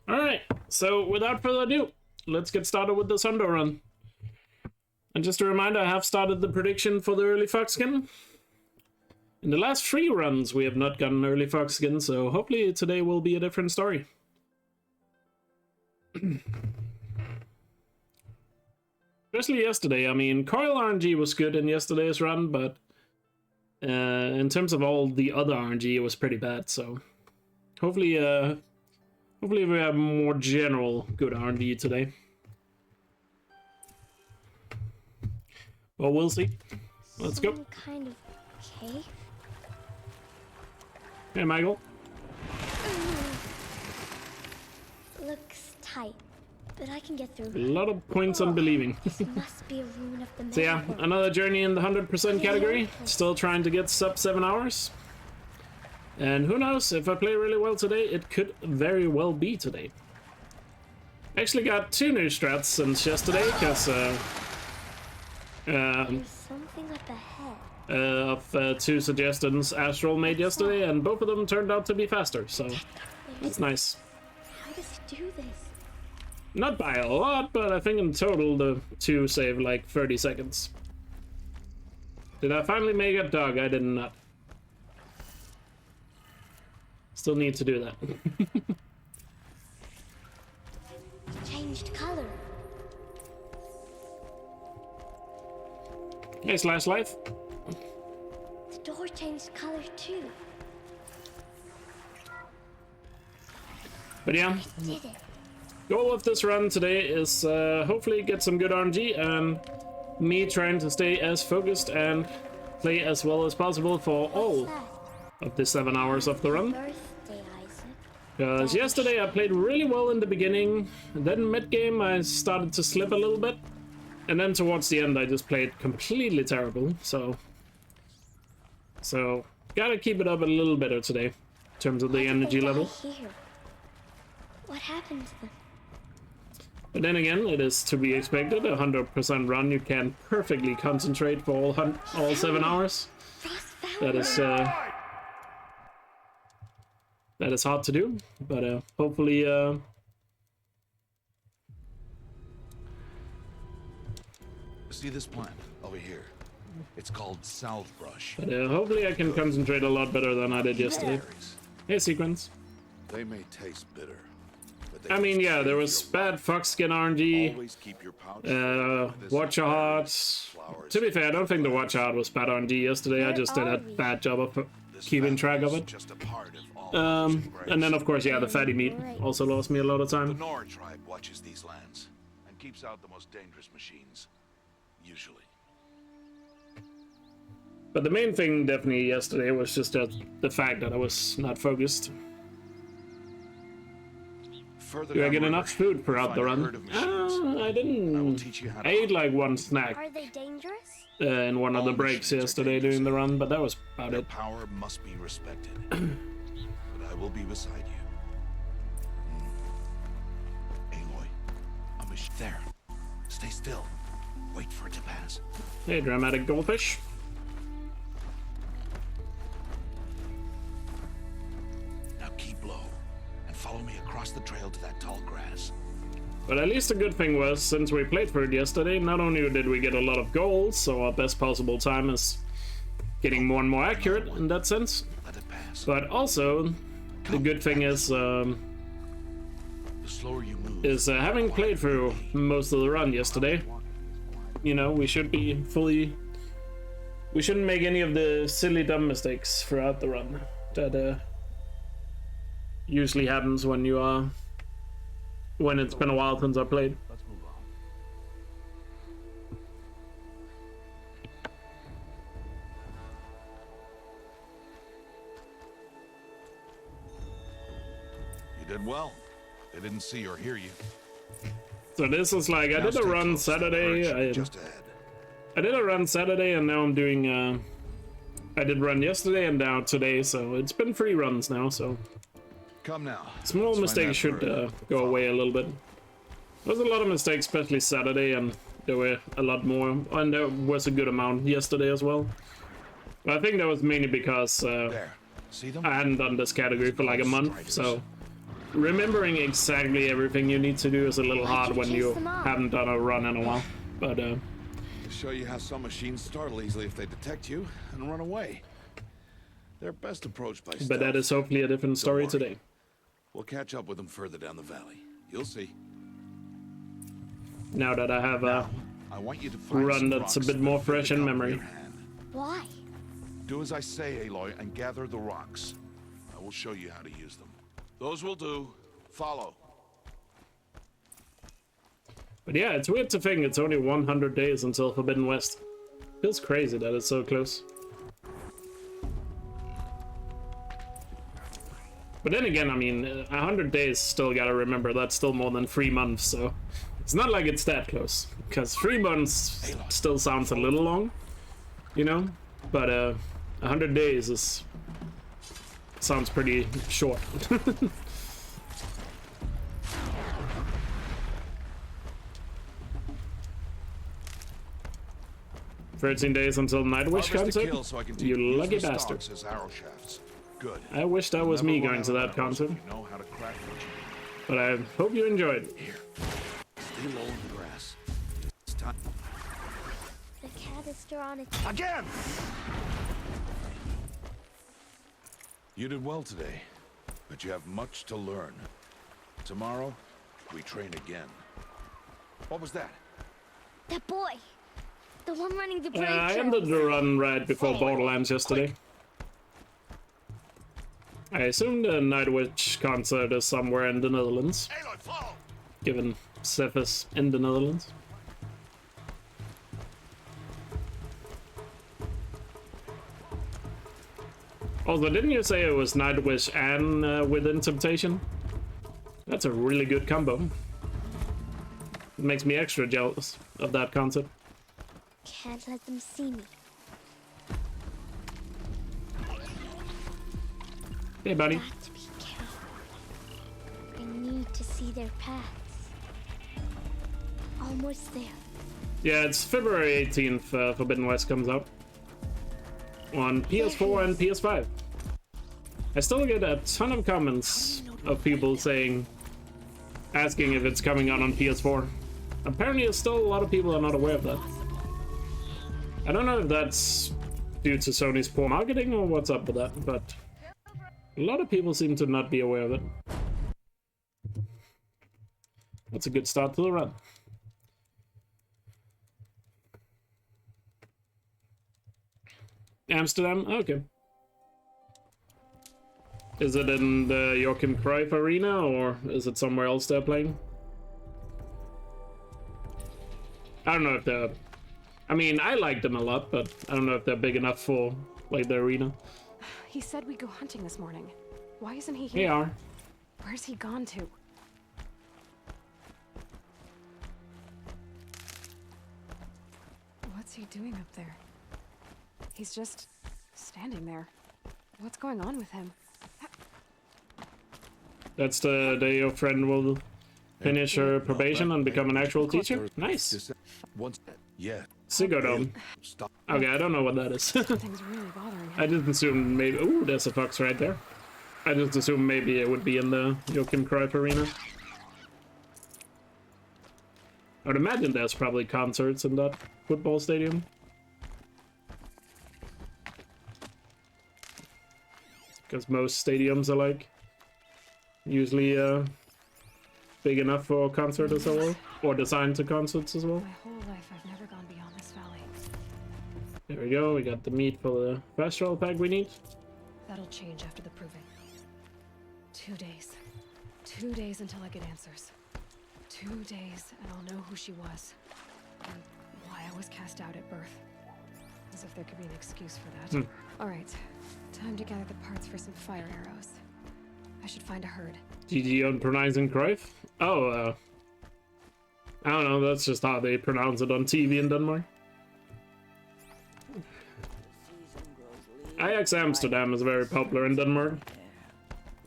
Alright, so without further ado, let's get started with this Hundo run. And just a reminder, I have started the prediction for the early fox skin. In the last 3 runs, we have not gotten early fox skin, so hopefully today will be a different story. Especially yesterday. I mean, coil RNG was good in yesterday's run, but in terms of all the other RNG, it was pretty bad. So hopefully, hopefully we have more general good RNG today. Well, we'll see. Let's go. Some kind of cave? Hey, Michael. Looks tight, but I can get through. A lot of points on believing. This must be a ruin of the So yeah, another journey in the 100% category. Still trying to get sub 7 hours. And who knows, if I play really well today, it could very well be today. Actually got 2 new strats since yesterday, because There's something up ahead. of 2 suggestions Astral made yesterday, and both of them turned out to be faster, so that's nice. How does he do this? Not by a lot, but I think in total the 2 save like 30 seconds. Did I finally make a dog? I did not. Still need to do that. Changed color. Hey, Slash Life. The door changed color too. But yeah, Did it? goal of this run today is hopefully get some good RNG and me trying to stay as focused and play as well as possible for all What's that? of the 7 hours of the run. Birthday, Isaac. Because yesterday I played really well in the beginning, and then mid-game I started to slip a little bit, and then towards the end I just played completely terrible, so gotta keep it up a little better today in terms of the energy level. Here. What happened to them? But then again, it is to be expected. A 100% run, you can perfectly concentrate for all 7 hours. Frost found That is hard to do, but hopefully See this plant over here? It's called salve brush. but hopefully I can concentrate a lot better than I did yesterday. Berries. Hey, Sequence. They may taste bitter, but they I mean, yeah, there save was your bad life. fox skin RNG. Always keep your pouch full of this Watcher Heart. flowers. To be fair, I don't think the Watcher Heart was bad RNG yesterday. I just did a bad job of This keeping fact track of is it. just a part of all ocean And then grace. of course, yeah, the fatty meat also lost me a lot of The time. Nora tribe watches these lands and keeps out the most dangerous machines. Usually. But the main thing definitely yesterday was just the fact that I was not focused. Further Do I get downriver, enough food you'll throughout find the a run? herd of machines. I I will didn't. teach you how to I ate like 1 snack Are they dangerous? in one of the All breaks machines are yesterday during the run, but that was about Their it. power must be respected. But I will be beside you. Aloy, a machine there. Stay still. Wait for it to pass. Hey, dramatic goldfish. Now keep low and follow me across the trail to that tall grass. But at least the good thing was, since we played for it yesterday, not only did we get a lot of goals, so our best possible time is getting more and more accurate in that sense, Let it pass. but also the good thing is The slower you move. having played through most of the run yesterday, you know, we should be fully. We shouldn't make any of the silly dumb mistakes throughout the run that usually happens when you are when it's been a while since I played. Let's move on. You did well. They didn't see or hear you. So this is like I Now did a stay run close to the Saturday. perch just ahead. I did a run Saturday, and now I'm doing. I did run yesterday and now today, so it's been 3 runs now. So Come now. small Let's find mistakes that should bird. go away a little bit. There was a lot of mistakes, especially Saturday, and there were a lot more, and there was a good amount yesterday as well. But I think that was mainly because There. See them? I hadn't done this category for like a month, so remembering exactly everything you need to do is a little hard when you haven't done a run in a while. But To show you how some machines startle easily if they detect you and run away. They're best approached by stealth. but that is hopefully a different story Don't worry. today. We'll catch up with them further down the valley. You'll see. Now that I have a I want you to find run some that's a rocks bit more that fit the fresh in cup of memory. your hand. Why? Do as I say, Aloy, and gather the rocks. I will show you how to use them. Those will do. Follow. But yeah, it's weird to think it's only 100 days until Forbidden West. Feels crazy that it's so close. But then again, I mean, 100 days still gotta remember that's still more than 3 months, so it's not like it's that close. Because 3 months still sounds a little long, you know? But 100 days is sounds pretty short. 13 days until Nightwish concert? You lucky bastard. Good. I wish that was me going to that concert. But I hope you enjoyed. Here. Stay low in the grass. It's time. The canister on its... Again! You did well today, but you have much to learn. Tomorrow, we train again. What was that? That boy! The one running the brake I trail. ended the run right before Borderlands yesterday. I assume the Nightwish concert is somewhere in the Netherlands, Aloy, follow! given Seth is in the Netherlands. Also, didn't you say it was Nightwish and Within Temptation? That's a really good combo. It makes me extra jealous of that concert. Can't let them see me. Hey, buddy. Got to be careful. I need to see their paths. Almost there. Yeah, it's February 18th, Forbidden West comes out. On PS4 and PS5. I still get a ton of comments of people asking if it's coming out on PS4. Apparently, still a lot of people are not aware of that. I don't know if that's due to Sony's poor marketing or what's up with that, but a lot of people seem to not be aware of it. That's a good start to the run. Amsterdam? Okay. Is it in the Joachim Cruyff Arena, or is it somewhere else they're playing? I don't know if they're... I mean, I like them a lot, but I don't know if they're big enough for, like, the arena. He said we'd go hunting this morning. Why isn't he here? They are. Where's he gone to? What's he doing up there? He's just standing there. What's going on with him? That's the day your friend will finish her probation and become an actual teacher? Nice. Yeah. Psychodome. Stop. Okay, I don't know what that is. Something's really bothering him. I just assumed maybe... Ooh, there's a fox right there. I just assumed maybe it would be in the Joachim Cruyff Arena. I would imagine there's probably concerts in that football stadium. Because most stadiums are like... usually big enough for a concert as well. Or designed to concerts as well. My whole life I've never gone beyond this valley. There we go, we got the meat for the fast travel pack we need. That'll change after the proving. 2 days. 2 days until I get answers. 2 days and I'll know who she was. And why I was cast out at birth. As if there could be an excuse for that. Alright, time to gather the parts for some fire arrows. I should find a herd. GG on pronouncing Cruyff? Oh, I don't know, that's just how they pronounce it on TV in Denmark. Ajax Amsterdam is very popular in Denmark.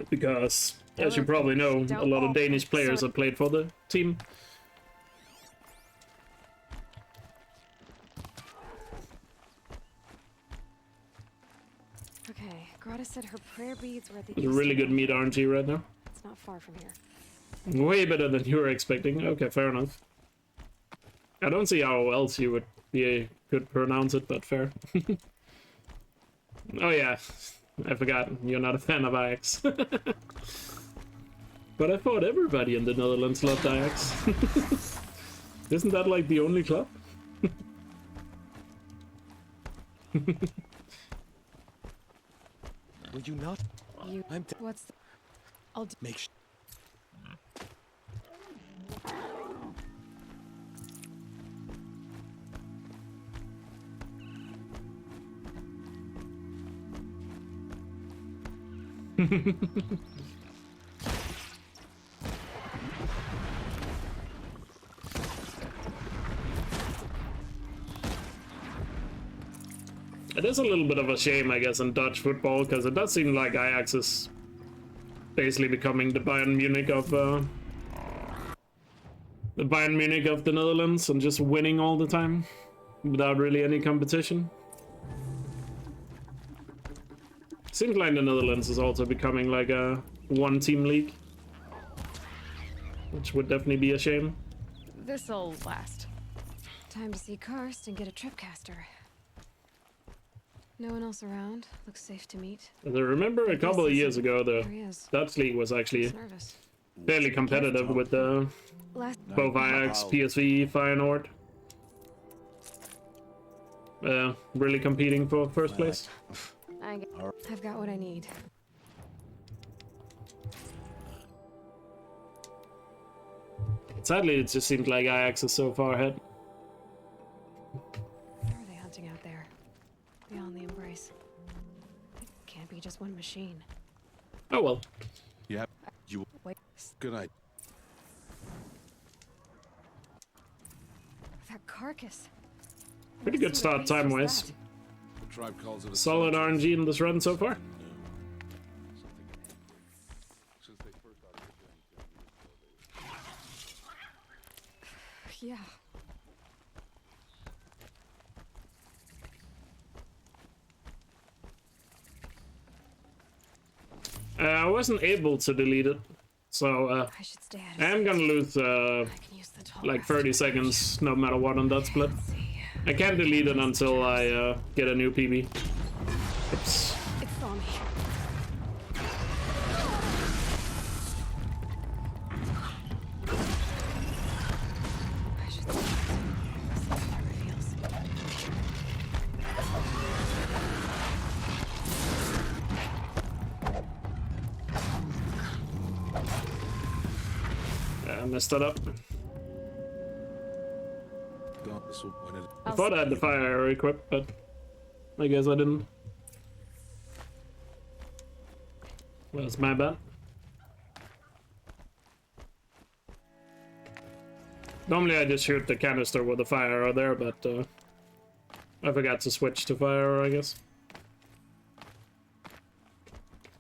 Because, as you probably know, a lot of Danish players have played for the team. Okay, Greta said her prayer beads were at the It's a really good meat RNG right now. Let's It's not far from here. Way better than you were expecting. Okay, fair enough. I don't see how else you would could pronounce it, but fair. Oh yeah, I forgot. You're not a fan of Ajax. But I thought everybody in the Netherlands loved Ajax. Isn't that like the only club? Will you not? You. What's the. I'll do. Make It is a little bit of a shame, I guess, in Dutch football, because it does seem like Ajax is basically becoming the Bayern Munich of the Netherlands and just winning all the time without really any competition. Seems like the Netherlands is also becoming like a one-team league, which would definitely be a shame. This'll last. Time to see Karst and get a tripcaster. No one else around. Looks safe to meet. As I remember a couple of years ago, the There he is. Dutch league was actually He's nervous. fairly competitive with Last. both Ajax, PSV, Feyenoord. Really competing for first place. I've got what I need. Sadly, it just seems like Ajax is so far ahead. What are they hunting out there? Beyond the embrace. It can't be just one machine. Oh well. Yep. You. Wait. Good night. That carcass. Pretty good start time-wise. The tribe calls it a Solid RNG in this run so far. Yeah. I wasn't able to delete it, so I should stay out of I am gonna lose I can use the tall like grass 30 to seconds no matter what on that split. see. I can't delete it until I get a new PB. Oops. It saw me. I should see what it reveals. I messed that up. This will win it. I thought I had the fire arrow equipped, but I guess I didn't. Well, it's my bad. Normally I just shoot the canister with the fire arrow there, but I forgot to switch to fire arrow, I guess.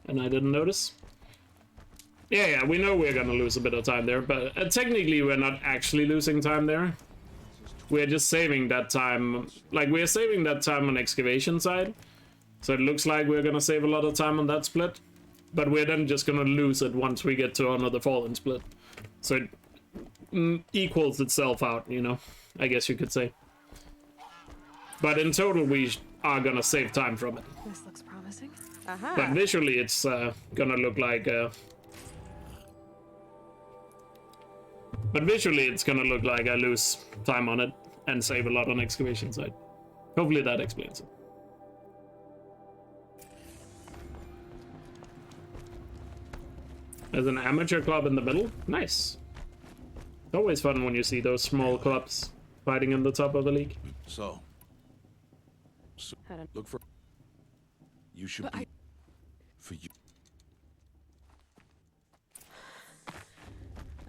And I didn't notice. Yeah, we know we're gonna lose a bit of time there, but technically we're not actually losing time there. We're just saving that time, like we're saving that time on excavation side. So it looks like we're gonna save a lot of time on that split, but we're then just gonna lose it once we get to another fallen split. So it equals itself out, you know, I guess you could say. But in total, we are gonna save time from it. This looks promising. But visually, it's gonna look like. But visually, it's gonna look like I lose time on it and save a lot on excavation side. Hopefully that explains it. There's an amateur club in the middle. Nice. It's always fun when you see those small clubs fighting in the top of the league. So I don't. look for. You should But be. I- For you.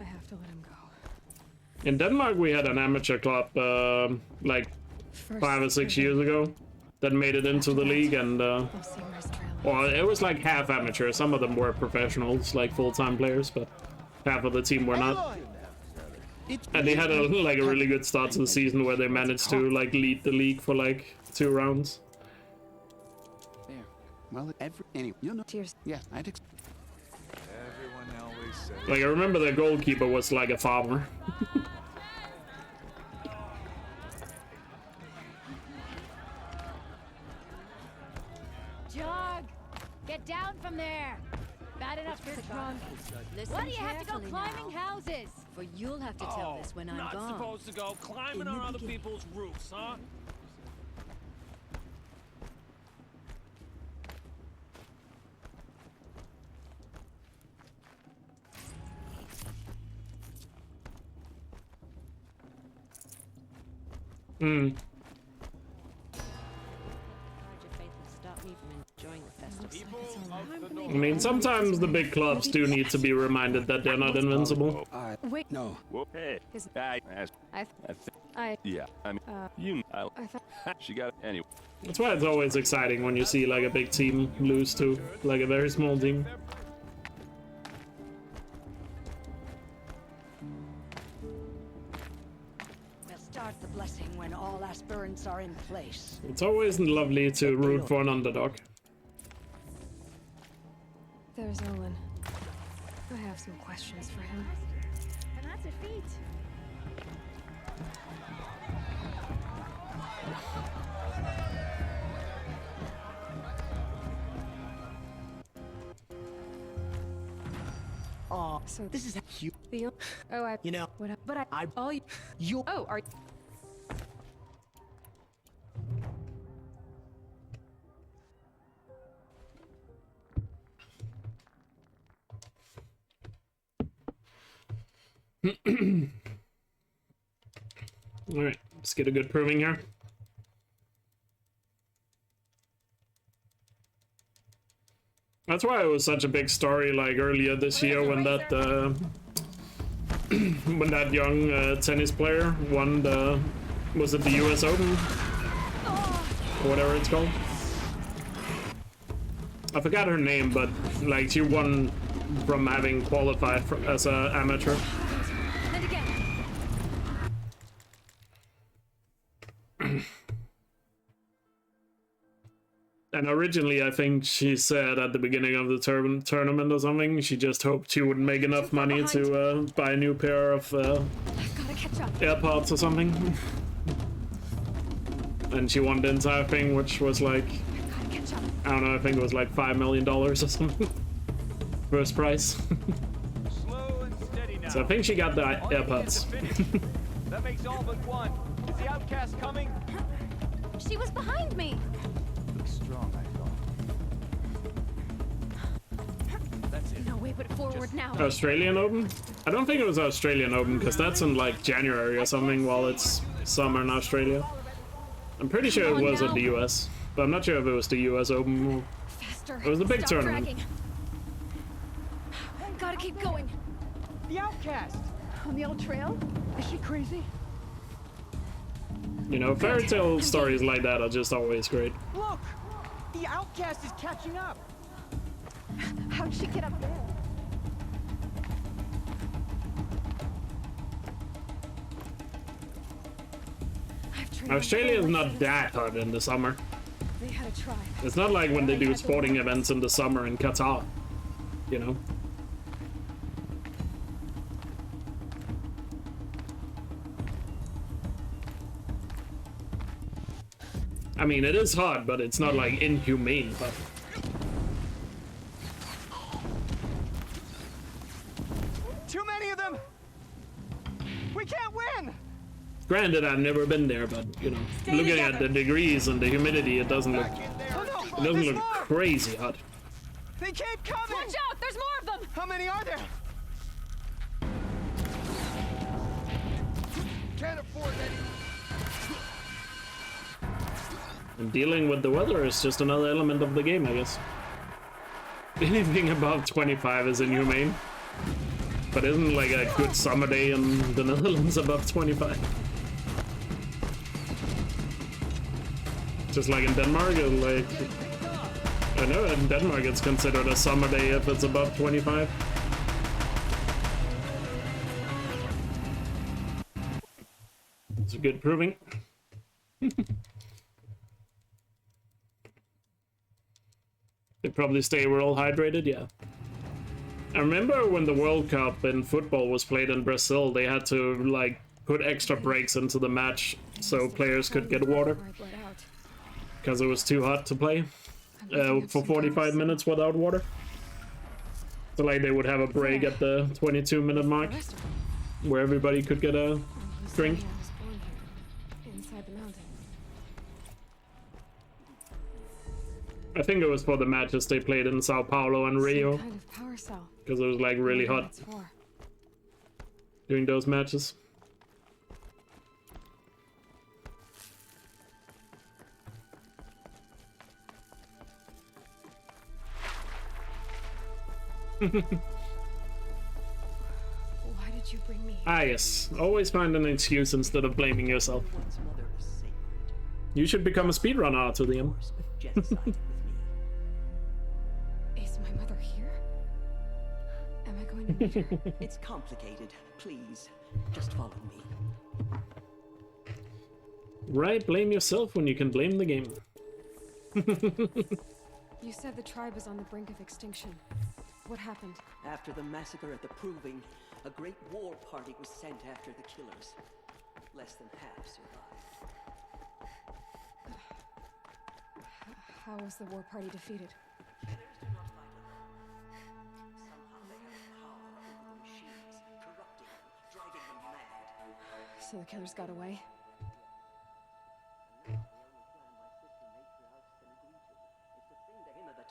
I have to let him go. In Denmark, we had an amateur club like First, 5 or 6 years ago that made it into the league, and I'll see where his trail leads. well, it was like half amateur. Some of them were professionals, like full-time players, but half of the team were not. And they had a like a really good start to the season where they managed to like lead the league for like 2 rounds. There. Well, anyway, you know. Cheers. Yeah, Everyone always Like, I remember the goalkeeper was like a farmer. Jog! Get down from there! Bad enough you're drunk. Why do you have to go climbing houses? For you'll have to tell this when I'm not gone. supposed to go climbing on other people's roofs, huh? Hmm. I mean, sometimes the big clubs do need to be reminded that they're not invincible. Wait. No. Whoa, hey. Is- Yeah, I mean, I thought. she got it anyway. That's why it's always exciting when you see like a big team lose to like a very small team. We'll start the blessing when all aspirants are in place. It's always lovely to root for an underdog. There's Olin. I have some questions for him. And that's a feat. So This is you. the oh I You know, what I, but I all you. oh are Alright, let's get a good proving here. That's why it was such a big story like earlier this year when that when that young tennis player won the, was it the US Open? Or whatever it's called. I forgot her name, but like she won from having qualified for, as an amateur. and again. And originally, I think she said at the beginning of the tournament or something, she just hoped she would make enough money to buy a new pair of Gotta catch up. AirPods or something. And she won the entire thing, which was like, Gotta catch up. I don't know, I think it was like $5 million or something. First prize. Slow and steady now. So I think she got the AirPods. That makes all but one. Is the outcast coming? She was behind me. Looks strong, I thought. That's it. No way but forward now. Australian Open? I don't think it was Australian Open, because that's in like January or something while it's summer in Australia. I'm pretty sure it was at the US, but I'm not sure if it was the US Open or... Faster. It was a big Stop tournament. dragging. Gotta keep going. The outcast! On the old trail? Is she crazy? You know, fairy tale stories like that are just always great. Look! The outcast is catching up! How'd she get up there? I've trained Australia is all my not friends. that hot in the summer. They had a tribe. It's not like when they do sporting events in the summer in Qatar, you know? I mean, it is hot, but it's not like inhumane hot. Too many of them! We can't win! Granted, I've never been there, but you know, looking at the degrees and the humidity, it doesn't look Oh, no! it doesn't There's look more! crazy hot. They keep coming! Watch out! There's more of them. How many are there? Can't afford any. And dealing with the weather is just another element of the game, I guess. Anything above 25 is inhumane. But isn't like a good summer day in the Netherlands above 25? Just like in Denmark, like... I know in Denmark it's considered a summer day if it's above 25. It's a good proving. They probably stay well hydrated, yeah. I remember when the World Cup in football was played in Brazil, they had to like put extra breaks into the match so players could get water because it was too hot to play for 45 minutes without water. So like they would have a break at the 22-minute mark where everybody could get a drink. I think it was for the matches they played in Sao Paulo and Rio, because it was like really hot during those matches. Why did you bring me? Ah yes, always find an excuse instead of blaming yourself. You should become a speedrunner to them. Is my mother here? Am I going to meet her? It's complicated. Please, just follow me. Right, blame yourself when you can blame the game. You said the tribe is on the brink of extinction. What happened? After the massacre at the Proving, a great war party was sent after the killers. Less than half survived. How was the war party defeated? Killers do not fight alone. Somehow they have power over the machines, corrupting them, driving them mad. So the killers got away?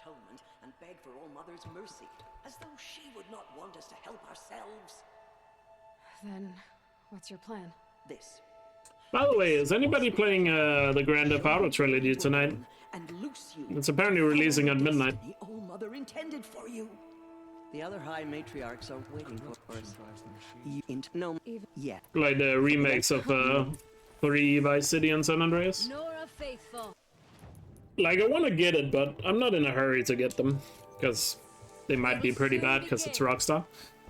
Atonement and beg for All Mother's mercy, as though she would not want us to help ourselves. Then, what's your plan? This. By the way, is anybody playing the Grand Theft Auto trilogy tonight? And loose you. It's apparently releasing at midnight. The All Mother intended for you. The other high matriarchs are waiting for us. No, yeah. Like the remakes of 3 Vice City and San Andreas. Nora Faithful. Like, I want to get it, but I'm not in a hurry to get them, because they might be pretty bad, because it's Rockstar.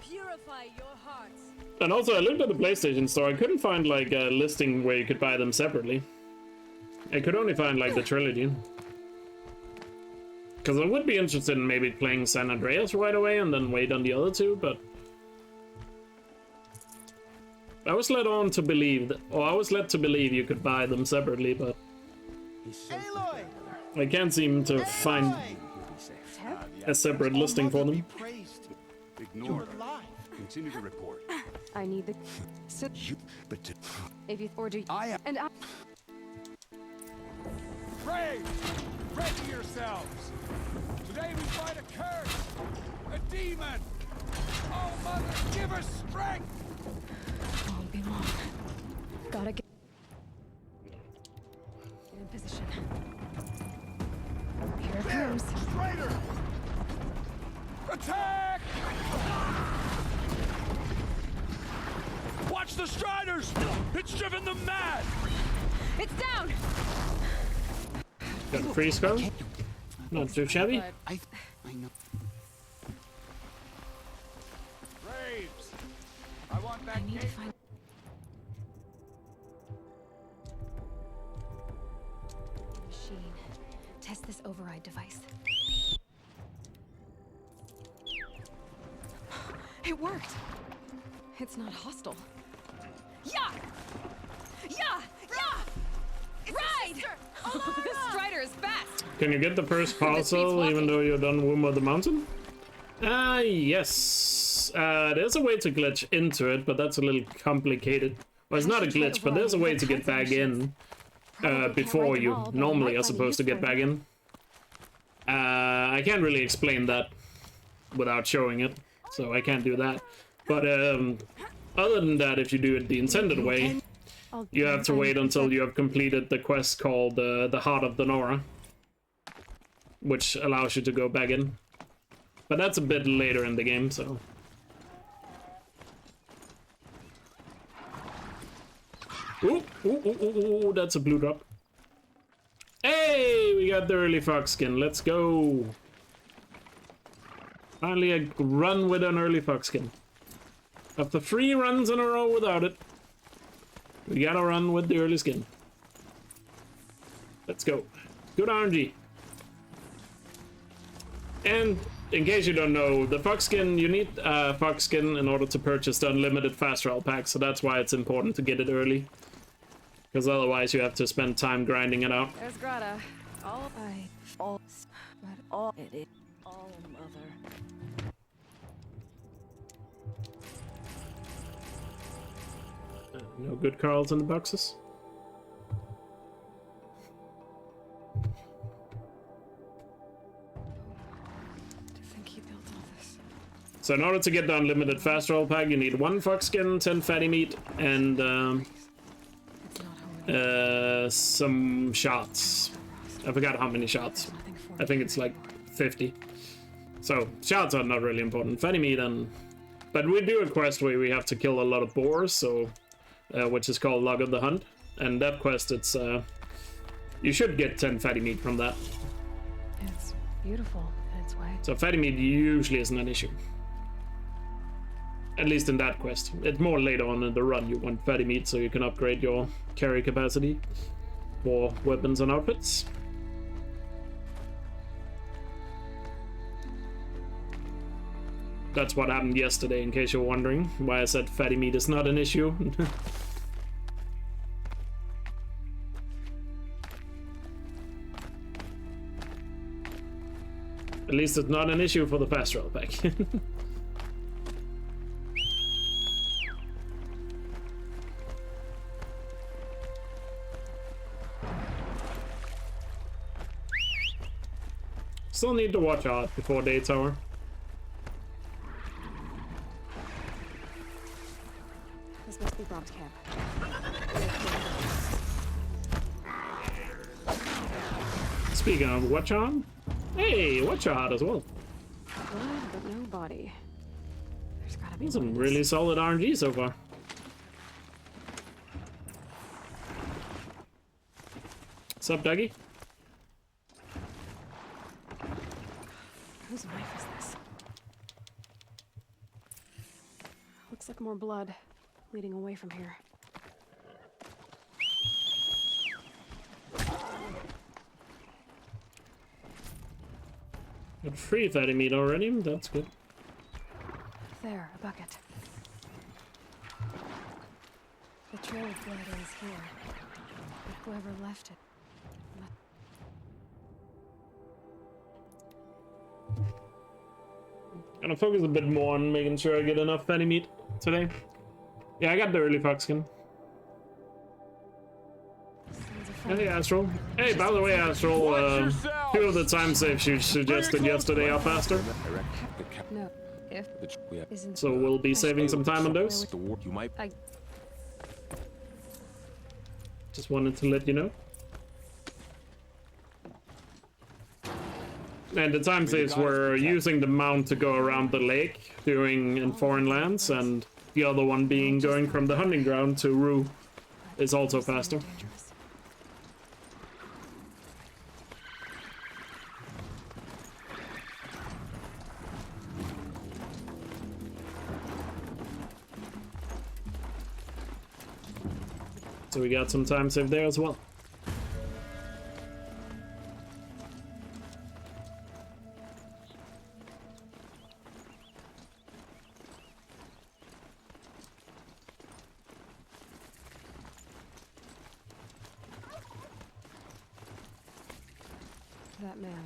Purify your hearts. And also, I looked at the PlayStation Store, I couldn't find, like, a listing where you could buy them separately. I could only find, like, the trilogy. Because I would be interested in maybe playing San Andreas right away, and then wait on the other two, but... I was led on to believe that, or I was led to believe you could buy them separately, but... Aloy! I can't seem to find a separate listing for them. Ignore her. Continue to report. I need the... If you... Or do you... And I... Brave! Ready yourselves! Today we fight a curse! A demon! Oh, Mother, give us strength! Won't be long. Gotta get in position. Here it comes. Traitor! Attack! Watch the Striders! It's driven them mad! It's down! Got a freeze cone? Not too shabby. I know. Braves! I want that I need to gate. find... Machine. Test this override device. It worked! It's not hostile. Yeah! Yeah! Yeah! Ride! This Strider is fast! Can you get the first parcel even though you're done Womb of the Mountain? Yes. There's a way to glitch into it, but that's a little complicated. Well, it's not a glitch, but there's a way to get back in before you normally are supposed to get back in. I can't really explain that without showing it, so I can't do that. But other than that, if you do it the intended way, you have to wait until you have completed the quest called the Heart of the Nora, which allows you to go back in. But that's a bit later in the game, so... Ooh, ooh, ooh, ooh, ooh, that's a blue drop. Hey, we got the early fox skin. Let's go. Finally a run with an early fox skin. After 3 runs in a row without it, we gotta run with the early skin. Let's go. Good RNG. And in case you don't know, the fox skin, you need fox skin in order to purchase the unlimited fast travel pack, so that's why it's important to get it early. Because otherwise you have to spend time grinding it out. There's Grata. All it is. Oh, mother. No good Carls in the boxes. So in order to get the unlimited fast travel pack, you need 1 fox skin, 10 fatty meat, and some shots. I forgot how many shots. I think it's like 50. So shots are not really important. Fatty meat and... But we do a quest where we have to kill a lot of boars, so which is called Log of the Hunt. And that quest, it's you should get 10 fatty meat from that. It's beautiful in its way. So fatty meat usually isn't an issue. At least in that quest. It's more later on in the run you want fatty meat so you can upgrade your carry capacity for weapons and outfits. That's what happened yesterday, in case you're wondering why I said fatty meat is not an issue. At least it's not an issue for the fast travel pack. Still need to watch out before day tower. This must be Brom's camp. Speaking of watch on, hey, watch out as well. Blood, but no body. There's gotta be Some really solid RNG so far. What's up, Dougie? Whose knife is this? Looks like more blood leading away from here. Got free fatty meat already, that's good. There, a bucket. The trail of blood ends here. But whoever left it. Gonna focus a bit more on making sure I get enough fatty meat today. Yeah, I got the early fox skin. Hey, Astral. Hey, by the way, Astral, 2 of the time saves you suggested yesterday are faster. No, if So we'll be saving some time on those. Just wanted to let you know. And the time saves were using the mount to go around the lake, doing in foreign lands, and the other one being going from the hunting ground to Rue is also faster. So we got some time saved there as well. that man.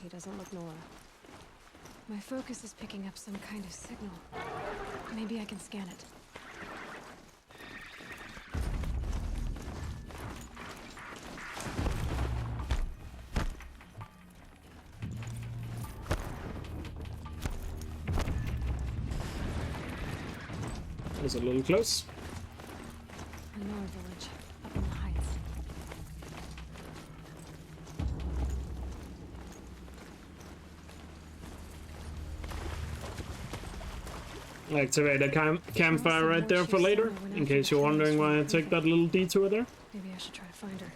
He doesn't look Nora. My focus is picking up some kind of signal. Maybe I can scan it. That was a little close. A Nora village, up in the heights. I activate a campfire right there for later, in case you're wondering why I take that little detour there. Maybe I should try to find her.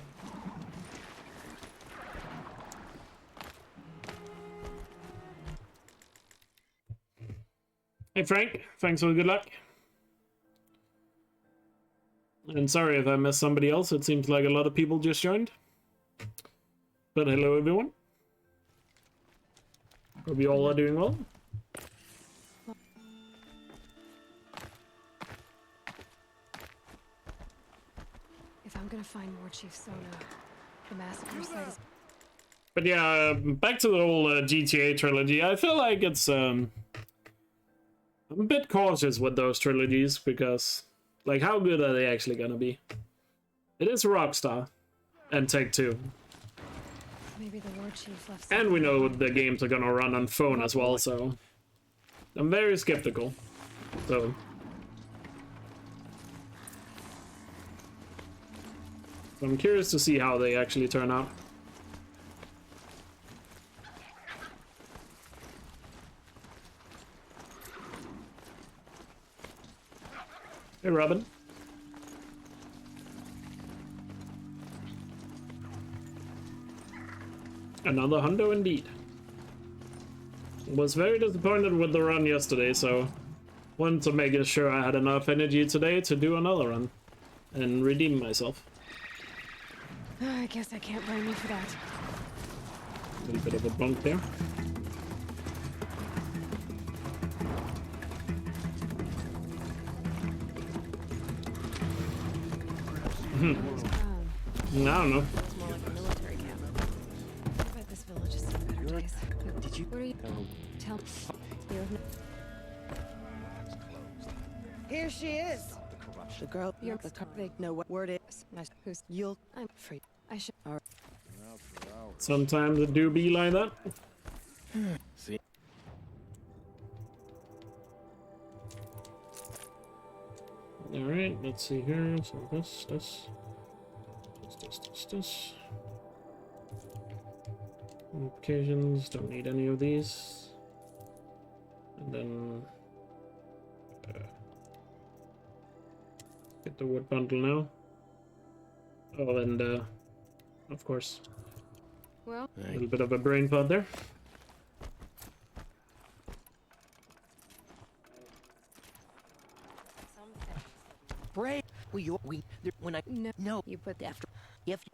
Hey Frank, thanks for the good luck. And sorry if I missed somebody else, it seems like a lot of people just joined. But hello everyone. Hope you all are doing well. If I'm gonna find more Chief Sona, the massacre site is... But yeah, back to the whole GTA trilogy. I feel like it's I'm a bit cautious with those trilogies because, like, how good are they actually gonna be? It is Rockstar and Take-Two. Maybe the War Chief left... And we know the games are gonna run on phone as well, so I'm very skeptical. So I'm curious to see how they actually turn out. Hey, Robin. Another hundo indeed. Was very disappointed with the run yesterday, so wanted to make sure I had enough energy today to do another run and redeem myself. I guess I can't blame you for that. A little bit of a bunk there. I don't know. It's more like a military camp. I bet this village has seen better days. Did you? What are you? Tell me. Here she is. The girl. You're The they know what word it is. Nice. Who's you'll? I'm free. I should. Sometimes it do be like that. See. Alright, let's see here. So this. Notifications, don't need any of these. And then get the wood bundle now. Oh, and of course, Well, a little bit of a brain fart there. Brave. When I no. You put after. if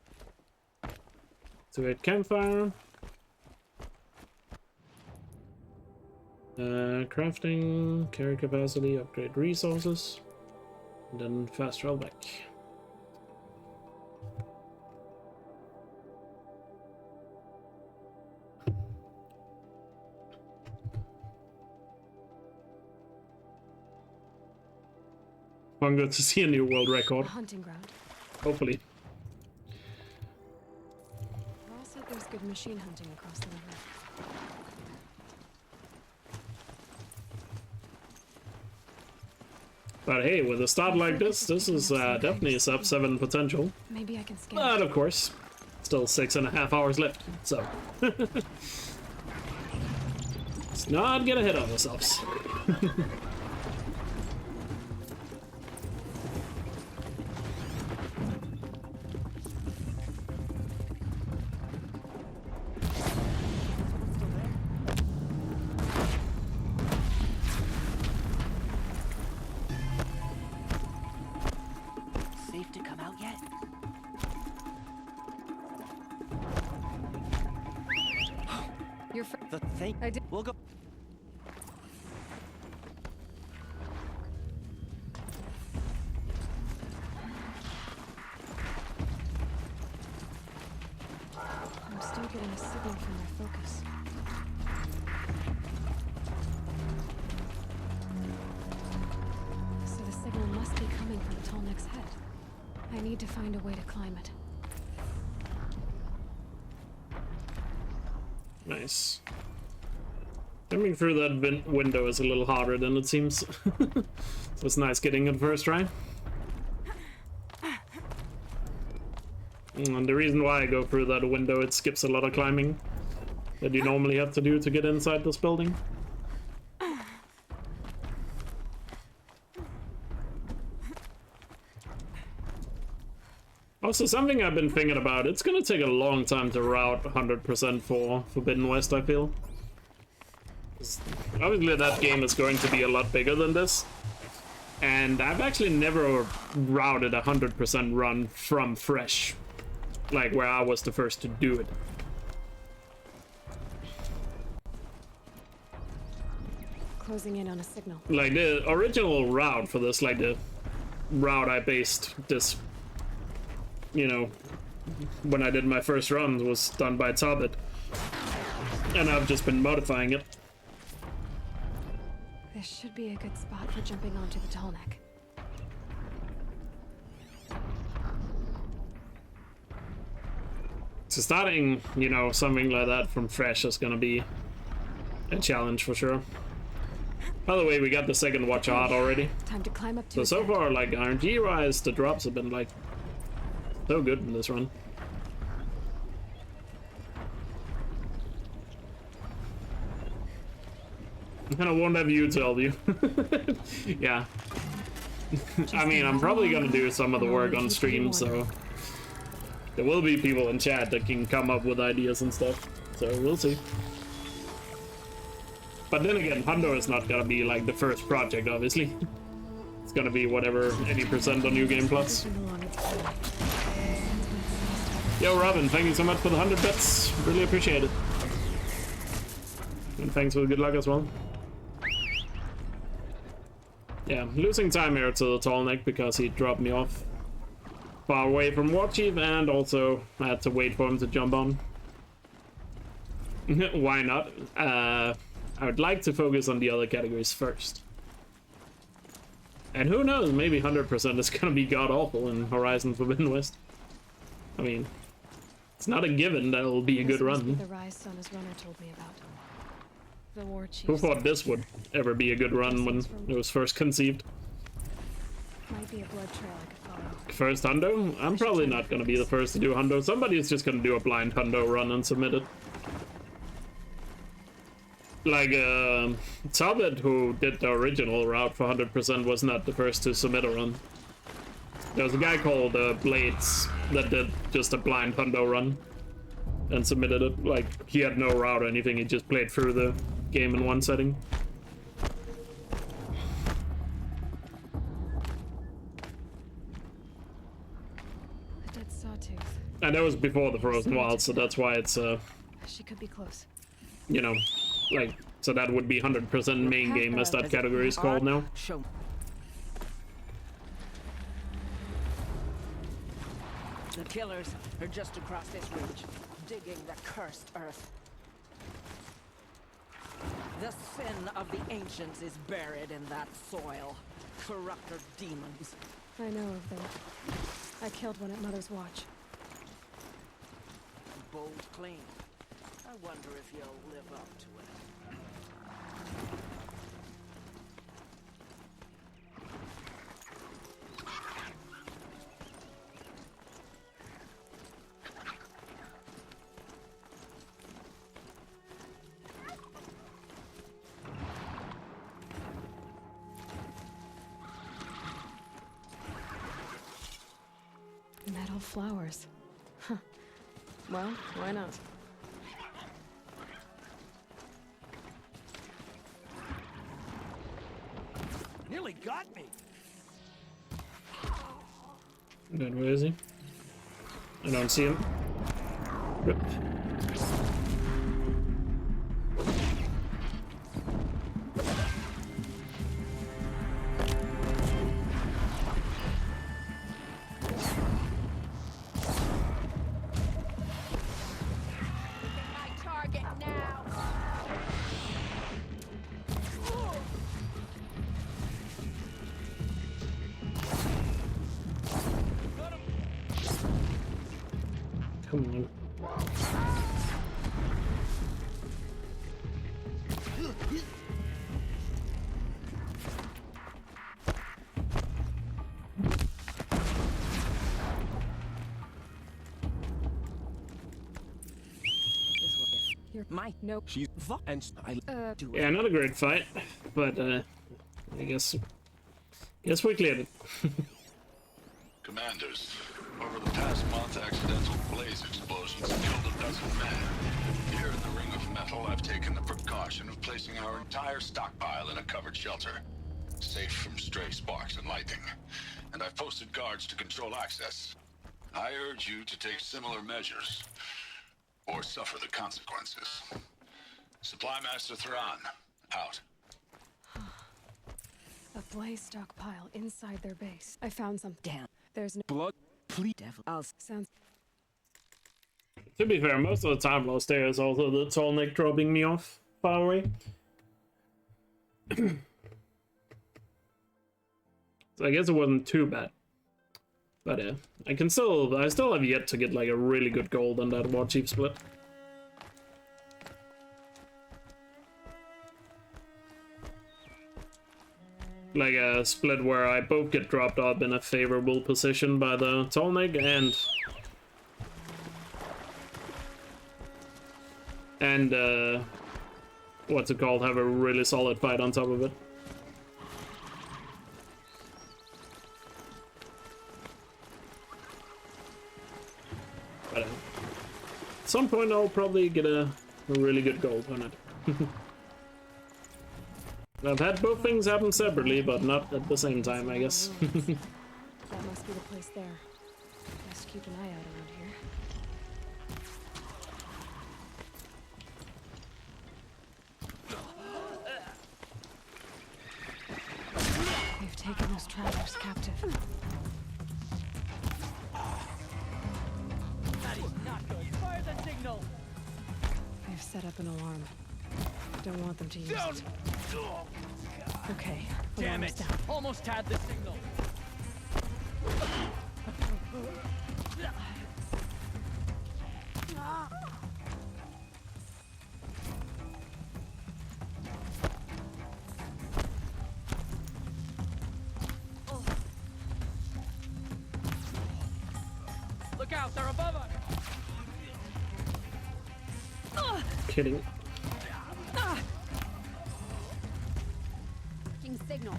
So we had campfire. Crafting, carry capacity, upgrade resources, and then fast travel back. I'm good to see a new world A record, hunting ground. hopefully. Ross said there's good machine hunting across the river. But hey, with a start like this is definitely a sub 7 potential. Maybe I can scan. But of course, still 6.5 hours left, so let's not get ahead of ourselves. safe to come out yet? You're The thing. I did. We'll go. I'm still getting a signal from their focus. So the signal must be coming from Tolnick's head. I need to find a way to climb it. Nice. Coming through that window is a little harder than it seems. So it's nice getting it first try. And the reason why I go through that window, it skips a lot of climbing that you normally have to do to get inside this building. Also, something I've been thinking about, it's gonna take a long time to route 100% for Forbidden West, I feel. Obviously that game is going to be a lot bigger than this. And I've actually never routed a 100% run from fresh. Like where I was the first to do it. closing in on a signal. Like the original route for this, like the route I based this, you know, when I did my first run, was done by Tobbit, and I've just been modifying it. This should be a good spot for jumping onto the tall neck. So starting, you know, something like that from fresh is gonna be a challenge for sure. By the way, we got the second watch out already. Time to climb up to So far, like RNG wise, the drops have been like so good in this run. And I won't have you tell you. Yeah. I mean, I'm probably gonna do some of the work on stream, so there will be people in chat that can come up with ideas and stuff. So we'll see. But then again, Hundo is not gonna be like the first project, obviously. It's gonna be whatever, any percent on New Game Plus. Yo, Robin, thank you so much for the 100 bits. Really appreciate it. And thanks for the good luck as well. Yeah, losing time here to the tall neck because he dropped me off far away from Warchief, and also I had to wait for him to jump on. Why not? I would like to focus on the other categories first. And who knows, maybe 100% is gonna be god-awful in Horizon Forbidden West. I mean, it's not a given that it'll be a good run. The rise Sona's runner told me about. The war chief. Who thought this would ever be a good run when it was first conceived? Might be a blood trail I could follow. First hundo? I'm probably not gonna be the first to do a hundo. Somebody's just gonna do a blind hundo run and submit it. Like, Tobbit, who did the original route for 100%, was not the first to submit a run. There was a guy called Blades that did just a blind hundo run and submitted it. Like, he had no route or anything, he just played through the game in one setting. A dead sawtooth. And that was before the Frozen Wilds, so that's why it's, She could be close. you know, like, so that would be 100% main game, as that category is called now. The killers are just across this ridge, digging the cursed earth. The sin of the ancients is buried in that soil. Corrupter demons. I know of them. I killed one at Mother's Watch. Bold claim. I wonder if you'll live up to it. Metal flowers. Huh. Well, why not? Nearly got me. Good, where is he? I don't see him. Rip. Come on. My nope. She's and I do it. Yeah, not a great fight, but I guess we cleared it. Commanders, over the past month, accidental blaze explosions have killed a dozen men. Here in the Ring of Metal, I've taken the precaution of placing our entire stockpile in a covered shelter, safe from stray sparks and lightning. And I've posted guards to control access. I urge you to take similar measures, or suffer the consequences. Supply Master Thrawn, out. A blaze stockpile inside their base. I found some. Damn. There's no Blood. Please. Devil. sounds. To be fair, most of the time lost there is also the tall neck dropping me off far away. So I guess it wasn't too bad. But I still have yet to get like a really good gold on that War Chief split. Like a split where I both get dropped off in a favorable position by the tall neck and what's it called, have a really solid fight on top of it. But at some point I'll probably get a really good gold on it. I've had both things happen separately, but not at the same time, I guess. That must be the place there. Best keep an eye out around here. They've taken those travelers captive. That is not good. Fire the signal. They've set up an alarm. Don't want them to use it. Okay. Damn alarm's it! down. Almost had the signal. Look out! They're above us. Kidding. Signal.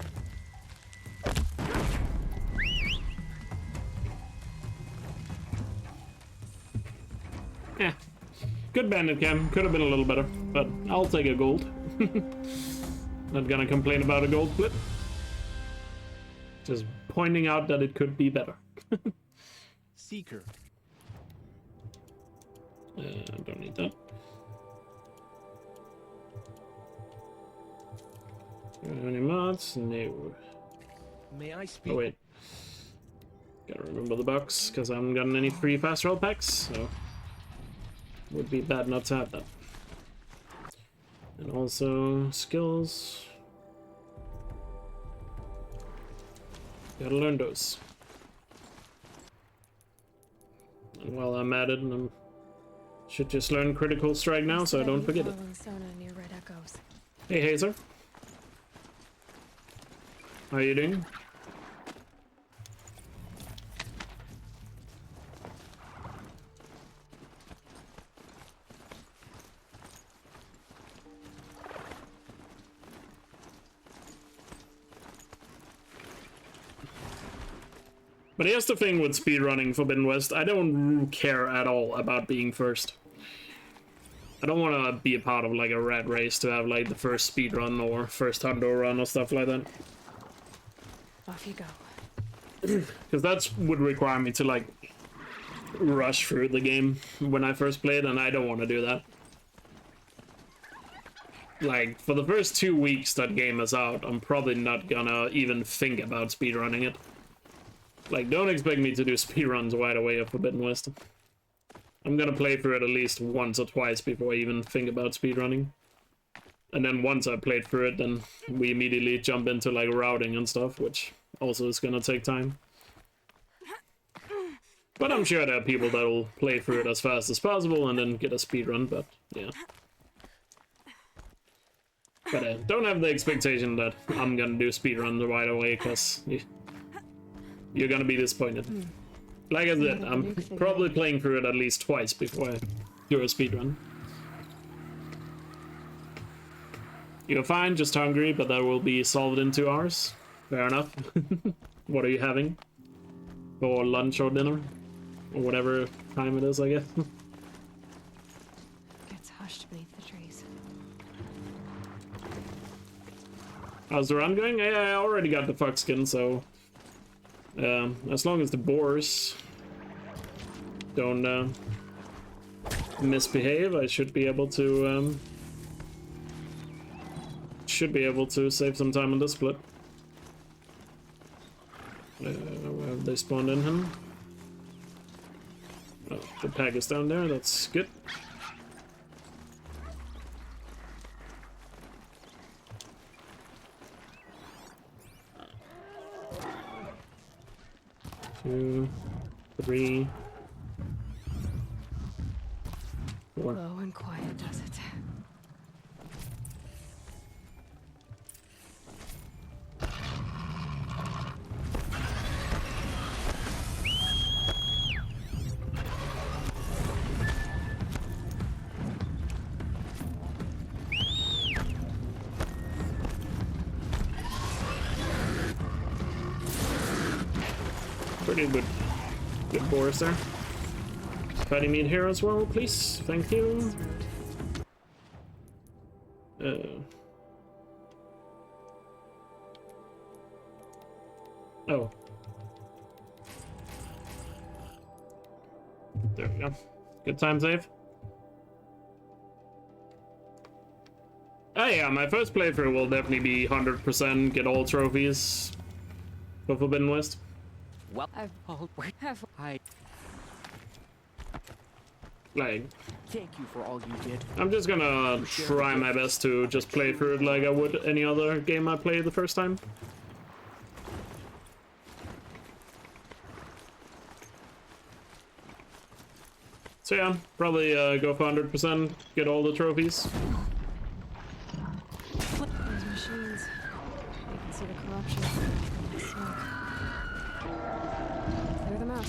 Yeah. Good bandit cam. Could have been a little better, but I'll take a gold. Not gonna complain about a gold split. Just pointing out that it could be better. Seeker. Don't need that. Any mods? No. May I speak? Oh wait. Gotta remember the box, because I haven't gotten any free fast roll packs, so would be bad not to have that. And also skills. Gotta learn those. And while I'm at it, I should just learn critical strike now so I don't forget it. Near Red Echoes. Hey Hazer. How are you doing? But here's the thing with speedrunning Forbidden West, I don't care at all about being first. I don't want to be a part of like a rat race to have like the first speedrun or first hundo run or stuff like that. Off you go. Because that would require me to like rush through the game when I first played, and I don't want to do that. Like, for the first 2 weeks that game is out, I'm probably not gonna even think about speedrunning it. Like, don't expect me to do speedruns right away of Forbidden West. I'm gonna play through it at least once or twice before I even think about speedrunning. And then once I played through it, then we immediately jump into like routing and stuff, which also is gonna take time. But I'm sure there are people that will play through it as fast as possible and then get a speedrun, but yeah. But don't have the expectation that I'm gonna do speedruns right away, because you're gonna be disappointed. Like I said, I'm probably playing through it at least twice before I do a speedrun. You're fine, just hungry, but that will be solved in 2 hours. Fair enough. What are you having? For lunch or dinner? Or whatever time it is, I guess. Gets hushed beneath the trees. How's the run going? Yeah, I already got the fuck skin, so... as long as the boars don't misbehave, I should be able to save some time on this split. Where have they spawned in him? Oh, the pack is down there, that's good. Two, three, four. Low and quiet does it. Pretty good boars there. Fighting meat here as well, please. Thank you. Oh. There we go. Good time save. Oh yeah, my first playthrough will definitely be 100% get all trophies for Forbidden West. Well, I Like, thank you for all you did. I'm just gonna try my best to just play through it like I would any other game I played the first time. So yeah, probably go for 100%, get all the trophies. Those machines. You can see the corruption. The smoke. Clear them out.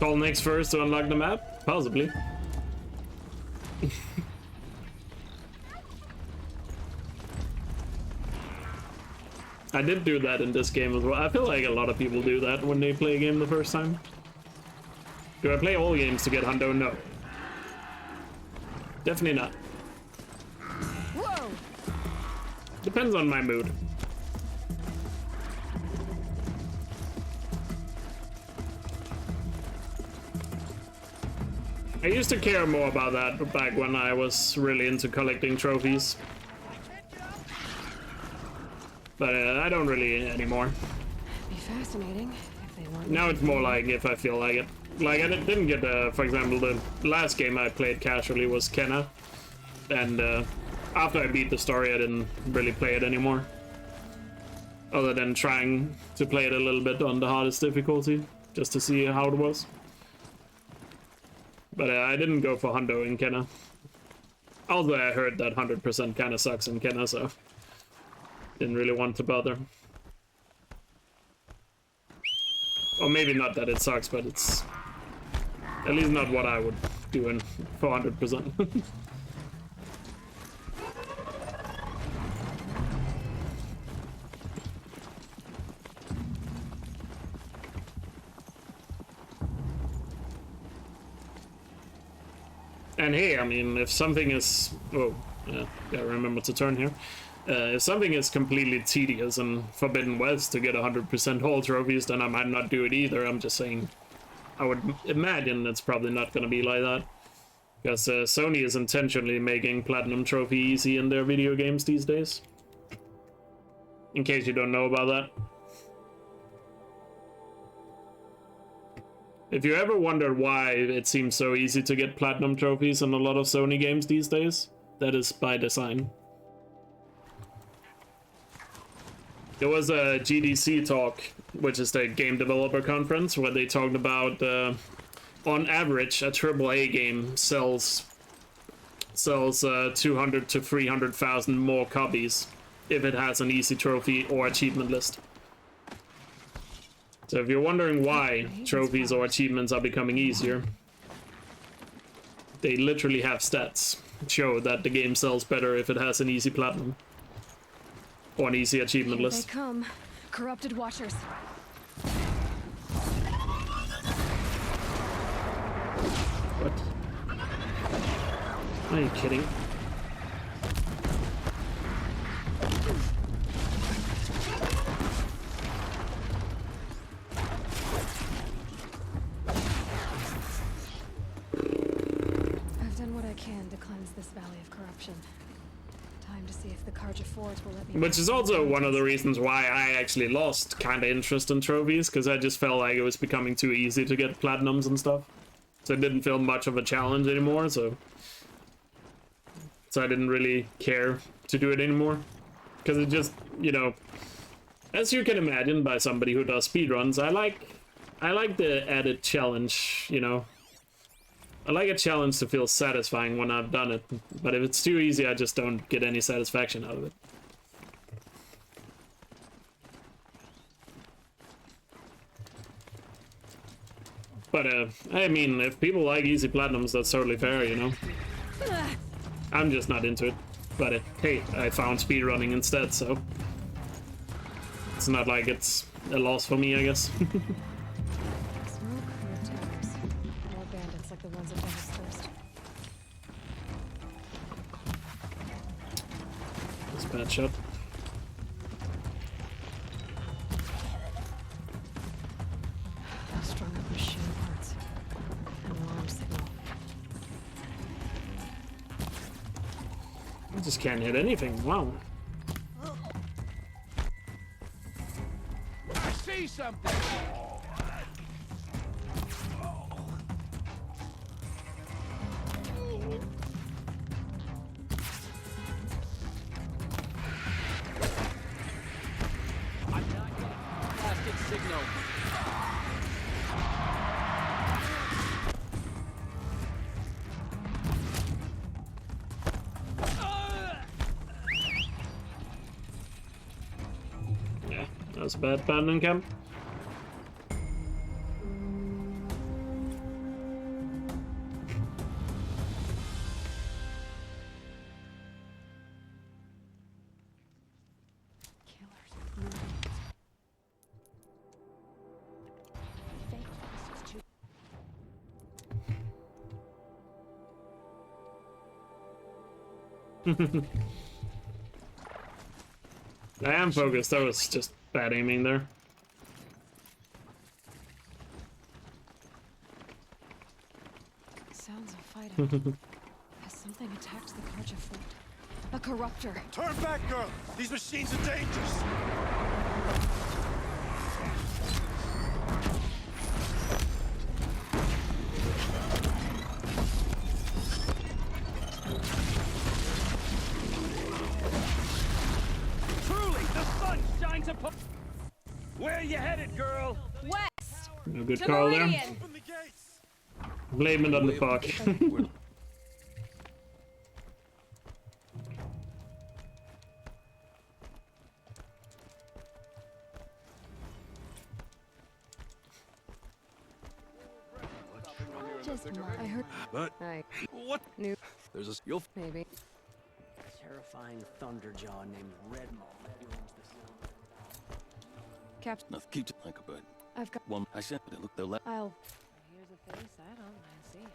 Call next first to unlock the map? Possibly. I did do that in this game as well. I feel like a lot of people do that when they play a game the first time. Do I play all games to get hundo? No. Definitely not. Whoa! Depends on my mood. I used to care more about that back when I was really into collecting trophies. But I don't really anymore. Be fascinating if they weren't. Now it's more like if I feel like it. Like I didn't get, for example, the last game I played casually was Kenna. And after I beat the story, I didn't really play it anymore. Other than trying to play it a little bit on the hardest difficulty, just to see how it was. But I didn't go for hundo in Kenna. Although I heard that 100% kind of sucks in Kenna, so didn't really want to bother. Or maybe not that it sucks, but it's at least not what I would do in for 100%. And hey, I mean, if something is... Oh, yeah, remember to turn here. If something is completely tedious and Forbidden West to get 100% all trophies, then I might not do it either. I'm just saying, I would imagine it's probably not going to be like that. Because Sony is intentionally making Platinum Trophy easy in their video games these days. In case you don't know about that. If you ever wondered why it seems so easy to get Platinum Trophies in a lot of Sony games these days, that is by design. There was a GDC talk, which is the Game Developer Conference, where they talked about, on average, a AAA game sells 200 to 300,000 more copies if it has an easy trophy or achievement list. So if you're wondering why trophies or achievements are becoming easier, they literally have stats show that the game sells better if it has an easy platinum or an easy achievement Here list. they come, corrupted watchers. What? Are you kidding? I've done what I can to cleanse this valley of corruption. time to see if the Karja Forge will let me. Which is also one of the reasons why I actually lost kind of interest in trophies, because I just felt like it was becoming too easy to get platinums and stuff. So it didn't feel much of a challenge anymore, so I didn't really care to do it anymore. Because it just, you know, as you can imagine by somebody who does speedruns, I like the added challenge, you know. I like a challenge to feel satisfying when I've done it, but if it's too easy, I just don't get any satisfaction out of it. But, I mean, if people like easy platinums, that's totally fair, you know? I'm just not into it. But, hey, I found speedrunning instead, so... It's not like it's a loss for me, I guess. Smoke or attackers? More bandits like the ones at Devil's Thirst. That's a bad shot. Strung up machine parts. An alarm signal. I just can't hit anything. Wow. I see something! I'm not getting plastic signal. Yeah, that was a bad abandoned camp. I am focused, that was just bad aiming there. Sounds of fighting. Has something attacked the Karja Fort? A corruptor. Turn back, girl! These machines are dangerous! Truly, the sun shines upon... Where are you headed, girl? West! No good To call there. Meridian. Open the gates! Blame it on the fuck. Just I heard. But I what? knew. There's a... You'll... Maybe. Terrifying thunderjaw named Redmond. Captain. Enough. Keep it like a bird. I've got. One. I said, but look, the left. I'll. Here's a face I don't mind seeing.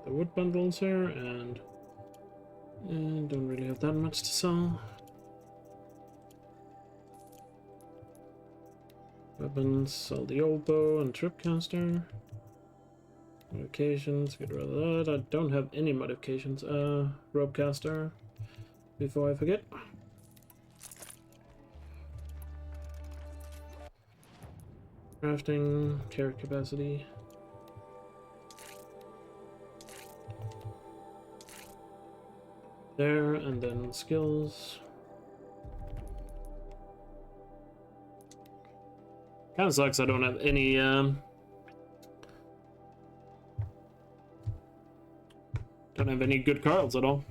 The wood bundles here, and don't really have that much to sell. Weapons, sell the old bow and tripcaster. Modifications, get rid of that. I don't have any modifications. Ropecaster, before I forget. Crafting, carry capacity. There, and then skills. Kinda sucks I don't have any, don't have any good cards at all.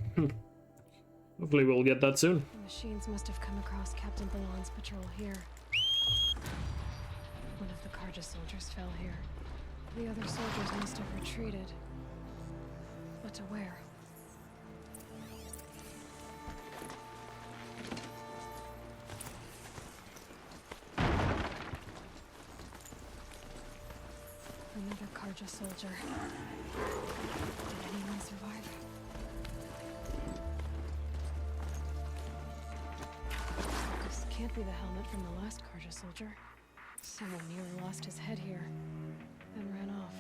Hopefully we'll get that soon. The machines must have come across Captain Balon's patrol here. One of the Karja soldiers fell here. The other soldiers must have retreated. But to where? Another Karja soldier. Did anyone survive? can't be the helmet from the last Karja soldier. Someone nearly lost his head here and ran off.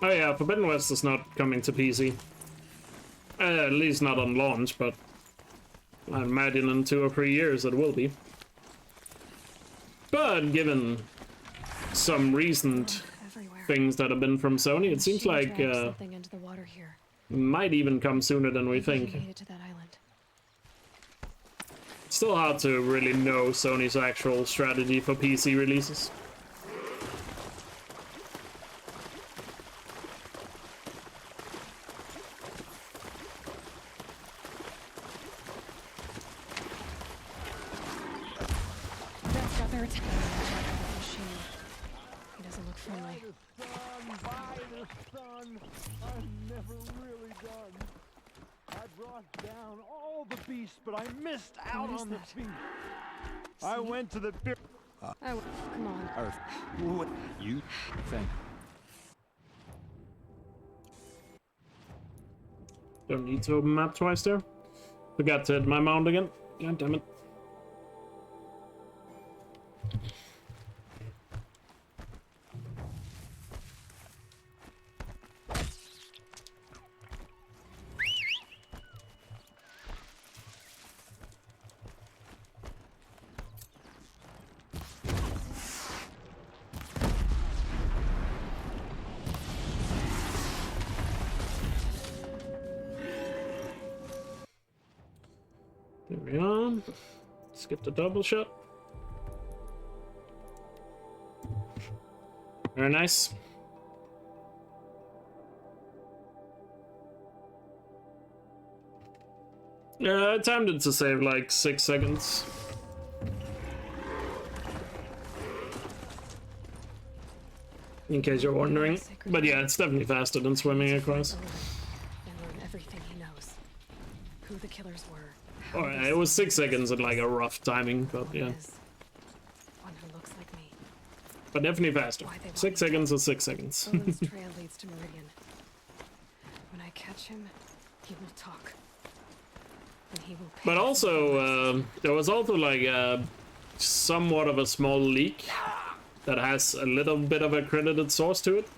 Oh yeah, Forbidden West is not coming to PC. At least not on launch, but I imagine in 2 or 3 years it will be. But given some recent things that have been from Sony, it seems like something into the water here. might even come sooner than we think. Made it to that island. It's still hard to really know Sony's actual strategy for PC releases. That's got their attention. Machine. He doesn't look friendly. By the sun, I'm never really done. I brought down all the beasts, but I missed out What is on the that? feast. I went to the beer. Oh, come on. Earth. What you think? Don't need to open map twice there. Forgot to hit my mount again. God damn it. There we are. Let's get the double shot. Very nice. I timed it to save like 6 seconds. In case you're wondering. But yeah, it's definitely faster than swimming across. And learn everything he knows. Who the killers were. Oh, yeah, it was 6 seconds at like a rough timing, but yeah. One who looks like me. But definitely faster. 6 seconds is 6 seconds. Owen's trail leads to Meridian. When I catch him, he will talk. And he will pay But for also, there was also like somewhat of a small leak that has a little bit of a credited source to it.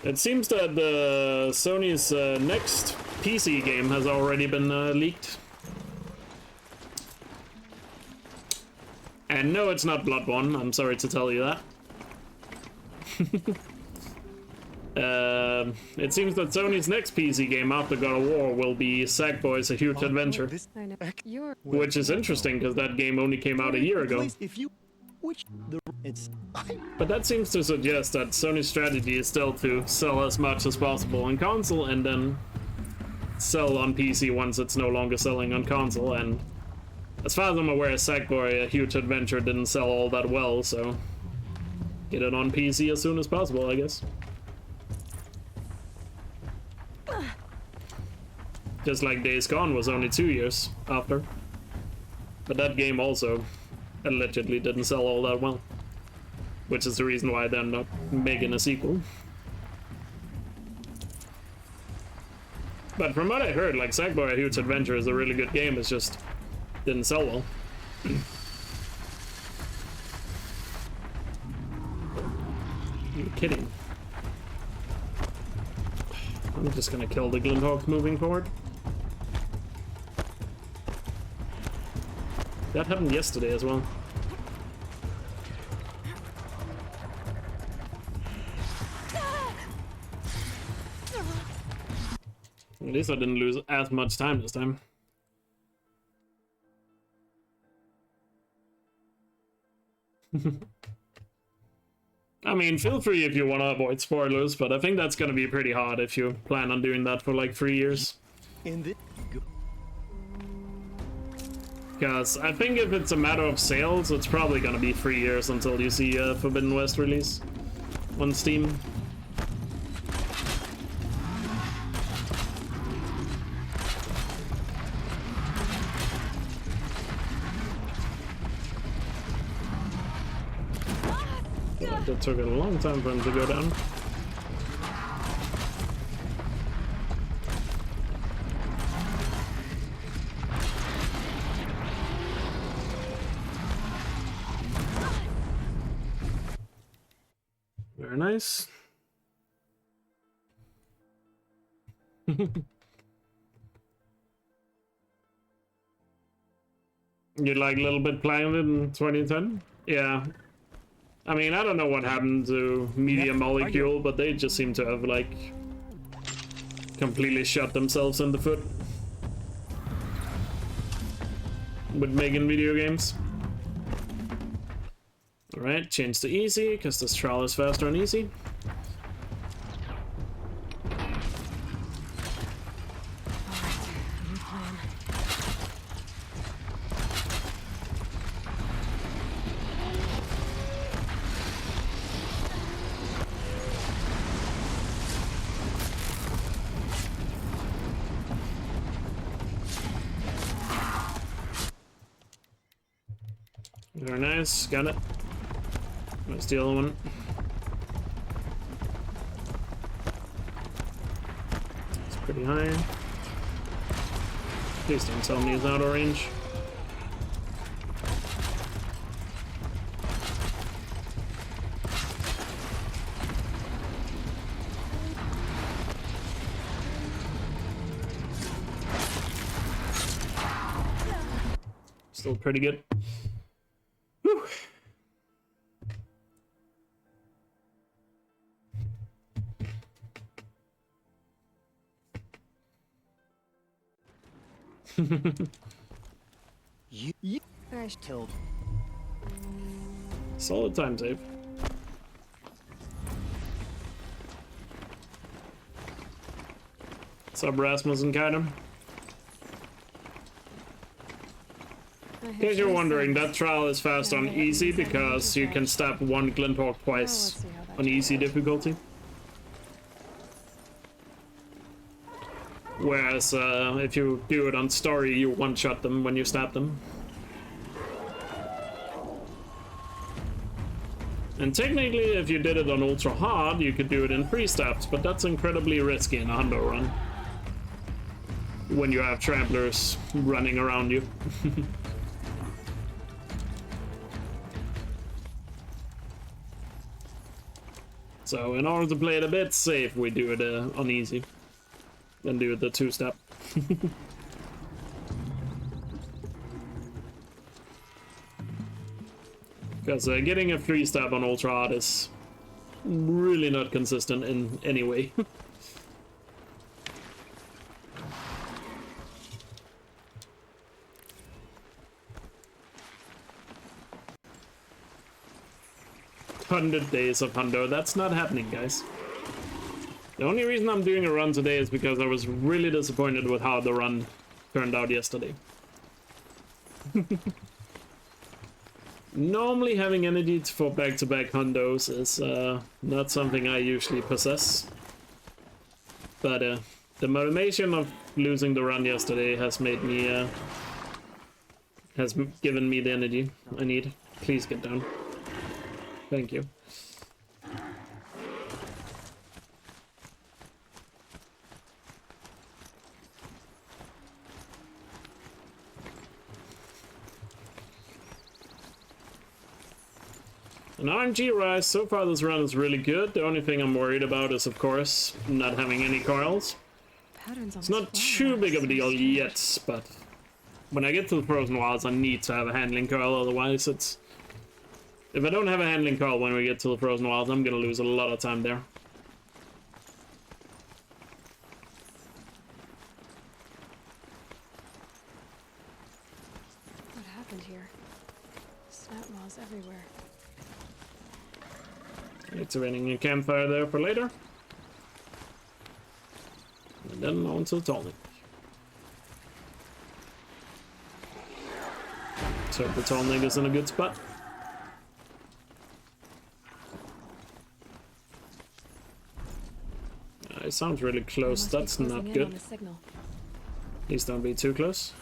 It seems that Sony's next PC game has already been leaked. And no, it's not Bloodborne, I'm sorry to tell you that. It seems that Sony's next PC game after God of War will be Sackboy's A Huge Adventure. I know. You're Which is interesting, because that game only came out a year ago. If you, which the it's. But that seems to suggest that Sony's strategy is still to sell as much as possible on console and then sell on PC once it's no longer selling on console. And as far as I'm aware, Sackboy A Huge Adventure didn't sell all that well, so get it on PC as soon as possible, I guess. Just like Days Gone was only 2 years after. But that game also allegedly didn't sell all that well. Which is the reason why they're not making a sequel. But from what I heard, like Sackboy A Huge Adventure is a really good game, it's just didn't sell well. You're kidding. I'm just gonna kill the Glinthawks moving forward. That happened yesterday as well. At least I didn't lose as much time this time. I mean, feel free if you want to avoid spoilers, but I think that's gonna be pretty hard if you plan on doing that for like 3 years. In the. Because I think if it's a matter of sales, it's probably gonna be 3 years until you see a Forbidden West release on Steam. That took a long time for him to go down. Very nice. You like a little bit playing it in 2010? Yeah. I mean, I don't know what happened to Media Molecule, but they just seem to have, like, completely shot themselves in the foot with making video games. Alright, change to easy, because this trial is faster on easy. Very nice, got it. Where's the other one? It's pretty high. Please don't tell me it's out of range. Still pretty good. Whew. You guys killed. Solid time save. What's up, Rasmus and Kaidam? In case you're wondering, that trial is fast on easy because you can stab one Glinthawk twice on easy difficulty. Whereas if you do it on story, you one-shot them when you stab them. And technically, if you did it on ultra hard, you could do it in 3 stabs, but that's incredibly risky in a hundo run. When you have tramplers running around you. So in order to play it a bit safe, we do it on easy. Then do it the 2-step. Because getting a 3-step on ultra hard is really not consistent in any way. "100 days of hundo." That's not happening, guys. The only reason I'm doing a run today is because I was really disappointed with how the run turned out yesterday. Normally having energy for back-to-back hundos is not something I usually possess. But the motivation of losing the run yesterday has made me... has given me the energy I need. Please get down. Thank you. An RNG rise, so far this run is really good. The only thing I'm worried about is, of course, not having any coils. It's not too big of a deal yet, but when I get to the Frozen Wilds, I need to have a handling coil, otherwise it's... If I don't have a handling coil when we get to the Frozen Wilds, I'm gonna lose a lot of time there. What happened here? Snap moths everywhere. Activating a campfire there for later. And then on to the Tallneck. So the Tallneck is in a good spot. It sounds really close. That's not good. Please don't be too close.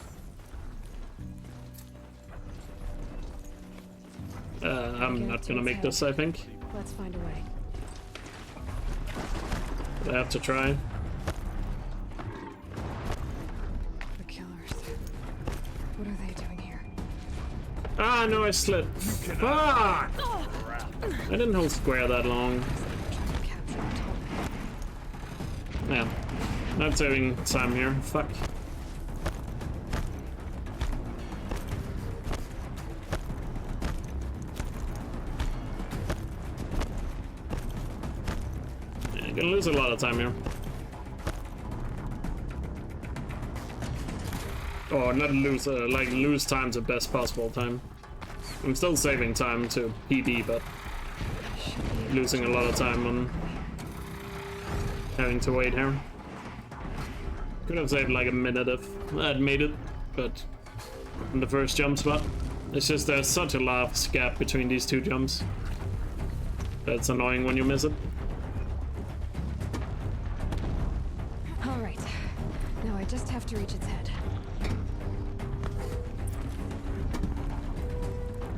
I'm not gonna make this, I think. Let's find a way. I have to try. The killers. What are they doing here? Ah, no, I slipped. Fuck! I didn't hold square that long. Yeah, not saving time here. Fuck. Yeah, gonna lose a lot of time here. Or not lose, like lose time to best possible time. I'm still saving time to PB, but losing a lot of time on having to wait here. Could have saved like a minute if I'd made it, but in the first jump spot. It's just there's such a large gap between these two jumps. That's annoying when you miss it. Alright. Now I just have to reach its head.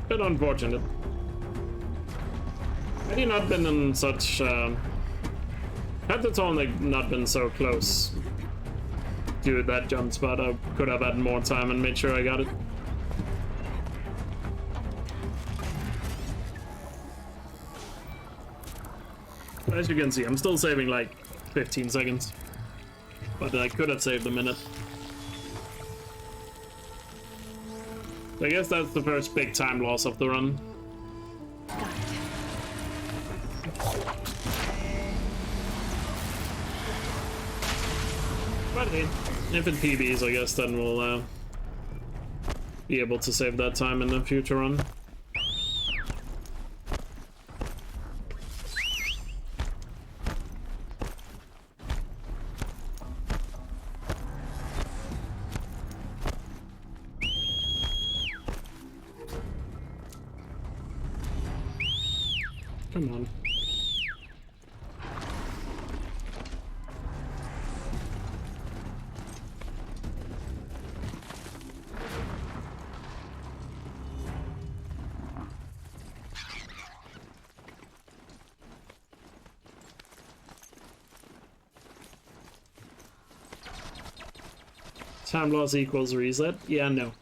Bit unfortunate. Had he not been in such, had the tonic not been so close to that jump spot, I could have had more time and made sure I got it. As you can see, I'm still saving like 15 seconds, but I could have saved a minute. I guess that's the first big time loss of the run. But hey, if it PBs, I guess then we'll be able to save that time in the future run. Come on. Time loss equals reset? Yeah, no.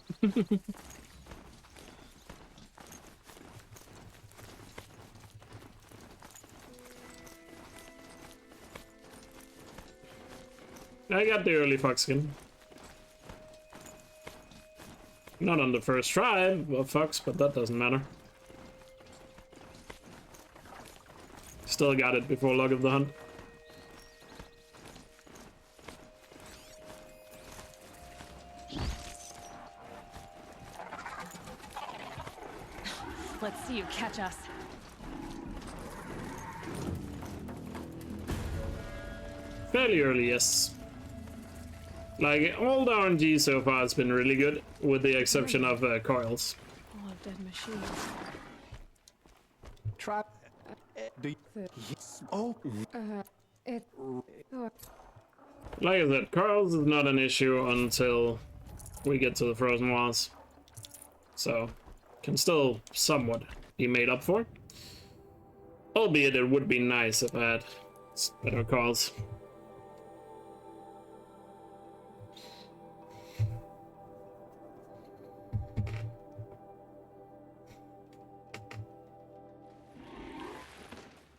I got the early fox skin. Not on the first try of fox, but that doesn't matter. Still got it before log of the hunt. Let's see you catch us. Fairly early, yes. Like, all the RNG so far has been really good, with the exception of coils. All of dead machines. Trap. Oh. Like I said, coils is not an issue until we get to the frozen walls. So, can still somewhat be made up for. Albeit it would be nice if I had better coils.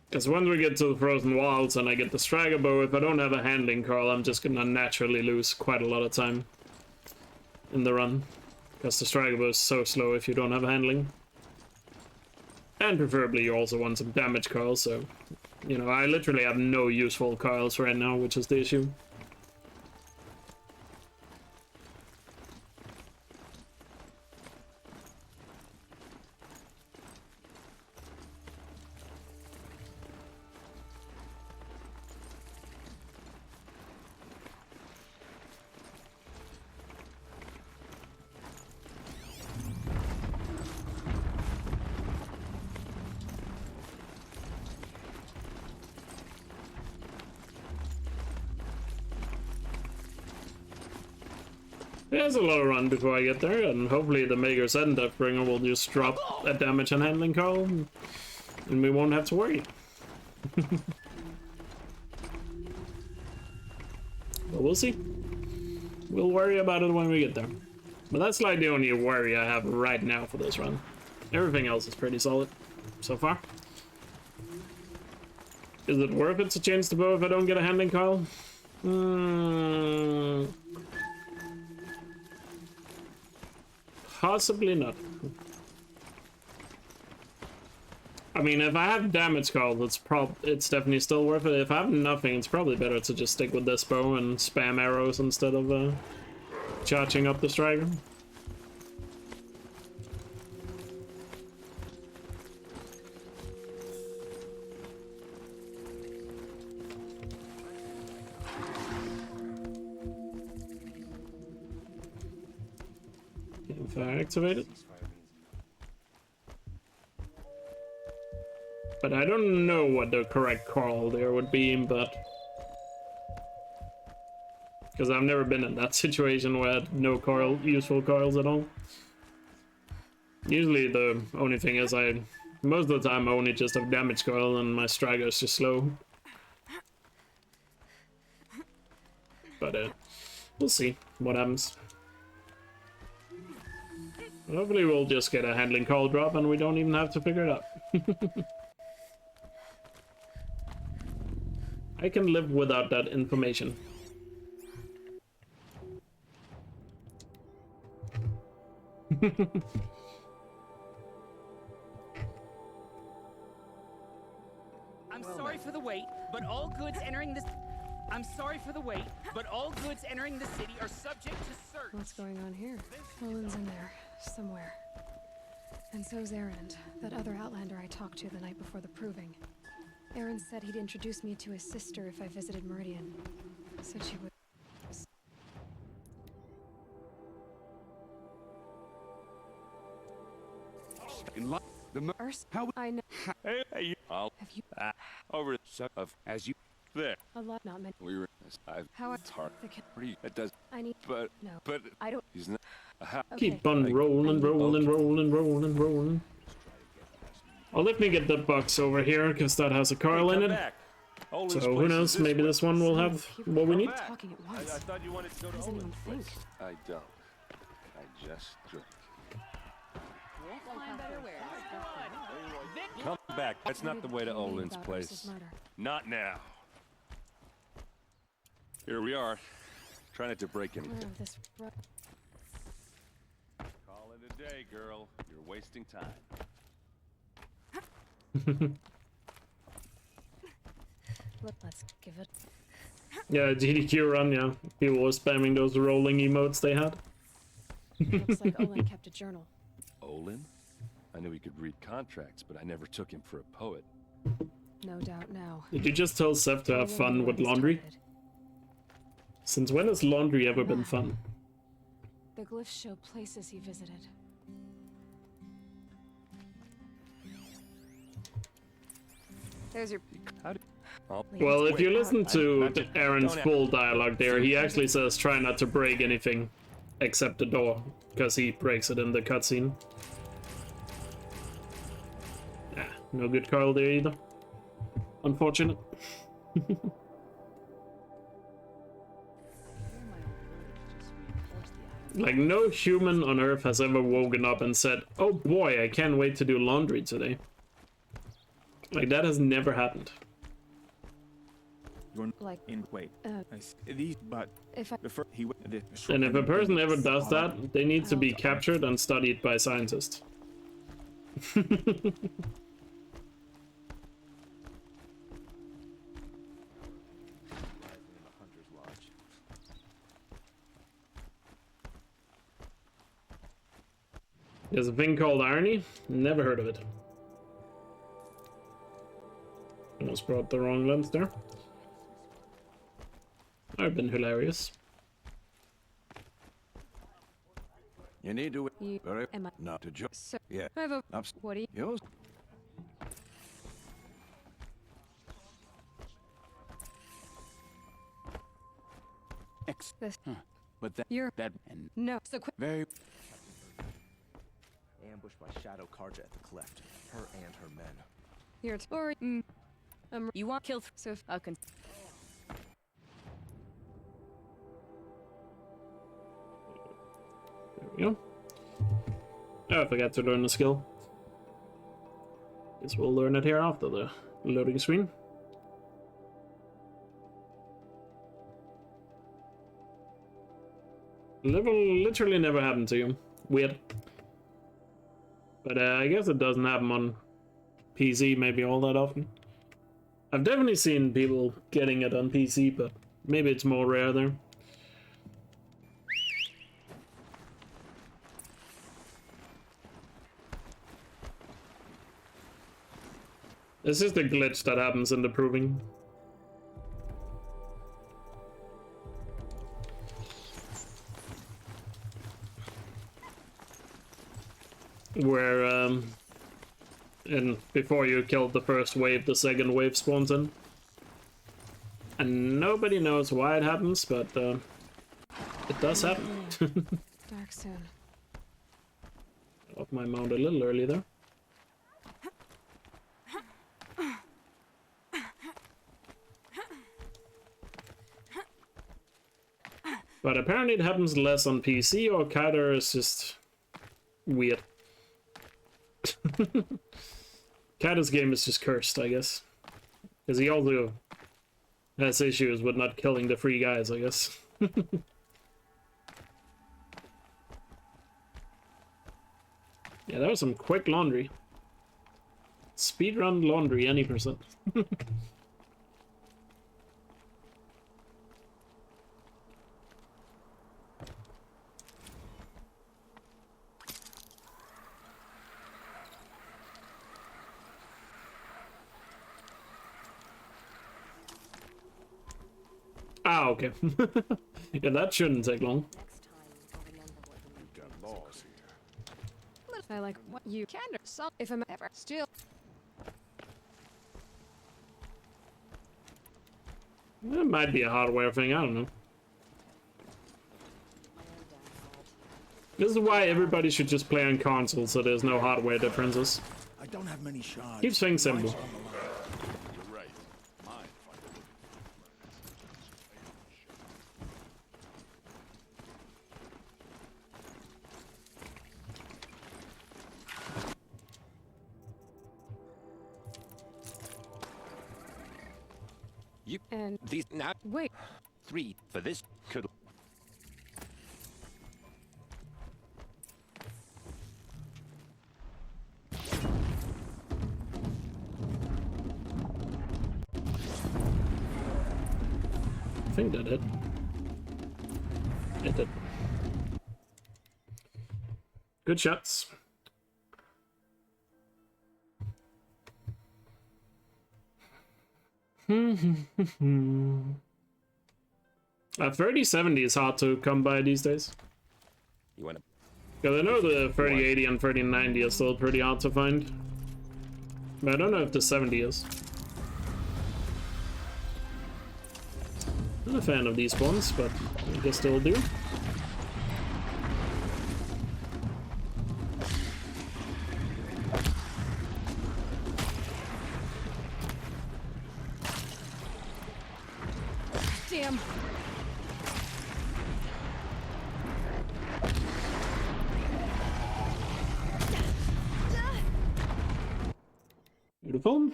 Because when we get to the frozen wilds and I get the Striker Bow, if I don't have a handling coil, I'm just gonna naturally lose quite a lot of time in the run. Because the Striker Bow is so slow if you don't have handling. And preferably you also want some damage coils, so... You know, I literally have no useful coils right now, which is the issue. There's a lot of run before I get there, and hopefully the Maker's End Deathbringer will just drop a damage and handling coil, and we won't have to worry. But we'll see. We'll worry about it when we get there. But that's like the only worry I have right now for this run. Everything else is pretty solid so far. Is it worth it to change the bow if I don't get a handling coil? Possibly not. I mean, if I have damage coil, it's definitely still worth it. If I have nothing, it's probably better to just stick with this bow and spam arrows instead of charging up the striker. If I activate it. But I don't know what the correct coil there would be, but... Because I've never been in that situation where I had no useful coils at all. Usually the only thing is most of the time I only just have damage coil and my striker is just slow. But we'll see what happens. Hopefully we'll just get a handling coil drop and we don't even have to figure it out. I can live without that information. I'm sorry for the wait, but all goods entering this... I'm sorry for the wait, but all goods entering the city are subject to search. What's going on here? Olin's in there, somewhere. And so's Aaron, that other Outlander I talked to the night before the proving. Aaron said he'd introduce me to his sister if I visited Meridian. Said she would... The how I know. Hey, I'll Have you over of as you there. a lot not meant. We were How it's hard. the It does, I need but no. but I don't. he's not. Keep on rolling, rolling, rolling, rolling, rolling. Oh, let me get the box over here because that has a coil in it. So who knows? Maybe this one will have what we need. Talking at once. I thought you wanted to go to What does anyone think? I don't. I just drink. Come back. That's not the way to Olin's place. Not now. Here we are. Try not to break anything. This Call it a day, girl. You're wasting time. let's give it. Yeah, GDQ run, yeah. People were spamming those rolling emotes they had. Looks like Olin kept a journal. Olin? I knew he could read contracts, but I never took him for a poet. No doubt now. Did you just tell Seth to have fun with laundry? Since when has laundry ever been fun? The glyphs show places he visited. There's your... Well, if you listen to Aaron's full dialogue there, he actually says try not to break anything except the door, because he breaks it in the cutscene. Yeah, no good Carl there either. Unfortunate. Like, no human on Earth has ever woken up and said, oh boy, I can't wait to do laundry today. Like, that has never happened. Like, wait. but if I... And if a person ever does that, they need to be captured and studied by scientists. There's a thing called irony. Never heard of it. Almost brought the wrong lens there. I've been hilarious. You need to very am I not to joke. So, Yeah. I have a... What do you... Yours. This... But that You're... that and No. So quick... very Ambushed by Shadow Karja at the cleft. Her and her men. You're... Or... you want kill... So if I can... There we go. Oh, I forgot to learn the skill. Guess we'll learn it here after the loading screen. Literally never happened to you. Weird. But I guess it doesn't happen on PC maybe all that often. I've definitely seen people getting it on PC, but maybe it's more rare there. This is the glitch that happens in the proving. Where, and before you killed the first wave, the second wave spawns in. And nobody knows why it happens, but it does happen. Dark soon. Off my mount a little early there. But apparently it happens less on PC, or Kyder is just weird. Kyder's game is just cursed, I guess. Because he also has issues with not killing the free guys, I guess. Yeah, that was some quick laundry. Speedrun laundry, any percent. Ah, okay. Yeah, that shouldn't take long. I like what you can do. So if I'm ever still. It might be a hardware thing, I don't know. This is why everybody should just play on console, so there's no hardware differences. I don't have many shards. Keep things simple. You're right. Mine. You and these now wait 3 for this could. I think that hit. It did. Good shots. A 3070 is hard to come by these days. You want to? Because I know the 3080 and 3090 are still pretty hard to find. But I don't know if the 70 is. I'm a fan of these ones, but I guess they'll do. damn. Beautiful.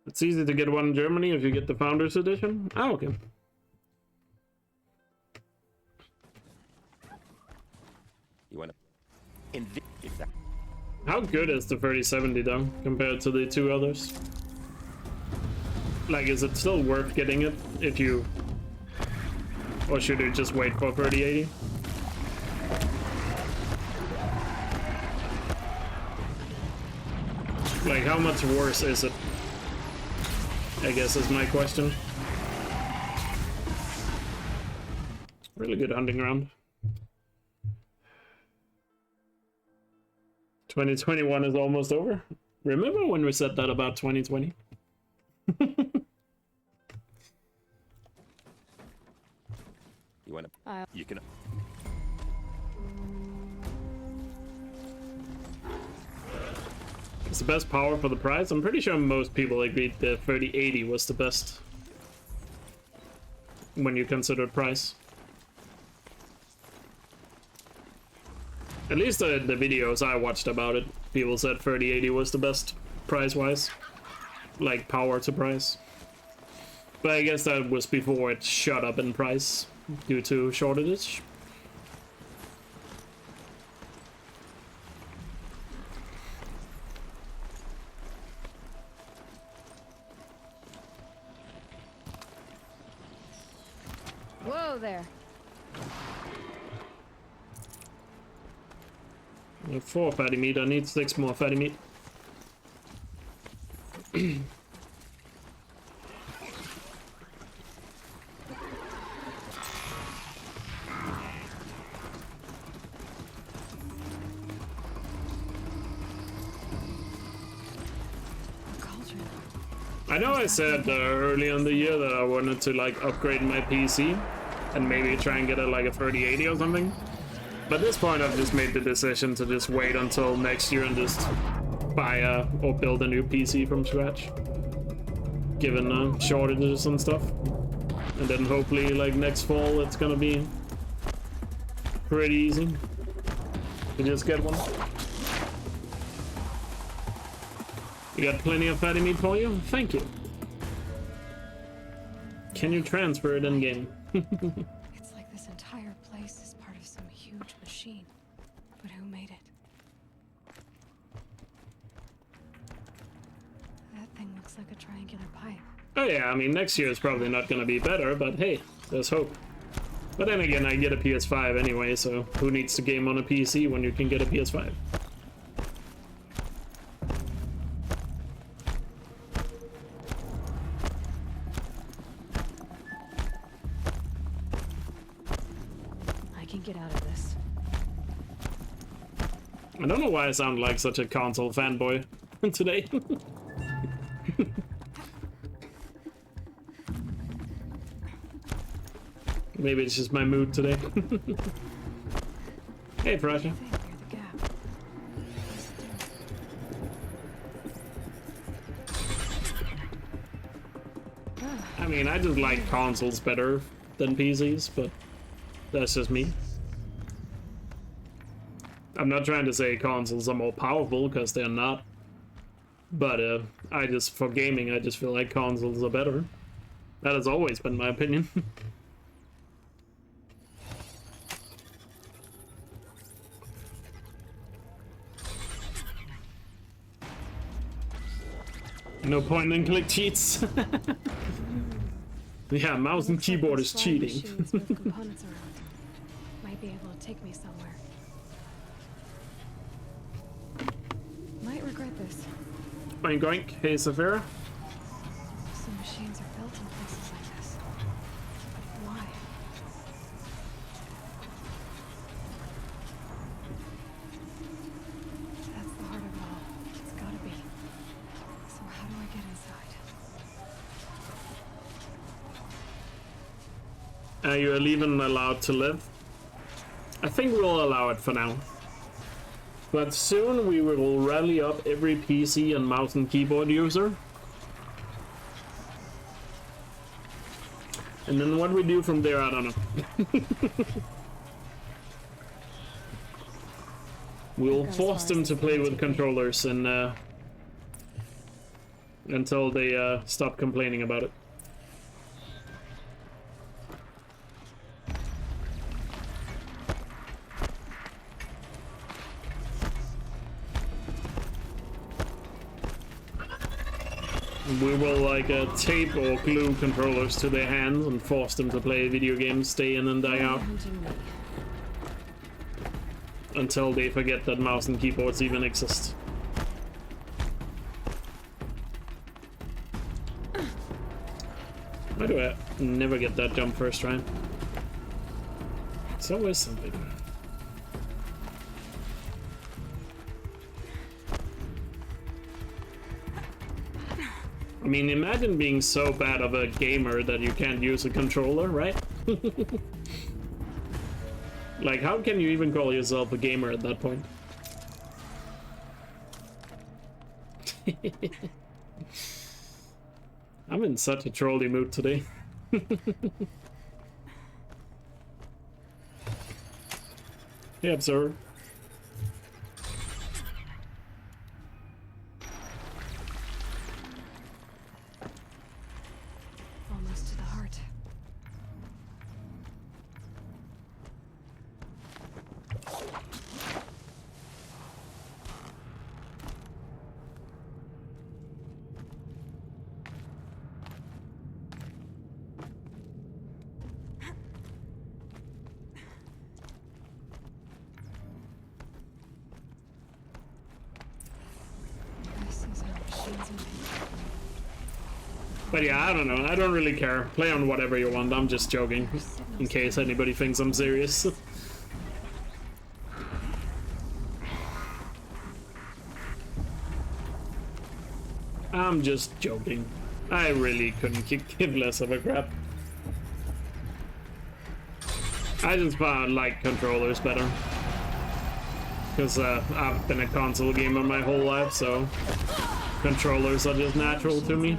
It's easy to get one in Germany if you get the Founders Edition. Oh, okay. You want to? In that. How good is the 3070 though, compared to the two others? Like, is it still worth getting it if you... Or should you just wait for 3080? Like, how much worse is it? I guess is my question. Really good hunting ground. 2021 is almost over. Remember when we said that about 2020? You want to? You can. It's the best power for the price. I'm pretty sure most people agreed the 3080 was the best when you consider price. At least the videos I watched about it, people said 3080 was the best price-wise. Like, power to price. But I guess that was before it shot up in price due to shortage. Whoa there. I have 4 fatty meat, I need 6 more fatty meat. I know I said early in the year that I wanted to like upgrade my PC and maybe try and get a like a 3080 or something. But at this point I've just made the decision to just wait until next year and just buy or build a new PC from scratch. Given shortages and stuff. And then hopefully like next fall it's gonna be pretty easy to just get one. You got plenty of fatty meat for you? Thank you. Can you transfer it in game? It's like this entire place is part of some huge machine. But who made it? That thing looks like a triangular pipe. Oh yeah, I mean next year is probably not gonna be better, but hey, there's hope. But then again, I get a PS5 anyway, so who needs to game on a PC when you can get a PS5? Get out of this. I don't know why I sound like such a console fanboy today. Maybe it's just my mood today. Hey, Prussia. I mean, I just like consoles better than PCs, but that's just me. I'm not trying to say consoles are more powerful, because they're not. But I just, for gaming, I just feel like consoles are better. That has always been my opinion. No point in click cheats. Yeah, mouse and keyboard is cheating. Components around. Might be able to take me somewhere. Might regret this. Oink oink. Hey, Saphira. Some machines are built in places like this. Why? That's the heart of it all. It's gotta be. So how do I get inside? Are you even allowed to live? I think we'll allow it for now. But soon we will rally up every PC and mouse and keyboard user. And then what we do from there, I don't know. We'll force them to play with controllers and until they stop complaining about it. We will like tape or glue controllers to their hands and force them to play video games day in and day out. Until they forget that mouse and keyboards even exist. Why do I never get that jump first try? It's always something. I mean, imagine being so bad of a gamer that you can't use a controller, right? Like, how can you even call yourself a gamer at that point? I'm in such a trolly mood today. Hey, Observer. Almost But yeah, I don't know. I don't really care. Play on whatever you want. I'm just joking. In case anybody thinks I'm serious. I'm just joking. I really couldn't give less of a crap. I just like controllers better. Because I've been a console gamer my whole life, so controllers are just natural to me.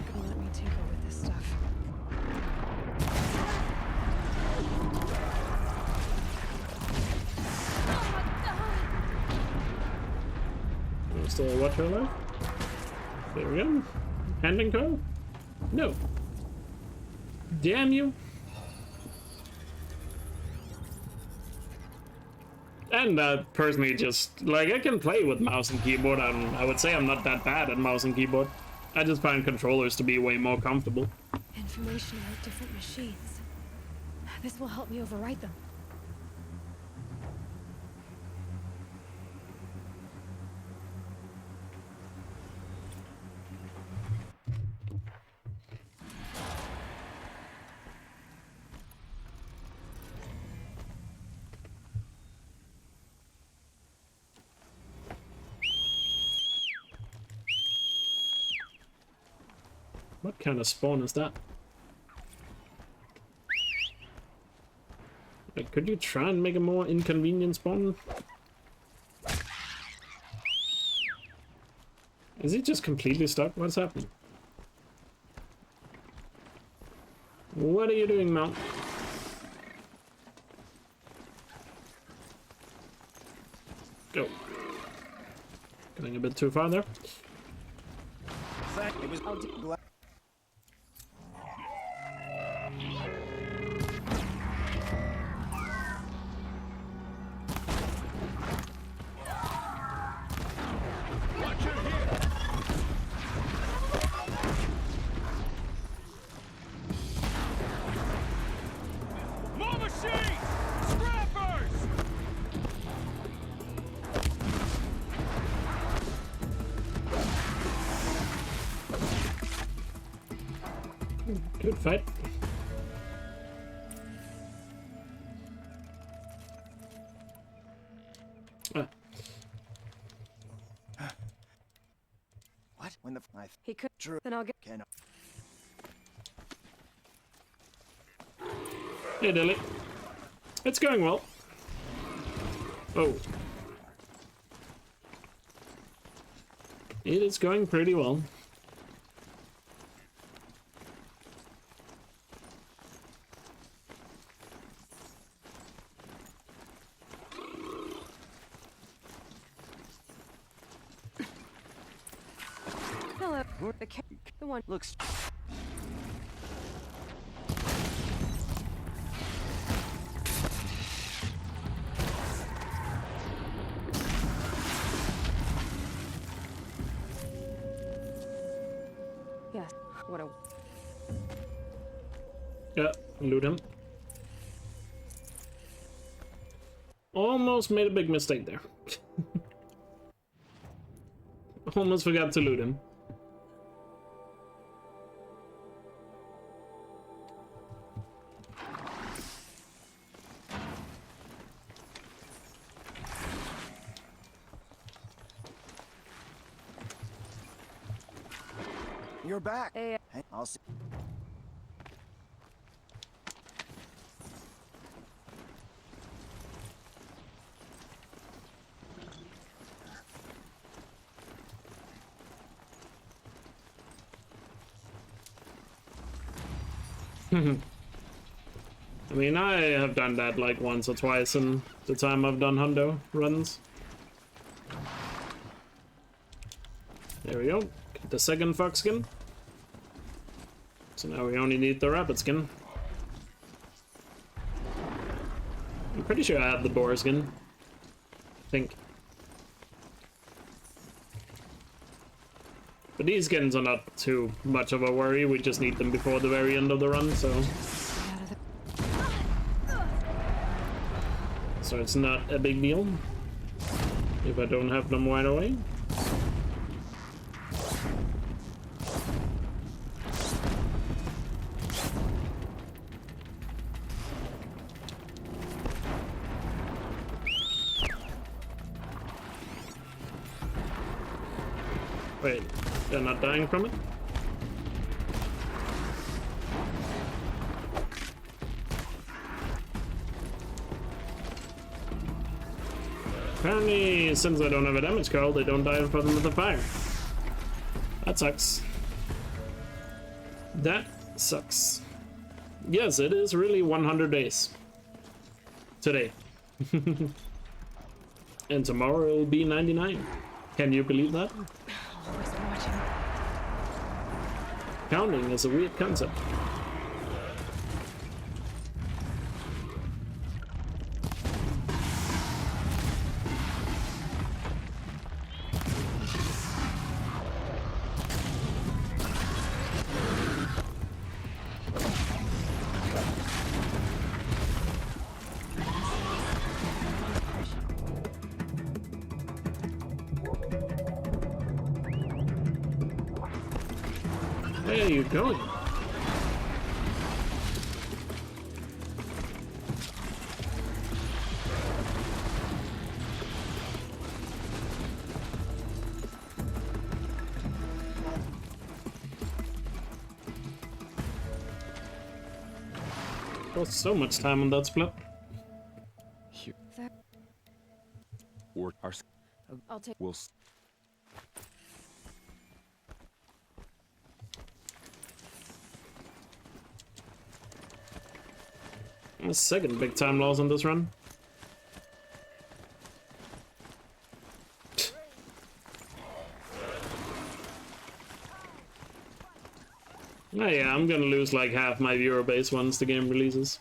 Still watch her life? There we go. Handling coil? No. Damn you. And personally, just like I can play with mouse and keyboard, and I would say I'm not that bad at mouse and keyboard. I just find controllers to be way more comfortable. Information about different machines. This will help me overwrite them. What kind of spawn is that? Like, could you try and make a more inconvenient spawn? Is he just completely stuck? What's happening? What are you doing, Mount? Go. Going a bit too far there. It was. Good fight. What? When the knife? He could. Drew. Then I'll get. Cannot. Hey, Dilly. It's going well. Oh. It is going pretty well. The one looks. Yes. What a. Yeah, loot him. Almost made a big mistake there. Almost forgot to loot him. You're back. Hey, I'll see. I mean, I have done that like once or twice in the time I've done hundo runs. There we go. Get the second fox skin. So now we only need the rabbit skin. I'm pretty sure I have the boar skin. I think. But these skins are not too much of a worry. We just need them before the very end of the run, so... So it's not a big deal if I don't have them right away. Wait, they're not dying from it? Apparently, since I don't have a damage coil, they don't die from the fire. That sucks. That sucks. Yes, it is really 100 days. Today. And tomorrow it'll be 99. Can you believe that? Always watching. Counting is a weird concept. Where are you going? Lost so much time on that split. Here. That Or our I'll take. will. A second big time loss on this run. Oh yeah, I'm gonna lose like half my viewer base once the game releases.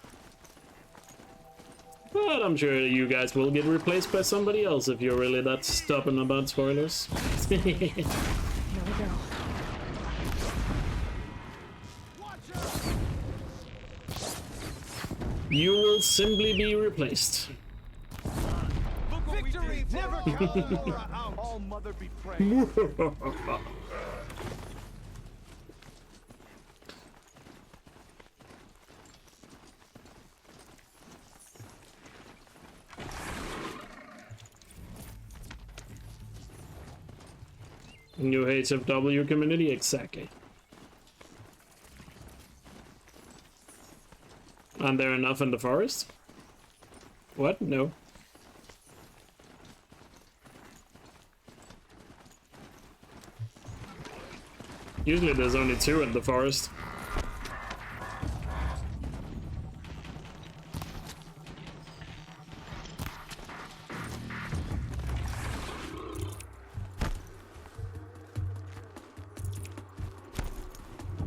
But I'm sure you guys will get replaced by somebody else if you're really that stubborn about spoilers. Here we go. You will simply be replaced. Victory never counts. All mother be praised. New HFW community, exactly. Aren't there enough in the forest? What? No. Usually there's only 2 in the forest.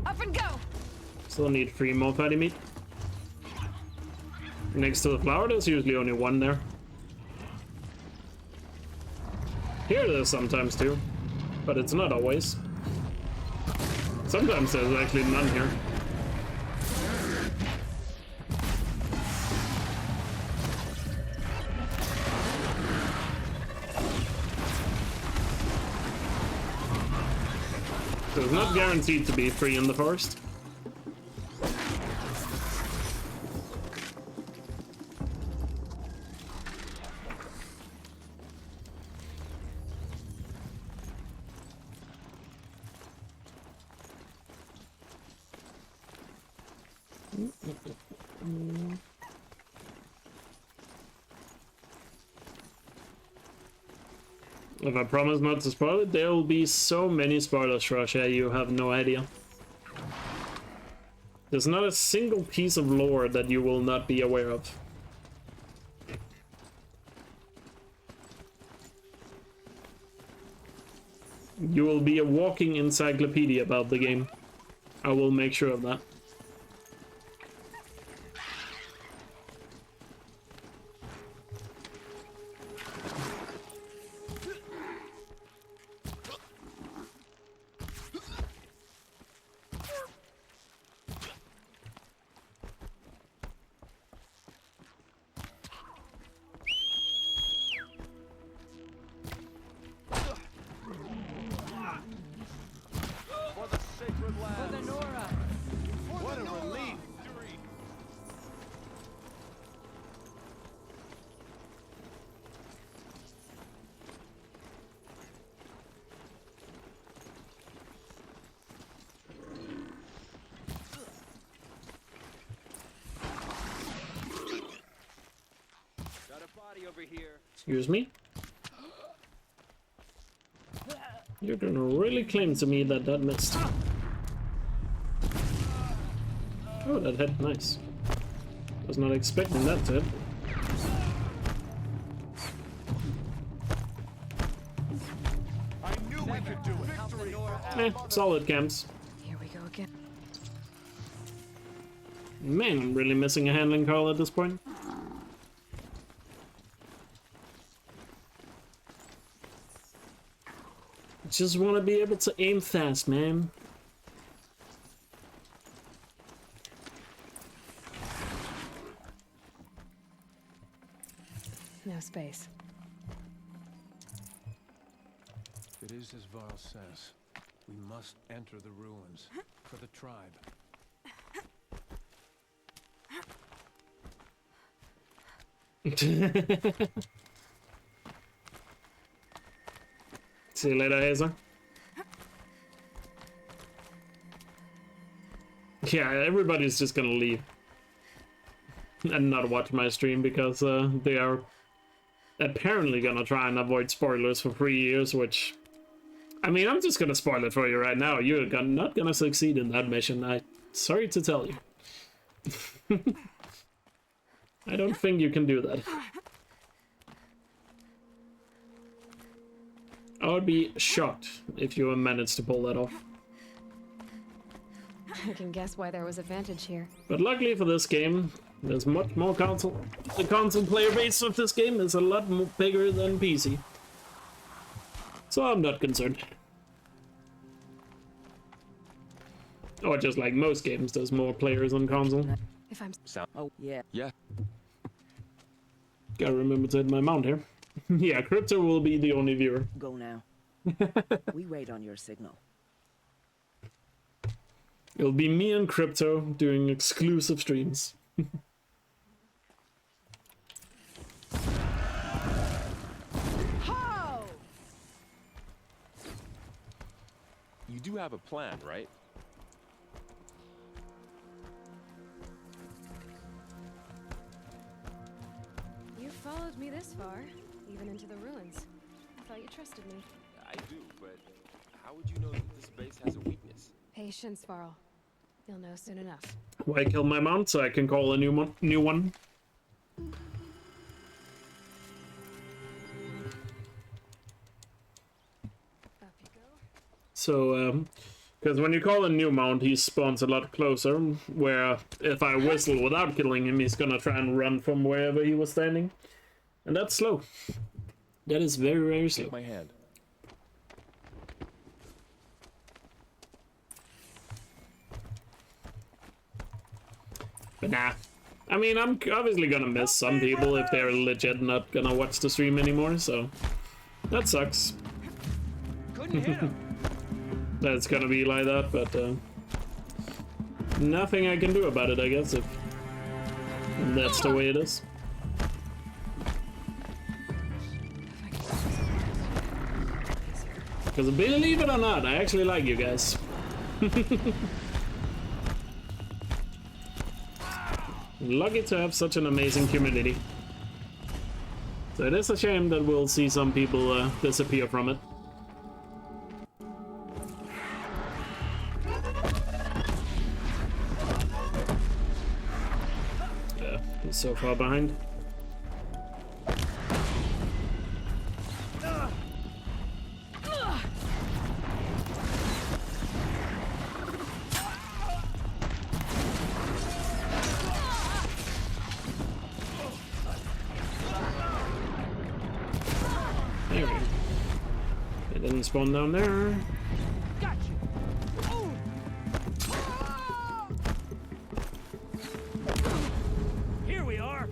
Up and go. Still need 3 more fatty meat. Next to the flower, there's usually only 1 there. Here there's sometimes 2, but it's not always. Sometimes there's actually none here. So it's not guaranteed to be 3 in the forest. If I promise not to spoil it, there will be so many spoilers, Russia, you have no idea. There's not a single piece of lore that you will not be aware of. You will be a walking encyclopedia about the game. I will make sure of that. body over here. Excuse me? You're gonna really claim to me that that missed. Oh, that hit. Nice. Was not expecting that to hit. I knew we could do it. Victory. Solid camps. Here we go again. Man, I'm really missing a handling call at this point. Just want to be able to aim fast, man. No space. It is as Varl says. We must enter the ruins for the tribe. See you later, Hazel. Yeah, everybody's just gonna leave and not watch my stream because they are apparently gonna try and avoid spoilers for 3 years, which, I mean, I'm just gonna spoil it for you right now. You're not gonna succeed in that mission. Sorry to tell you. I don't think you can do that. I would be shocked if you managed to pull that off. I can guess why there was advantage here. But luckily for this game, there's much more console. The console player base of this game is a lot more bigger than PC. So I'm not concerned. Or just like most games, there's more players on console. If I'm... Oh, yeah. Yeah. Gotta remember to hit my mount here. Yeah, Crypto will be the only viewer. Go now. We wait on your signal. It'll be me and Crypto doing exclusive streams. Ho! You do have a plan, right? You followed me this far, even into the ruins. I thought you trusted me. I do, but how would you know that this base has a weakness? Patience, Varl. You'll know soon enough. Why kill my mount so I can call a new one? Up you go. So, because when you call a new mount, he spawns a lot closer, where if I whistle without killing him, he's gonna try and run from wherever he was standing. And that's slow. That is very, very slow. Take my hand. But nah. I mean, I'm obviously gonna miss some people if they're legit not gonna watch the stream anymore, so that sucks. Couldn't hit him. That's gonna be like that, but nothing I can do about it, I guess, if that's the way it is. Because believe it or not, I actually like you guys. Lucky to have such an amazing community. So it is a shame that we'll see some people disappear from it. Yeah, he's so far behind. There we go. It didn't spawn down there. Got you. Oh. Here we are.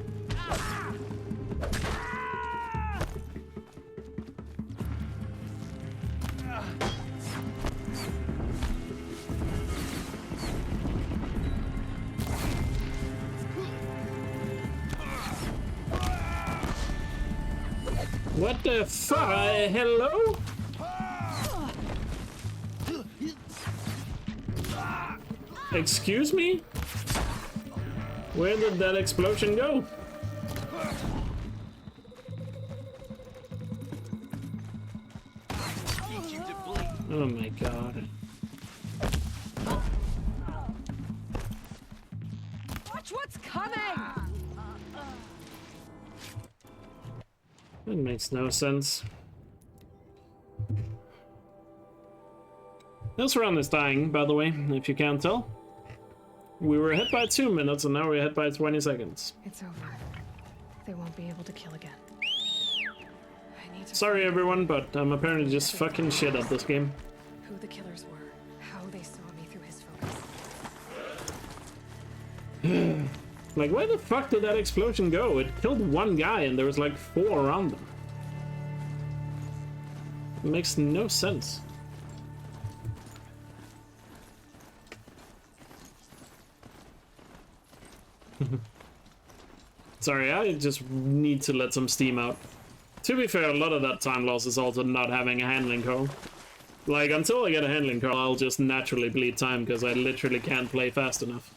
What the fuck? Hello? Excuse me? Where did that explosion go? Oh my god. Watch what's coming! That makes no sense. This run is dying, by the way, if you can't tell. We were hit by 2 minutes and now we're hit by 20 seconds. It's over. They won't be able to kill again. I need to Sorry everyone, but I'm apparently just fucking shit at this game. who the killers were, how they saw me through his focus. Like, where the fuck did that explosion go? It killed one guy and there was like 4 around them. It makes no sense. Sorry, I just need to let some steam out. To be fair, a lot of that time loss is also not having a handling coil. Like, until I get a handling coil, I'll just naturally bleed time because I literally can't play fast enough.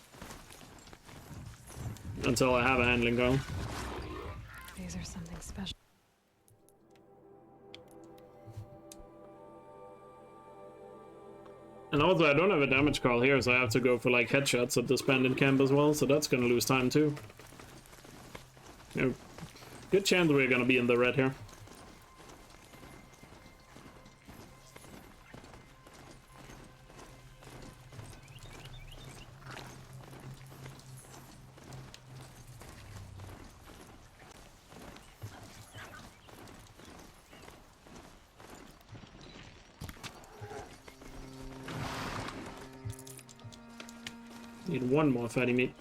Until I have a handling coil. These are something special. And also, I don't have a damage coil here, so I have to go for like headshots at this bandit camp as well, so that's gonna lose time too. You know, good chance we're gonna be in the red here. Need one more fatty meat.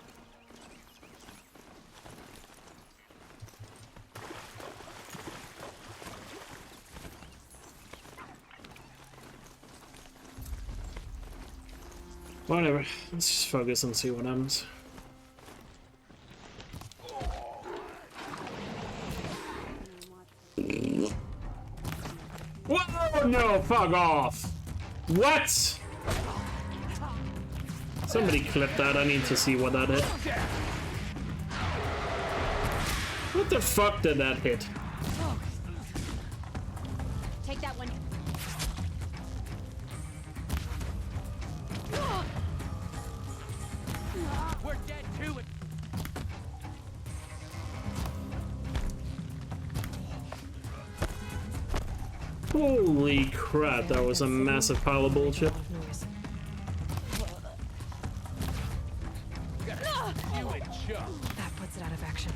Whatever, let's just focus and see what happens. Whoa, no, fuck off! What? Somebody clip that, I need to see what that hit. What the fuck did that hit? Take that one. We're dead to it. Holy crap, that was a massive pile of bullshit. That puts it out of action.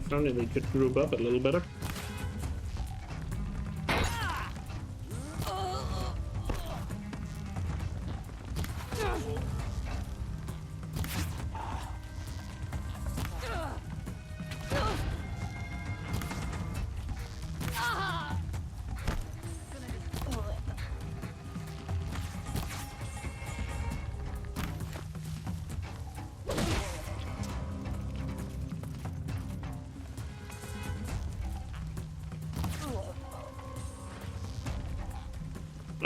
If only they could group up a little better.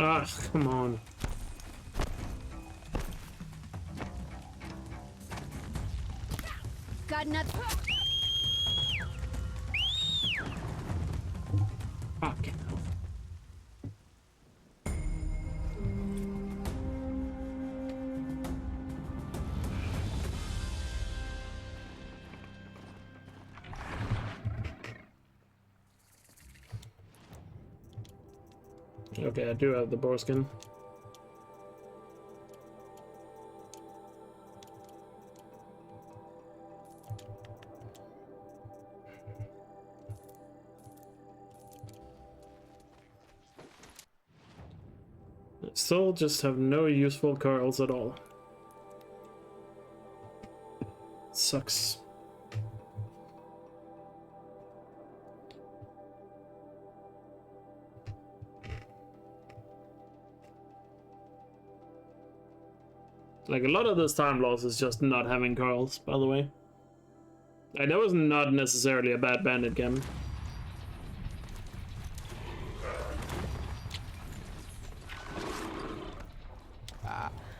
Ah, come on. Got nothing. Fuck. Okay, I do have the boar skin. I still just have no useful coils at all. Sucks. Like, a lot of this time loss is just not having coils, by the way. Like, that was not necessarily a bad bandit game.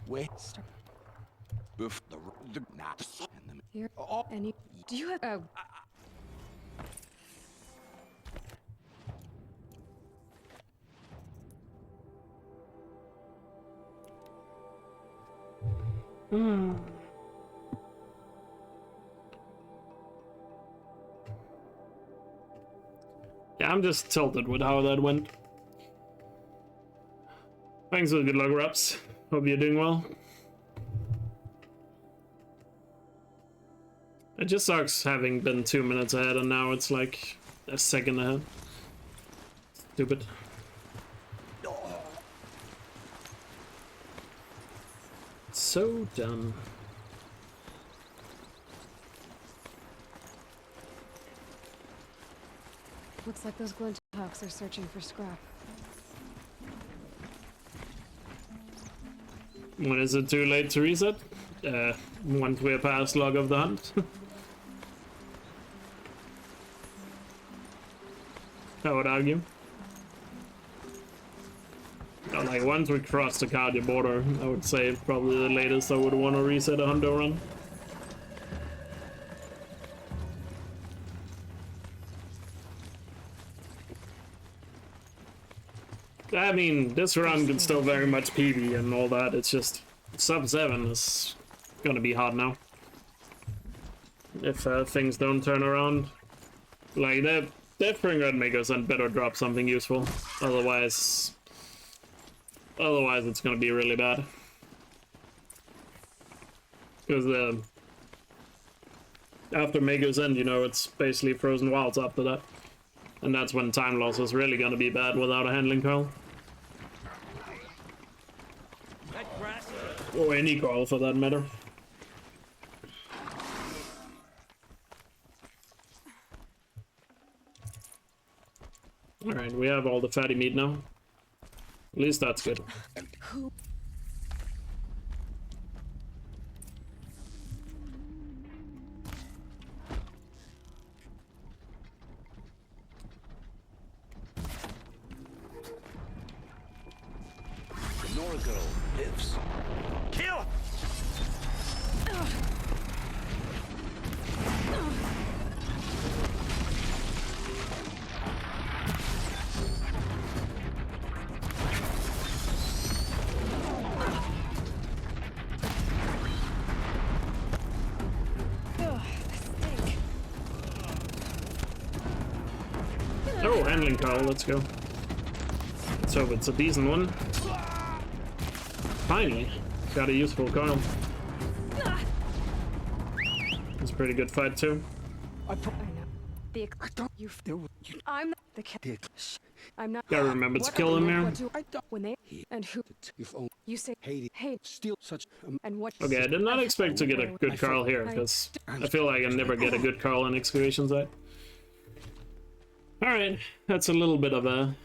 Wait. Here. And you. Do you have. Oh. Yeah, I'm just tilted with how that went. Thanks for the good luck, Raps. Hope you're doing well. It just sucks having been 2 minutes ahead and now it's like a second ahead. Stupid. So dumb. Looks like those Glinthawks are searching for scrap. When is it too late to reset? Once we're past log of the hunt. I would argue. Like once we cross the Cardia border, I would say probably the latest I would want to reset a hundo run. I mean, this run can still very much PB and all that. It's just sub 7 is gonna be hard now. If things don't turn around, like that spring red makers and better drop something useful. Otherwise it's gonna be really bad. Because after Maker's End, you know, it's basically Frozen Wilds after that. And that's when time loss is really gonna be bad without a handling coil. Or any coil for that matter. Alright, we have all the fatty meat now. At least that's good. Norgo lives. Kill! Oh, handling coil, let's go. Let's hope it's a decent one. Finally, got a useful coil. It's a pretty good fight too. I know. I'm the kid. I'm not. Gotta remember to kill him here. When they and who you say hey Steal such and what? Okay, I did not expect to get a good coil here because I feel like I never get a good coil in excavation site. Alright, that's a little bit of a...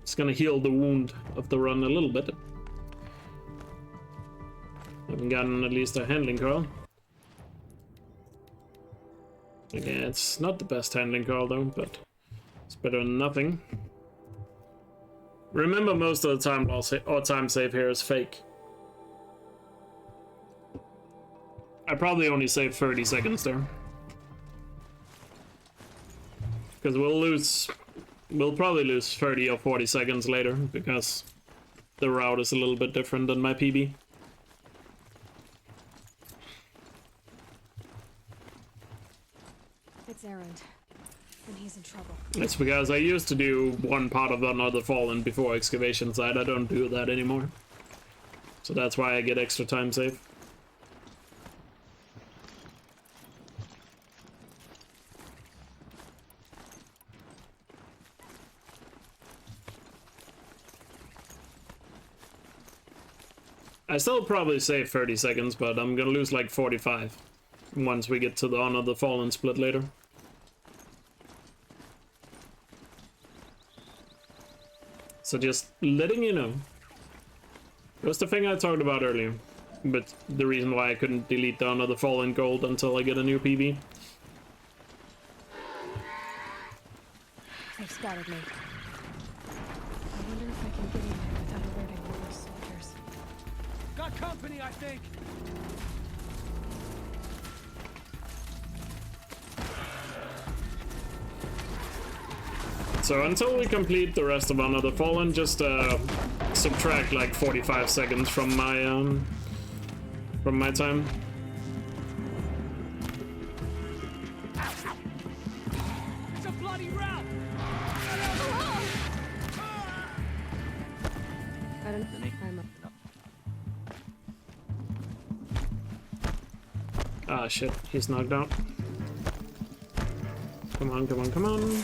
It's gonna heal the wound of the run a little bit. Haven't gotten at least a handling coil. Okay, it's not the best handling coil though, but it's better than nothing. Remember, most of the time loss or time save here is fake. I probably only saved 30 seconds there. Because we'll probably lose 30 or 40 seconds later, because the route is a little bit different than my PB. It's Errand, and he's in trouble. It's because I used to do one part of Another Fallen before excavation side. I don't do that anymore. So that's why I get extra time save. I still probably save 30 seconds, but I'm gonna lose like 45 once we get to the Honor the Fallen split later. So just letting you know. It was the thing I talked about earlier, but the reason why I couldn't delete the Honor the Fallen gold until I get a new PB. They've scattered me. I wonder if I can get in there without alerting all those soldiers. Got company, I think. So until we complete the rest of Honor the Fallen, just subtract like 45 seconds from my time. It's a bloody route. Ah shit, he's knocked out. Come on, come on, come on.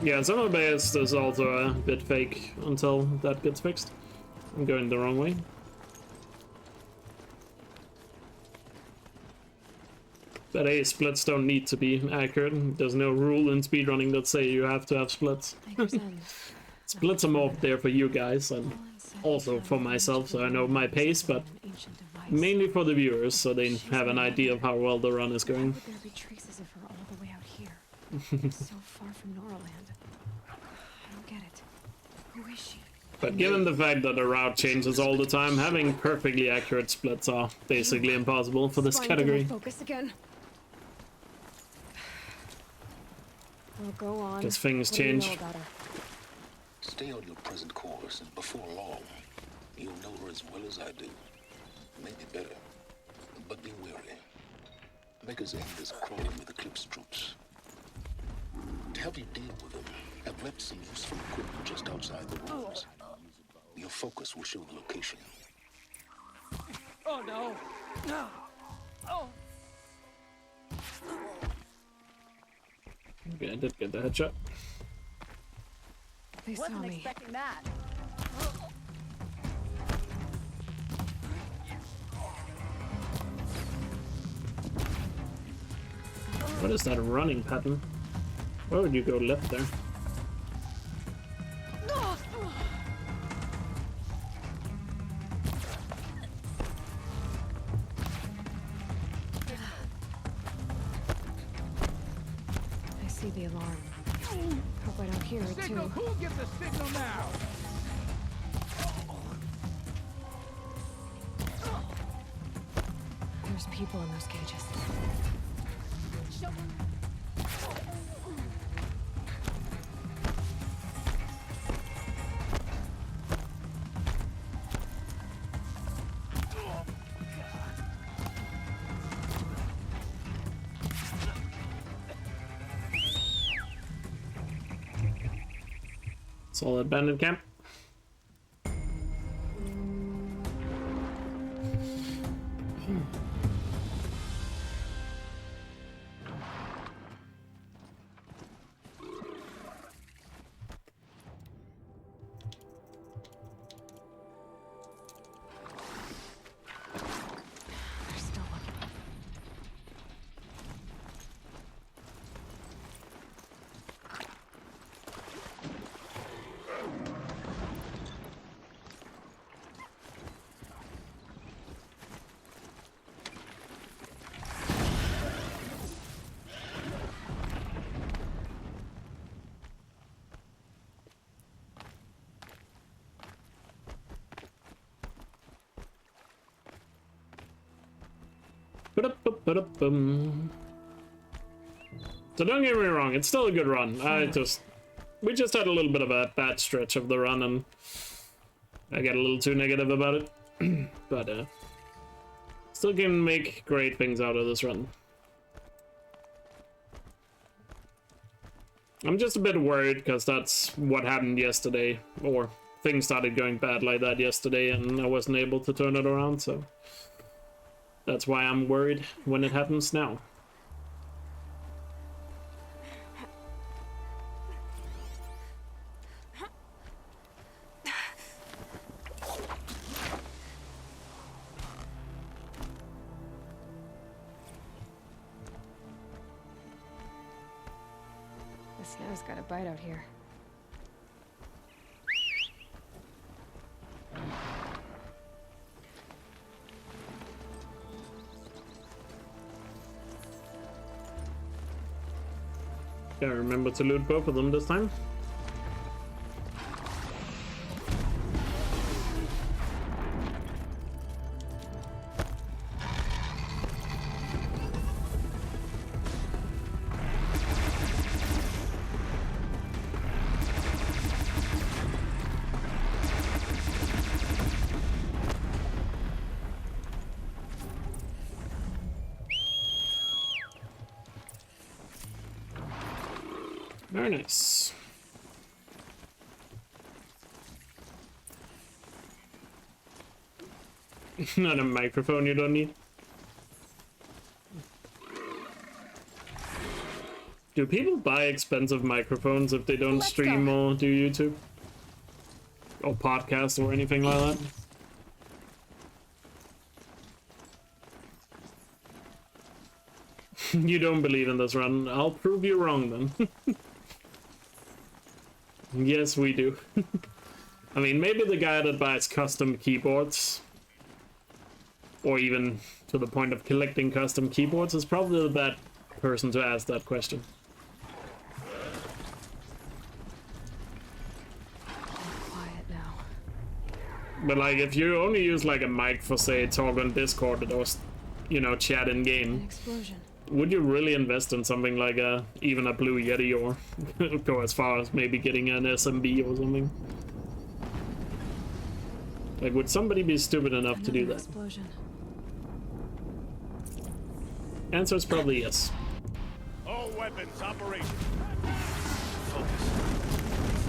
Yeah, some of this is also a bit fake until that gets fixed. I'm going the wrong way. But hey, splits don't need to be accurate. There's no rule in speedrunning that say you have to have splits. Splits are more there for you guys and also for myself, so I know my pace, but mainly for the viewers, so they have an idea of how well the run is going. Would there be traces of her all the way out here? So far from Norland. I don't get it. Who is she? But given the fact that the route changes all the time, having perfectly accurate splits are basically impossible for this category. Focus again. Well, go on. Because things change. Stay on your present course, and before long, you'll know her as well as I do. Maybe better, but be wary. Maker's End is crawling with Eclipse troops. To help you deal with them, I've left some useful equipment just outside the walls. Your focus will show the location. Oh no! No! Oh! Okay, I did get the headshot. They saw Wasn't me. expecting that. What is that running pattern? Why would you go left there? I see the alarm. Hope I don't hear it Signal! too. Who'll give the signal now? There's people in those cages. Solid bandit camp. They're still looking. So don't get me wrong, it's still a good run. We just had a little bit of a bad stretch of the run and I get a little too negative about it. But still can make great things out of this run. I'm just a bit worried because that's what happened yesterday, or things started going bad like that yesterday and I wasn't able to turn it around, so that's why I'm worried when it happens now. The snow's got a bite out here. Gotta remember to loot both of them this time. Very nice. Not a microphone you don't need. Do people buy expensive microphones if they don't stream or do YouTube? Or podcast or anything like that? You don't believe in this run. I'll prove you wrong then. Yes, we do. I mean, maybe the guy that buys custom keyboards, or even to the point of collecting custom keyboards, is probably the bad person to ask that question. Quiet now. But like, if you only use like a mic for, say, talk on Discord or, you know, chat in game, An explosion. would you really invest in something like even a Blue Yeti, or go as far as maybe getting an SMB or something? Like, would somebody be stupid enough to do that? Explosion. Answer is probably yes. All weapons operational. Focus.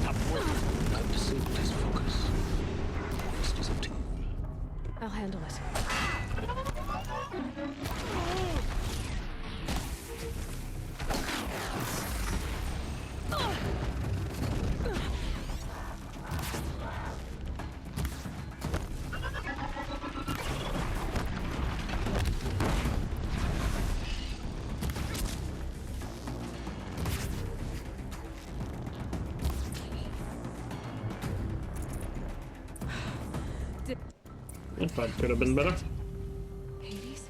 Stop working. I've disabled his focus. It's just a tool. I'll handle it. That fight could have been better. Hades?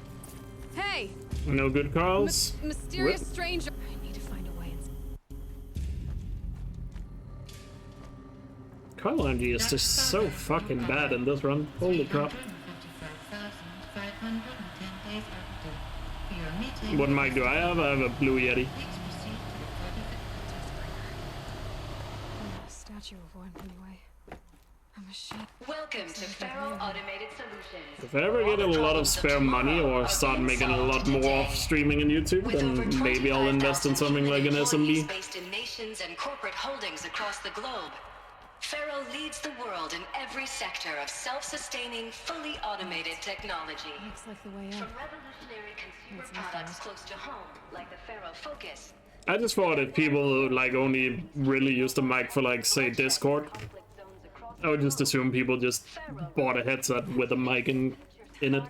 Hey! No good calls. Mysterious stranger. I need to find a way Coil energy is just so fucking bad in this run. Holy crap. What mic do I have? I have a Blue Yeti. A statue of one anyway. A machine. Welcome to Pharaoh Automated Solutions. If I ever get a lot of spare money or start making a lot more streaming on YouTube, then maybe I'll invest in something like an SMB. Based in nations and corporate holdings across the globe, Pharaoh leads the world in every sector of self-sustaining, fully automated technology. Looks like the way out. From revolutionary consumer products close to home, like the Pharaoh Focus. I just thought if people like only really use the mic for, like, say, Discord, I would just assume people just bought a headset with a mic in it.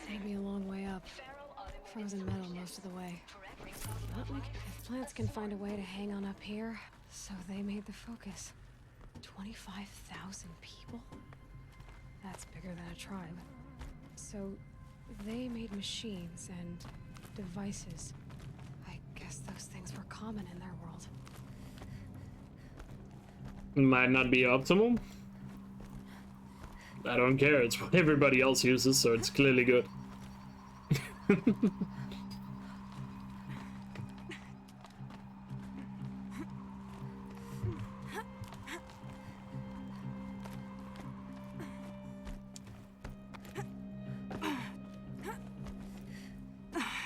Maybe a long way up. Frozen metal most of the way. If plants can find a way to hang on up here, so they made the Focus. 25,000 people? That's bigger than a tribe. So they made machines and devices. I guess those things were common in their world. Might not be optimal. I don't care, it's what everybody else uses, so it's clearly good.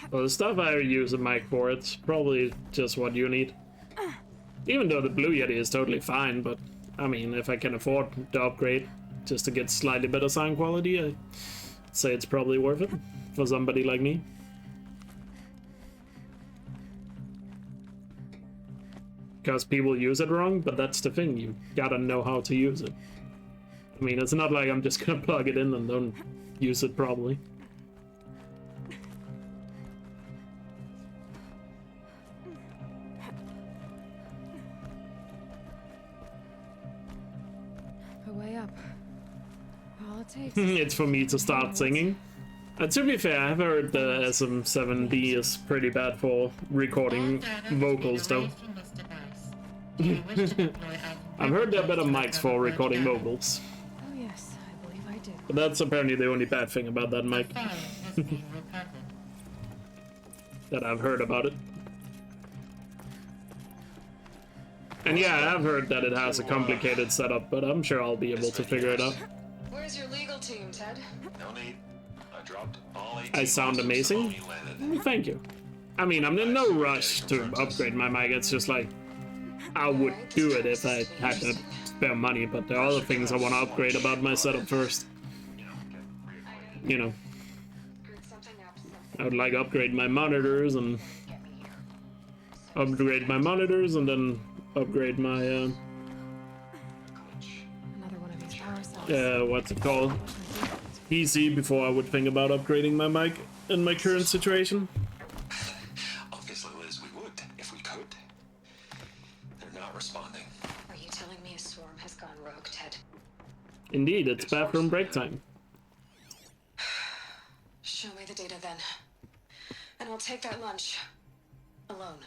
Well, the stuff I use a mic for, it's probably just what you need. Even though the Blue Yeti is totally fine, but I mean, if I can afford the upgrade just to get slightly better sound quality, I'd say it's probably worth it for somebody like me. Because people use it wrong, but that's the thing, you gotta know how to use it. I mean, it's not like I'm just gonna plug it in and don't use it properly. A way up. All it takes. It's for me to start singing. To be fair, I've heard the SM7B is pretty bad for recording vocals, though. I've heard they're better mics for recording vocals. Oh yes, I believe I did. But that's apparently the only bad thing about that mic. That I've heard about it. And yeah, I've heard that it has a complicated setup, but I'm sure I'll be able to figure it out. Where's your legal team, Ted? No need. I dropped all 18 I sound boxes amazing. the moment you landed. Thank you. I mean, I'm in no rush to upgrade my mic. It's just like, I would do it if I had to spare money, but there are other things I want to upgrade about my setup first. You know, I would like upgrade my monitors and then upgrade my Another one of these power cells. what's it called? PC before I would think about upgrading my mic in my current situation. Obviously, Liz, we would if we could. They're not responding. Are you telling me a swarm has gone rogue, Ted? Indeed, it's bathroom break time. Show me the data then. And I'll take that lunch. Alone.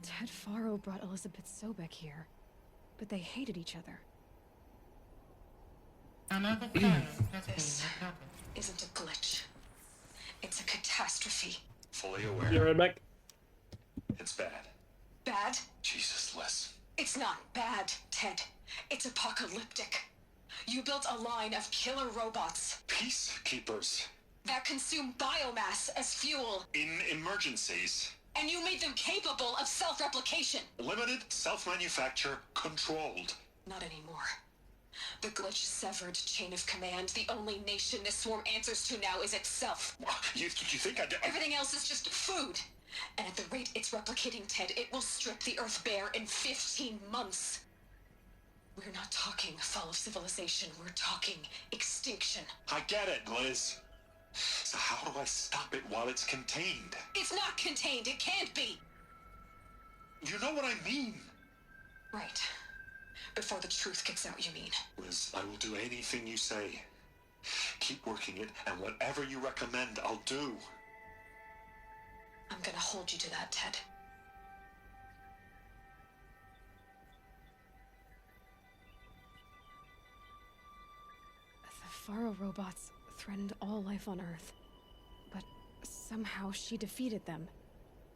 Ted Faro brought Elizabeth Sobek here, but they hated each other. This isn't a glitch. It's a catastrophe. Fully aware. You right back? It's bad. Bad? Jesus, Liz. It's not bad, Ted. It's apocalyptic. You built a line of killer robots Peacekeepers. that consume biomass as fuel, In emergencies. and you made them capable of self-replication. Limited, self-manufacture, controlled. Not anymore. The glitch severed chain of command. The only nation this swarm answers to now is itself. You think I... Everything else is just food. And at the rate it's replicating, Ted, it will strip the Earth bare in 15 months. We're not talking fall of civilization. We're talking extinction. I get it, Liz. So how do I stop it while it's contained? It's not contained. It can't be. You know what I mean. Right. Before the truth gets out, you mean? Liz, I will do anything you say. Keep working it, and whatever you recommend, I'll do. I'm gonna hold you to that, Ted. The Faro robots threatened all life on Earth, but somehow she defeated them.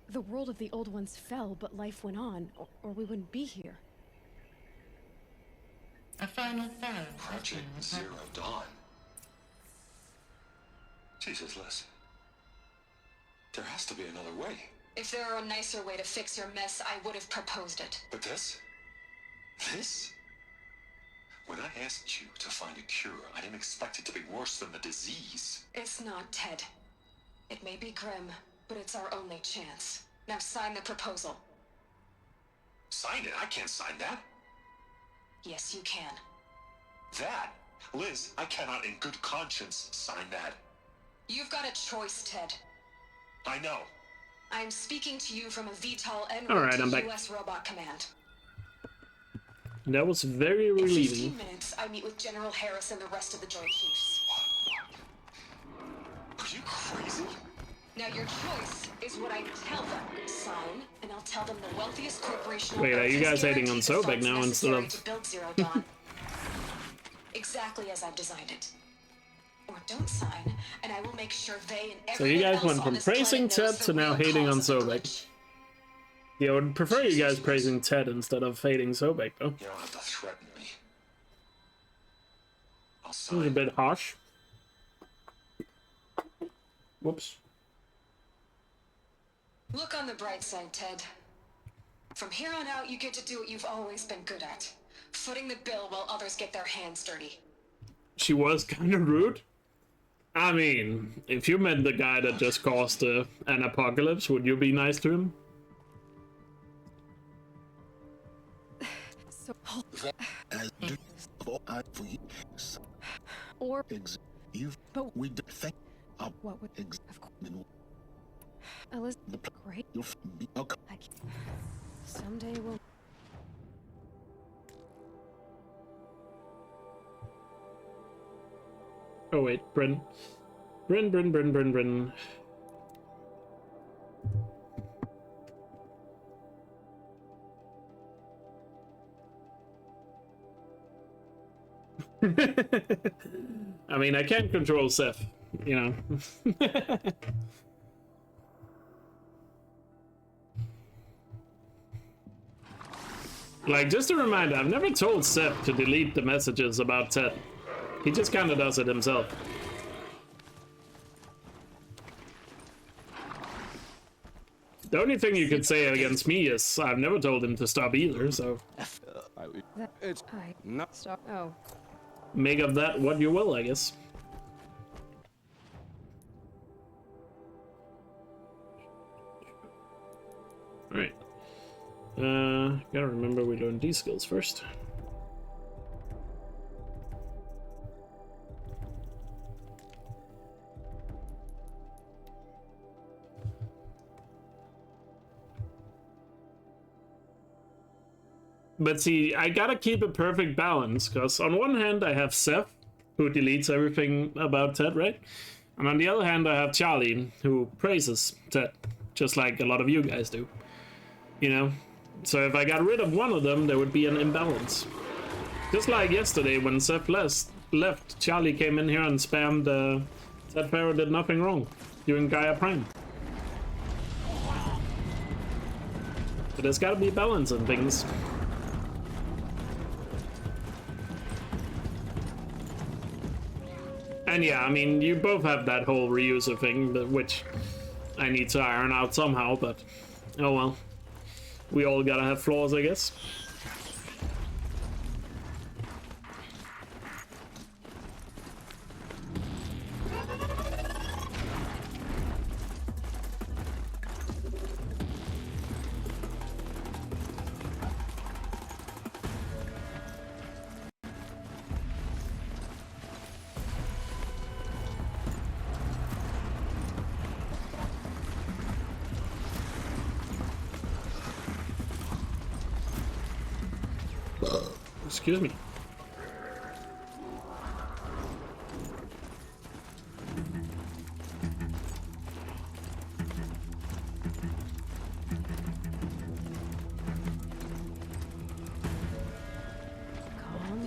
The world of the old ones fell, but life went on, or we wouldn't be here. A final file. Project Zero Dawn. Jesus, Liz. There has to be another way. If there were a nicer way to fix your mess, I would have proposed it. But this? This? When I asked you to find a cure, I didn't expect it to be worse than the disease. It's not, Ted. It may be grim, but it's our only chance. Now sign the proposal. Sign it? I can't sign that. Yes, you can. That? Liz, I cannot in good conscience sign that. You've got a choice, Ted. I know. I'm speaking to you from a VTOL en All route right, to I'm back. US Robot Command. That was very In relieving. 15 minutes, I meet with General Harris and the rest of the Joint Chiefs. Are you crazy? Now your choice is what I tell them. Sign, and I'll tell them the wealthiest corporation on Wait, are Earth you has guys hating on guaranteed the Sobek funds now instead of... necessary to build Zero Dawn. Exactly as I've designed it. Or don't sign, and I will make sure they and So you everyone guys else went on from this praising planet knows Ted the to now real hating on cause of the Sobek. glitch. Yeah, I would prefer you guys praising Ted instead of hating Sobek, though. You don't have to threaten me. I'll It was a sign. bit harsh. Whoops. Look on the bright side, Ted. From here on out, you get to do what you've always been good at. Footing the bill while others get their hands dirty. She was kind of rude. I mean, if you met the guy that just caused an apocalypse, would you be nice to him? So, or but we think what would of course Elizabeth great. Someday we'll. Oh wait, Bryn. Bryn. I mean, I can't control Seth, you know. Like, just a reminder, I've never told Seth to delete the messages about Ted. He just kind of does it himself. The only thing you could say against me is I've never told him to stop either, so... It's not... Stop. Oh. Make of that what you will, I guess. Alright. Gotta remember we learned these skills first. But see, I gotta keep a perfect balance, because on one hand I have Seth, who deletes everything about Ted, right? And on the other hand I have Charlie, who praises Ted, just like a lot of you guys do. You know? So if I got rid of one of them, there would be an imbalance. Just like yesterday when Seth left, Charlie came in here and spammed Ted Farrow did nothing wrong during Gaia Prime. But there's gotta be balance in things. And yeah, I mean, you both have that whole reuser thing, which I need to iron out somehow, but oh well. We all gotta have flaws, I guess. Excuse me. Calm.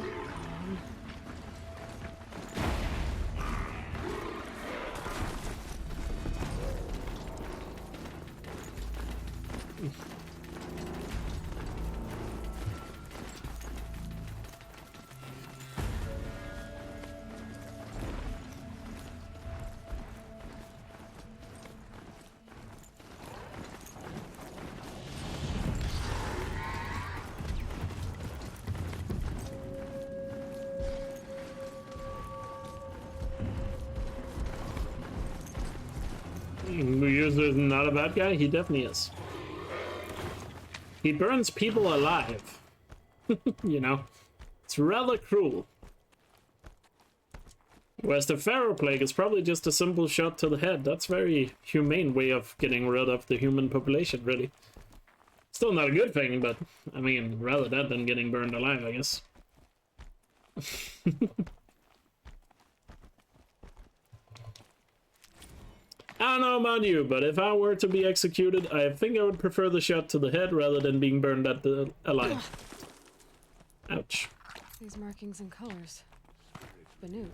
Reuser is not a bad guy? He definitely is. He burns people alive. You know? It's rather cruel. Whereas the Pharaoh Plague is probably just a simple shot to the head. That's a very humane way of getting rid of the human population, really. Still not a good thing, but, I mean, rather that than getting burned alive, I guess. I don't know about you, but if I were to be executed, I think I would prefer the shot to the head rather than being burned alive. Ouch. These markings and colors. Banuk.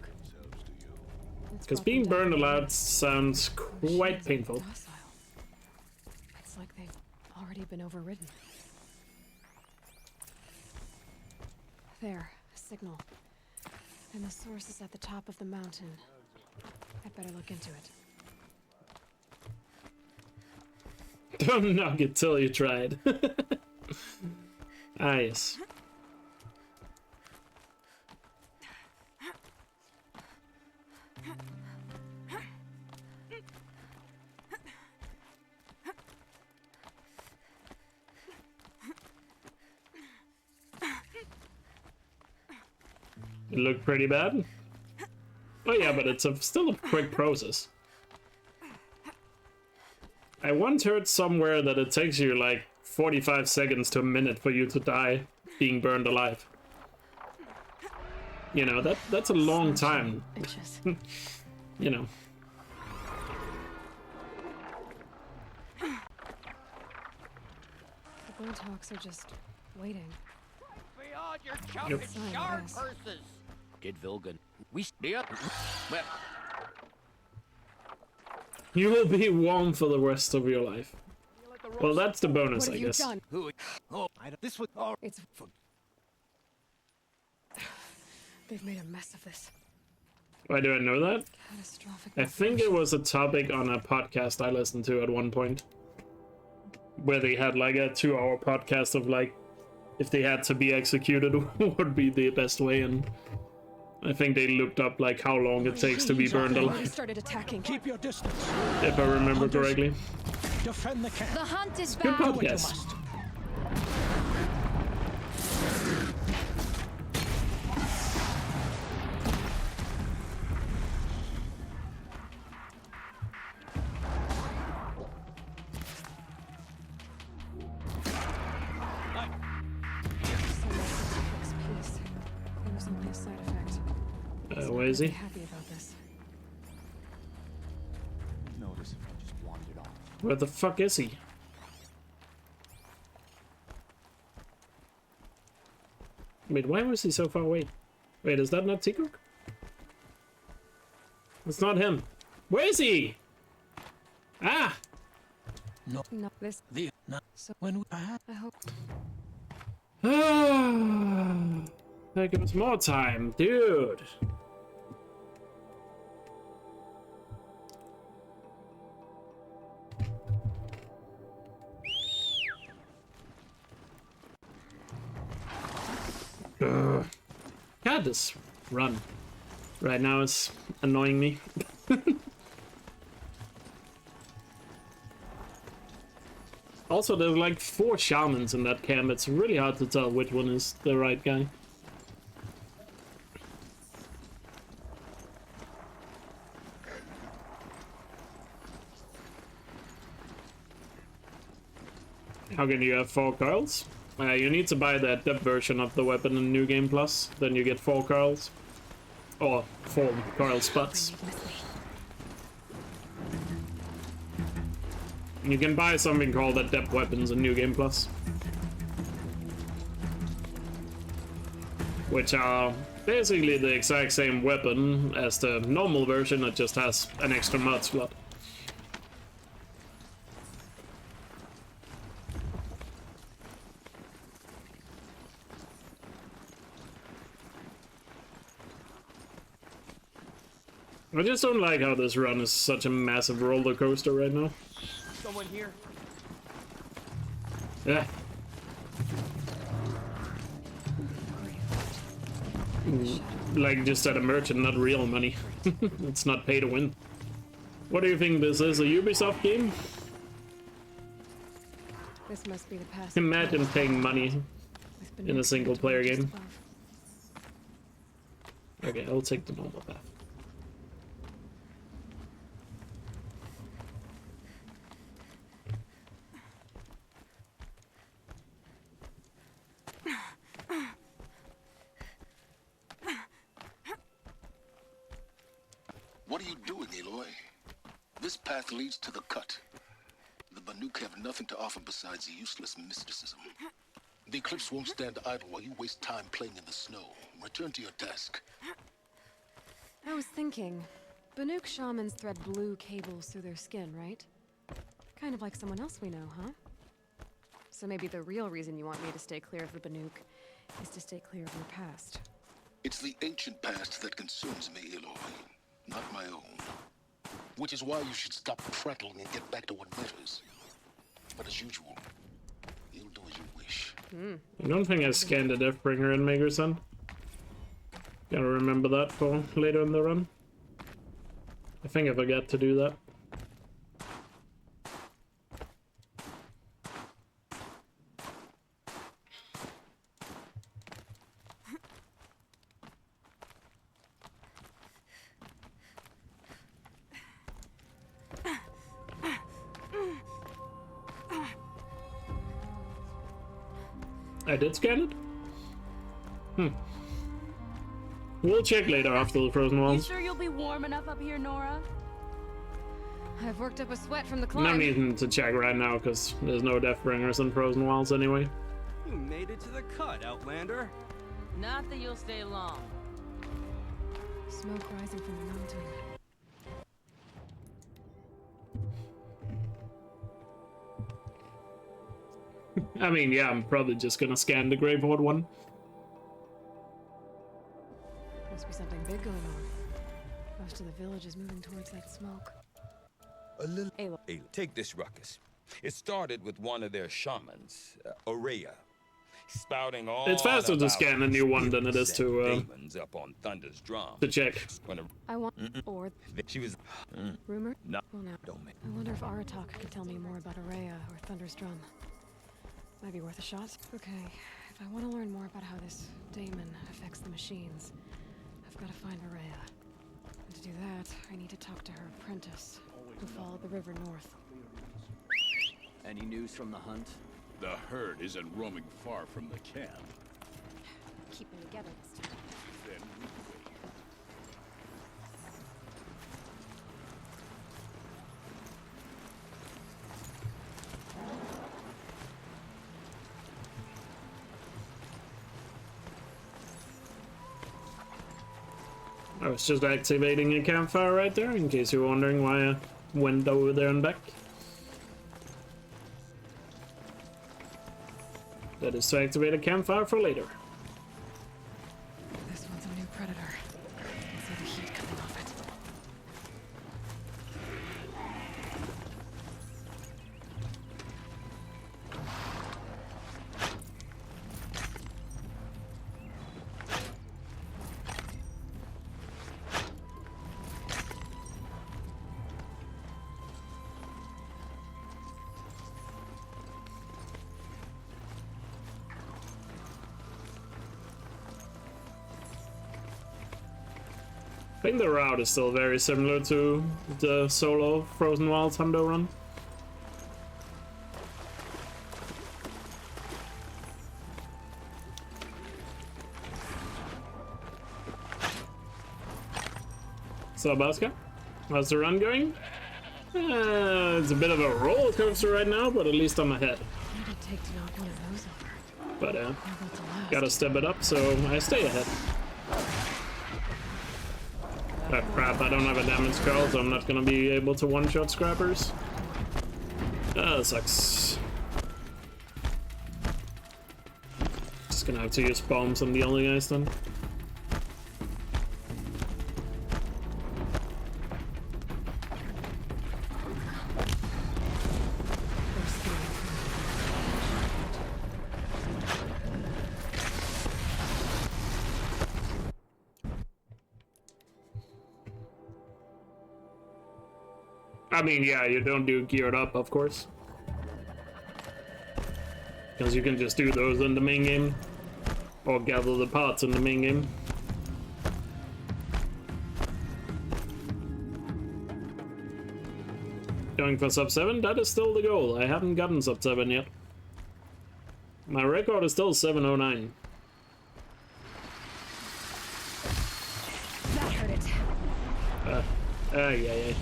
Because being burned alive sounds quite painful. It's like they've already been overridden. There, a signal. And the source is at the top of the mountain. I'd better look into it. Don't knock it till you tried. Ah, yes. It looked pretty bad. Oh yeah, but it's still a quick process. I once heard somewhere that it takes you like 45 seconds to a minute for you to die being burned alive. You know, that's a long time. Inches. You know. The Botox are just waiting. Beyond your chump Yep. and yard purses. Kid Vilgan. We stay well, You will be warm for the rest of your life. Well, that's the bonus, What have I you guess. done? who? Oh, this was. Oh, It's. They've made a mess of this. Why do I know that? Catastrophic. I think it was a topic on a podcast I listened to at one point. Where they had like a 2-hour podcast of like, if they had to be executed, what would be the best way, and I think they looked up like how long it takes to be burned They alive, started attacking. Keep your distance. if I remember correctly. Defend the camp. The hunt is Good back. Do what you podcast. must. There was only a side effect. Where is he? Happy about this. Notice if I just wandered off. Where the fuck is he? Wait, why was he so far away? Wait, is that not Tikuk? It's not him. Where is he? Ah! No, This. the not So when we I hope. There goes more time, dude. God, this run right now is annoying me. Also, there's like 4 shamans in that camp. It's really hard to tell which one is the right guy. How can you have 4 coils? You need to buy that depth version of the weapon in New Game Plus. Then you get 4 coils. Or 4 coil spots. You can buy something called Adept Weapons in New Game Plus. Which are basically the exact same weapon as the normal version, it just has an extra mod slot. I just don't like how this run is such a massive roller coaster right now. Someone here. Yeah. Like just at a merchant, not real money. It's not pay to win. What do you think this is, a Ubisoft game? This must be the past. Imagine paying money in a single player game. Okay, I'll take the normal path. What are you doing, Aloy? This path leads to the cut. The Banuk have nothing to offer besides useless mysticism. The Eclipse won't stand idle while you waste time playing in the snow. Return to your task. I was thinking, Banuk shamans thread blue cables through their skin, right? Kind of like someone else we know, huh? So maybe the real reason you want me to stay clear of the Banuk is to stay clear of your past. It's the ancient past that concerns me, Aloy, not my own. Which is why you should stop prattling and get back to what matters. But as usual, you'll do as you wish. I don't think I scanned the Deathbringer in Magerson. Gotta remember that for later in the run. I think I forgot to do that. I did scan it? We'll check later after the frozen You walls. sure you'll be warm enough up here, Nora? I've worked up a sweat from the climb. No need to check right now, because there's no Deathbringers in frozen walls anyway. You made it to the cut, Outlander. Not that you'll stay long. Smoke rising from the mountain. I mean, yeah, I'm probably just gonna scan the Graveyard one. Must be something big going on. Most of the village is moving towards that smoke. A little. Aloy. Hey, take this ruckus. It started with one of their shamans, Aurea, spouting all. It's faster to scan a new one than it is to demons up on Thunder's drum. to check. I want or She was. rumor. No. Well, now Don't make. I wonder if Aratak could tell me more about Aurea or Thunder's drum. Might be worth a shot. Okay, if I want to learn more about how this daemon affects the machines, I've got to find Aurea. And to do that, I need to talk to her apprentice, who followed the river north. Any news from the hunt? The herd isn't roaming far from the camp. Keep them together this time. Then we wait. I was just activating a campfire right there, in case you were wondering why I went over there and back. That is to activate a campfire for later. This one's a new predator. I can see the heat coming off it. I think the route is still very similar to the solo Frozen Wilds Hundo run. So, Baska, how's the run going? It's a bit of a roller coaster right now, but at least I'm ahead. What did it take to knock one of those over? But How about the last? gotta step it up, so I stay ahead. Ah, crap, I don't have a damage call, so I'm not gonna be able to one-shot scrappers. That sucks. Just gonna have to use bombs on the only guys then. I mean, yeah, you don't do geared up, of course. Because you can just do those in the main game. Or gather the parts in the main game. Going for sub 7? That is still the goal. I haven't gotten sub 7 yet. My record is still 709. That hurt it. Yeah.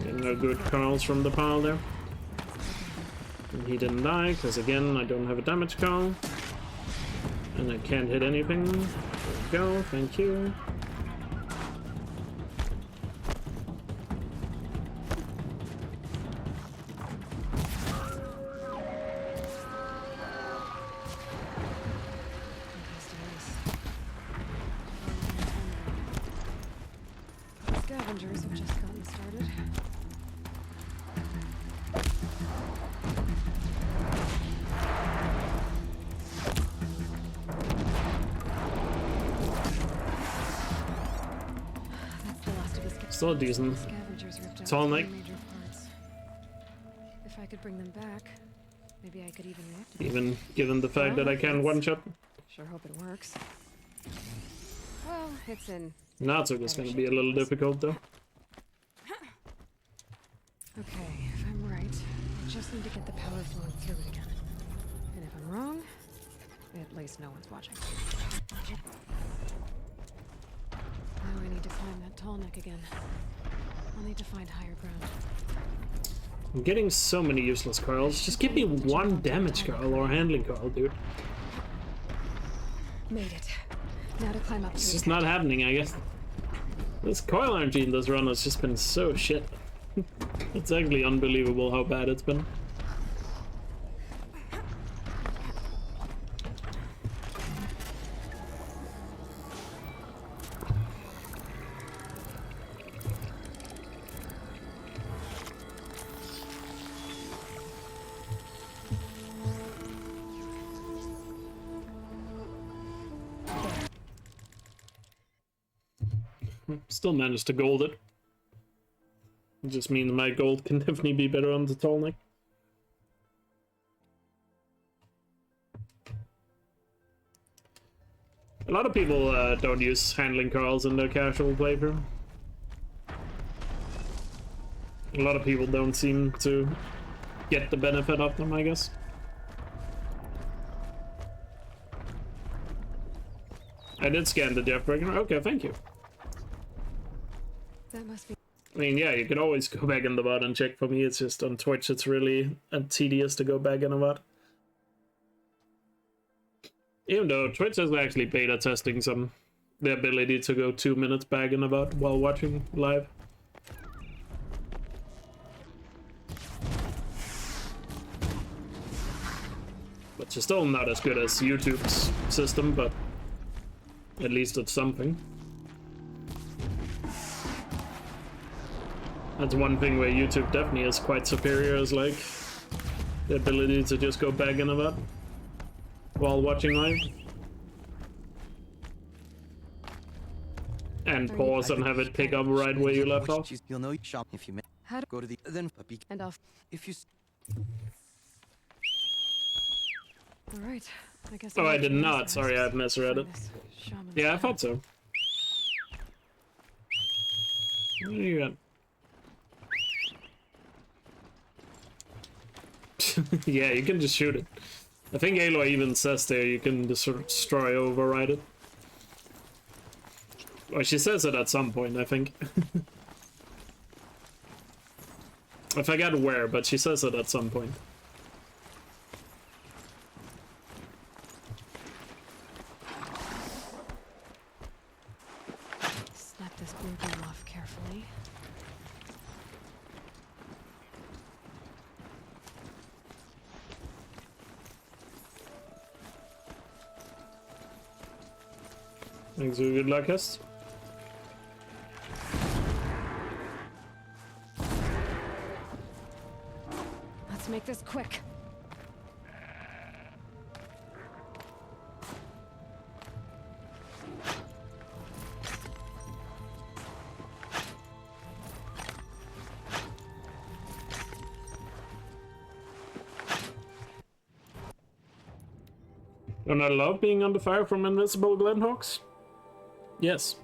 Getting no good calls from the pile there. And he didn't die, because again, I don't have a damage call. And I can't hit anything. There we go, thank you. Scavengers have just gotten started. That's the last of the scavengers. Still decent. Scavengers ripped out It's all night. major parts. If I could bring them back, maybe I could even reactivate. Even given the fact that I can one-shot. Sure hope it works. Well, it's in. Not so it's gonna be a little difficult though. Okay, need to get the power flowing through it again. And if I'm wrong, at least no one's watching. Now I need to climb that tall neck again. I'll need to find higher ground. I'm getting so many useless coils. Just give me one damage coil or handling coil, dude. Made it. Now to climb up. It's just not happening, I guess. This coil energy in this run has just been so shit. It's actually unbelievable how bad it's been. Still managed to gold it. It just means my gold can definitely be better on the tall neck. A lot of people don't use handling coils in their casual playthrough. A lot of people don't seem to get the benefit of them, I guess. I did scan the Jeff Breaker. Okay, thank you. That must be. I mean, yeah, you can always go back in the VOD and check for me. It's just on Twitch, it's really tedious to go back in a VOD. Even though Twitch is actually beta testing the ability to go 2 minutes back in a VOD while watching live. Which is still not as good as YouTube's system, but at least it's something. That's one thing where YouTube definitely is quite superior, is like the ability to just go back in a VOD while watching live. And pause and have it pick up right where you left off. You'll know shop if you how to go to the then and off. If you All right. I guess. Oh, I did not. Sorry, I've misread it. Yeah, I thought so. What do you got? Yeah, you can just shoot it. I think Aloy even says there you can just sort of destroy or override it. Well, she says it at some point, I think. I forgot where, but she says it at some point. Snap this blue beam off carefully. Thanks for good luck, Hest. Let's make this quick. Don't I love being under fire from invincible Glenhawks? Yes.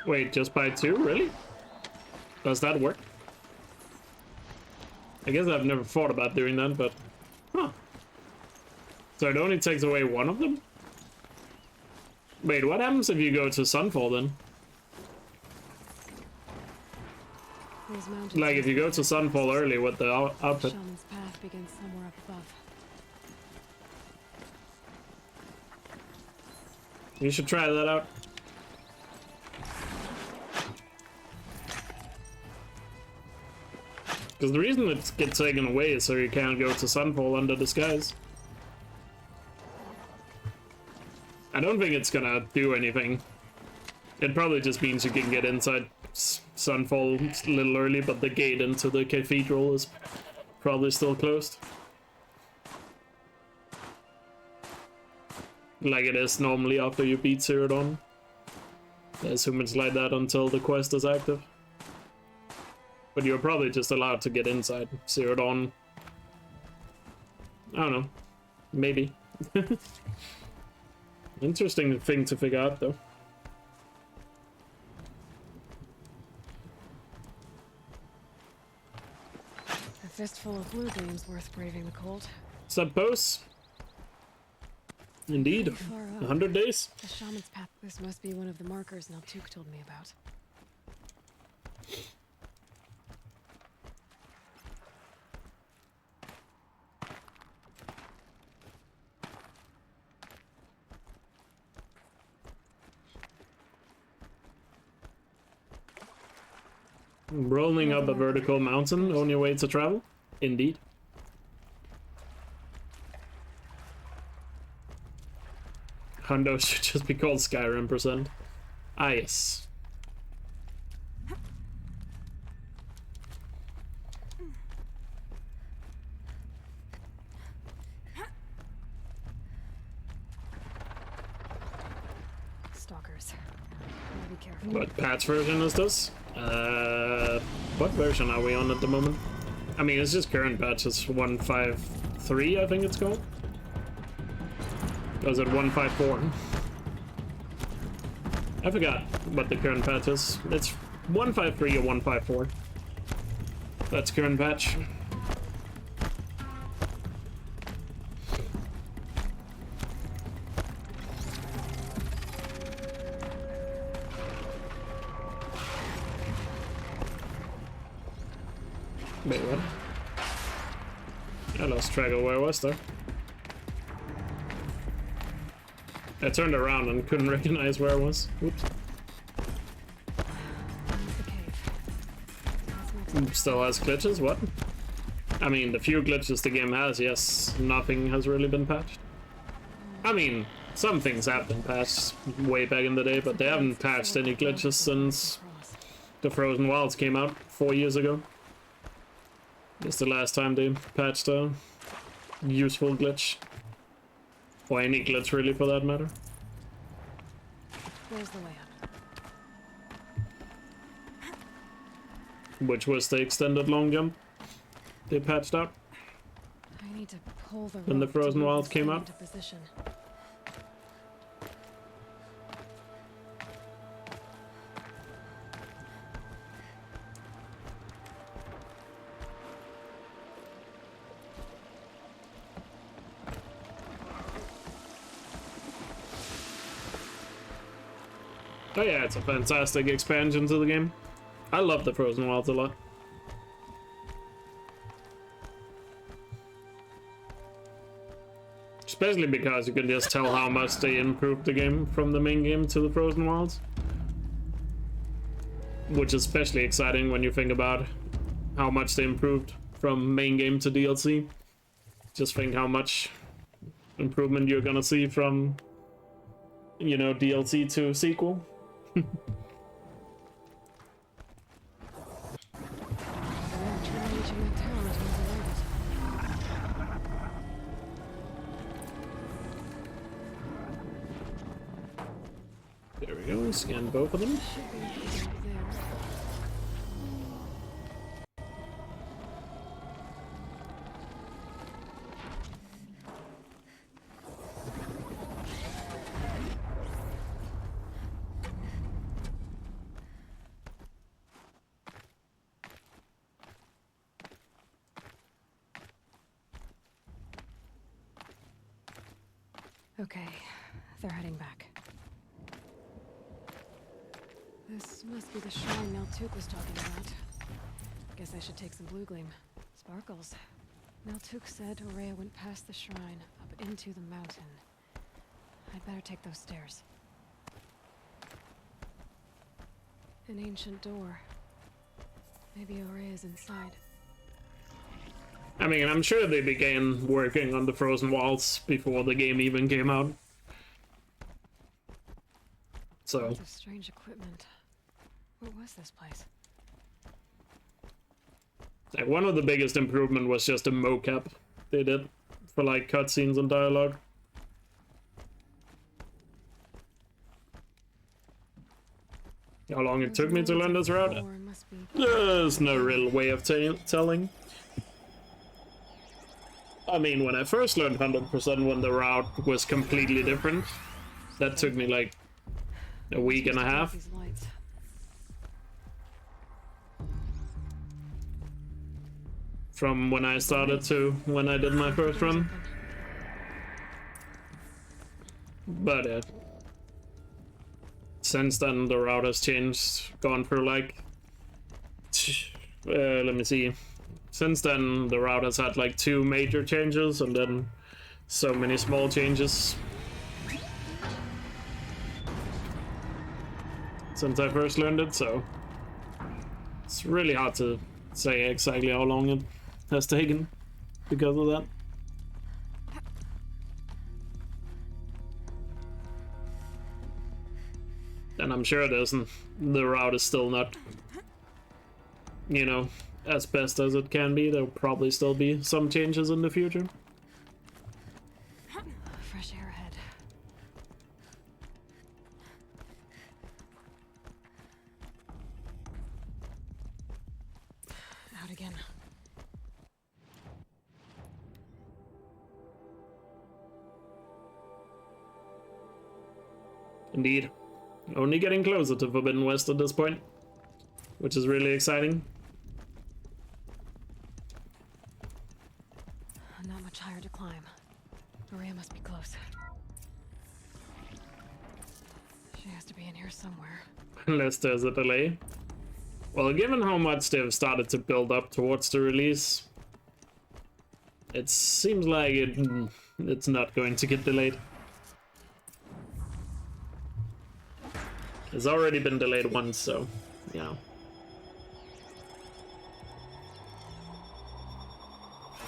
Wait, just buy 2? Really? Does that work? I guess I've never thought about doing that, but... Huh. So it only takes away one of them? Wait, what happens if you go to Sunfall then? Like if you go to Sunfall early with the outfit. Shaman's path begins somewhere up above. You should try that out. Because the reason it gets taken away is so you can't go to Sunfall under disguise. I don't think it's gonna do anything. It probably just means you can get inside Sunfall a little early, but the gate into the cathedral is probably still closed. Like it is normally after you beat Zero Dawn. I assume it's like that until the quest is active. But you're probably just allowed to get inside Zero Dawn. I don't know. Maybe. Interesting thing to figure out, though. A fistful of blue gleam's worth braving the cold. Suppose. Indeed. 100 days. The shaman's path. This must be one of the markers Naltuk told me about. Rolling up a vertical mountain, only way to travel? Indeed. Hundo should just be called Skyrim %. Ah, yes. Stalkers. Be careful. What patch version is this? What version are we on at the moment? I mean, it's just current patch. It's 153, I think it's called. Or is it 154? I forgot what the current patch is. It's 153 or 154. That's current patch. Wait, what? I lost track of where I was there. I turned around and couldn't recognize where I was. Oops. Still has glitches? What? I mean, the few glitches the game has, yes, nothing has really been patched. I mean, some things have been patched way back in the day, but they haven't patched any glitches since the Frozen Wilds came out 4 years ago. It's the last time they patched a useful glitch. Or any glitch, really, for that matter. Where's the way up? Which was the extended long jump they patched up. I need to pull the when the Frozen Wilds came out. Position. Oh yeah, it's a fantastic expansion to the game. I love the Frozen Wilds a lot. Especially because you can just tell how much they improved the game from the main game to the Frozen Wilds. Which is especially exciting when you think about how much they improved from main game to DLC. Just think how much improvement you're gonna see from, you know, DLC to sequel. There we go, scan both of them. Okay, they're heading back. This must be the shrine Naltuk was talking about. Guess I should take some blue gleam. Sparkles. Naltuk said Aurea went past the shrine, up into the mountain. I'd better take those stairs. An ancient door. Maybe Aurea's inside. I mean, I'm sure they began working on the Frozen Wilds before the game even came out. So. Lots of strange equipment. What was this place? Like, one of the biggest improvement was just the mocap they did for like cutscenes and dialogue. How long it took me to learn this route? There's no real way of telling. I mean, when I first learned 100% when the route was completely different That took me like a week and a half. These lights. From when I started to when I did my first run. But since then the route has changed, gone through like let me see. Since then the route has had like 2 major changes and then so many small changes since I first learned it, so it's really hard to say exactly how long it has taken because of that. And I'm sure the route is still not, you know, as best as it can be. There'll probably still be some changes in the future. Fresh air ahead. Out again. Indeed. Only getting closer to Forbidden West at this point, which is really exciting. Not much higher to climb. Maria must be close. She has to be in here somewhere. Unless there's a delay. Well, given how much they've started to build up towards the release, it seems like it's not going to get delayed. It's already been delayed once, so, you know.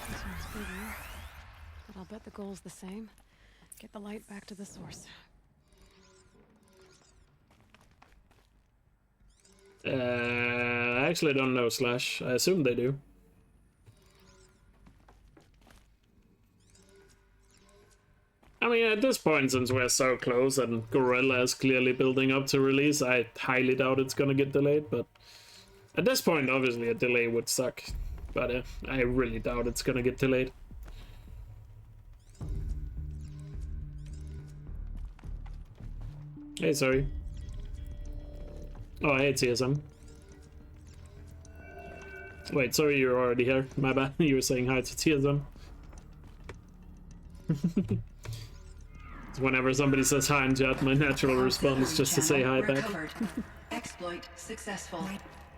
This one's bigger, but I'll bet the goal's the same. Get the light back to the source. I actually don't know, Slash. I assume they do. I mean, at this point, since we're so close and Gorilla is clearly building up to release, I highly doubt it's gonna get delayed, but at this point, obviously, a delay would suck. But I really doubt it's gonna get delayed. Hey, sorry. Oh, hey, TSM. Wait, sorry, you're already here. My bad. You were saying hi to TSM. Whenever somebody says hi in chat, my natural response is just to say hi back. Exploit successful.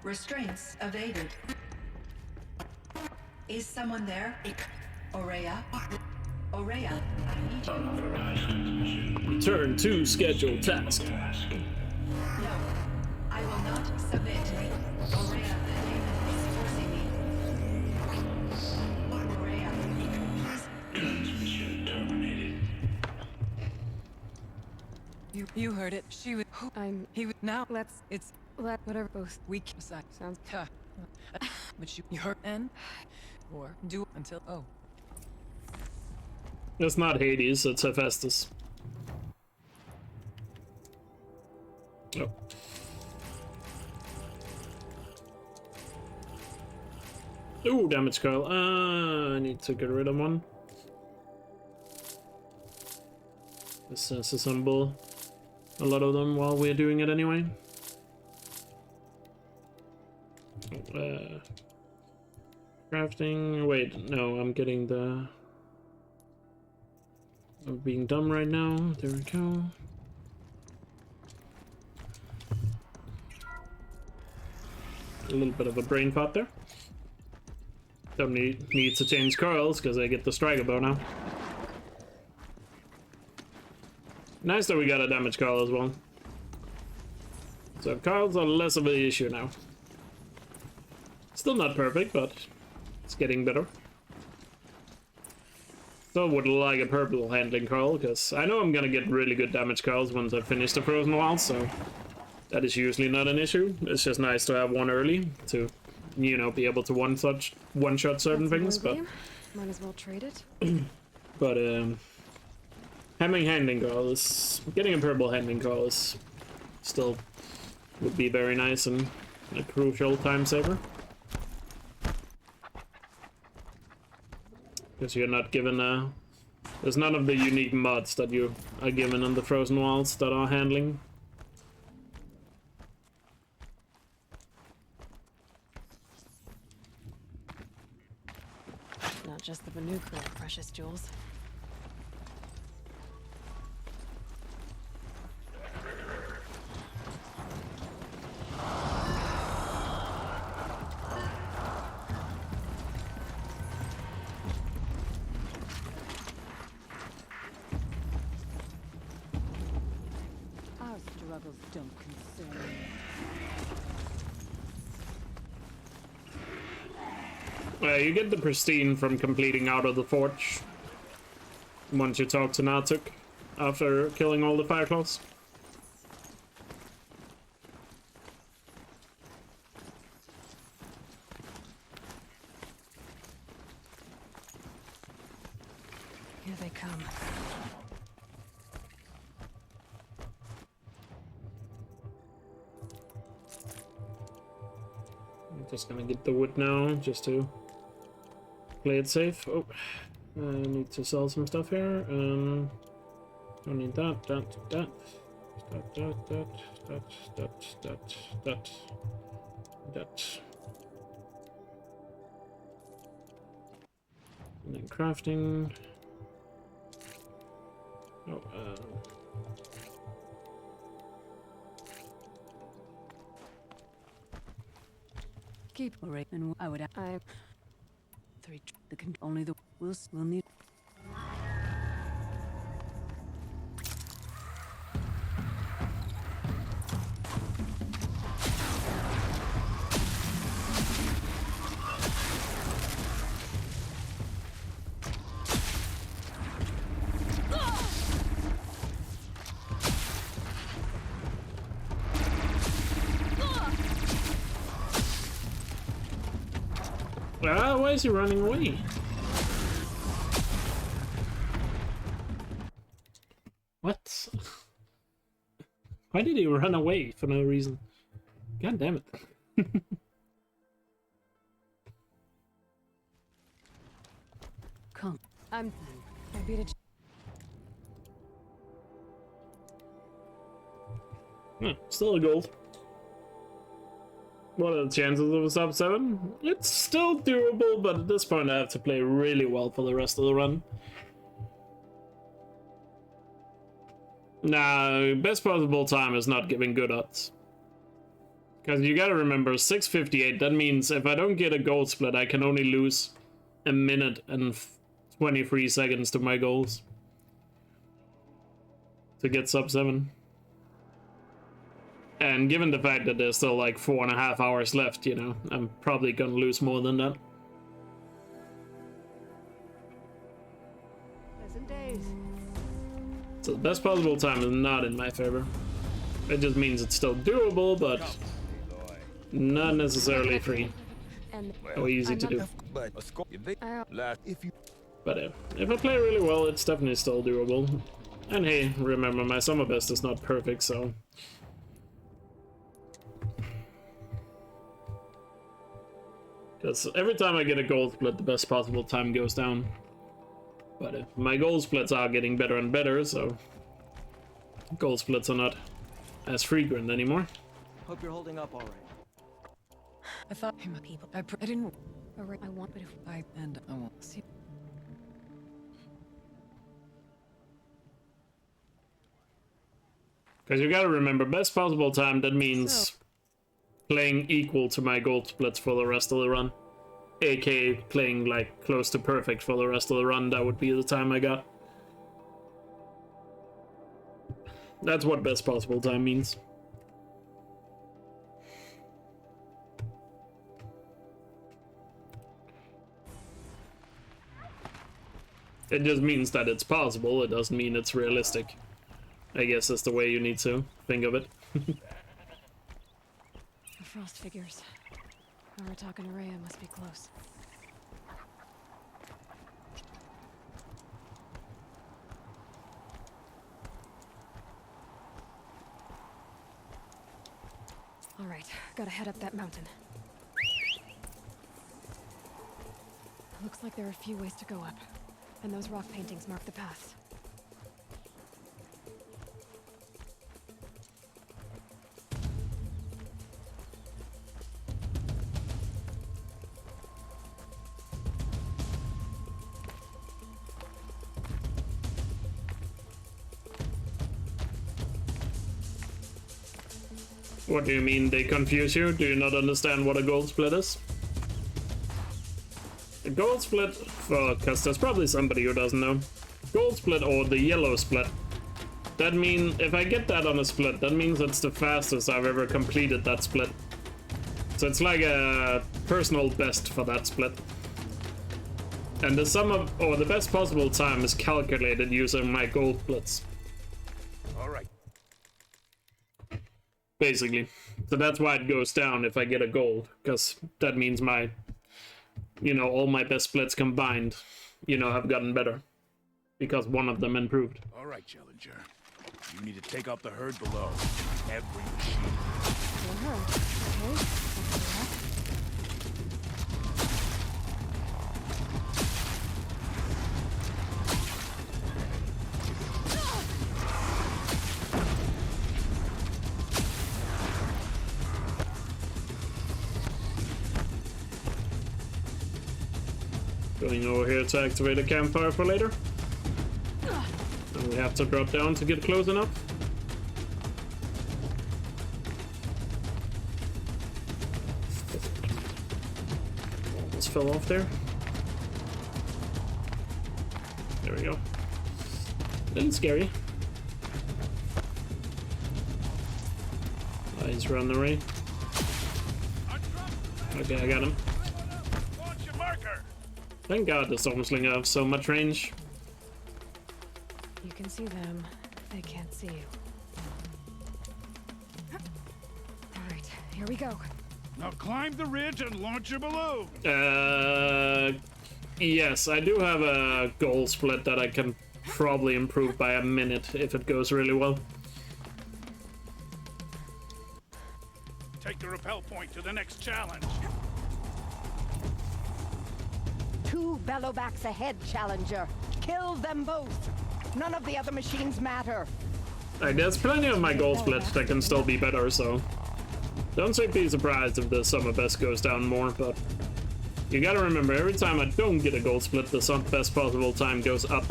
Restraints evaded. Is someone there? Aurea? Aurea, I need you. Return to scheduled task. No, I will not submit. Aurea, the demon is forcing me. Aurea. Transmission terminated. You heard it. She would. He would. Now Whatever. Both. We can say. Sounds. But you heard and or do until It's not Hades, it's Hephaestus. Oh. Ooh, damage coil. I need to get rid of one. Let's assemble a lot of them while we're doing it anyway. Crafting. Wait, no, I'm getting the. I'm being dumb right now. There we go. A little bit of a brain fart there. Don't need to change coils because I get the striker bow now. Nice that we got a damage coil as well. So coils are less of an issue now. Still not perfect, but it's getting better. Still would like a purple handling coil, because I know I'm gonna get really good damage coils once I finish the Frozen Wilds, so that is usually not an issue. It's just nice to have one early to, you know, be able to one-shot certain things, but might as well trade it. But having handling coil is getting a purple handling coil is still would be very nice and a crucial time saver. Because you're not given There's none of the unique mods that you are given on the Frozen Wilds that are handling. Not just the Banuka, precious jewels. Our struggles don't concern me. You get the pristine from completing Out of the Forge once you talk to Natuk after killing all the Fireclaws. Here they come. I'm just gonna get the wood now, just to play it safe. Oh, I need to sell some stuff here. Don't need that. And then crafting. Oh, Keep right, and I would. Three. The only the will need. why is he running away? What? Why did he run away for no reason? God damn it. Come. I beat it. Still a gold. What are the chances of a sub 7? It's still doable, but at this point I have to play really well for the rest of the run. Nah, best possible time is not giving good odds. Because you gotta remember, 6:58, that means if I don't get a gold split, I can only lose a minute and 23 seconds to my goals to get sub 7. And given the fact that there's still like 4.5 hours left, you know, I'm probably gonna lose more than that. Pleasant days. So the best possible time is not in my favor. It just means it's still doable, but not necessarily free or easy to do. But if I play really well, it's definitely still doable. And hey, remember, my summer best is not perfect, so... Because every time I get a gold split, the best possible time goes down. But my gold splits are getting better and better, so... Gold splits are not as frequent anymore. Hope you're holding up all right. I thought him people. I didn't. I want, but if I won't see. Because you gotta remember, best possible time, that means playing equal to my gold splits for the rest of the run. AKA playing like close to perfect for the rest of the run. That would be the time I got. That's what best possible time means. It just means that it's possible, it doesn't mean it's realistic. I guess that's the way you need to think of it. The frost figures. Aratak and Araya must be close. All right, gotta head up that mountain. Looks like there are a few ways to go up. And those rock paintings mark the path. What do you mean they confuse you? Do you not understand what a gold split is? A gold split, because there's probably somebody who doesn't know. Gold split or the yellow split. That means if I get that on a split, that means it's the fastest I've ever completed that split. So it's like a personal best for that split. And the sum of, or the best possible time is calculated using my gold splits. All right. Basically. So that's why it goes down if I get a gold, because that means my, you know, all my best splits combined, you know, have gotten better. Because one of them improved. All right, Challenger. You need to take out the herd below. Every machine. Going over here to activate a campfire for later. And we have to drop down to get close enough. Almost fell off there. There we go. A little scary. He's running away. Okay, I got him. Thank God the Stormslinger have so much range. You can see them, they can't see you. Alright, here we go. Now climb the ridge and launch your balloon. Yes, I do have a goal split that I can probably improve by a minute if it goes really well. Take the rappel point to the next challenge. 2 bellowbacks ahead, Challenger. Kill them both. None of the other machines matter. Like, there's plenty of my gold splits that can still be better, so don't be surprised if the summer best goes down more, but you gotta remember, every time I don't get a gold split, the best possible time goes up.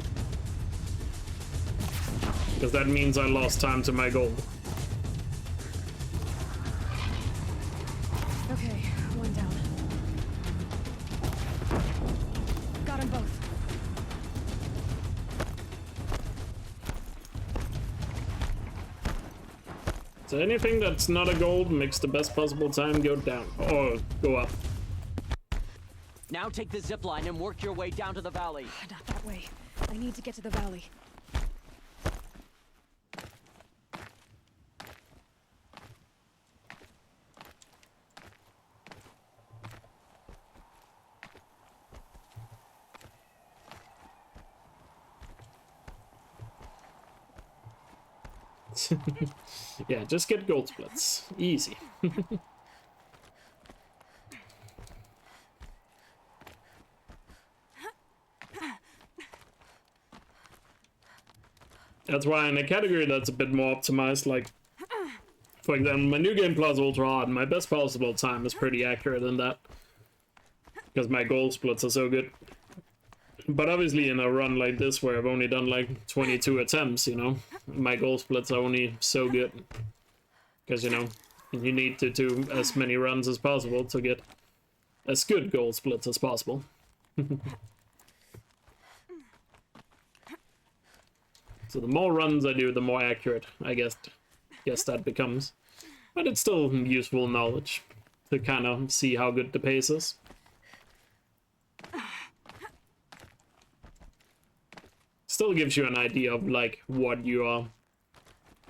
Because that means I lost time to my gold. Okay, one down. Got them both. So anything that's not a gold makes the best possible time go down, or go up. Now take the zip line and work your way down to the valley. Not that way. I need to get to the valley. Yeah, just get gold splits. Easy. That's why in a category that's a bit more optimized, like, for example, my New Game Plus Ultra Hard, my best possible time is pretty accurate in that. Because my gold splits are so good. But obviously in a run like this where I've only done like 22 attempts, you know, my gold splits are only so good. Because, you know, you need to do as many runs as possible to get as good gold splits as possible. So the more runs I do, the more accurate, I guess that becomes. But it's still useful knowledge to kind of see how good the pace is. Still gives you an idea of like what you are,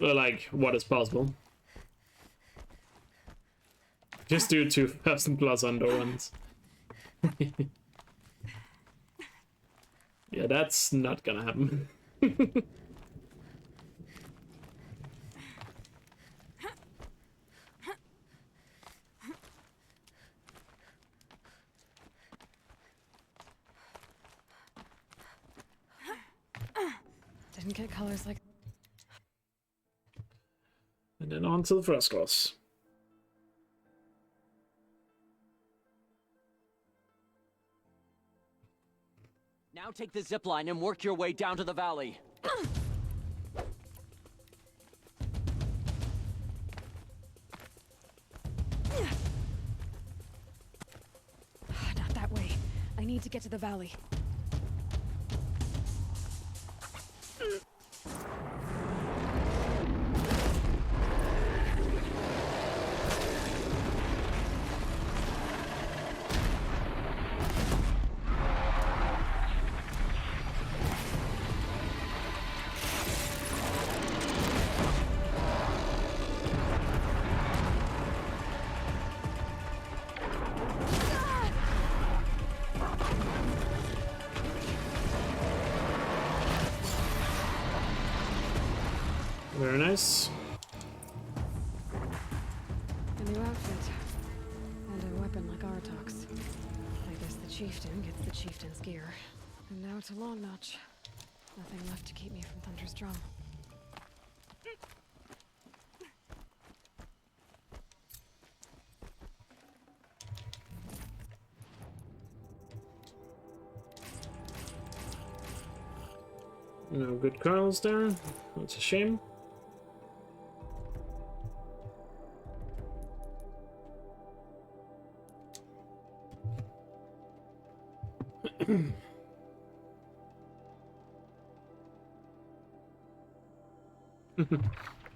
like what is possible. Just do 2,000 plus under runs. Yeah, that's not gonna happen. didn't get colors like. And then on to the first class. Now take the zip line and work your way down to the valley. Not that way. I need to get to the valley. Very nice. A new outfit. And a weapon like Artok's. I guess the chieftain gets the chieftain's gear. And now to Long Notch. Nothing left to keep me from Thunder's drum. No good coils there. That's a shame.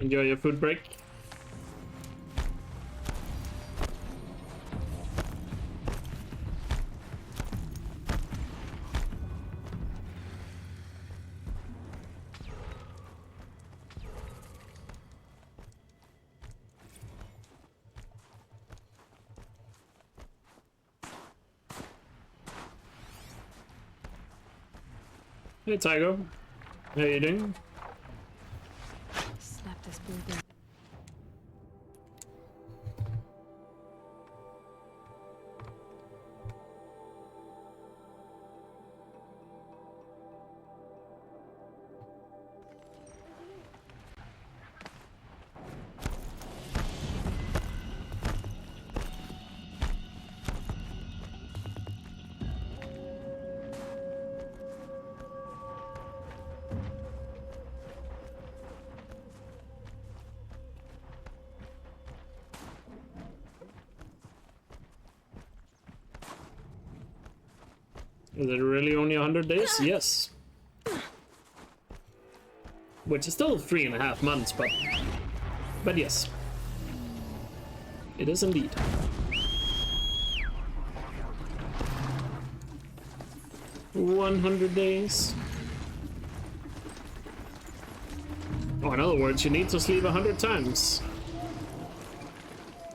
Enjoy your food break. Hey Tygo, how you doing? Snap this blue. Is it really only 100 days? Yes. Which is still 3.5 months, but yes. It is indeed. $100 days. Oh, in other words, you need to sleep 100 times.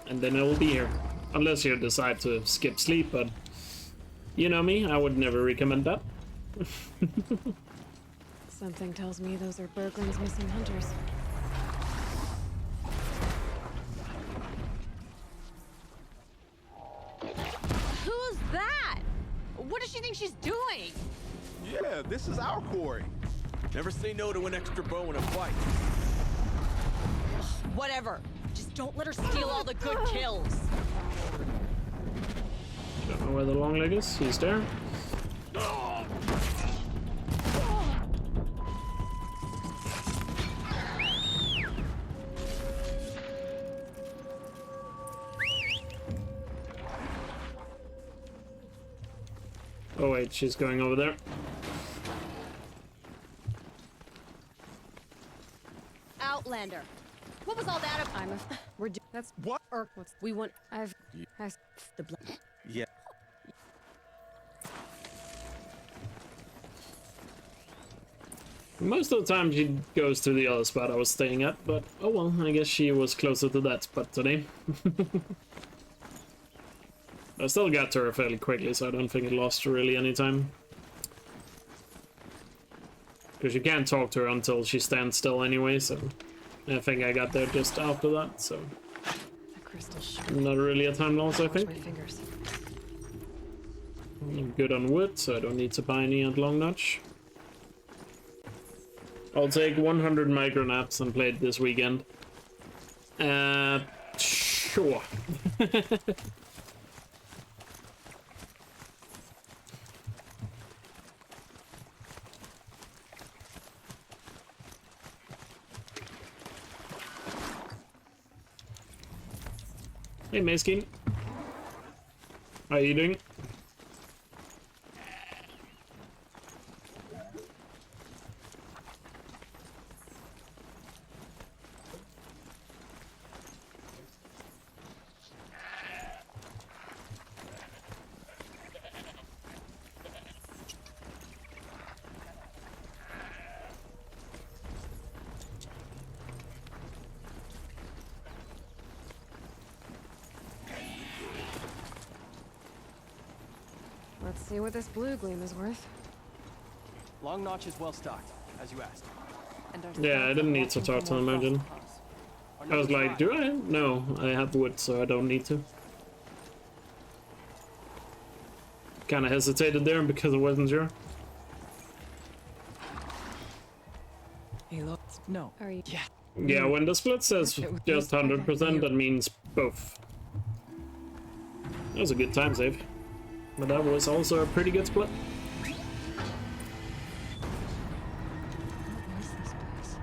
And then it will be here. Unless you decide to skip sleep, but you know me, I would never recommend that. Something tells me those are Berglund's missing hunters. Who's that? What does she think she's doing? Yeah, this is our quarry. Never say no to an extra bow in a fight. Whatever. Just don't let her steal all the good kills. Don't know where the long leg is. He's there. Oh wait, she's going over there. Outlander. What was all that? We're that's what? Or what's we want? I've the blood. Yeah. Most of the time she goes to the other spot I was staying at, but oh well, I guess she was closer to that spot today. I still got to her fairly quickly, so I don't think it lost really any time. Because you can't talk to her until she stands still anyway, so I think I got there just after that, so not really a time loss, I think. I'm good on wood, so I don't need to buy any at Long Notch. I'll take 100 micronaps and play it this weekend. Sure. Hey, Mayskin. How are you doing? Let's see what this blue gleam is worth. Long Notch is well stocked, as you asked. Yeah, I didn't need to talk to him, imagine. I was like, do I? No, I have wood, so I don't need to. Kinda hesitated there because I wasn't sure. He looks... No. Are you... Yeah. Yeah, when the split says just 100%, that means both. That was a good time save. But that was also a pretty good split. What is this place?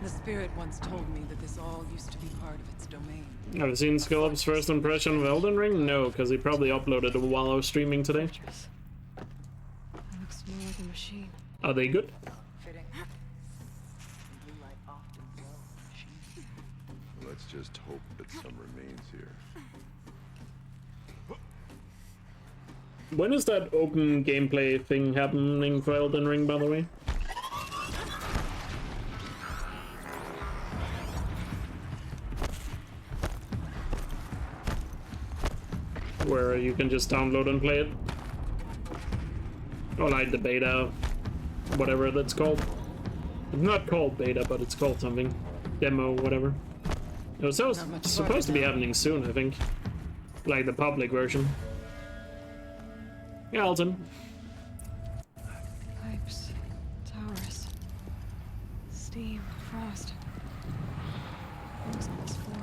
The spirit once told me that this all used to be part of its domain. Have you seen Skullup's first impression of Elden Ring? No, because he probably uploaded it while I was streaming today. It looks more like a machine. Are they good? Let's just hope that some remains here. When is that open gameplay thing happening for Elden Ring, by the way? Where you can just download and play it? Or like the beta, whatever that's called. It's not called beta, but it's called something. Demo, whatever. It was supposed to be happening soon, I think. Like the public version. Yeah, Alton. Pipes, towers, steam, frost. Looks like it's 4.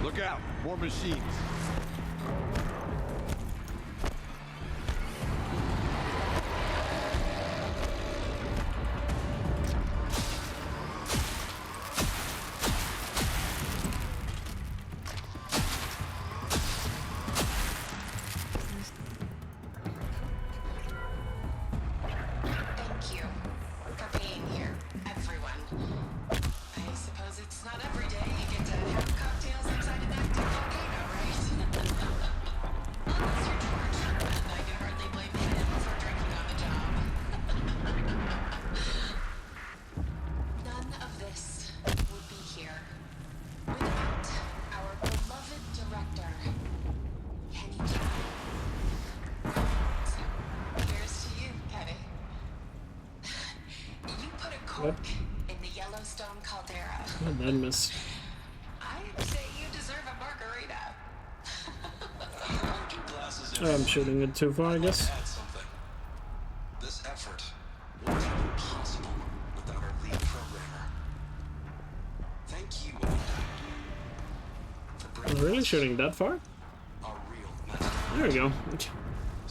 Look out! More machines. Thank you for being here, everyone. I suppose it's not every day you get to have cocktails inside an active volcano, right? Unless you're George, and I can hardly blame him for drinking on the job. None of this would be here without our beloved director, Kenny Chow. Here's to you, Kenny. You put a cork in the Yellowstone caldera. And then miss. I'd say you deserve a margarita. I'm shooting it too far, I guess. This effort wouldn't have been possible without our lead programmer. Thank you, I'm really shooting that far? our real master. There we go.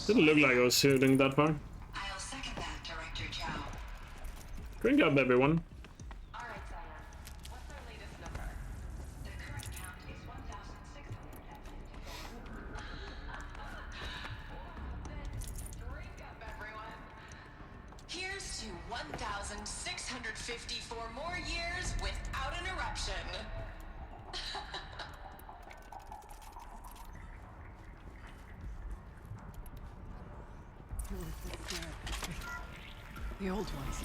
Didn't look like I was shooting that far. I'll second that, Director Chow. Drink up, everyone. All right, Zion. What's our latest number? The current count is 1,654. Drink up, everyone. Here's to 1,654 more years without an eruption. The old ones.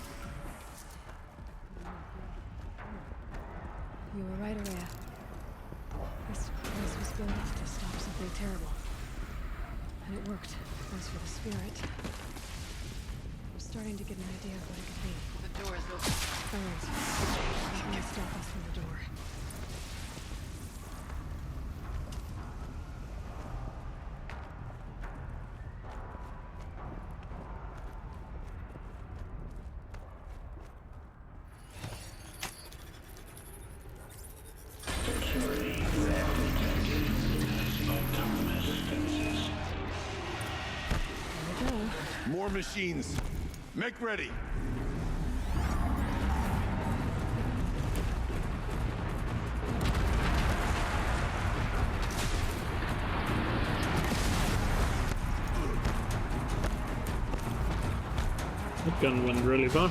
You were right, Araya. This place built to stop something terrible. And it worked. As for the spirit, I'm starting to get an idea of what it could be. The door is open. Alright. That might stop us from the door. More machines. Make ready. That gun went really far.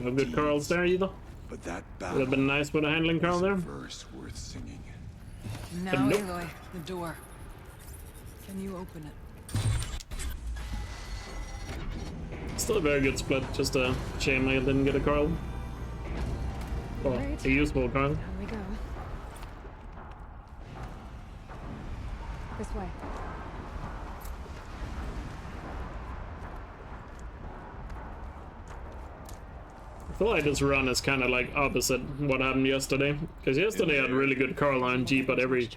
No good Carls there either. But that would have been nice with a handling Carl there. Verse worth singing. Now, nope. Aloy, the door. Can you open it? Still a very good split. Just a shame I didn't get a Carl. Well, a useful Carl. Here we go. This way. I feel like this run is kind of like opposite what happened yesterday. Because yesterday I had really good Carl RNG, but every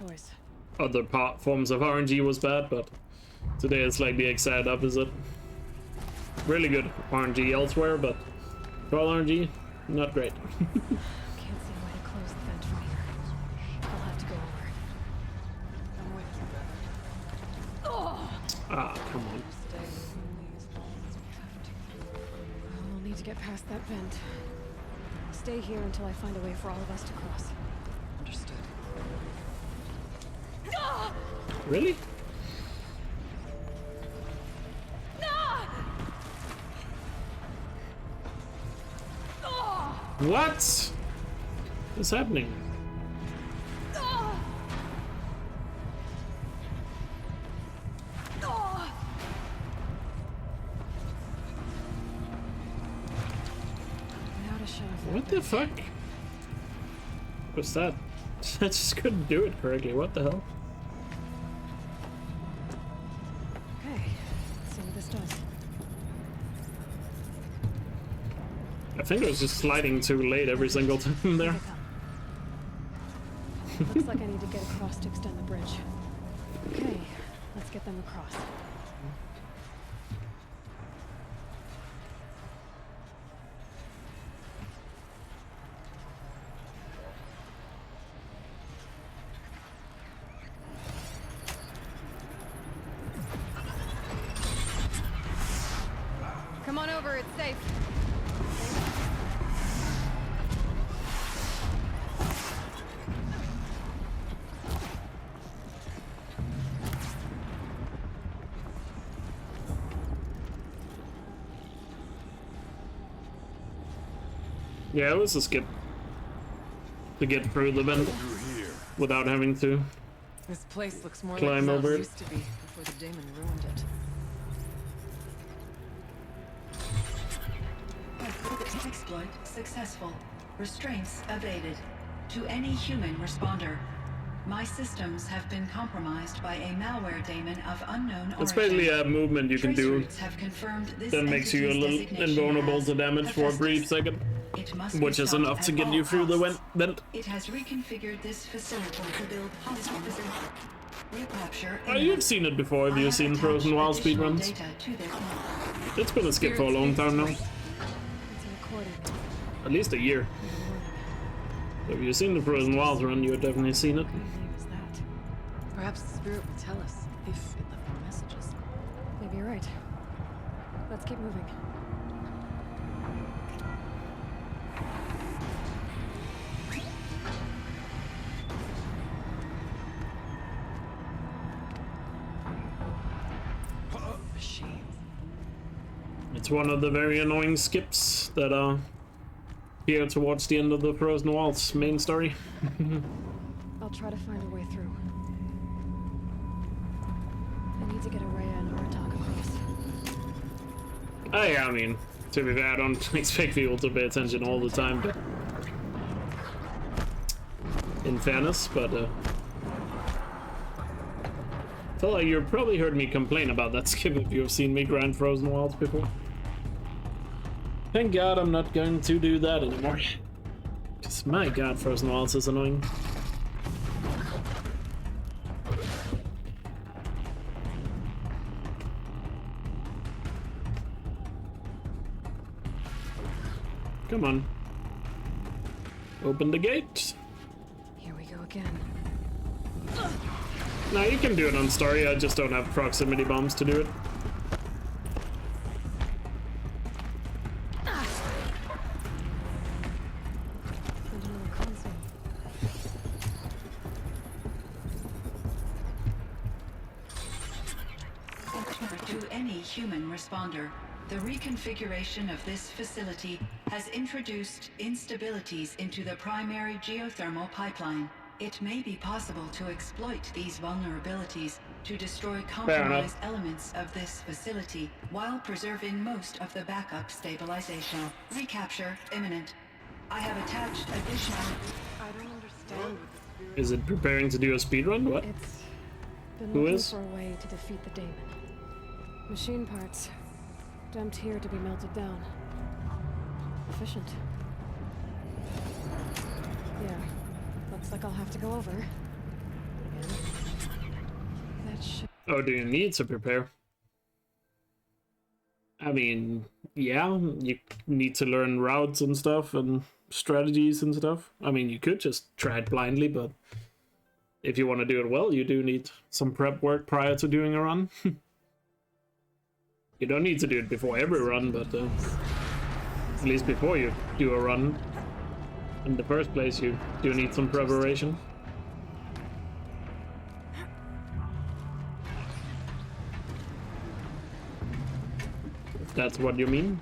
other forms of RNG was bad. But today it's like the exact opposite. Really good RNG elsewhere, but Carl RNG, not great. Can't see a way to close the vent from here. I'll have to go over. Oh! Ah, come on. We'll need to get past that vent. Stay here until I find a way for all of us to cross. Understood. Really? What is happening? What the fuck? What's that? I just couldn't do it correctly. What the hell? Okay, let's see what this does. I think it was just sliding too late every single time there. Looks like I need to get across to extend the bridge. Okay, let's get them across. Come on over, it's safe. Yeah, it was a skip to get through the vent without having to This place looks more climb like over it it. used to be before the daemon ruined it. Exploit successful. Restraints evaded. To any human responder, my systems have been compromised by a malware daemon of unknown origin. It's basically a movement you can Trace do routes have confirmed this that makes you a entity's little designation invulnerable as to damage for a brief second, It must which be is stopped enough to at get all you through the costs. vent. It has reconfigured this facility to build hostile recapture. Oh, you've seen it before if you've seen Frozen Wild speedruns. It's been a skip for a long time now. At least a year. So if you've seen the Frozen Wilds run, you've definitely seen it. Perhaps the spirit will tell us if it left more messages. Maybe you're right. Let's keep moving. It's one of the very annoying skips that are here towards the end of the Frozen Wilds main story. I'll try to find a way through. need to get Araya and Aratak across. Oh yeah, I mean, to be fair, I don't expect people to pay attention all the time, but in fairness, but I feel like you've probably heard me complain about that skip if you've seen me grind Frozen Wilds before. Thank God I'm not going to do that anymore. Because my God, Frozen Wilds is annoying. Come on. Open the gate. Here we go again. Now you can do it on story, I just don't have proximity bombs to do it. To any human responder, the reconfiguration of this facility has introduced instabilities into the primary geothermal pipeline. It may be possible to exploit these vulnerabilities to destroy compromised elements of this facility while preserving most of the backup stabilization. Recapture imminent. I have attached additional... I don't understand. Is it preparing to do a speedrun? What? It's been Who looking is? for a way to defeat the daemon. Machine parts dumped here to be melted down. Efficient. Yeah. Looks like I'll have to go over. Again. That should... Oh, do you need to prepare? I mean, yeah, you need to learn routes and stuff and strategies and stuff. I mean, you could just try it blindly, but if you want to do it well, you do need some prep work prior to doing a run. You don't need to do it before every run, but at least before you do a run, in the first place, you do need some preparation. If that's what you mean.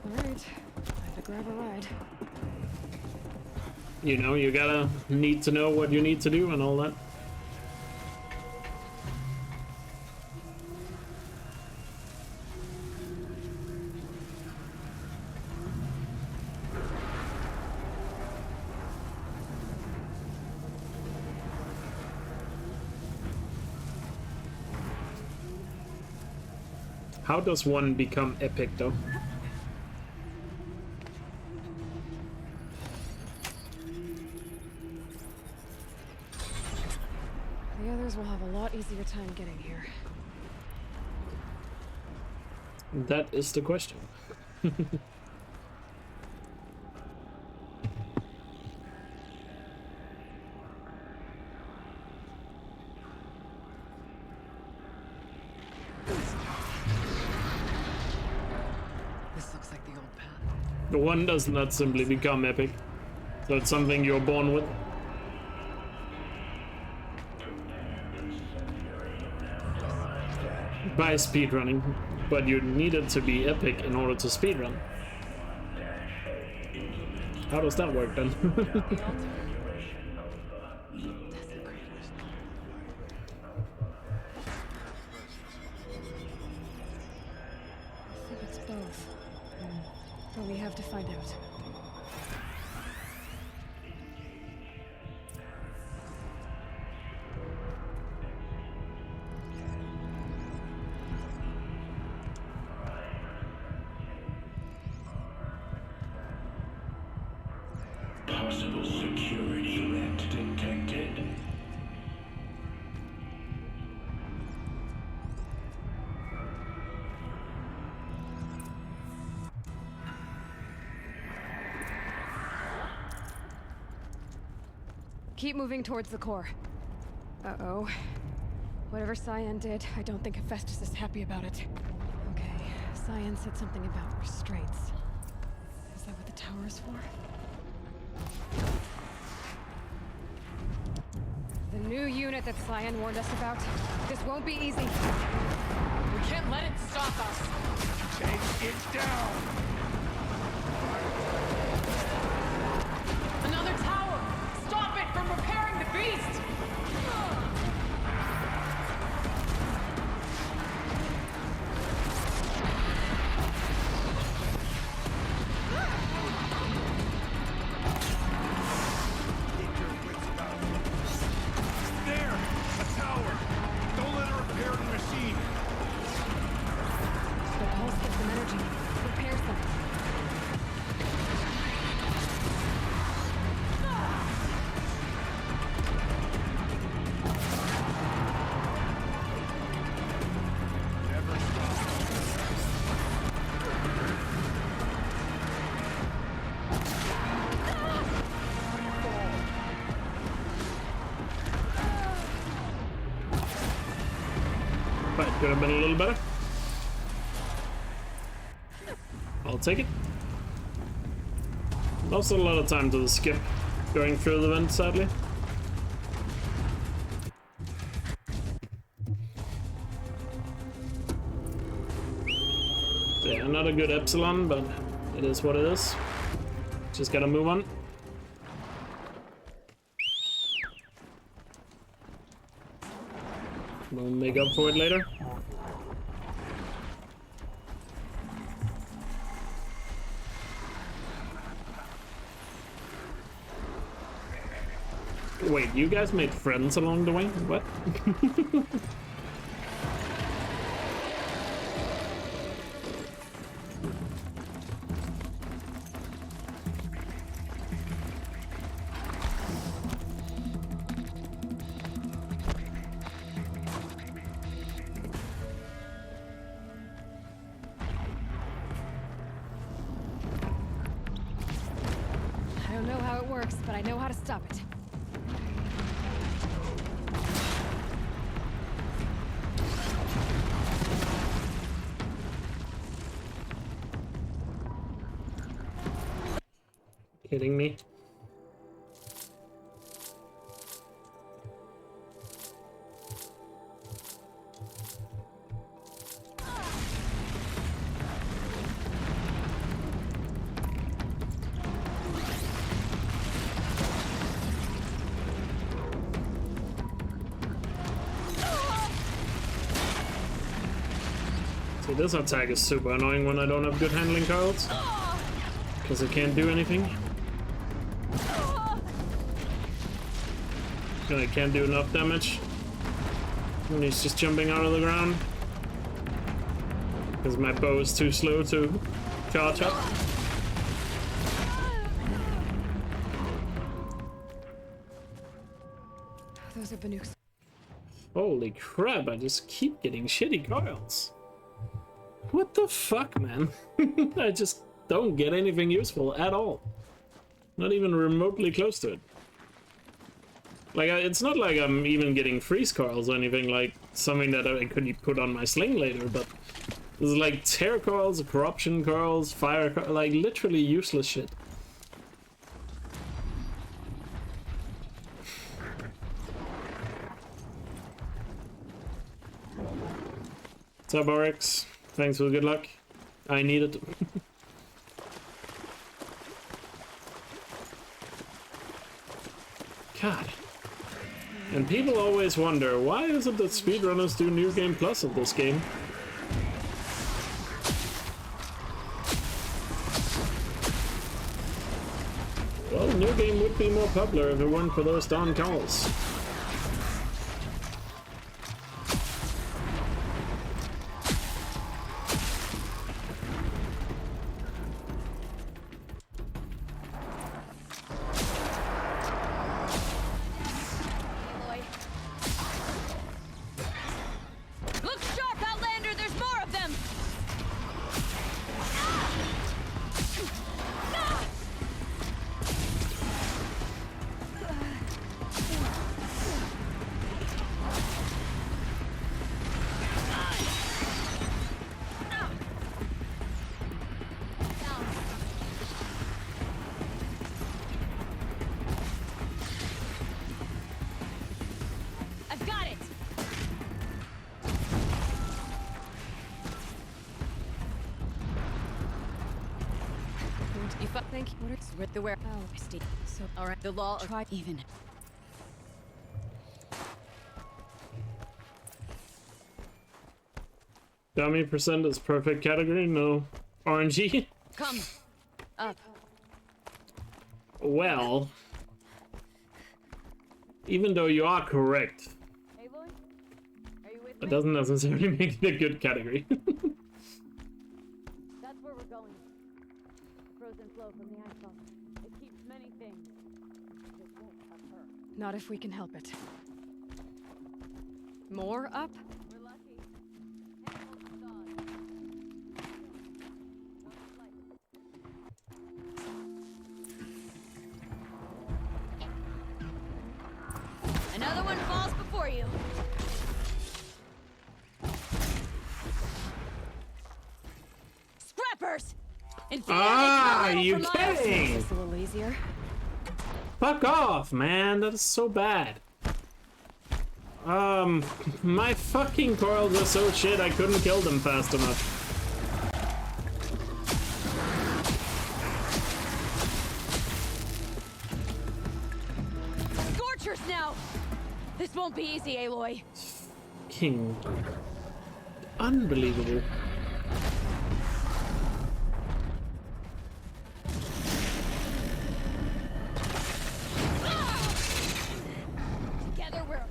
Alright, I have to grab a ride. You know, you gotta need to know what you need to do and all that. How does one become epic though? The others will have a lot easier time getting here. That is the question. This looks like the old path. The one does not simply become epic. So it's something you're born with. By speedrunning, but you needed to be epic in order to speedrun. How does that work then? I think it's both. But we have to find out. Possible security event detected. Keep moving towards the core. Uh-oh. Whatever Cyan did, I don't think Hephaestus is happy about it. Okay, Cyan said something about restraints. Is that what the tower is for? The new unit that Cyan warned us about. This won't be easy. We can't let it stop us. Take it down. from repairing the beast! There! A tower! Don't let her repair the machine! The pulse gives them energy. Repairs them. Never stop. But could have been a little better. I'll take it. Also a lot of time to skip going through the vent, sadly. Yeah, not a good epsilon, but it is what it is. Just gotta move on. We'll make up for it later. Wait, you guys made friends along the way? What? I don't know how it works, but I know how to stop it. Kidding me? See, this attack is super annoying when I don't have good handling cards, because I can't do anything. I can't do enough damage when he's just jumping out of the ground, because my bow is too slow to charge up. Those are Banuk's. Holy crap, I just keep getting shitty coils. What the fuck, man? I just don't get anything useful at all. Not even remotely close to it. Like, it's not like I'm even getting freeze coils or anything, like something that I could put on my sling later, but there's like tear coils, corruption coils, fire coils, like literally useless shit. What's up, RX? Thanks for the good luck. I need it. God. And people always wonder, why is it that speedrunners do New Game Plus of this game? Well, New Game would be more popular if it weren't for those darn calls. Look sharp, Outlander! There's more of them! I've got it! Thank you. What is with the where? Oh, Steve. So, all right. The law tried even. Dummy percent is perfect category, no RNG. Come. Up. Well, even though you are correct, that doesn't necessarily make it a good category. That's where we're going. Frozen flow from the ice bump. It keeps many things. It won't touch her. Not if we can help it. More up? We're lucky. Another one falls before you. Scrappers! Ah, you kidding? It's a little easier. Fuck off, man. That is so bad. My fucking coils are so shit I couldn't kill them fast enough. Scorchers now! This won't be easy, Aloy. King. Unbelievable. Together we're...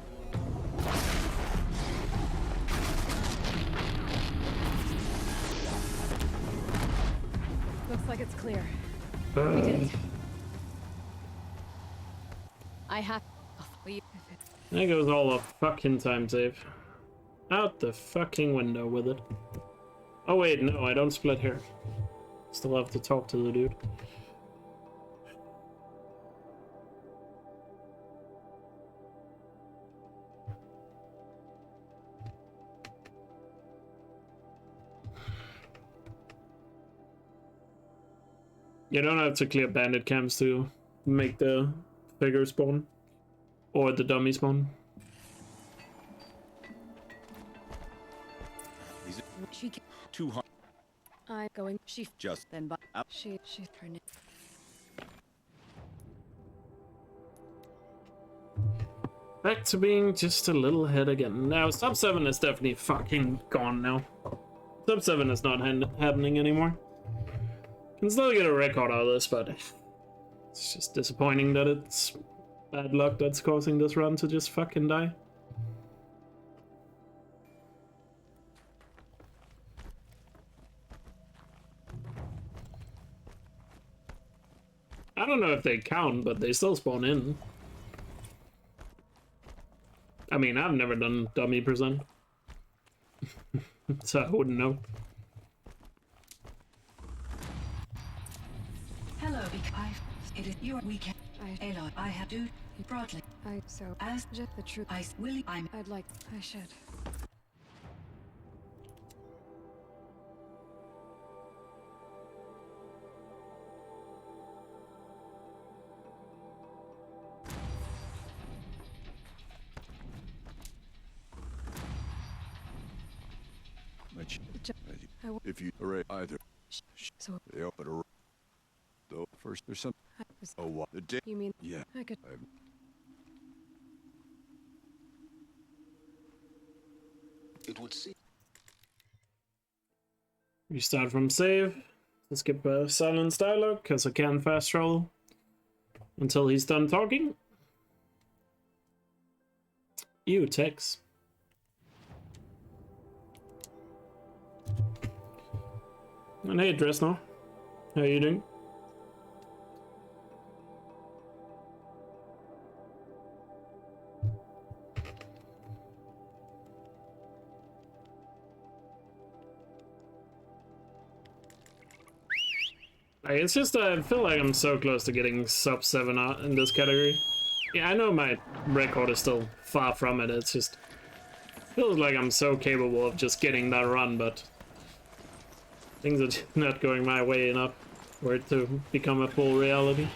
Looks like it's clear. We did it. I have... There goes all the fucking time save. Out the fucking window with it. Oh wait, no, I don't split here. Still have to talk to the dude. You don't have to clear bandit camps to make the figure spawn. Or the dummy spawn. She... 200. I'm going... She... Just then by... She turned it... Back to being just a little ahead again. Now, sub 7 is definitely fucking gone now. Sub 7 is not happening anymore. Can still get a record out of this, but it's just disappointing that it's bad luck that's causing this run to just fucking die. I don't know if they count, but they still spawn in. I mean, I've never done dummy percent. So I wouldn't know. Hello, it is your weekend. Aloy, I have to broadly. So as just the truth. I'd like. I should. If you array either, so they open a. Though first there's some. Oh, what the day? You mean? Yeah. I could. It would seem. Restart from save. Let's skip silence dialogue because I can fast travel until he's done talking. You Tex. And hey, Dresner. How you doing? It's just I feel like I'm so close to getting sub 7 in this category. Yeah, I know my record is still far from it. It's just feels like I'm so capable of just getting that run, but things are not going my way enough for it to become a full reality.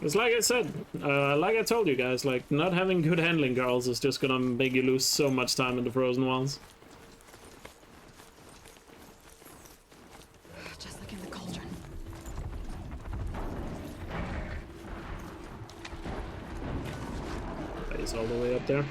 It's like I said, like I told you guys, like not having good handling girls is just gonna make you lose so much time in the frozen wilds. Just like in the cauldron. He's all the way up there.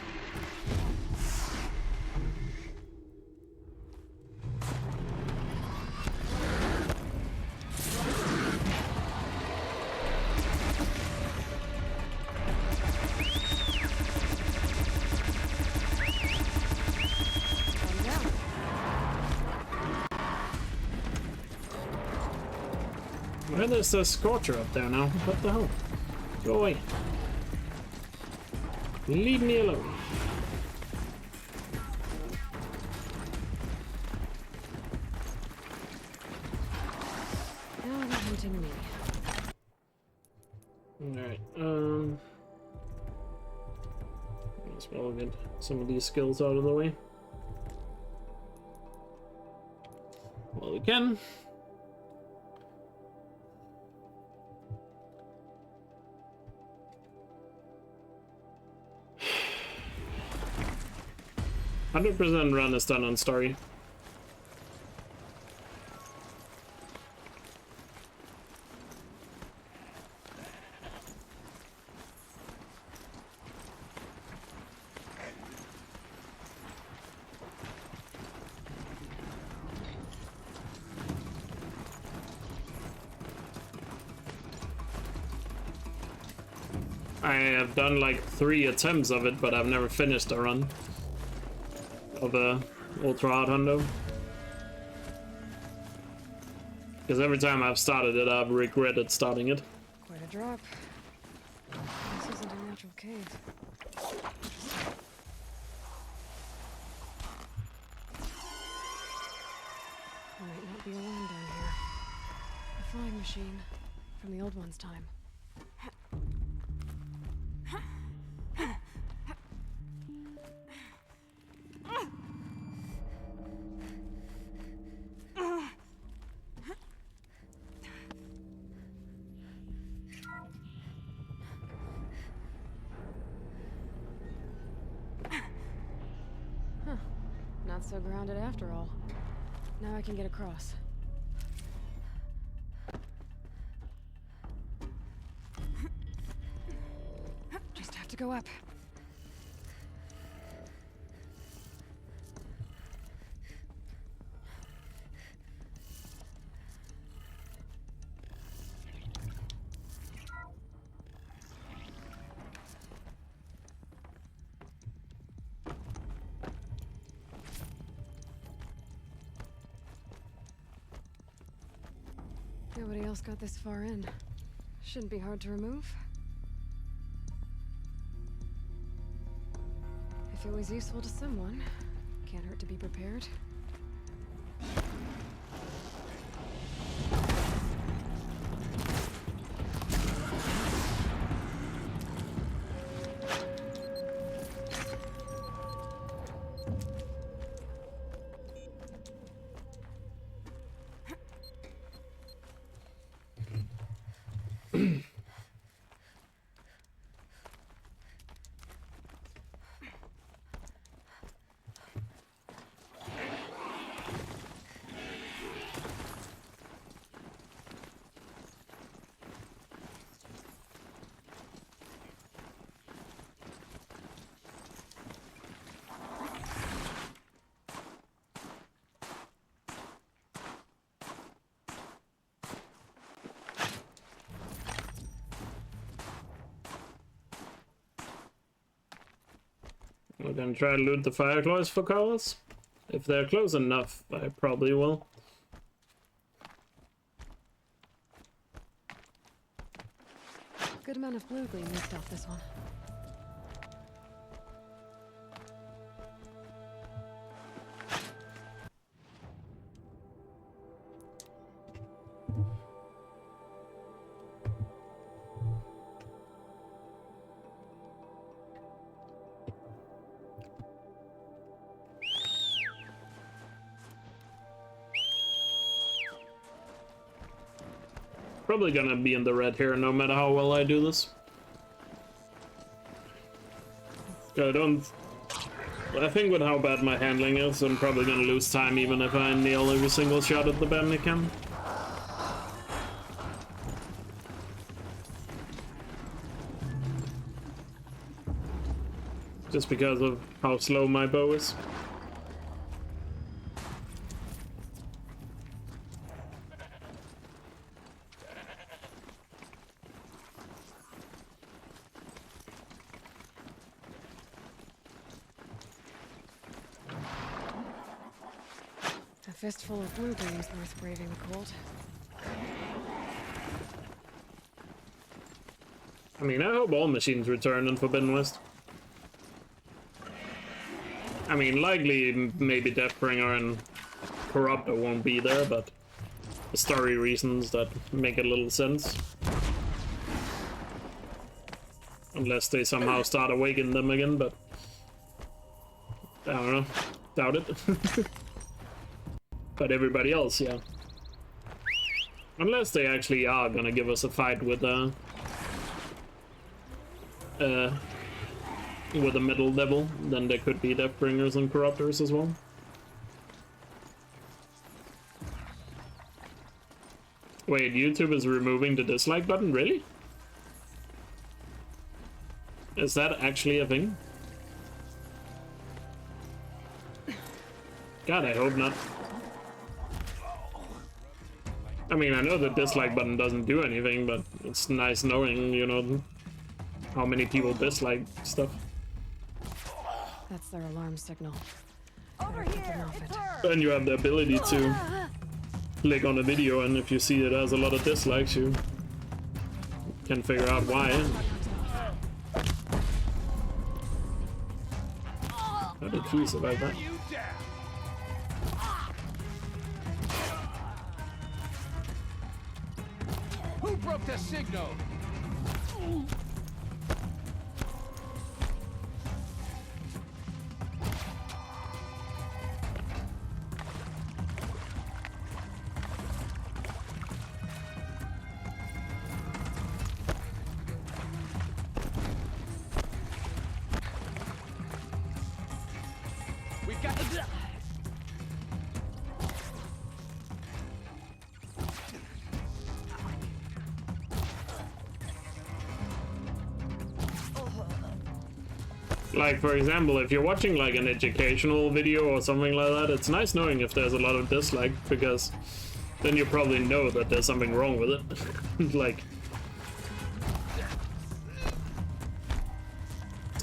And there's a Scorcher up there now. What the hell? Go away. Leave me alone. Now they're hunting me. Alright, as well get some of these skills out of the way. Well, we can. "100% run is done on story." I have done like 3 attempts of it, but I've never finished a run of a ultra hard hundo. Because every time I've started it, I've regretted starting it. Quite a drop. This isn't a natural cave. I might not be alone down here. A flying machine from the old one's time. Not so grounded after all. Now I can get across. Just have to go up. Nobody else got this far in. Shouldn't be hard to remove. If it was useful to someone, can't hurt to be prepared. We're gonna try to loot the Fireclaws for coils. If they're close enough, I probably will. Good amount of blue gleam mixed off this one. Probably gonna be in the red here, no matter how well I do this. I think with how bad my handling is, I'm probably gonna lose time even if I nail every single shot at the bandicam. Just because of how slow my bow is. A fistful of blue gleam's worth braving the cold. I mean, I hope all machines return in Forbidden West. I mean, likely maybe Deathbringer and Corruptor won't be there, but the story reasons that make a little sense. Unless they somehow start awakening them again, but I don't know. Doubt it. But everybody else, yeah. Unless they actually are gonna give us a fight with the middle level, then there could be Deathbringers and Corruptors as well. Wait, YouTube is removing the dislike button? Really? Is that actually a thing? God, I hope not. I mean, I know the dislike button doesn't do anything, but it's nice knowing, you know, how many people dislike stuff. That's their alarm signal. Over here! It's her! And you have the ability to click on a video, and if you see it has a lot of dislikes, you can figure out why. How did he survive that? Who broke the signal? We've got the... Like, for example, if you're watching like an educational video or something like that, it's nice knowing if there's a lot of dislike, because then you probably know that there's something wrong with it. Like,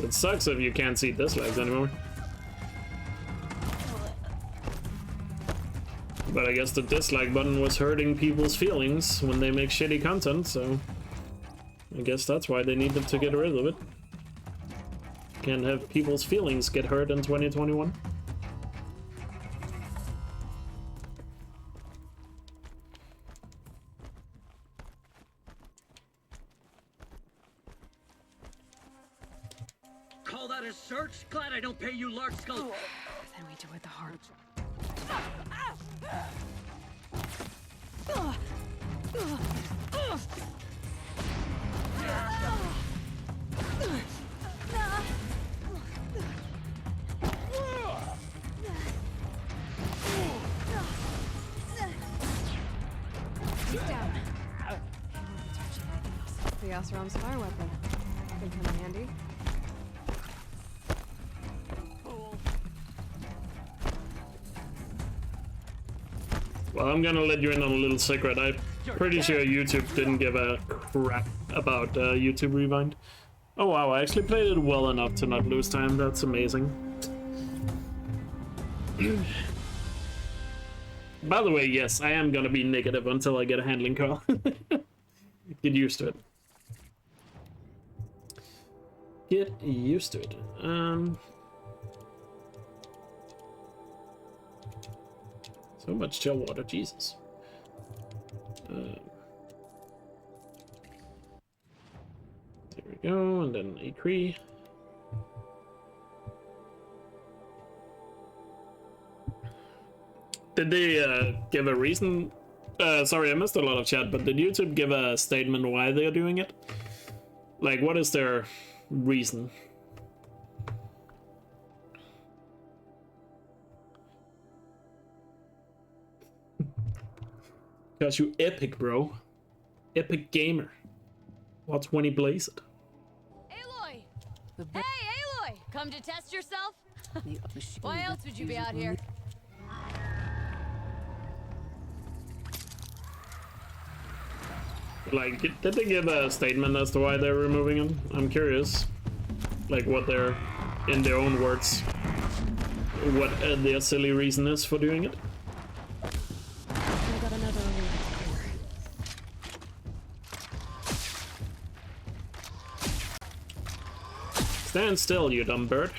it sucks if you can't see dislikes anymore. But I guess the dislike button was hurting people's feelings when they make shitty content, so I guess that's why they needed to get rid of it. Can't have people's feelings get hurt in 2021. Call that a search? Glad I don't pay you large skull. Then we do it the hard way. Keep down. The Oseram's fire weapon. Could come in handy. Well, I'm gonna let you in on a little secret. I'm pretty sure YouTube didn't give a crap about YouTube Rewind. Oh wow, I actually played it well enough to not lose time. That's amazing. By the way, yes, I am gonna be negative until I get a handling call. Get used to it. Get used to it. So much chill water, Jesus. There we go, and then a tree. Did they give a reason? Sorry, I missed a lot of chat, but did YouTube give a statement why they're doing it? Like, what is their reason? Because you epic, bro. Epic gamer. What's when he plays it? Aloy! Hey, Aloy! Come to test yourself? Why else would you be out here? Like, did they give a statement as to why they're removing him? I'm curious. Like, what they're, in their own words, what their silly reason is for doing it. I got another Stand still, you dumb bird.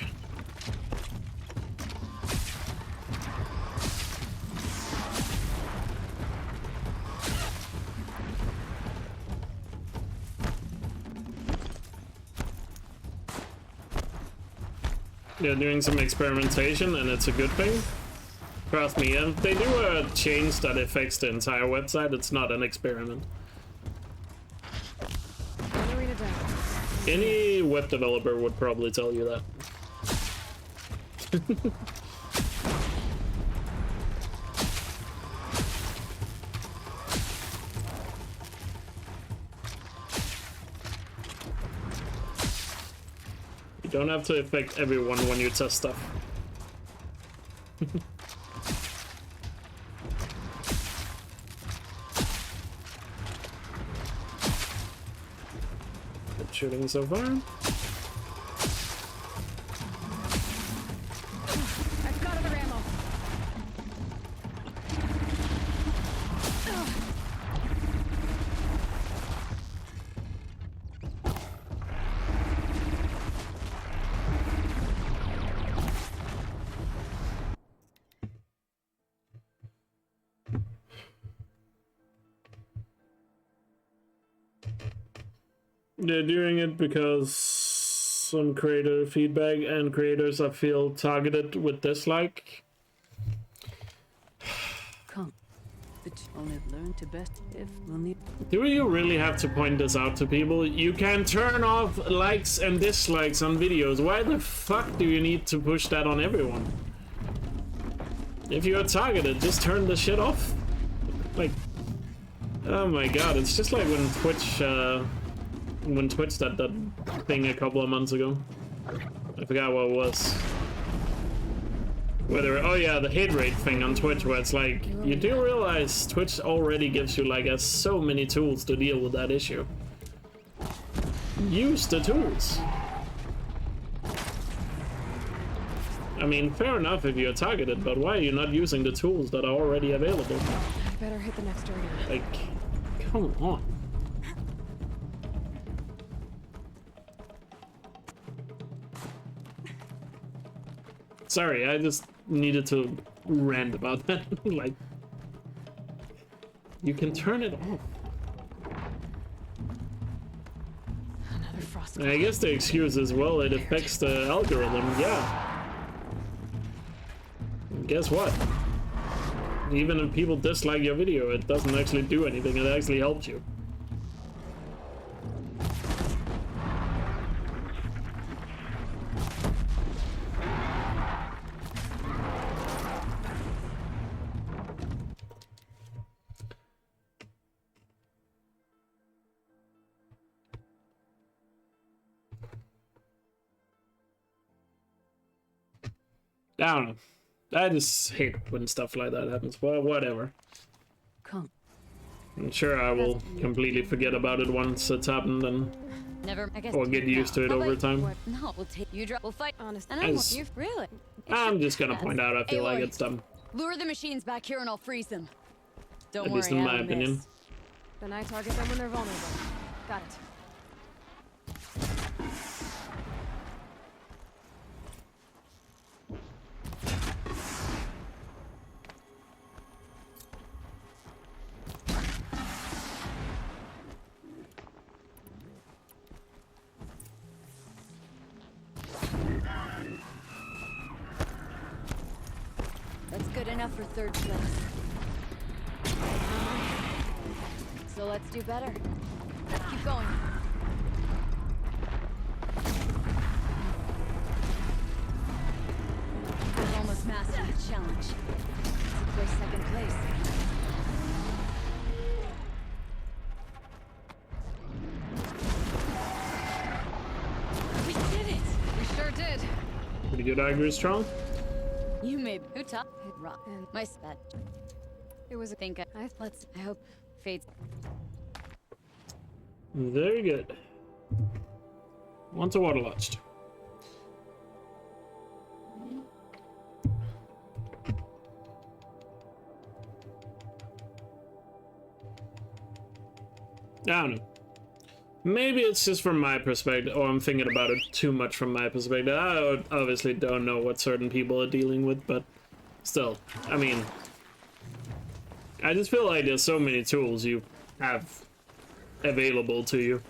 They're doing some experimentation, and it's a good thing. Trust me, if they do a change that affects the entire website, it's not an experiment. Any web developer would probably tell you that. You don't have to affect everyone when you test stuff. Good shooting so far. I've got other ammo. They're doing it because some creator feedback and creators I feel targeted with dislike. Come, but only learn to best if we'll need. Do you really have to point this out to people? You can turn off likes and dislikes on videos. Why the fuck do you need to push that on everyone? If you're targeted, just turn the shit off. Like, oh my god, it's just like when Twitch did that thing a couple of months ago. I forgot what it was. Whether, oh yeah, the hit rate thing on Twitch, where it's like, you do realize Twitch already gives you like so many tools to deal with that issue. Use the tools. I mean, fair enough if you're targeted, but why are you not using the tools that are already available? I better hit the next arena. Like, come on. Sorry, I just needed to rant about that. Like, you can turn it off. Another frost. I guess the excuse is, well, it affects the algorithm. Yeah. And guess what? Even if people dislike your video, it doesn't actually do anything. It actually helps you. I don't know. I just hate when stuff like that happens. Well, whatever. Come. I'm sure I will completely forget about it once it's happened and or get used to it over time. No, we'll take you. We'll fight honest. And you really. I'm just gonna point out I feel like Aloy, it's dumb. Lure the machines back here and I'll freeze them. Don't At worry, least in my opinion. Then I target them when they're vulnerable. Got it. That's good enough for third place. So let's do better. Let's keep going. We've almost mastered the challenge. Let's play second place. We did it! We sure did. Pretty good Iger strong. You made who top hit rock and my spet. It was a think I hope fades. Very good. Want to water lodged. I don't know. Maybe it's just from my perspective, or I'm thinking about it too much from my perspective. I obviously don't know what certain people are dealing with, but still, I mean, I just feel like there's so many tools you have available to you.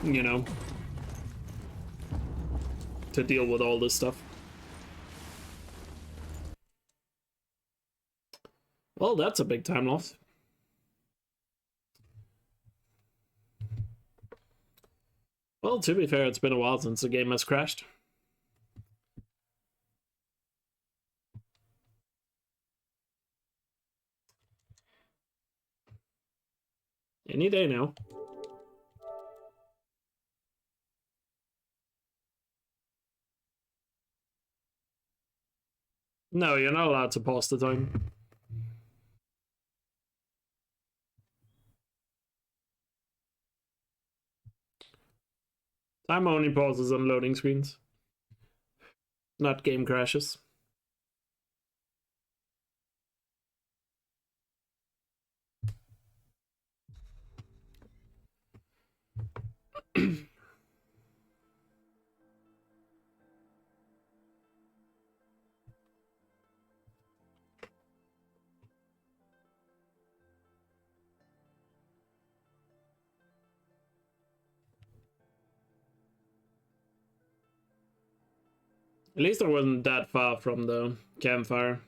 You know, to deal with all this stuff. Well, that's a big time loss. Well, to be fair, it's been a while since the game has crashed. Any day now. No, you're not allowed to pause the time. Time only pauses on loading screens, not game crashes. At least I wasn't that far from the campfire.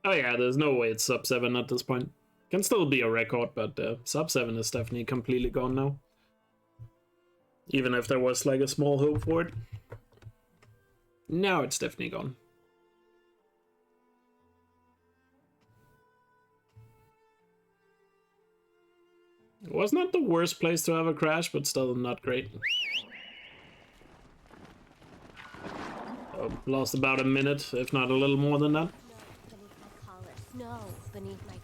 Oh yeah, there's no way it's sub 7 at this point. Can still be a record, but sub 7 is definitely completely gone now. Even if there was like a small hope for it. Now it's definitely gone. It was not the worst place to have a crash, but still not great. Lost about a minute, if not a little more than that. Beneath my collar, snow beneath my toes.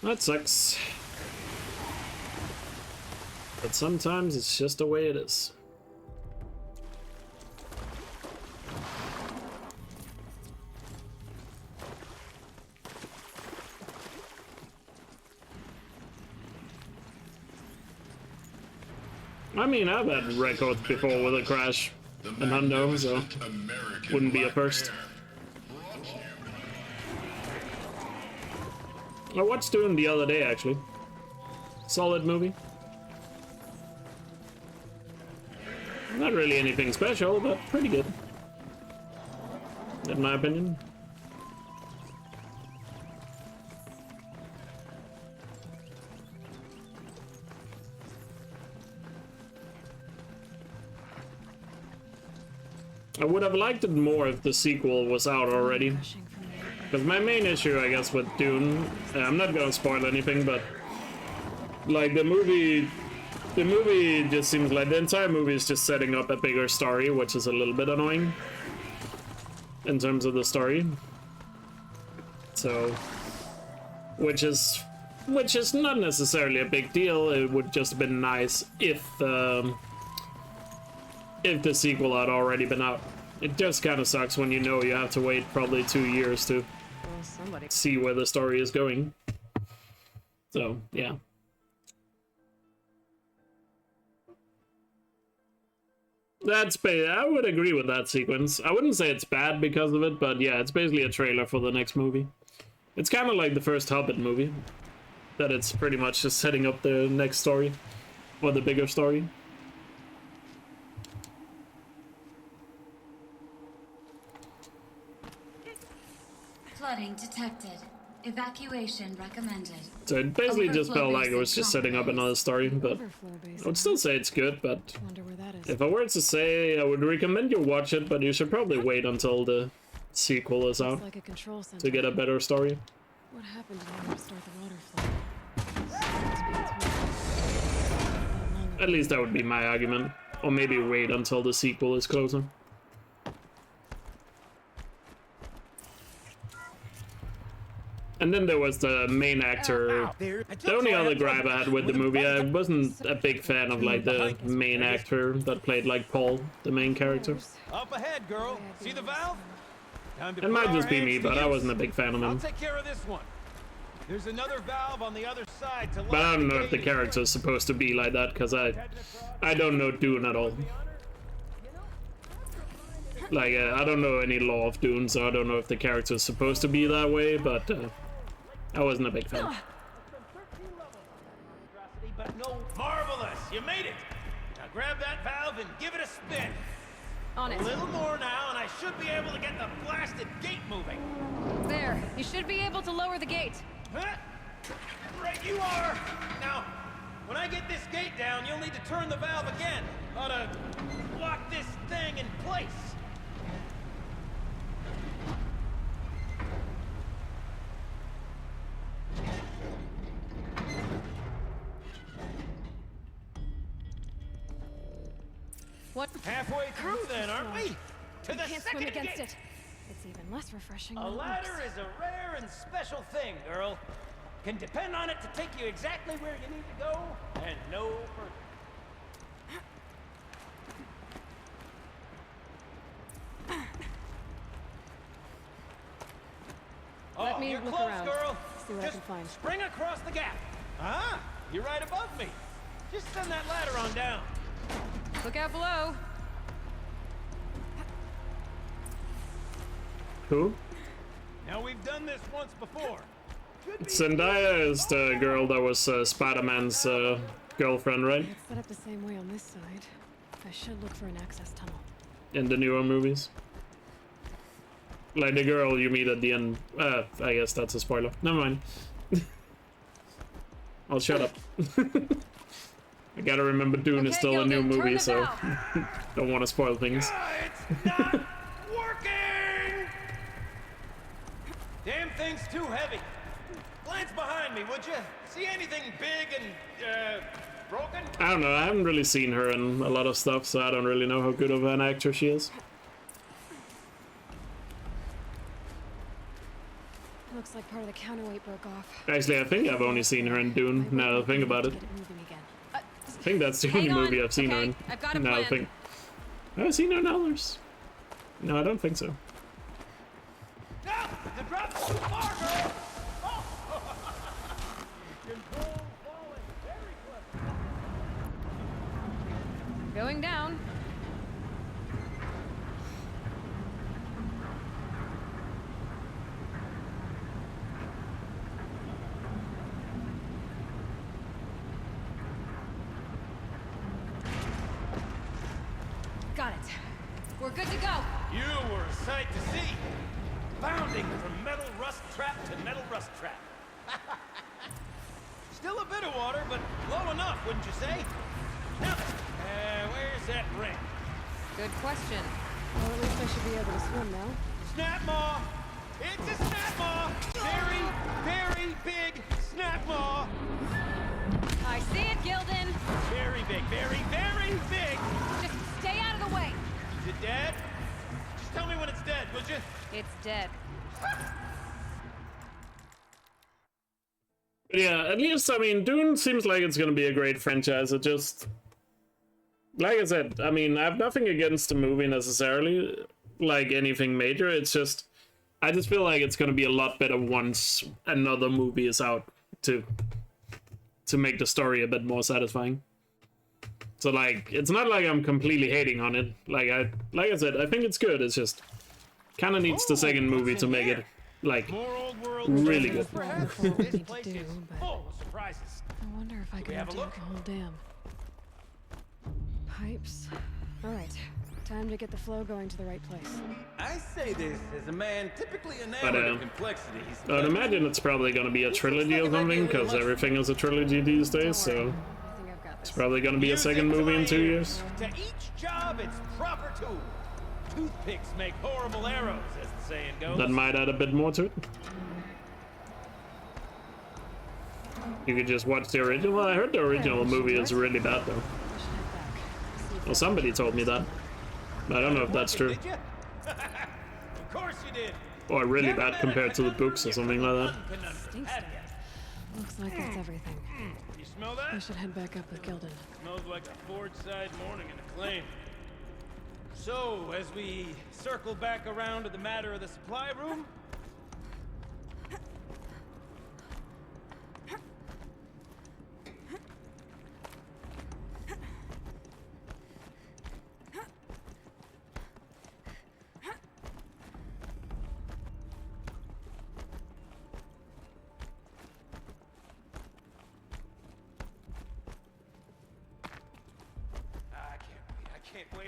That sucks. But sometimes it's just the way it is. I mean, I've had records before with a crash and Hundo, so wouldn't be a first. I watched Dune the other day, actually. Solid movie. Not really anything special, but pretty good. In my opinion. I would have liked it more if the sequel was out already. Because my main issue, I guess, with Dune, I'm not gonna spoil anything, but like the movie just seems like the entire movie is just setting up a bigger story, which is a little bit annoying in terms of the story. So, which is not necessarily a big deal. It would just have been nice if the sequel had already been out. It just kind of sucks when you know you have to wait probably 2 years to see where the story is going. So, yeah. I would agree with that sequence. I wouldn't say it's bad because of it, but yeah, it's basically a trailer for the next movie. It's kind of like the first Hobbit movie, that it's pretty much just setting up the next story, or the bigger story. Flooding detected. Evacuation recommended. So it basically just felt like it was just setting up another story, but I would still say it's good, but if I were to say, I would recommend you watch it, but you should probably wait until the sequel is out to get a better story. What happened in order to start the water flow? At least that would be my argument. Or maybe wait until the sequel is closer. And And then there was the main actor. The only other gripe I had with the movie, I wasn't a big fan of like the main actor that played like Paul, the main character. Up ahead, girl. See the valve? It might just be me, but I wasn't a big fan of I'll him. take care of this one. There's another valve on the other side to But I don't know if the character's supposed to be like that, because I don't know Dune at all. Like, I don't know any law of Dune, so I don't know if the character's supposed to be that way, but I wasn't a big fan. But no, marvelous! You made it. Now grab that valve and give it a spin. On it. A little more now, and I should be able to get the blasted gate moving. There. You should be able to lower the gate. Huh? Right you are. Now, when I get this gate down, you'll need to turn the valve again. Ought to lock this thing in place. What? Halfway through then, aren't we? To the Can't second swim against gate. it. It's even less refreshing A than it ladder looks. is a rare and special thing, girl. Can depend on it to take you exactly where you need to go, and no further. Let me you're look close, around. girl. See what I Just can find. spring across the gap. Ah, you're right above me. Just send that ladder on down. Look out below. Who? Now we've done this once before. Zendaya is the girl that was Spider-Man's girlfriend, right? It's set up the same way on this side. I should look for an access tunnel. In the newer movies. Like the girl you meet at the end. I guess that's a spoiler. Never mind. I'll shut up. I gotta remember Dune is still a new movie, so don't want to spoil things. It's not working! Damn thing's too heavy. Glance behind me, would you? See anything big and, broken? I don't know, I haven't really seen her in a lot of stuff, so I don't really know how good of an actor she is. Looks like part of the counterweight broke off. Actually, I think I've only seen her in Dune, now that I think about it. I think that's the only movie I've seen her in. I've got a now I plan. think. Have I seen her in others? No, I don't think so. The drop's too far, girl! Oh. Control falling very close. Going down. Got it. We're good to go. You were a sight to see. Bounding from metal rust trap to metal rust trap. Still a bit of water, but low enough, wouldn't you say? Now, where's that ring? Good question. Well, at least I should be able to swim now. Snap maw! It's a snap maw! Very, very big snap maw! I see it, Gildan. Very big, very, very big! Just stay out of the way. Is it dead? Just tell me when it's dead, would you? It's dead. But yeah, at least, I mean, Dune seems like it's gonna be a great franchise. It just... Like I said, I mean, I have nothing against the movie necessarily, like anything major. It's just... I just feel like it's gonna be a lot better once another movie is out to make the story a bit more satisfying. So like, it's not like I'm completely hating on it. Like I said, I think it's good. It's just kind of needs the second movie to make it like really good. This place is full of surprises. I wonder if I can have a empty out look? the whole dam. Pipes. All right. Time to get the flow going to the right place. I say this as a man typically But enamored of complexities. I'd imagine it's probably gonna be a trilogy or something, because everything is a trilogy these days. So it's probably gonna be a second movie in 2 years. To each job, its proper tool. Toothpicks make horrible arrows, as the saying goes. That might add a bit more to it. You could just watch the original. I heard the original movie is really bad though. Well, somebody told me that. I don't know if that's true. Did you? Of course you did. Or really bad compared to the books or something like that. Stinks there. Looks like that's everything. You smell that? I should head back up with Gildan. Smells like a Ford-side morning in Acclaim. So, as we circle back around to the matter of the supply room,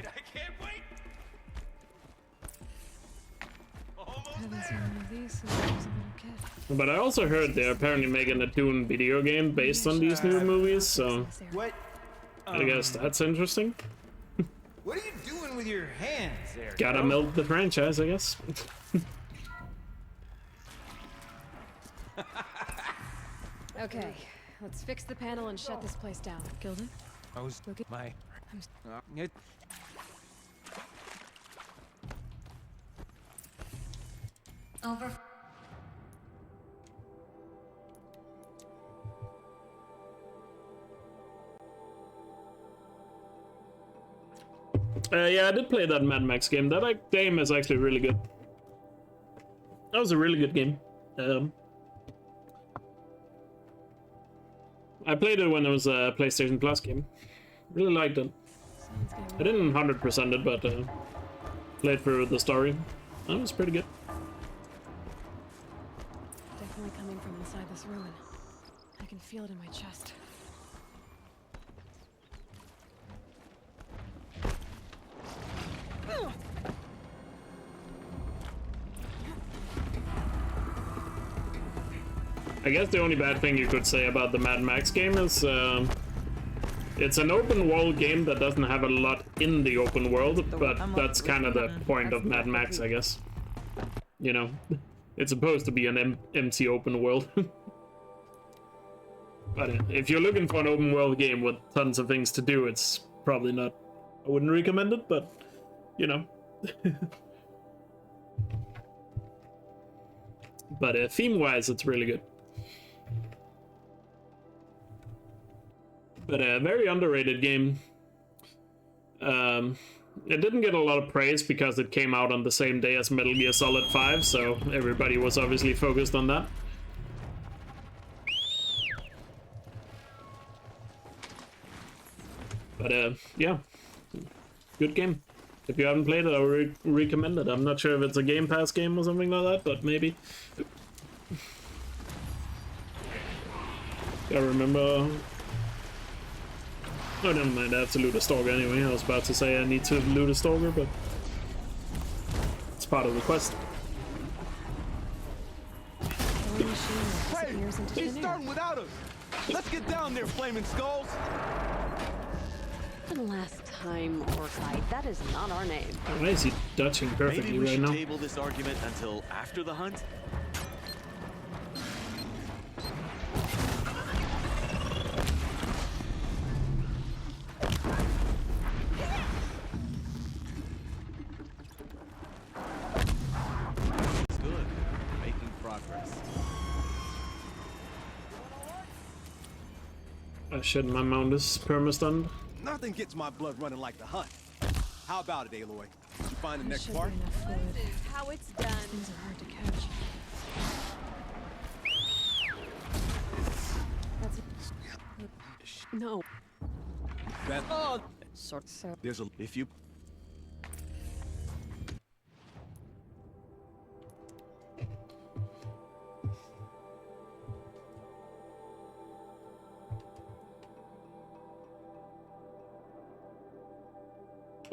I can't wait! Haven't seen one of these since I was a little kid. But I also heard they're apparently making a Dune video game based on these new movies, so What? I guess that's interesting. What are you doing with your hands there? Gotta milk the franchise, I guess. Okay, let's fix the panel and shut this place down. Gildan? I was looking my it Over. Yeah, I did play that Mad Max game. That game is actually really good. That was a really good game. I played it when it was a PlayStation Plus game. Really liked it. I didn't 100% it, but played through the story. That was pretty good. Definitely coming from inside this ruin. I can feel it in my chest. I guess the only bad thing you could say about the Mad Max game is it's an open world game that doesn't have a lot in the open world, but that's kind of the point of Mad Max, I guess. You know, it's supposed to be an empty open world. But if you're looking for an open world game with tons of things to do, it's probably not. I wouldn't recommend it, but you know. But theme-wise, it's really good. But a very underrated game. It didn't get a lot of praise because it came out on the same day as Metal Gear Solid 5, so everybody was obviously focused on that. But yeah, good game. If you haven't played it, I would recommend it. I'm not sure if it's a Game Pass game or something like that, but maybe. I remember. Oh, never mind, I have to loot a stalker anyway. I was about to say I need to loot a stalker, but it's part of the quest. Hey, he's starting without us. Let's get down there, flaming skulls. The last time, Orkai, that is not our name. Why is he dutching perfectly right now? Maybe we should table this argument until after the hunt? Shouldn't my mount is perma-stunned? Nothing gets my blood running like the hunt. How about it, Aloy? Did you find the next part? This is how it's done. Things are hard to catch. That's no. That So there's a if you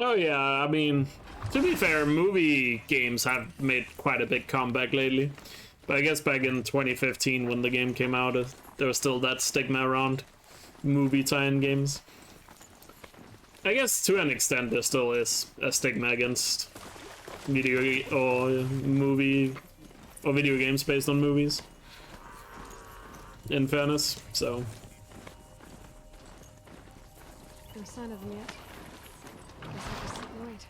Oh yeah, I mean, to be fair, movie games have made quite a big comeback lately. But I guess back in 2015 when the game came out, there was still that stigma around movie tie-in games. I guess to an extent there still is a stigma against video games based on movies. In fairness, so. no sign of them yet. Guess I'll just sit and wait.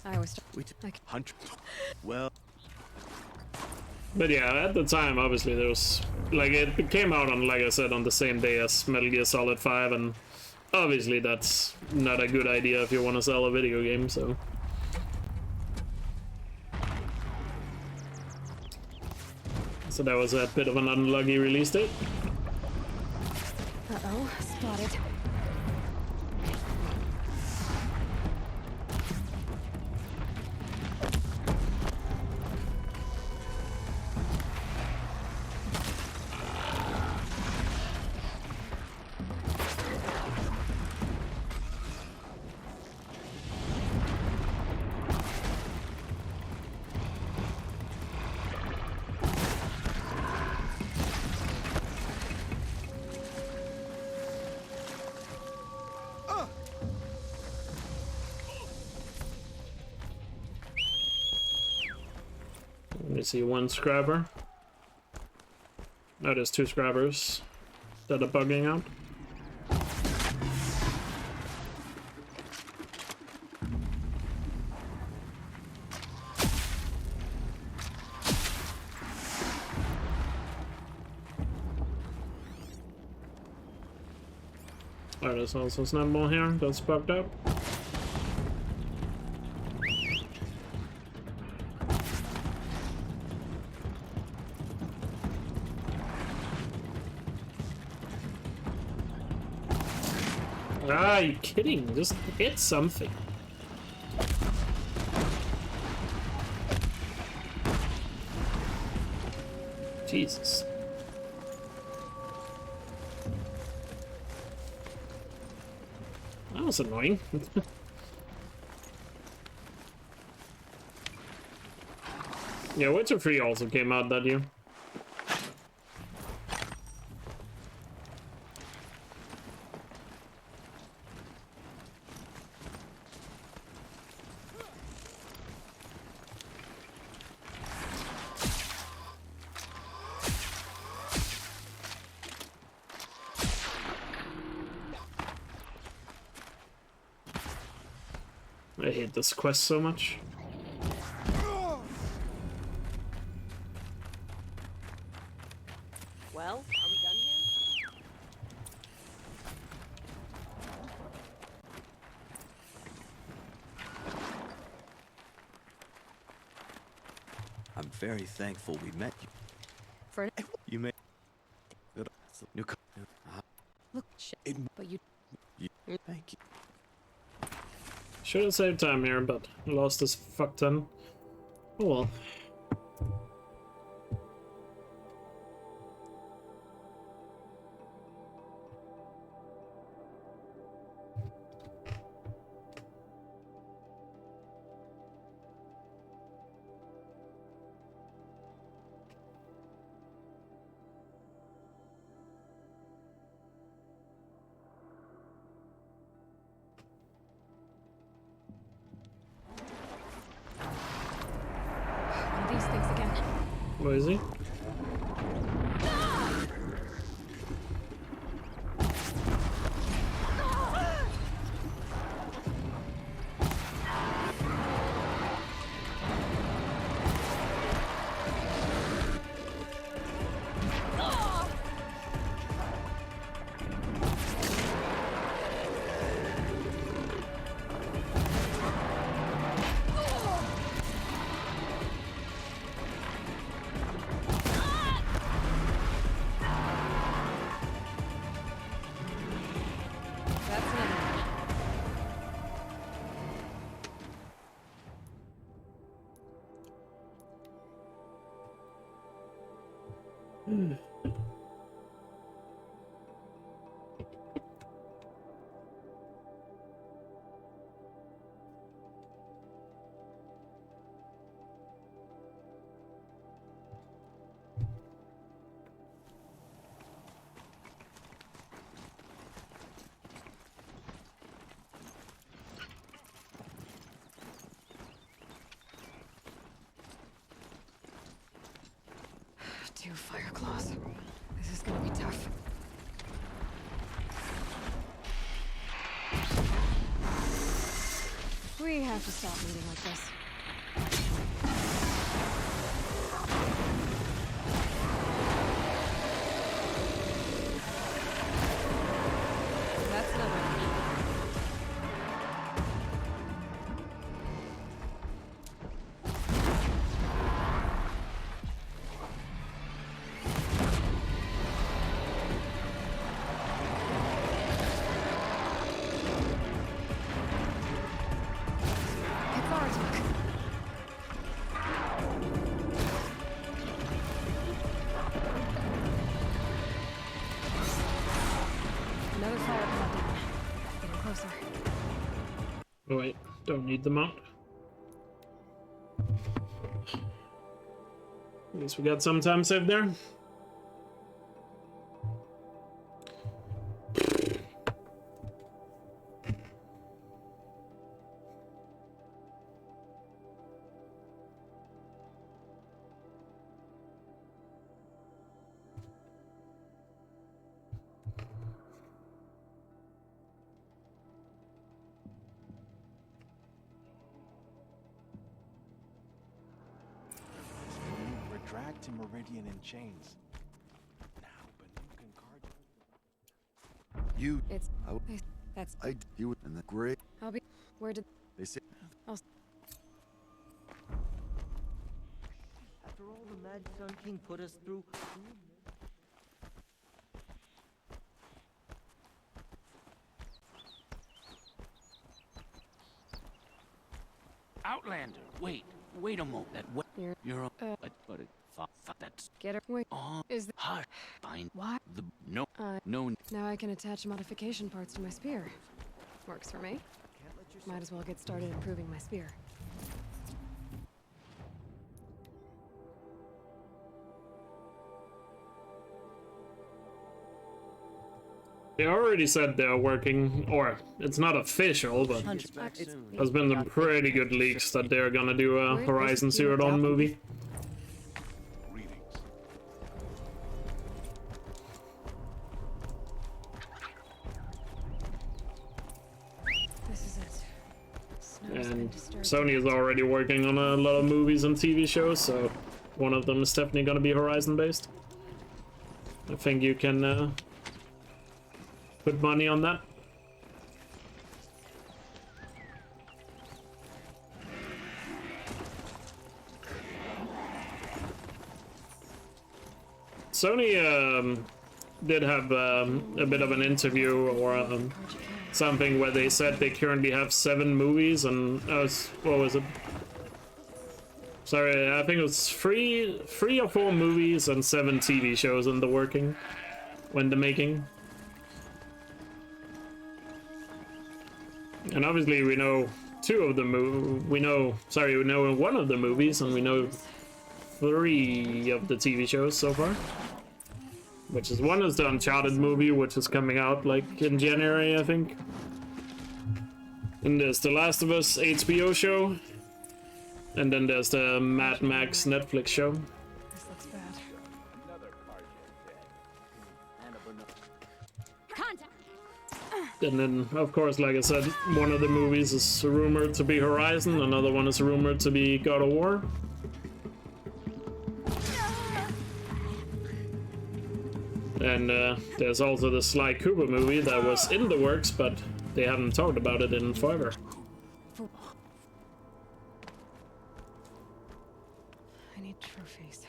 I was like hunt. Well. But yeah, at the time, obviously, there was like it came out on, like I said, on the same day as Metal Gear Solid 5, and obviously that's not a good idea if you want to sell a video game. So that was a bit of an unlucky release date. Uh-oh, spotted. Let me see, one scrabber. Oh, there's two scrabbers that are bugging out. Oh, there's also a snowball here that's bugged up. Ah, you kidding? Just hit something. Jesus. That was annoying. Yeah, Witcher 3 also came out that year. I hate this quest so much. Well, are we done here? I'm very thankful we met you. For You made new. Look, shit. But you. Thank you. Should have saved time here, but lost this fuck ton. Oh well. These things again. Where is he? That's another one. Two fire claws. This is gonna be tough. We have to stop meeting like this. That's never me. Another fire collecting. Getting closer. Oh wait, don't need the mount. At least we got some time saved there. We're dragged to Meridian in chains. Now, but you can It's. Oh, That's. you in the great. I'll be. Where did. They say. I'll. After all the Mad Sun King put us through. Outlander, wait a moment. That what? You're but it that's Get her. Wait. Is the. hush. Fine. What? The no. No. Now I can attach modification parts to my spear. Works for me. Might as well get started improving my spear. They already said they're working, or it's not official, but there's been some pretty good leaks that they're gonna do a Horizon Zero Dawn movie. This is it. And Sony is already working on a lot of movies and TV shows, so one of them is definitely gonna be Horizon based. I think you can put money on that. Sony did have a bit of an interview or something where they said they currently have 7 movies and what was it? Sorry, I think it was three or 4 movies and 7 TV shows in the working when the making. And obviously we know 2 of the we know one of the movies, and we know 3 of the TV shows so far. Which is one is the Uncharted movie, which is coming out like in January, I think. And there's the Last of Us HBO show. And then there's the Mad Max Netflix show. This looks bad. And then, of course, like I said, one of the movies is rumored to be Horizon, another one is rumored to be God of War. And there's also the Sly Cooper movie that was in the works, but they haven't talked about it in forever. I need trophies.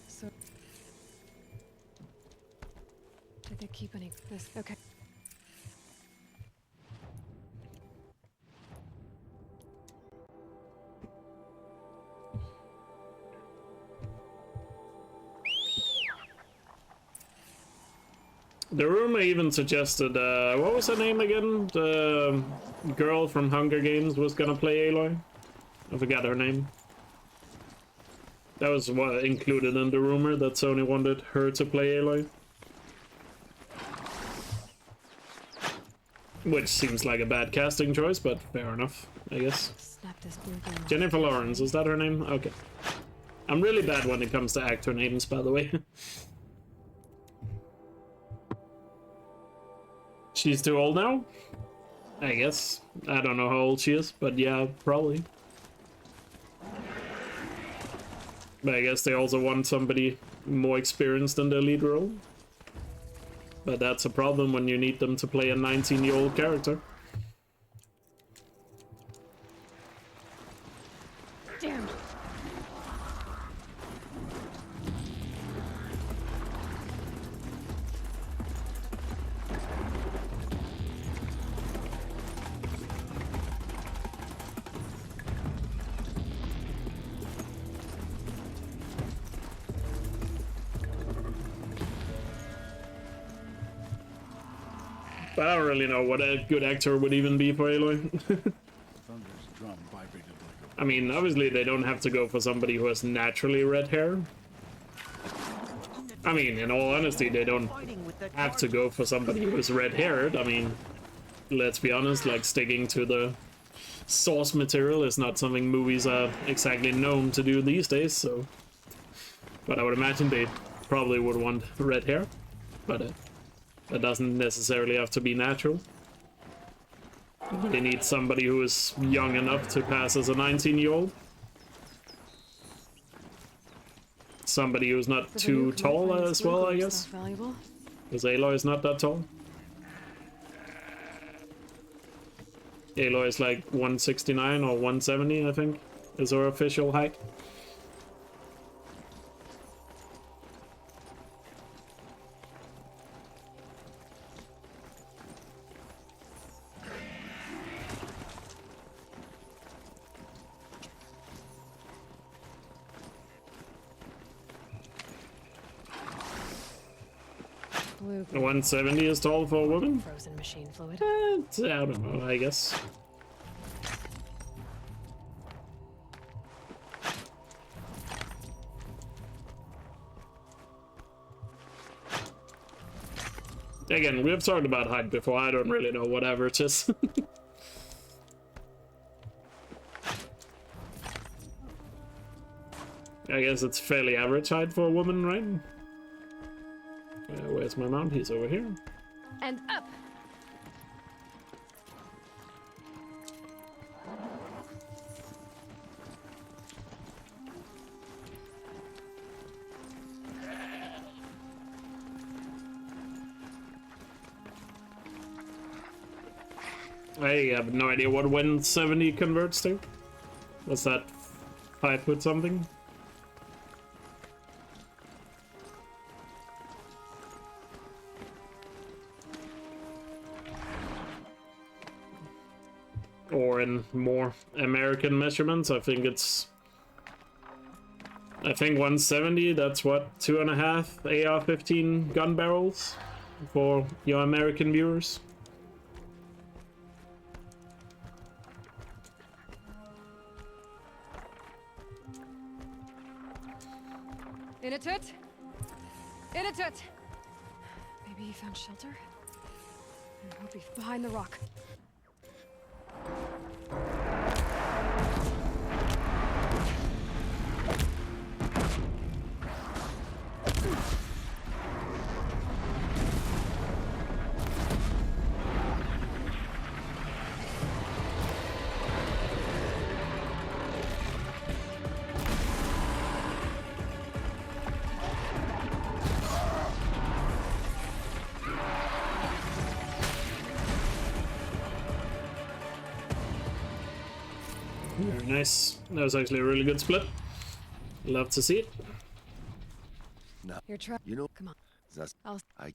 So, did they keep any? This okay. The rumor even suggested, what was her name again? The girl from Hunger Games was gonna play Aloy. I forgot her name. That was what included in the rumor, that Sony wanted her to play Aloy. Which seems like a bad casting choice, but fair enough, I guess. Snap this blue gun. Jennifer Lawrence, is that her name? Okay. I'm really bad when it comes to actor names, by the way. She's too old now? I guess. I don't know how old she is, but yeah, probably. But I guess they also want somebody more experienced in the lead role. But that's a problem when you need them to play a 19-year-old character. Damn. But I don't really know what a good actor would even be for Aloy. I mean, obviously they don't have to go for somebody who has naturally red hair. I mean, in all honesty, they don't have to go for somebody who is red-haired. I mean, let's be honest, like, sticking to the source material is not something movies are exactly known to do these days, so... But I would imagine they probably would want red hair, but that doesn't necessarily have to be natural. They need somebody who is young enough to pass as a 19-year-old. Somebody who's not too tall as well, I guess. Because Aloy is not that tall. Aloy is like 169 or 170, I think, is her official height. Blue. 170 is tall for a woman? Frozen machine fluid. I don't know, I guess. Again, we've talked about height before. I don't really know what average is. I guess it's fairly average height for a woman, right? Where's my mount? He's over here. And up. I have no idea what 170 converts to. What's that? 5 foot something? Or in more American measurements, I think 170, that's what, 2.5 AR-15 gun barrels for your American viewers. In a toot. In a toot. Maybe he found shelter. I hope he's behind the rock. Very nice. That was actually a really good split. Love to see it. No. You're trying. You know. Come on. That's. I.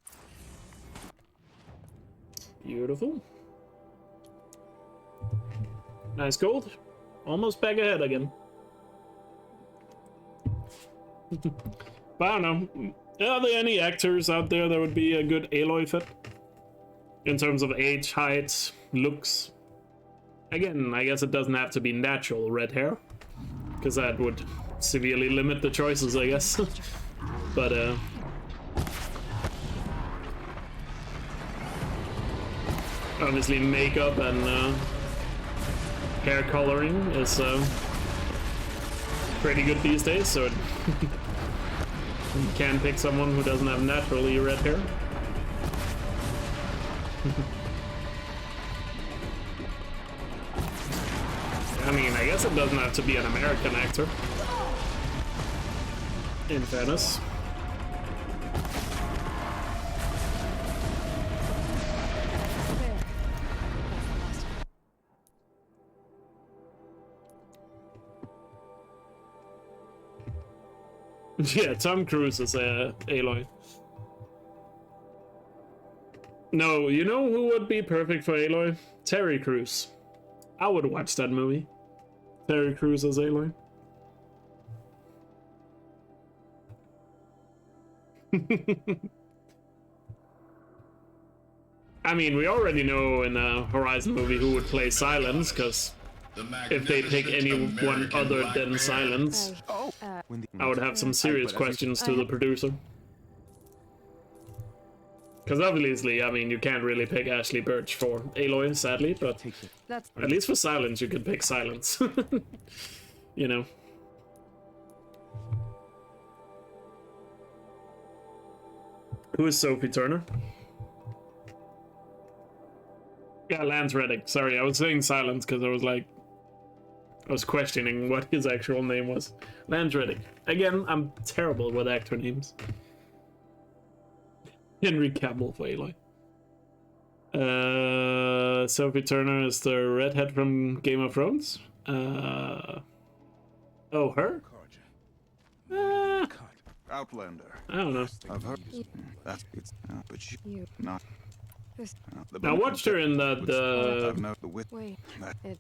Beautiful. Nice gold. Almost back ahead again. But I don't know. Are there any actors out there that would be a good Aloy fit? In terms of age, height, looks? Again, I guess it doesn't have to be natural red hair, because that would severely limit the choices, I guess. But obviously makeup and hair coloring is pretty good these days, so you can pick someone who doesn't have naturally red hair. I mean, I guess it doesn't have to be an American actor. In fairness. Yeah, Tom Cruise is Aloy. No, you know who would be perfect for Aloy? Terry Crews. I would watch that movie. Terry Crews as Aloy. I mean, we already know in a Horizon movie who would play Silence, because if they pick anyone other than Silence, I would have some serious questions to the producer. Because obviously, I mean, you can't really pick Ashley Birch for Aloy, sadly, but at least for Silence, you could pick Silence. You know. Who is Sophie Turner? Yeah, Lance Reddick. Sorry, I was saying Silence because I was questioning what his actual name was. Lance Reddick. Again, I'm terrible with actor names. Henry Cavill for Aloy. Sophie Turner is the redhead from Game of Thrones. Oh, her? Outlander. I don't know. I've heard that's it's but you not. I watched her in that.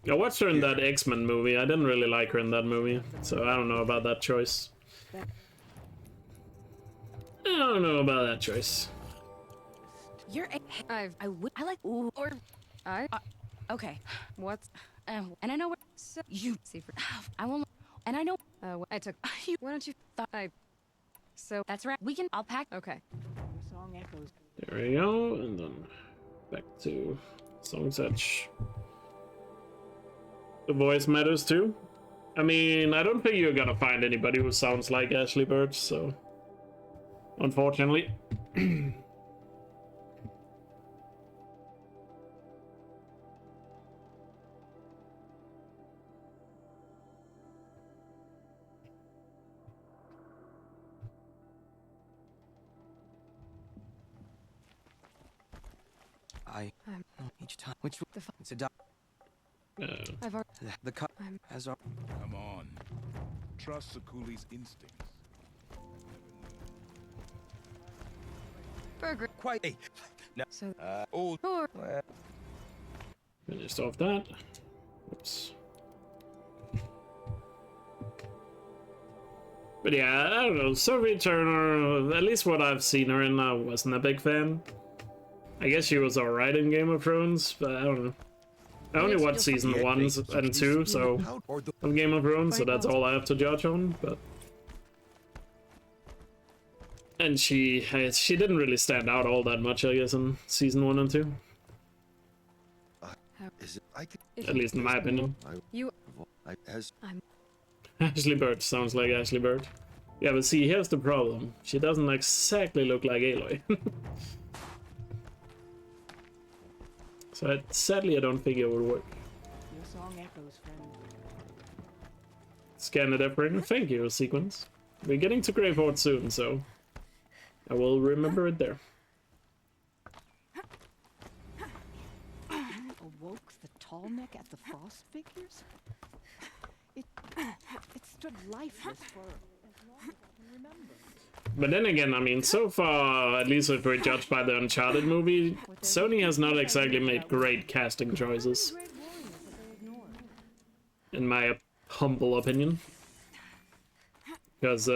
I watched her in that X-Men movie. I didn't really like her in that movie, so I don't know about that choice. I don't know about that choice. You're I like or I okay. What's and I know where so you see for I won't and I know I took you why don't you thought I so that's right we can I'll pack okay. Song echoes. There we go, and then back to Song Setch. The voice matters too. I mean, I don't think you're gonna find anybody who sounds like Ashley Birch, so unfortunately. Each time, which it's a dog. I've already The cut has our. Come on, trust Sakuli's instincts. Burger. Quite. Hey, no. So old. Finished off that. Oops. But yeah, I don't know. Sophie Turner, at least what I've seen her in, I wasn't a big fan. I guess she was alright in Game of Thrones, but I don't know. I only watched season 1 and 2, so of Game of Thrones, so that's all I have to judge on. But and she didn't really stand out all that much, I guess, in season 1 and 2. At least in my opinion. Ashley Birch sounds like Ashley Birch. Yeah, but see, here's the problem. She doesn't exactly look like Aloy. So sadly, I don't think it would work. Your song echoes, friend. Scan it everything. Thank you, Sequence. We're getting to Graveport soon, so I will remember it there. Awoke the tall neck at the frost figures? It stood lifeless for as long as I can remember. But then again, I mean, so far, at least if we're judged by the Uncharted movie, Sony has not exactly made great casting choices. In my humble opinion. Because,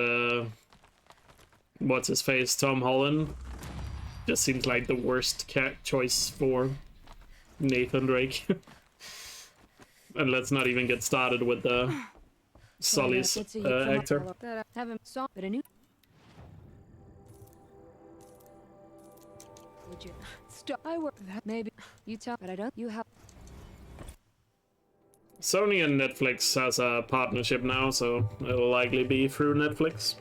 what's his face, Tom Holland, just seems like the worst choice for Nathan Drake. And let's not even get started with the Sully's actor. Would you stop? I work that maybe you tell, but I don't. You have Sony and Netflix has a partnership now, so it'll likely be through Netflix.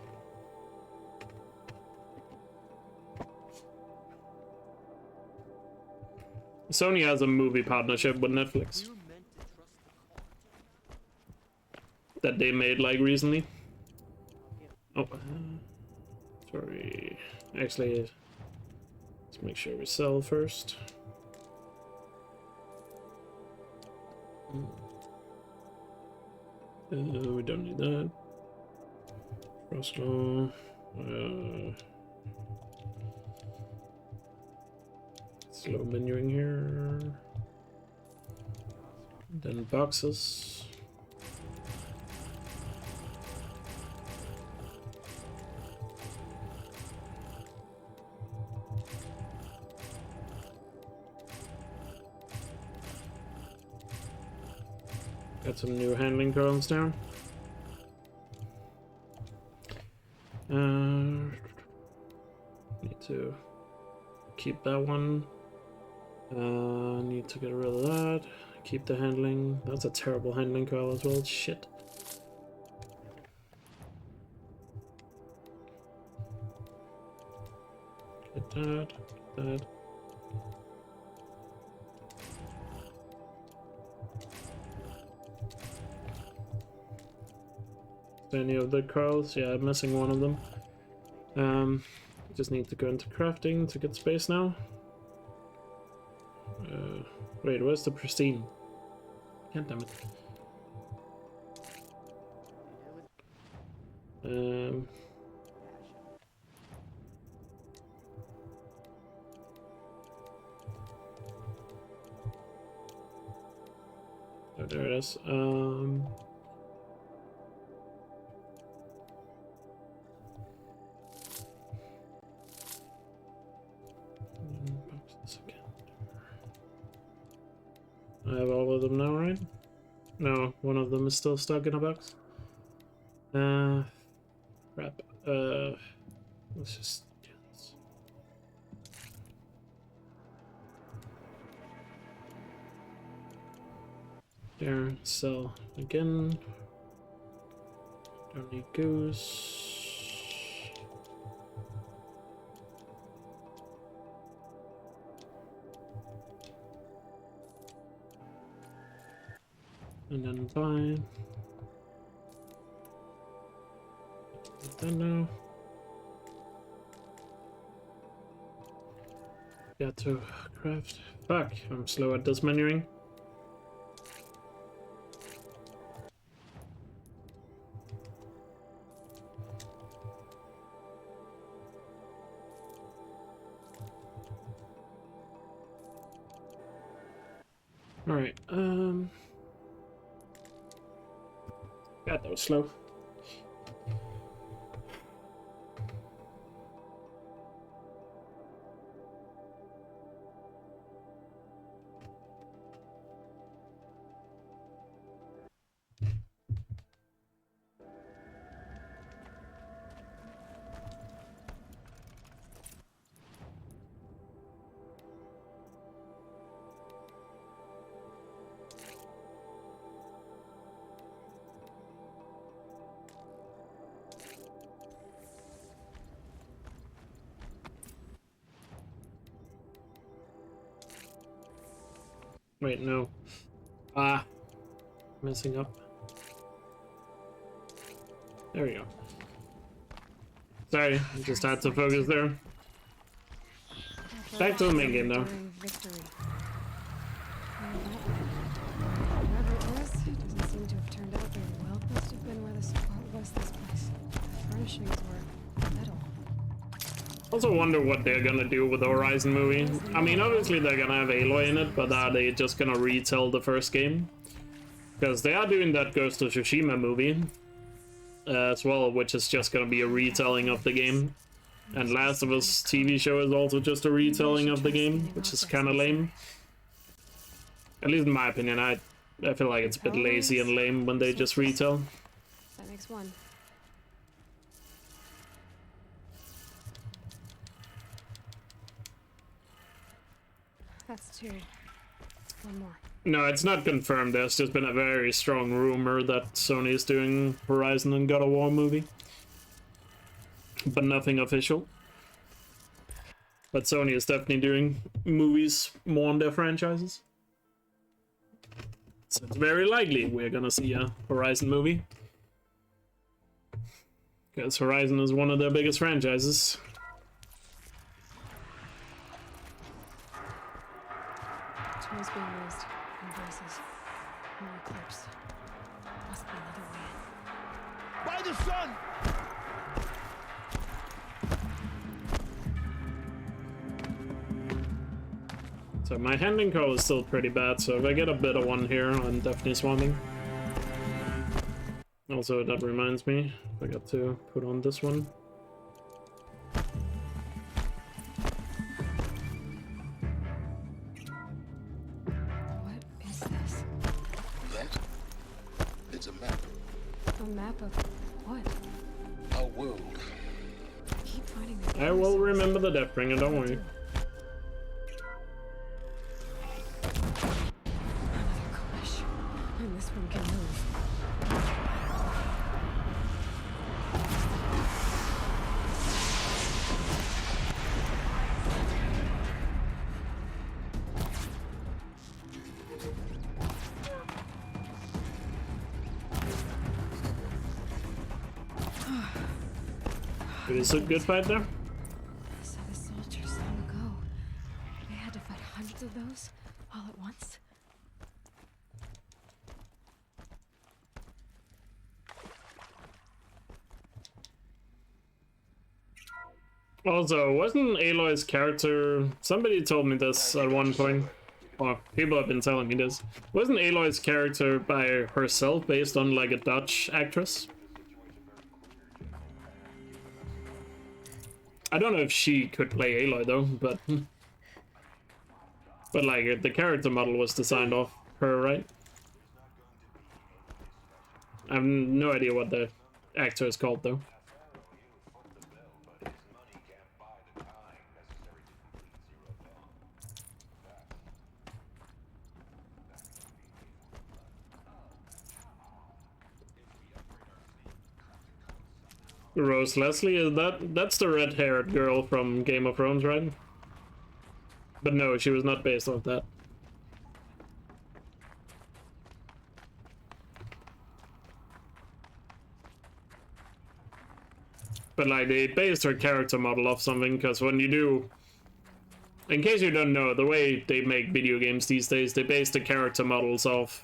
Sony has a movie partnership with Netflix. that they made like recently. Oh, sorry. Actually, let's make sure we sell first. We don't need that. Crossbow. Slow menuing here. Then boxes. Got some new handling coils now. Need to keep that one. Need to get rid of that. Keep the handling. That's a terrible handling coil as well. Shit. Get that. That. Any of the coils? Yeah, I'm missing one of them. Just need to go into crafting to get space now. Wait, where's the pristine? God damn it. Oh, there it is. I have all of them now, right? No, one of them is still stuck in a box. Crap. Let's just do this. There, sell again. Don't need goose. And then buy. Put that now. Got to craft. Fuck, I'm slow at this menuing. Alright, God, that was slow. Wait, no. Messing up. There we go. Sorry, I just had to focus there. Back to the main game though. Whatever it is, it doesn't seem to have turned out very well. Must have been where the support was this place. The furnishings were metal. Also wonder what they're gonna do with the Horizon movie. I mean, obviously they're gonna have Aloy in it, but are they just gonna retell the first game? Because they are doing that Ghost of Tsushima movie as well, which is just gonna be a retelling of the game. And Last of Us TV show is also just a retelling of the game, which is kind of lame. At least in my opinion, I feel like it's a bit lazy and lame when they just retell. That makes one. That's two. One more. No, it's not confirmed. There's just been a very strong rumor that Sony is doing Horizon and God of War movie. But nothing official. But Sony is definitely doing movies more on their franchises. So it's very likely we're gonna see a Horizon movie. Because Horizon is one of their biggest franchises. Toys being raised in places. More clips. Must be another way in. By the sun! So my handling call is still pretty bad, so if I get a bit of one here, I'm definitely swamping. Also, that reminds me, I got to put on this one. What is this? That? It's a map. A map of what? Our world. Keep finding the I will remember the Deathbringer, don't worry. Another clash. And this one can move. It is a good fight there. I saw the soldiers long ago. They had to fight hundreds of those all at once. Also, wasn't Aloy's character... Somebody told me this at one point. Or people have been telling me this. Wasn't Aloy's character by herself based on like a Dutch actress? I don't know if she could play Aloy though, but... But like, the character model was designed off her, right? I have no idea what the actor is called though. Rose Leslie, is that's the red-haired girl from Game of Thrones, right? But no, she was not based off that. But like, they based her character model off something, because when you do... In case you don't know, the way they make video games these days, they base the character models off...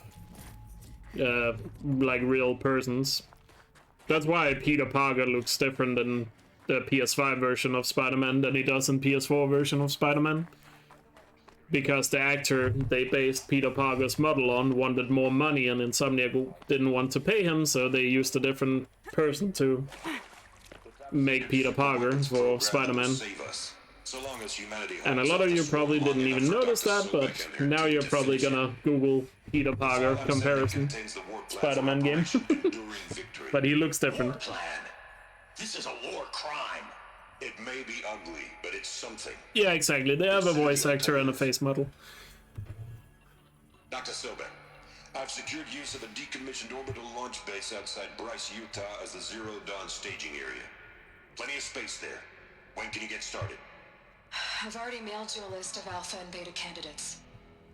like real persons. That's why Peter Parker looks different in the PS5 version of Spider-Man than he does in PS4 version of Spider-Man. Because the actor they based Peter Parker's model on wanted more money and Insomniac didn't want to pay him, so they used a different person to make Peter Parker for Spider-Man. And a lot of you probably didn't even notice that, but now you're probably gonna Google Peter Parker comparison Spider-Man game. But he looks different. This is a war crime. It may be ugly, but it's something. Yeah, exactly. They have a voice actor and a face model. Dr. Sobek, I've secured use of a decommissioned orbital launch base outside Bryce, Utah as the Zero Dawn staging area. Plenty of space there. When can you get started? I've already mailed you a list of alpha and beta candidates.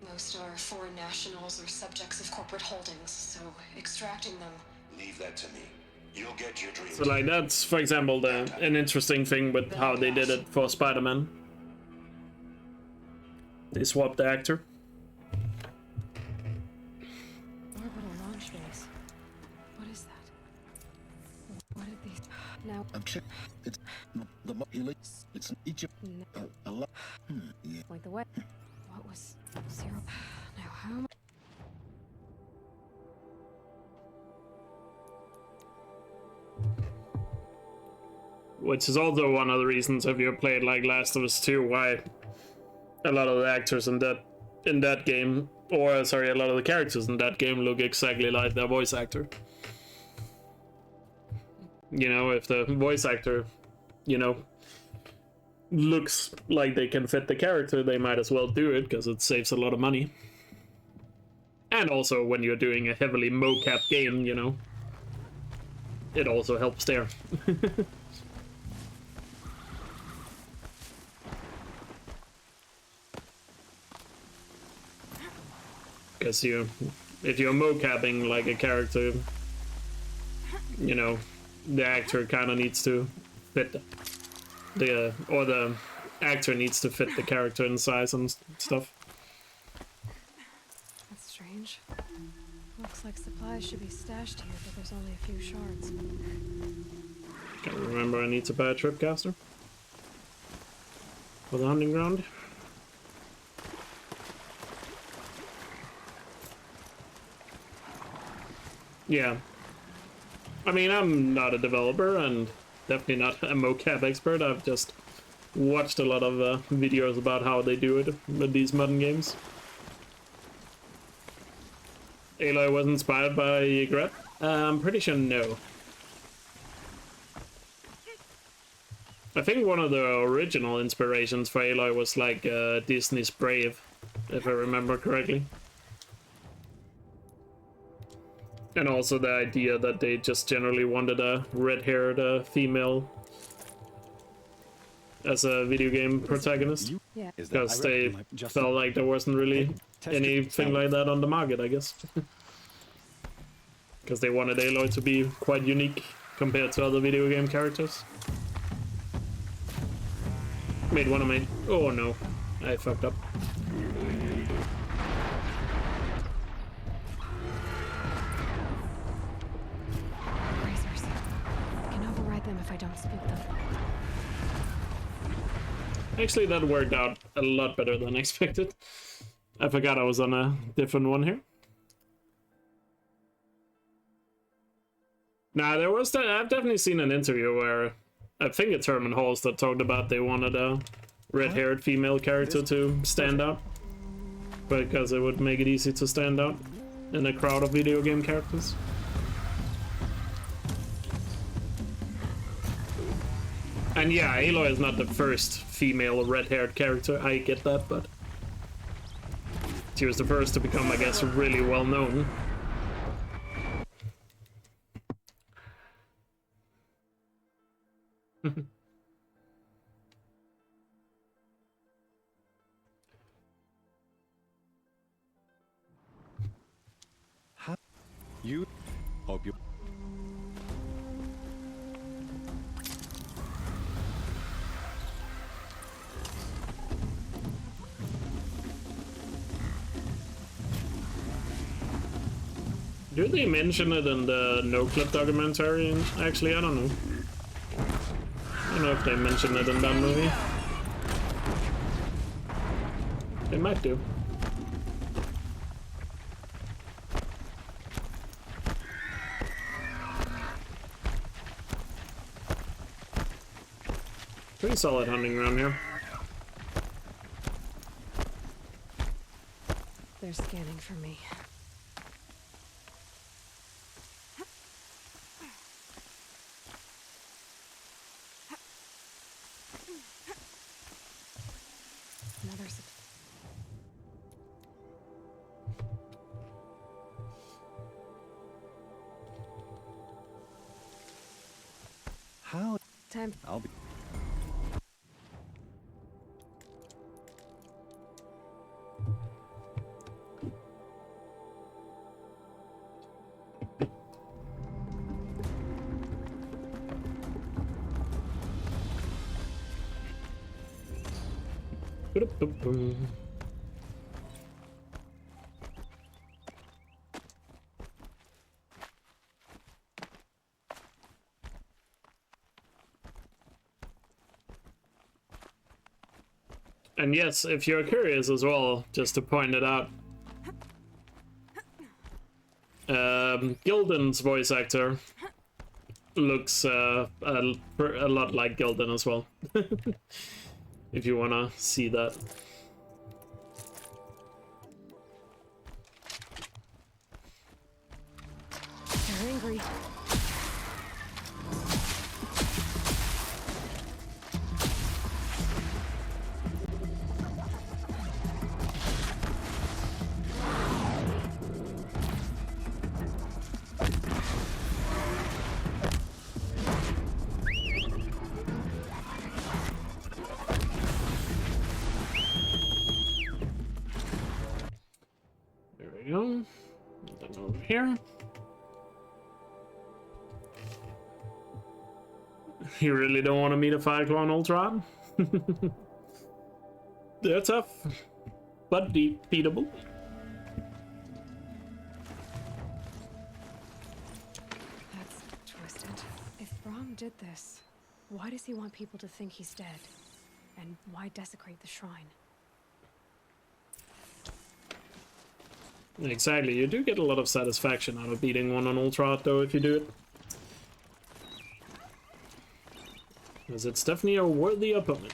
Most are foreign nationals or subjects of corporate holdings, so extracting them... Leave that to me. You'll get your dreams. So like, that's, for example, an interesting thing with how they did it for Spider-Man. They swapped the actor. Orbital launch base. What is that? What are these... Now... It's the it's Egypt. A lot. Yeah. Like the what? What was zero? Now how am I... Which is also one of the reasons, if you played like Last of Us 2, why a lot of the actors in that game, or sorry, a lot of the characters in that game look exactly like their voice actor. You know, if the voice actor, you know, looks like they can fit the character, they might as well do it, because it saves a lot of money. And also, when you're doing a heavily mocap game, you know, it also helps there. Because if you're mocapping like a character, you know, the actor kind of needs to fit the or the actor needs to fit the character in size and stuff. That's strange. Looks like supplies should be stashed here, but there's only a few shards. Can't remember. I need to buy a tripcaster for the hunting ground. Yeah. I mean, I'm not a developer and definitely not a mocap expert. I've just watched a lot of videos about how they do it with these modern games. Aloy was inspired by Ygritte? I'm pretty sure no. I think one of the original inspirations for Aloy was like Disney's Brave, if I remember correctly. And also the idea that they just generally wanted a red-haired female as a video game protagonist. Yeah. Because they felt like there wasn't really anything like that on the market, I guess. Because they wanted Aloy to be quite unique compared to other video game characters. Made one of my... Oh no, I fucked up. Razors. I can override them if I don't spook them. Actually, that worked out a lot better than expected. I forgot I was on a different one here. Nah, there was that. I've definitely seen an interview where I think it's Herman Halls that talked about they wanted a red-haired female character to stand out, because it would make it easy to stand out in a crowd of video game characters. And yeah, Aloy is not the first female red-haired character, I get that, but she was the first to become, I guess, really well known. You hope you. Do they mention it in the No Clip documentary? Actually, I don't know. I don't know if they mention it in that movie. They might do. Pretty solid hunting around here. They're scanning for me. Another How? time. I'll be. And yes, if you're curious as well, just to point it out, Gildan's voice actor looks a lot like Gildan as well. If you wanna see that. They're angry. There we go. Then over here. You really don't want to meet a Fireclaw Ultron? They're tough, but beatable. That's twisted. If Brahm did this, why does he want people to think he's dead? And why desecrate the shrine? Exactly, you do get a lot of satisfaction out of beating one on Ultra, though, if you do it. Because it's definitely a worthy opponent.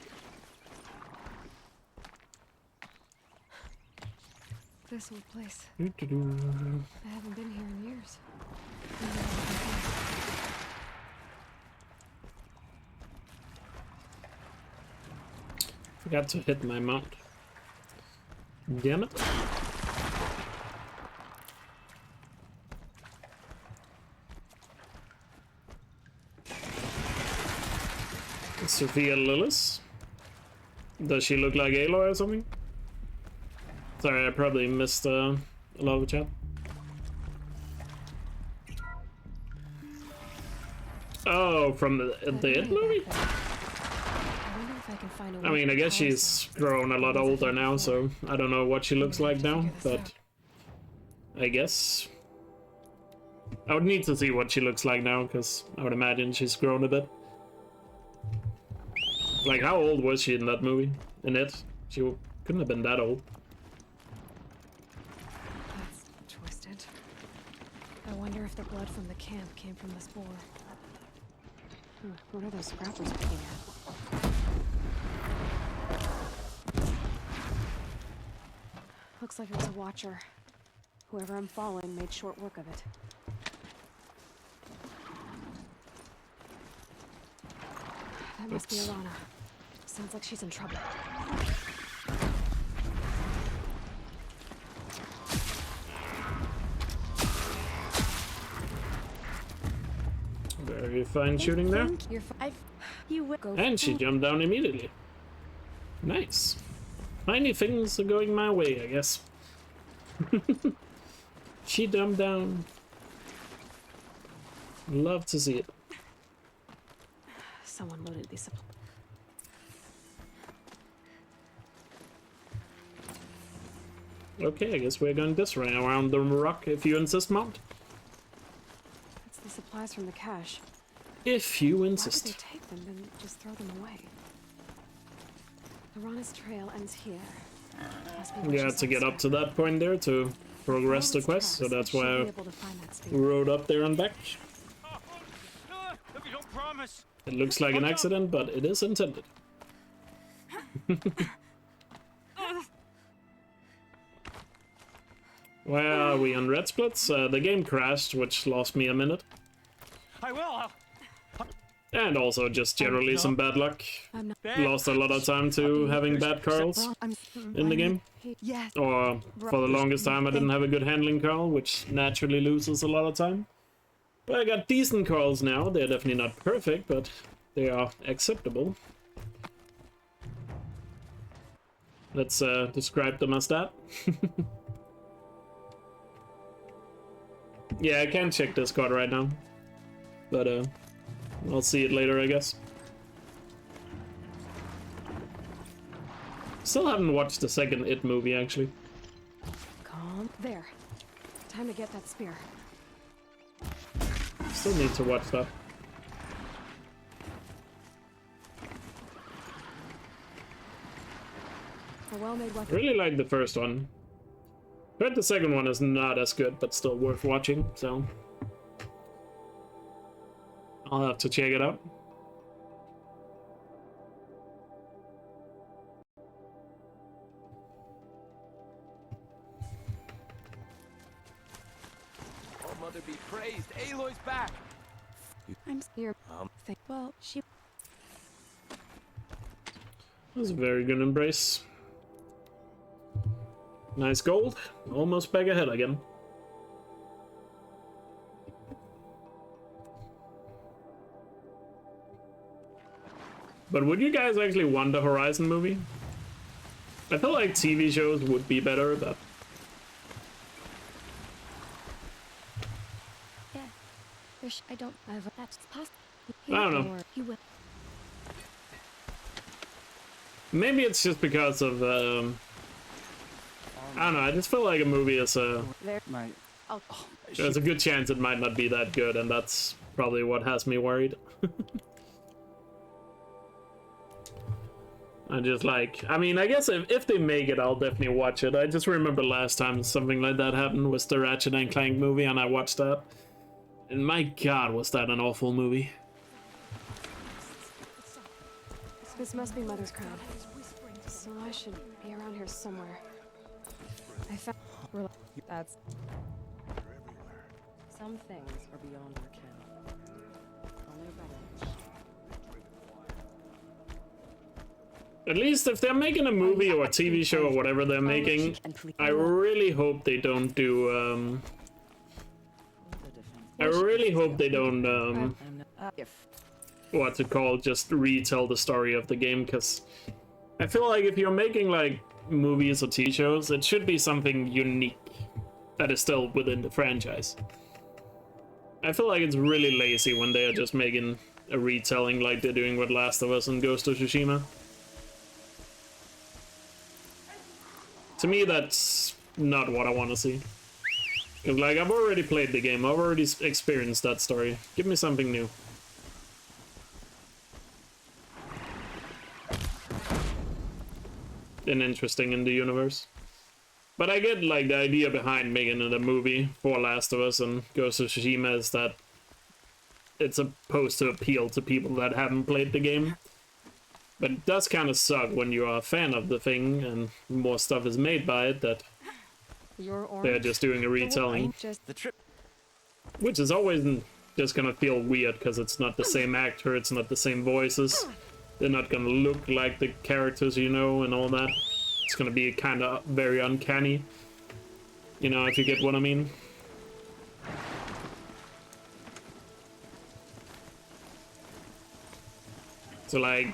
This old place. I haven't been here in years. Forgot to hit my mount. Damn it. Sophia Lillis. Does she look like Aloy or something? Sorry, I probably missed a lot of the chat. Oh, from the It movie? I mean, I guess she's grown a lot older now, so I don't know what she looks like now, but I guess I would need to see what she looks like now, because I would imagine she's grown a bit. Like, how old was she in that movie? In it? She couldn't have been that old. That's twisted. I wonder if the blood from the camp came from the spore. What are those scrappers picking at? Looks like it was a watcher. Whoever I'm following made short work of it. That must be Alana. Sounds like she's in trouble. Very fine shooting there. And she jumped down immediately. Nice. Tiny things are going my way, I guess. She jumped down. Love to see it. Someone loaded these supplies. Okay, I guess we're going this way around the rock, if you insist, Mount. That's the supplies from the cache. If you insist. Why would they take them and just throw them away? Arana's trail ends here. Yeah, to get up to that point there to progress the quest, so that's why I rode up there and back. It looks like an accident, but it is intended. Why are we on red splits? The game crashed, which lost me a minute. I will. And also just generally some bad luck. Lost a lot of time to having bad Carls in the game. Or for the longest time I didn't have a good handling Carl, which naturally loses a lot of time. But I got decent Carls now. They're definitely not perfect, but they are acceptable. Let's describe them as that. Yeah, I can't check Discord right now. But I'll see it later, I guess. Still haven't watched the second It movie, actually. Calm. There. Time to get that spear. Still need to watch that. A well-made weapon. Really like the first one. Heard the second one is not as good, but still worth watching, so I'll have to check it out. Oh, mother be praised. Aloy's back. I'm here. Well, she... That was a very good embrace. Nice gold. Almost back ahead again. But would you guys actually want a Horizon movie? I feel like TV shows would be better, but... Yeah. I don't... That's possible. I don't know. Maybe it's just because of, I don't know, I just feel like a movie is there's a good chance it might not be that good, and that's probably what has me worried. I just like, I mean, I guess if they make it, I'll definitely watch it. I just remember last time something like that happened was the Ratchet and Clank movie, and I watched that. And my god, was that an awful movie. This must be Mother's crown. So I should be around here somewhere. I found... That's... Some things are beyond our ken. Only a rebel. At least if they're making a movie or a TV show or whatever they're making, I really hope they don't do, I really hope they don't, what's it called, just retell the story of the game, because I feel like if you're making, like, movies or TV shows, it should be something unique that is still within the franchise. I feel like it's really lazy when they are just making a retelling like they're doing with Last of Us and Ghost of Tsushima. To me, that's not what I want to see. Cause, like, I've already played the game, I've already experienced that story. Give me something new. And interesting in the universe. But I get, like, the idea behind making it a movie for Last of Us and Ghost of Tsushima is that it's supposed to appeal to people that haven't played the game. But it does kind of suck when you are a fan of the thing and more stuff is made by it that they're just doing a retelling. Which is always just gonna feel weird because it's not the same actor, it's not the same voices. They're not gonna look like the characters, you know, and all that. It's gonna be kind of very uncanny. You know, if you get what I mean. So, like,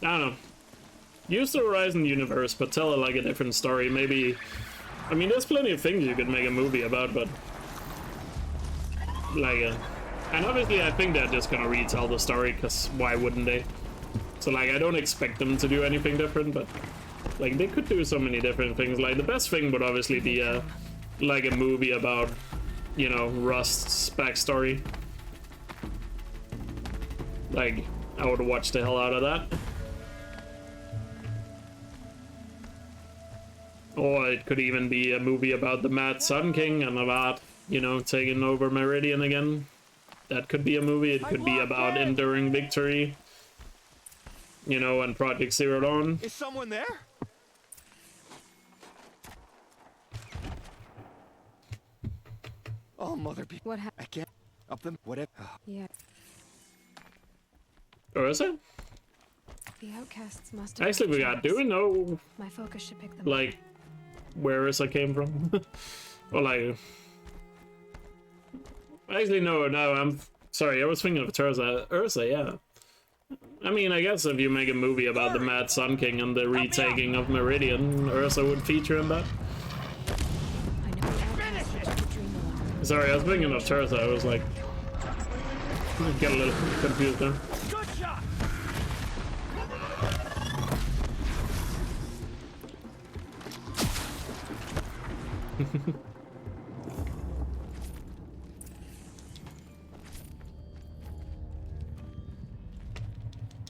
I don't know. Use the Horizon universe, but tell it like a different story. Maybe, I mean, there's plenty of things you could make a movie about, but like, and obviously I think they're just gonna retell the story, because why wouldn't they? So, like, I don't expect them to do anything different, but like, they could do so many different things. Like, the best thing would obviously be like a movie about, you know, Rust's backstory. Like, I would watch the hell out of that. Or it could even be a movie about the Mad Sun King and about, you know, taking over Meridian again. That could be a movie. It could be about enduring victory, you know, and Project Zero Dawn. Is someone there? Oh, mother be. What happened? I can't. Up them. Whatever. Yeah. Or is it? The outcasts must have. Actually, do we know, my focus should pick them like, where Ursa came from? Or like, actually no, I'm sorry, I was thinking of Ursa, yeah. I mean, I guess if you make a movie about the Mad Sun King and the retaking of Meridian, Ursa would feature in that. Sorry, I was thinking of Ursa, I was like, I get a little confused there. Good shot.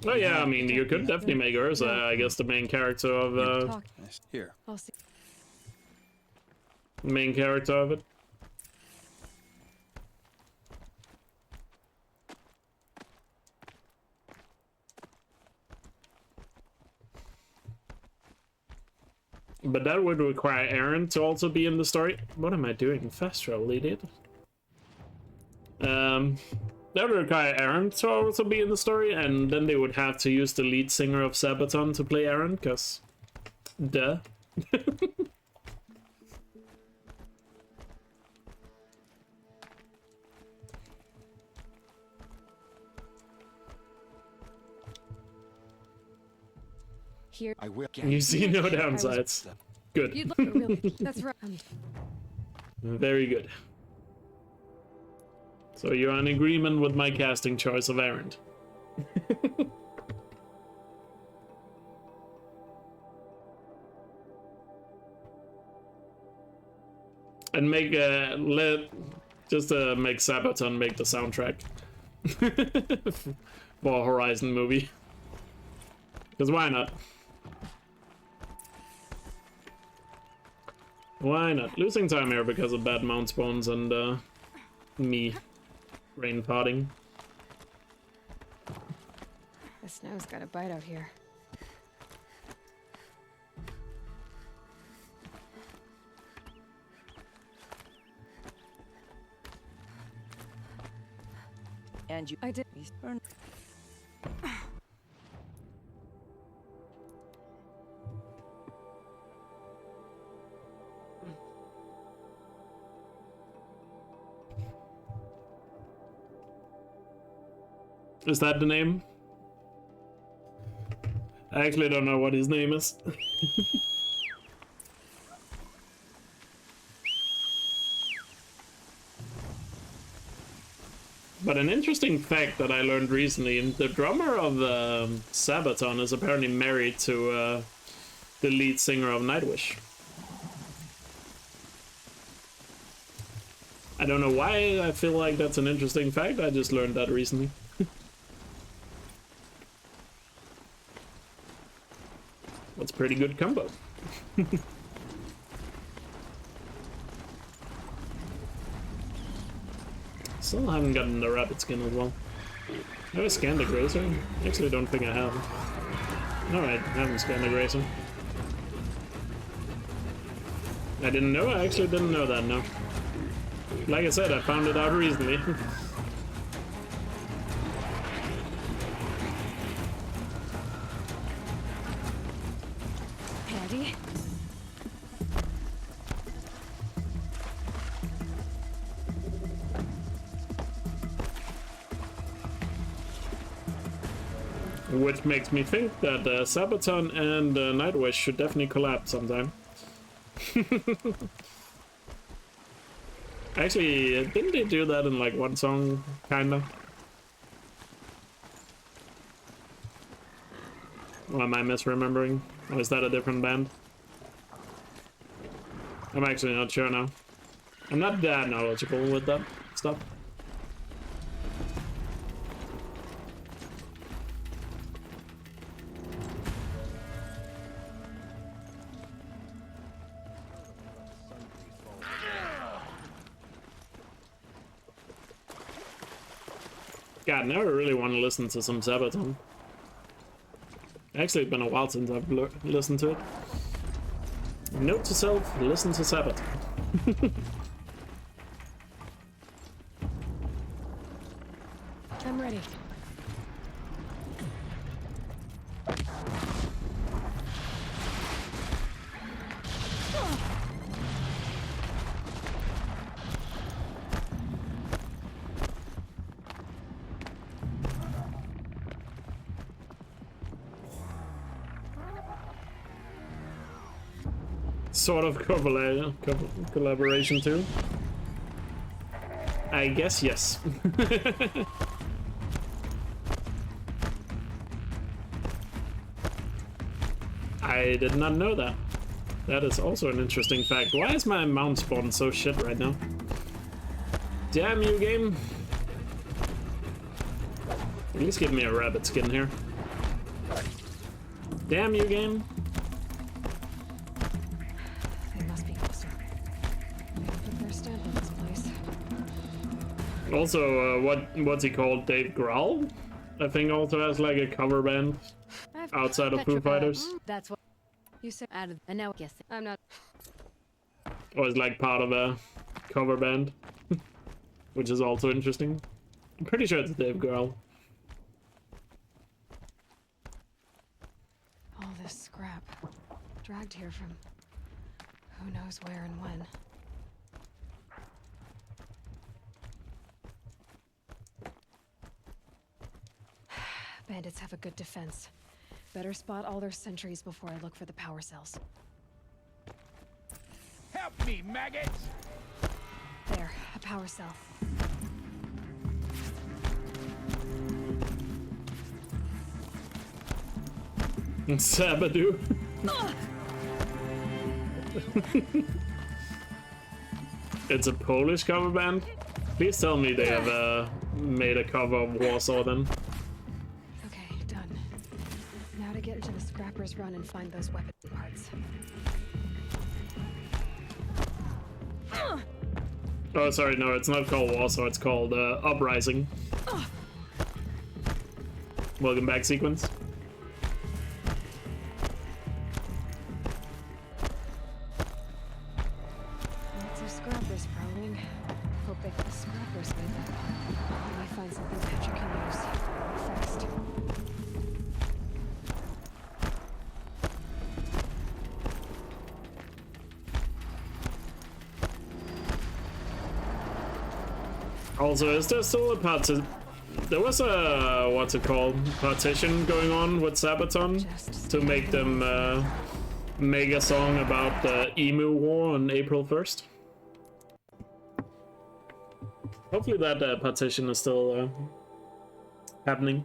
Oh yeah, I mean, you could definitely make Ursa, I guess, the main character of, Here. main character of it. But that would require Aaron to also be in the story. What am I doing? Fast travel, idiot. That would require Aaron to also be in the story, and then they would have to use the lead singer of Sabaton to play Aaron, because... duh. Here. I will. You see no downsides. Good. You'd look really. That's right. Very good. So you're in agreement with my casting choice of Errant. And make make Sabaton make the soundtrack for a Horizon movie. Because why not? Why not? Losing time here because of bad mount spawns and me brain potting. The snow's got a bite out here. And you, I did. Is that the name? I actually don't know what his name is. But an interesting fact that I learned recently, the drummer of Sabaton is apparently married to the lead singer of Nightwish. I don't know why I feel like that's an interesting fact, I just learned that recently. That's a pretty good combo. Still haven't gotten the rabbit skin as well. Have I scanned the grazer? Actually, don't think I have. Alright, I haven't scanned the grazer. I didn't know, I actually didn't know that, no. Like I said, I found it out recently. Handy. Which makes me think that Sabaton and Nightwish should definitely collab sometime. Actually, didn't they do that in like one song, kinda? Or am I misremembering? Or is that a different band? I'm actually not sure now. I'm not that knowledgeable with that stuff. God, now I really want to listen to some Sabaton. Actually, it's been a while since I've listened to it. Note to self, listen to Sabaton. I'm ready. Sort of collaboration too. I guess yes. I did not know that. That is also an interesting fact. Why is my mount spawn so shit right now? Damn you, game. At least give me a rabbit skin here. Damn you, game. Also, what's he called? Dave Grohl? I think also has like a cover band outside of Foo Fighters. That's what you said. Added, and now guess I'm not. Or is like part of a cover band, which is also interesting. I'm pretty sure it's Dave Grohl. All this scrap dragged here from who knows where and when. Bandits have a good defense. Better spot all their sentries before I look for the power cells. Help me, maggots! There, a power cell. Sabadoo. It's a Polish cover band? Please tell me they have made a cover of Warsaw then. Okay, done. Now to get into the scrappers run and find those weapon parts. Oh, sorry, no, it's not called Warsaw, it's called Uprising. Welcome back, Sequence. Lots of scrappers prowling. Hope they the scrappers made that. Let me find something Petra can use. Fast. Also, is there still a there was a, what's it called, partition going on with Sabaton to make them make a song about the Emu War on April 1st? Hopefully that partition is still happening.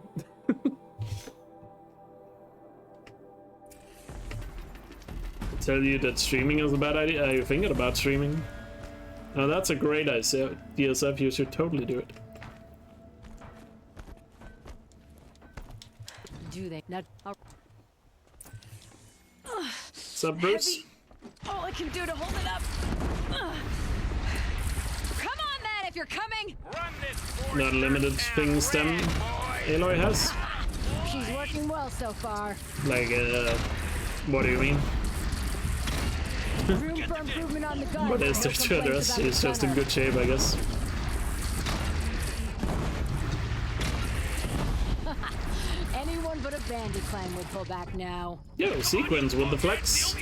Tell you that streaming is a bad idea? Are you thinking about streaming? Oh, that's a great idea, DSF. You should totally do it. Do they not? What's up, Bruce? Heavy. All I can do to hold it up. Come on, then, if you're coming. Not limited things them Aloy has? She's working well so far. Like, what do you mean? Room for improvement on the gun. What is there to address? It's just in good shape, I guess. Anyone but a Bandy clan would pull back now. Yo, Sequence with the flex.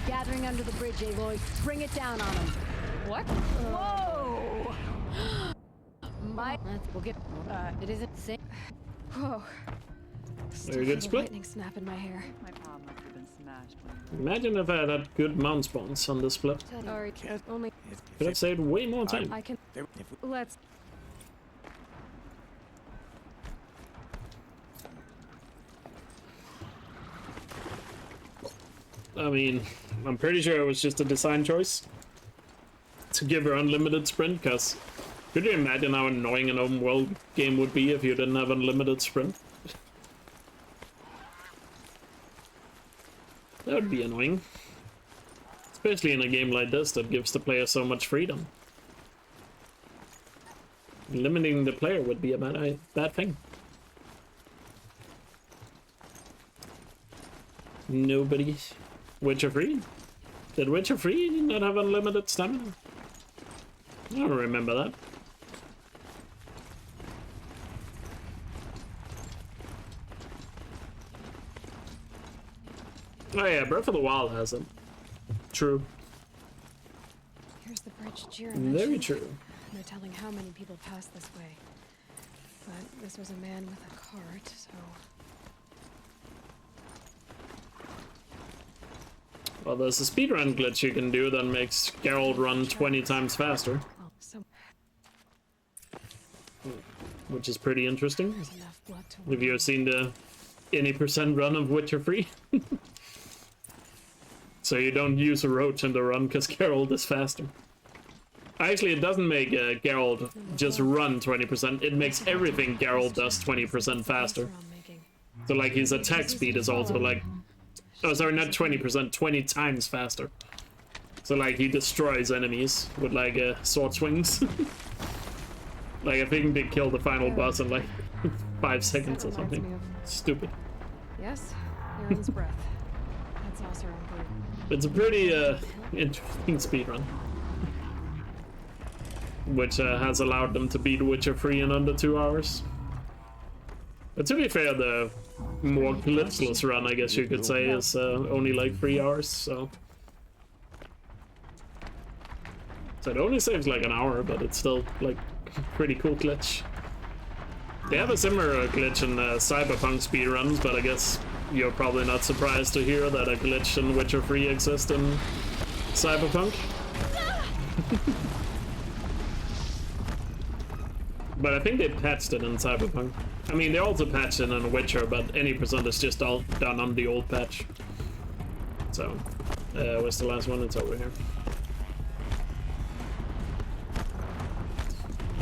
Gathering under the bridge, Aloy. Bring it down on them. What? Whoa! We'll get. It isn't safe. Whoa. Very good split. Lightning snap in my hair. My palm must have been smashed. Imagine if I had good mount spawns on this split. Sorry, only. Could have saved way more time. I can. Let's. I mean, I'm pretty sure it was just a design choice to give her unlimited sprint, because could you imagine how annoying an open world game would be if you didn't have unlimited sprint? That would be annoying. Especially in a game like this that gives the player so much freedom. Limiting the player would be a bad thing. Nobody. Witcher 3? Did Witcher 3 not have unlimited stamina? I don't remember that. Oh yeah, Breath of the Wild has it. True. Here's the bridge Jira Very mentioned. true. No telling how many people pass this way. But this was a man with a cart, so. Well, there's a speedrun glitch you can do that makes Geralt run 20 times faster. Which is pretty interesting. Have you ever seen the any percent run of Witcher 3? So you don't use a roach in the run because Geralt is faster. Actually, it doesn't make Geralt just run 20%, it makes everything Geralt does 20% faster. So like his attack speed is also like, oh sorry, not 20%, 20 times faster. So like he destroys enemies with like sword swings. Like I think they kill the final boss in like 5 seconds or something. Stupid. Yes, Aaron's breath. That's also on brew. It's a pretty interesting speedrun. Which has allowed them to beat Witcher 3 in under 2 hours. But to be fair, the more glitchless run, I guess you could say, is only like 3 hours, so... So it only saves like an hour, but it's still like pretty cool glitch. They have a similar glitch in Cyberpunk speedruns, but I guess you're probably not surprised to hear that a glitch in Witcher 3 exists in Cyberpunk. But I think they patched it in Cyberpunk. I mean, they also patched it in Witcher, but any percent is just all done on the old patch. So, where's the last one? It's over here.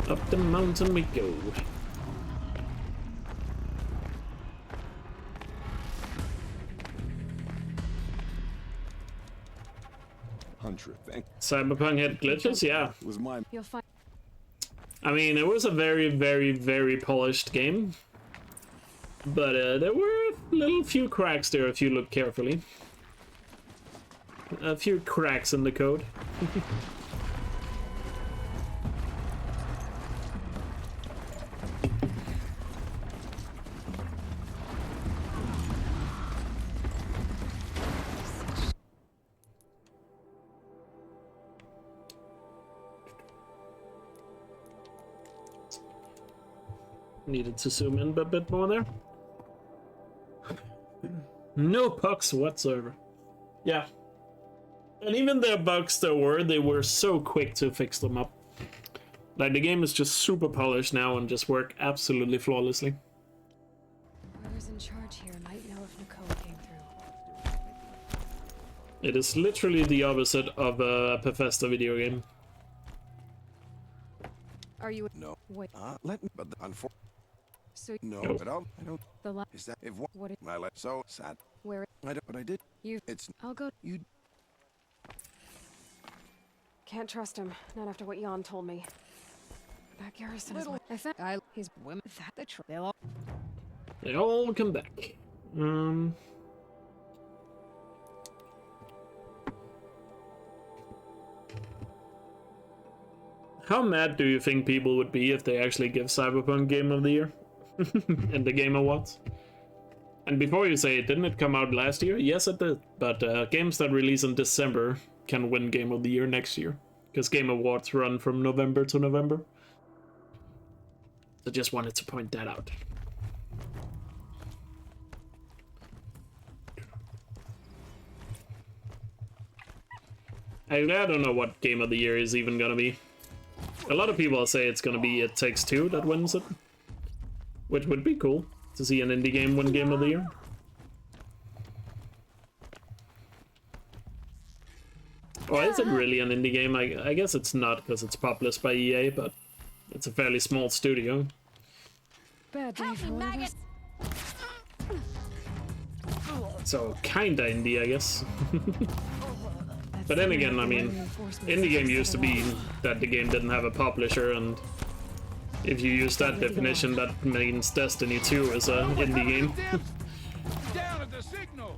Up the mountain we go. Cyberpunk had glitches, yeah. Was mine. You'll find. I mean, it was a very, very, very polished game, but there were little few cracks there if you look carefully. A few cracks in the code. Needed to zoom in a bit more there. No bugs whatsoever. Yeah. And even the bugs there were, they were so quick to fix them up. Like, the game is just super polished now and just work absolutely flawlessly. Whoever's in charge here might know if Nicole came through. It is literally the opposite of a Bethesda video game. Are you? No. Wait. Let me. But unfortunately. So No, Nope. I don't. The la Is that if what? What is My life so sad. where? I don't. But I did. You. It's I'll go. you. Can't trust him. Not after what Jan told me. That Garrison is. I think he's women. That the they'll all. They all come back. How mad do you think people would be if they actually give Cyberpunk Game of the Year in the Game Awards? And before you say, didn't it come out last year? Yes, it did. But games that release in December can win Game of the Year next year, because Game Awards run from November to November. So just wanted to point that out. I don't know what Game of the Year is even gonna be. A lot of people say it's gonna be It Takes Two that wins it, which would be cool to see an indie game win Game of the Year. Or is it really an indie game? I guess it's not, because it's published by EA, but it's a fairly small studio. Bad day for one of us. So kinda indie, I guess. But then again, I mean, indie game used to be that the game didn't have a publisher, and if you use that definition, that means Destiny 2 is an indie game. Down at the signal.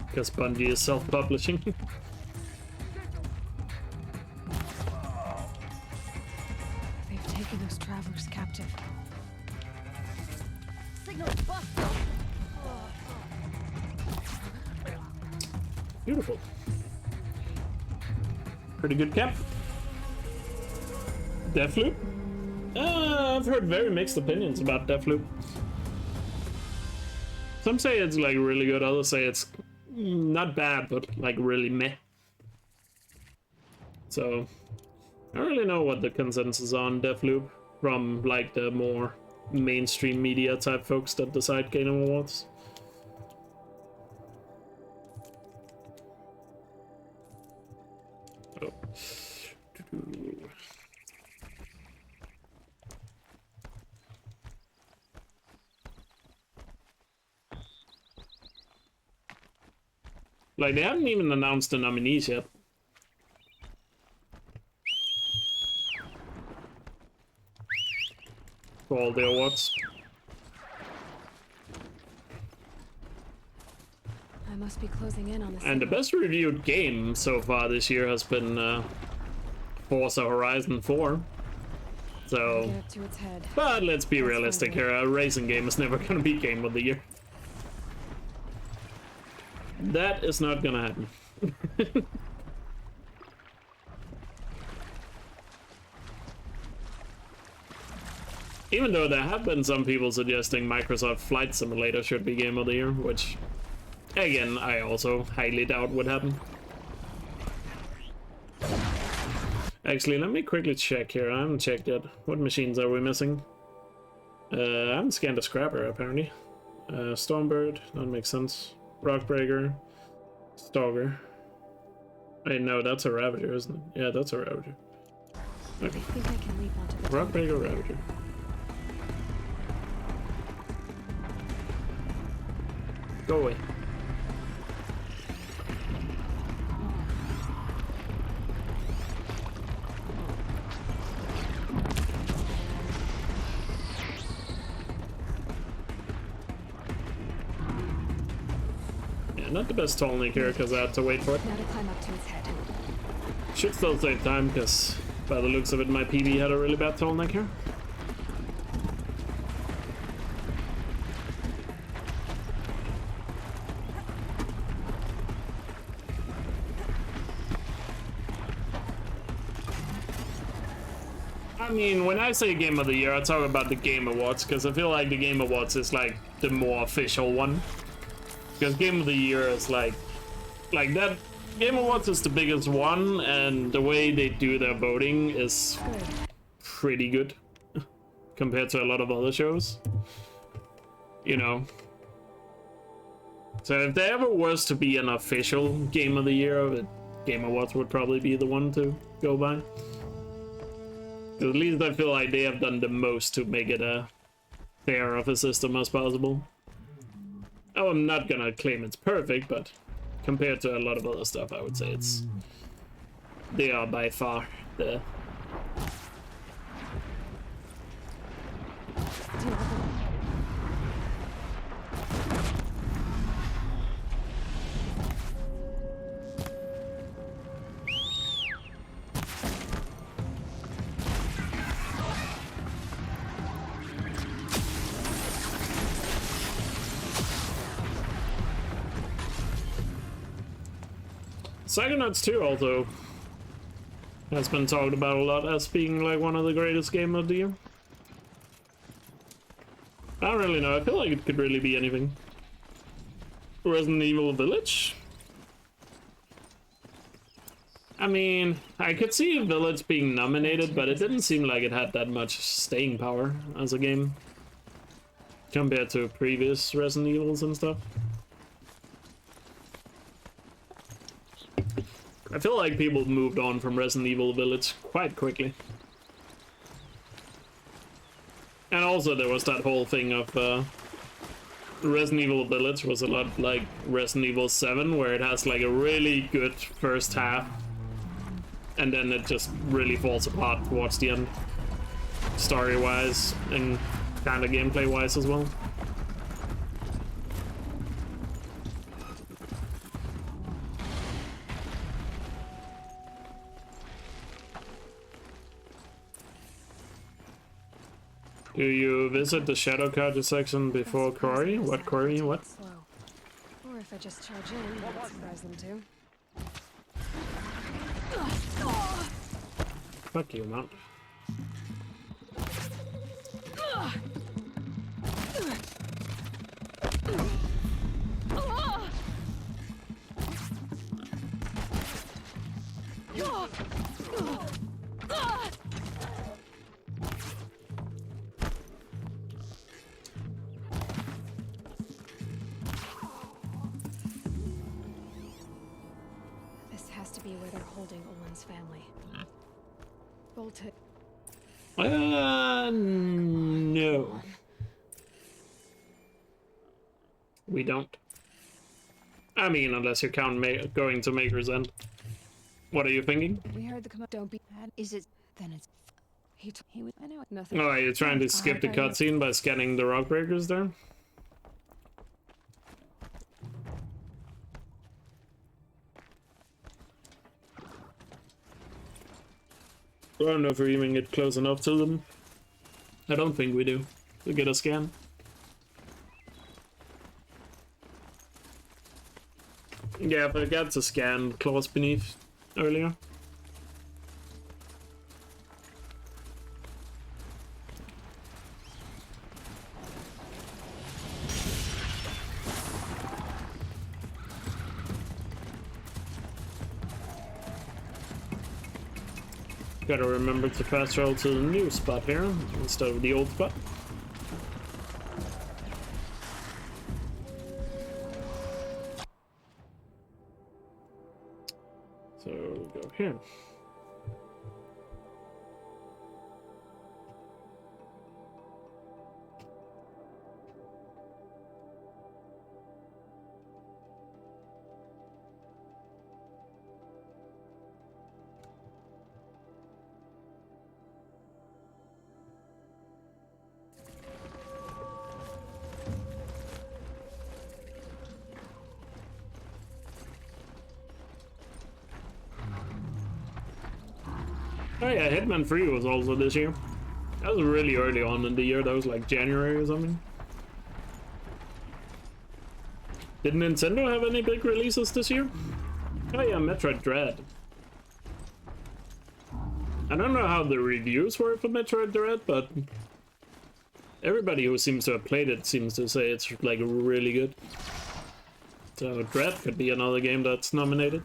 Because Bungie is self-publishing. They've taken those travelers captive. Signal is busted. Beautiful. Pretty good cap. Deathloop? I've heard very mixed opinions about Deathloop. Some say it's like really good, others say it's not bad, but like really meh. So, I don't really know what the consensus on Deathloop from like the more mainstream media type folks that decide Game Awards. Oh. Like, they haven't even announced the nominees yet. For all the awards. I must be closing in on this. And the best reviewed game so far this year has been Forza Horizon 4. So, Get it to its head. but let's be realistic here, a racing game is never gonna be Game of the Year. That is not gonna happen. Even though there have been some people suggesting Microsoft Flight Simulator should be Game of the Year, which, again, I also highly doubt would happen. Actually, let me quickly check here. I haven't checked yet. What machines are we missing? I haven't scanned a scrapper, apparently. Stormbird, that makes sense. Rockbreaker, Stalker. Wait, no, that's a Ravager, isn't it? Yeah, that's a Ravager. Okay. Rockbreaker, Ravager. Go away. Yeah, not the best Tolnik here because I had to wait for it. Now to climb up to its head. Should still take time because by the looks of it, my PB had a really bad Tolnik here. I mean, when I say Game of the Year, I talk about the Game Awards, because I feel like the Game Awards is like the more official one. Because Game of the Year is like that. Game Awards is the biggest one, and the way they do their voting is pretty good compared to a lot of other shows. You know. So if there ever was to be an official Game of the Year, Game Awards would probably be the one to go by. At least I feel like they have done the most to make it a fair of a system as possible. Oh, I'm not gonna claim it's perfect, but compared to a lot of other stuff, I would say they are by far the... Psychonauts 2 also has been talked about a lot as being like one of the greatest games of the year. I don't really know, I feel like it could really be anything. Resident Evil Village? I mean, I could see Village being nominated, but it didn't seem like it had that much staying power as a game compared to previous Resident Evils and stuff. I feel like people moved on from Resident Evil Village quite quickly. And also there was that whole thing of Resident Evil Village was a lot like Resident Evil 7, where it has like a really good first half and then it just really falls apart towards the end, story-wise and kind of gameplay-wise as well. Do you visit the shadow carrier section before quarry? What quarry? What? Slow. Or if I just charge in, that would surprise them too. Fuck you, Mount. This has to be where they're holding Olin's family. Bolted. No. We don't. I mean, unless you count going to Maker's End. What are you thinking? We heard the command. Don't be mad. Is it? Then it's. He was. I know nothing. Oh, are you trying to skip the cutscene by scanning the rock breakers there? I don't know if we even get close enough to them. I don't think we do. To get a scan. Yeah, but I got to scan claws beneath earlier. Gotta remember to fast travel to the new spot here instead of the old spot. So we'll go here. Oh yeah, Hitman 3 was also this year. That was really early on in the year. That was like January or something. Did Nintendo have any big releases this year? Oh yeah, Metroid Dread. I don't know how the reviews were for Metroid Dread, but everybody who seems to have played it seems to say it's like really good. So Dread could be another game that's nominated.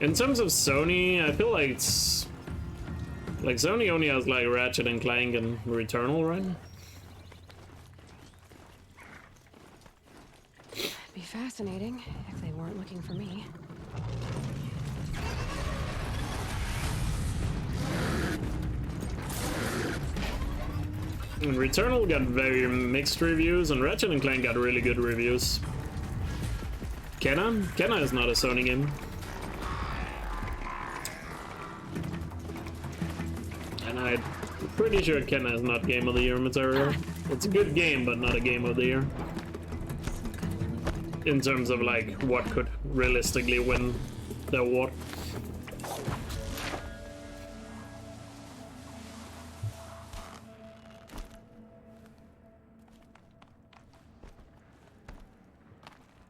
In terms of Sony, I feel like it's like Sony only has like Ratchet and Clank and Returnal, right? It'd be fascinating if they weren't looking for me. And Returnal got very mixed reviews, and Ratchet and Clank got really good reviews. Kenna is not a Sony game. And I'm pretty sure Kenna is not Game of the Year material. It's a good game, but not a Game of the Year. In terms of like what could realistically win the award.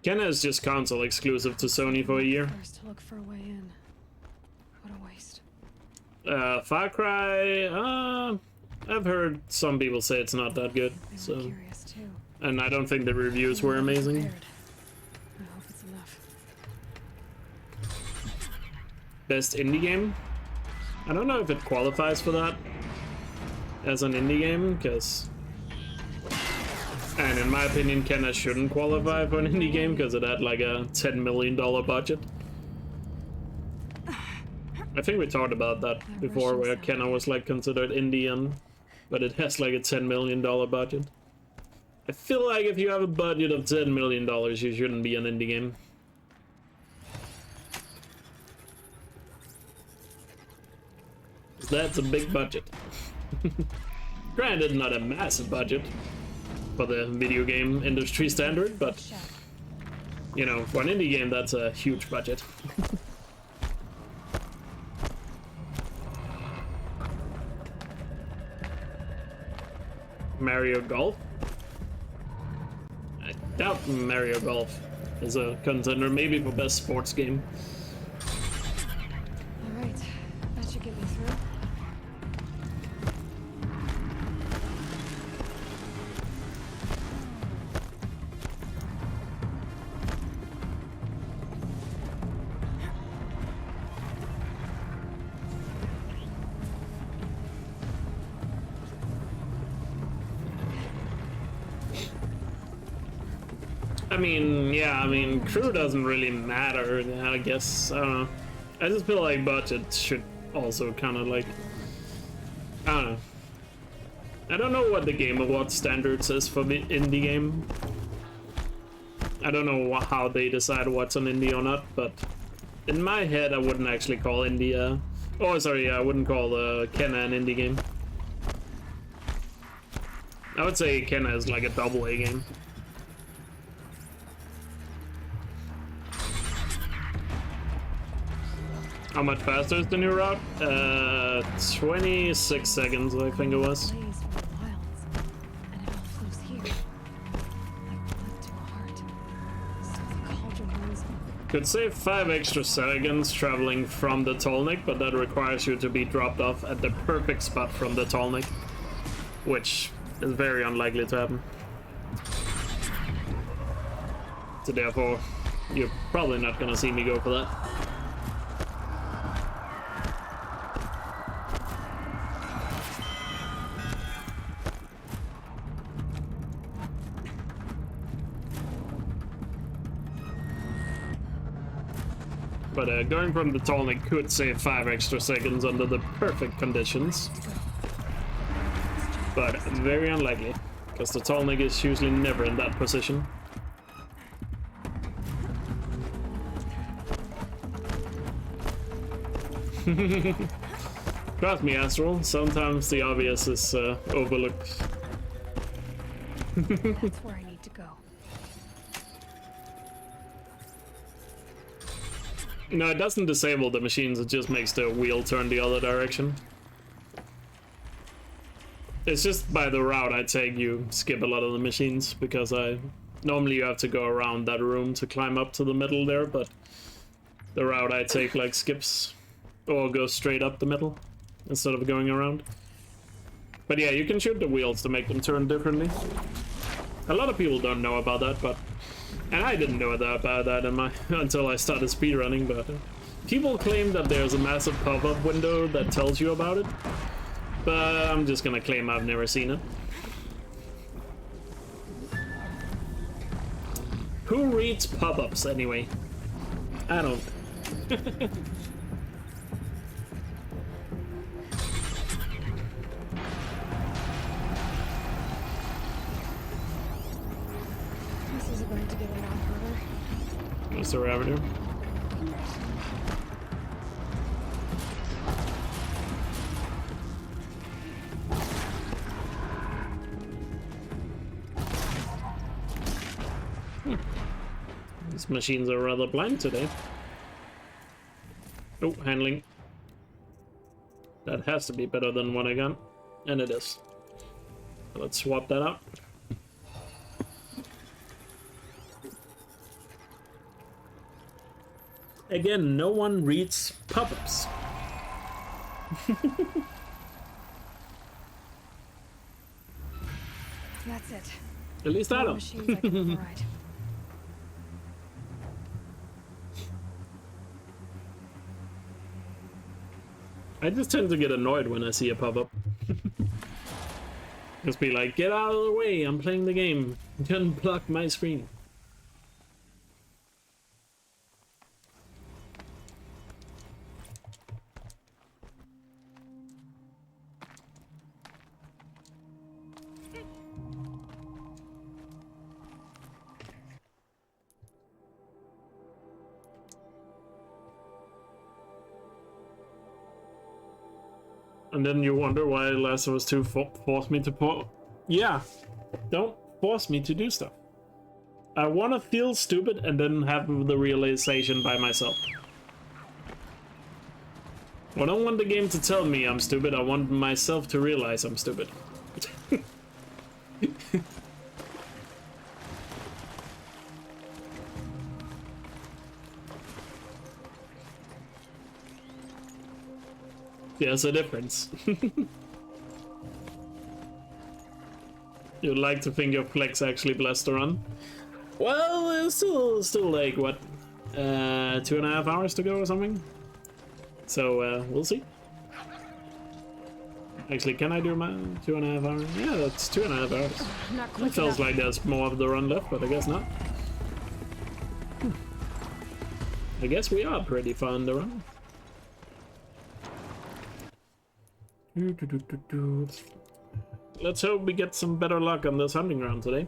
Kenna is just console exclusive to Sony for a year. First to look for a way in. What a waste. Far Cry, I've heard some people say it's not that good, so. Curious too. And I don't think the reviews were amazing. I hope it's enough. Best indie game? I don't know if it qualifies for that as an indie game, because... And in my opinion, Kenna shouldn't qualify for an indie game because it had like a $10 million budget. I think we talked about that before, where Kenna was like considered indie, but it has like a $10 million budget. I feel like if you have a budget of $10 million, you shouldn't be an indie game. That's a big budget. Granted, not a massive budget for the video game industry standard, but you know, for an indie game, that's a huge budget. Mario Golf? I doubt Mario Golf is a contender, maybe for best sports game. Alright, that should get me through. I mean, yeah, I mean, crew doesn't really matter, I guess. I don't know. I just feel like budget should also kind of like... I don't know. I don't know what the Game Awards standard says for the indie game. I don't know how they decide what's an indie or not, but in my head I wouldn't actually call indie oh, sorry, I wouldn't call Kenna an indie game. I would say Kenna is like a AA game. How much faster is the new route? 26 seconds, I think it was. Could save 5 extra seconds traveling from the Tolnik, but that requires you to be dropped off at the perfect spot from the Tolnik, which is very unlikely to happen. So therefore, you're probably not gonna see me go for that. But going from the Tallneck could save 5 extra seconds under the perfect conditions. But very unlikely, because the Tallneck is usually never in that position. Trust me, Astral, sometimes the obvious is overlooked. That's where I need to go. No, it doesn't disable the machines, it just makes the wheel turn the other direction. It's just by the route I take, you skip a lot of the machines, because normally you have to go around that room to climb up to the middle there, but the route I take like skips or goes straight up the middle instead of going around. But yeah, you can shoot the wheels to make them turn differently. A lot of people don't know about that, and I didn't know about that until I started speedrunning, but people claim that there's a massive pop-up window that tells you about it, but I'm just gonna claim I've never seen it. Who reads pop-ups anyway? I don't. This is going to get a lot harder. Mr. Avenue. These machines are rather blind today. Oh, handling. That has to be better than what I got. And it is. Let's swap that out. Again, no one reads pop-ups. That's it. At least I More don't. machines I can override. I just tend to get annoyed when I see a pop-up. Just be like, get out of the way, I'm playing the game. Don't block my screen. And then you wonder why Last of Us 2 forced me to Yeah, don't force me to do stuff. I want to feel stupid and then have the realization by myself. I don't want the game to tell me I'm stupid, I want myself to realize I'm stupid. There's a difference. You'd like to think your flex actually blessed to run. Well, it's still like, what, 2.5 hours to go or something? So, we'll see. Actually, can I do my 2.5 hours? Yeah, that's 2.5 hours. Not quick It feels enough. like there's more of the run left, but I guess not. I guess we are pretty far in the run. Let's hope we get some better luck on this hunting ground today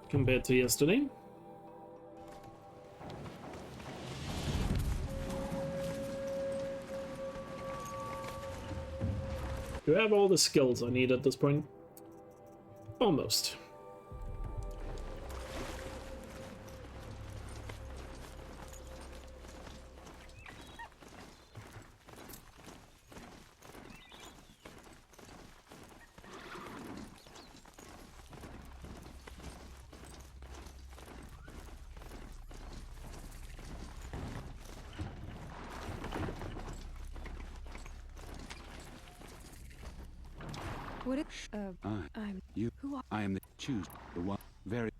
compared to yesterday. Do I have all the skills I need at this point? Almost. What if, I'm... You. Who are... I am the choose. The one. Very.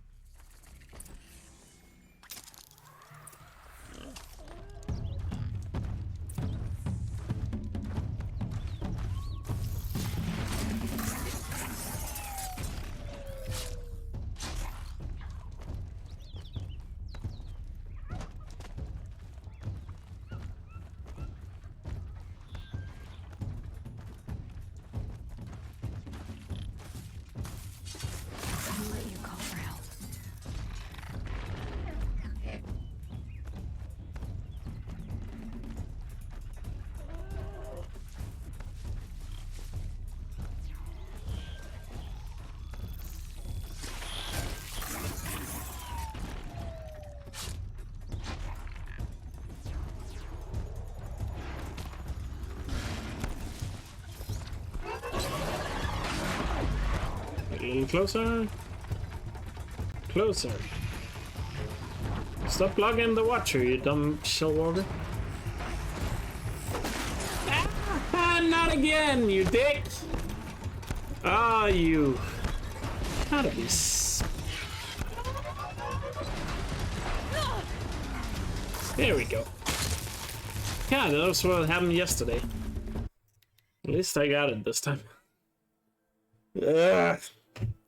little closer. Closer. Stop blocking the watcher, you dumb shellwalker. Ah, not again, you dick! Ah, you. Gotta be. There we go. Yeah, that was what happened yesterday. At least I got it this time. Ugh.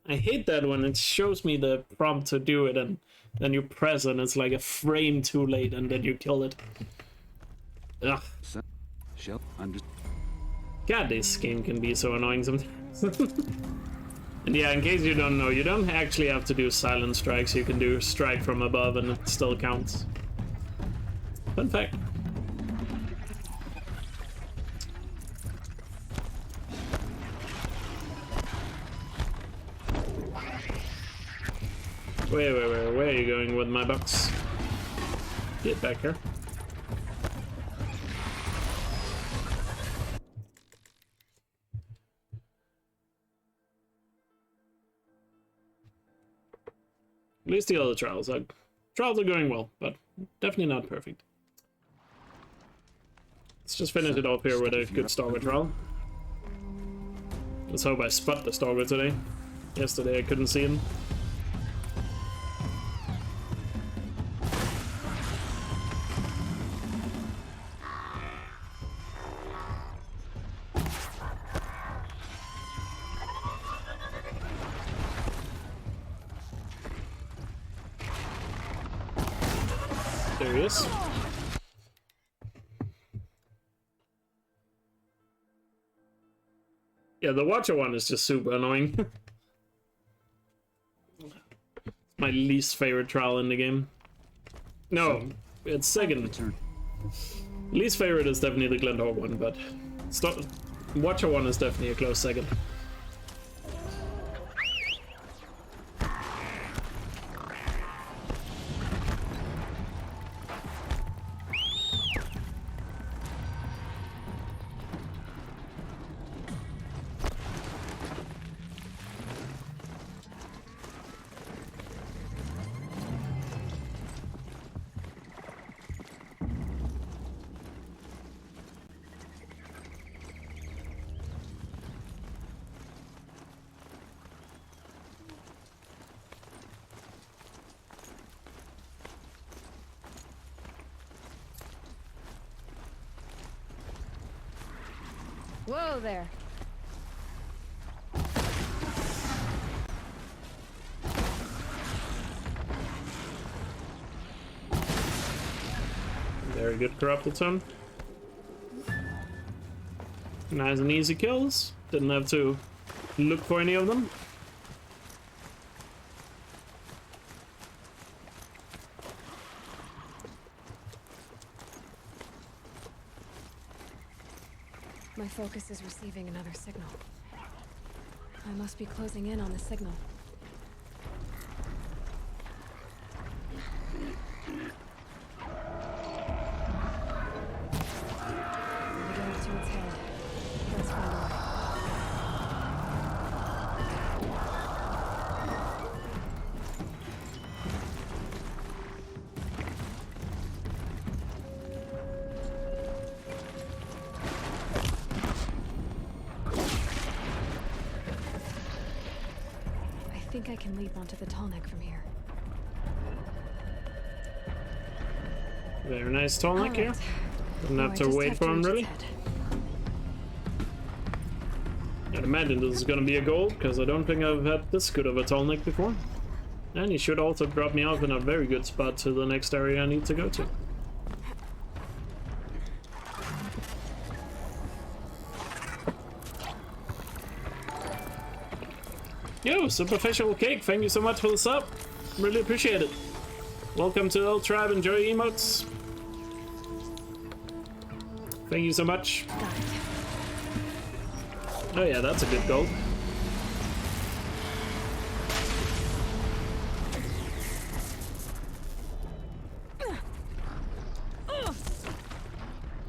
I hate that when it shows me the prompt to do it and then you press and it's like a frame too late and then you kill it. Ugh. God, this game can be so annoying sometimes. And yeah, in case you don't know, you don't actually have to do silent strikes. You can do strike from above and it still counts. Fun fact. Wait, where are you going with my box? Get back here. At least the other trials are going well, but definitely not perfect. Let's just finish it off here with a good Stalker trial. Let's hope I spot the Stalker today. Yesterday I couldn't see him. There he is. Yeah, the Watcher one is just super annoying. My least favorite trial in the game. No, it's second. Least favorite is definitely the Glendhawk one, but Watcher one is definitely a close second. Whoa there. Very good corrupted son. Nice and easy kills. Didn't have to look for any of them. My focus is receiving another signal. I must be closing in on the signal. Get up to its head. Let's find a way. I think I can leap onto the tall neck from here. Very nice tall neck here. Didn't have to wait for him really. I'd imagine this is gonna be a goal, because I don't think I've had this good of a tall neck before. And he should also drop me off in a very good spot to the next area I need to go to. Yo, Superficial Cake, thank you so much for the sub. Really appreciate it. Welcome to the old tribe, enjoy emotes. Thank you so much. Oh yeah, that's a good goal.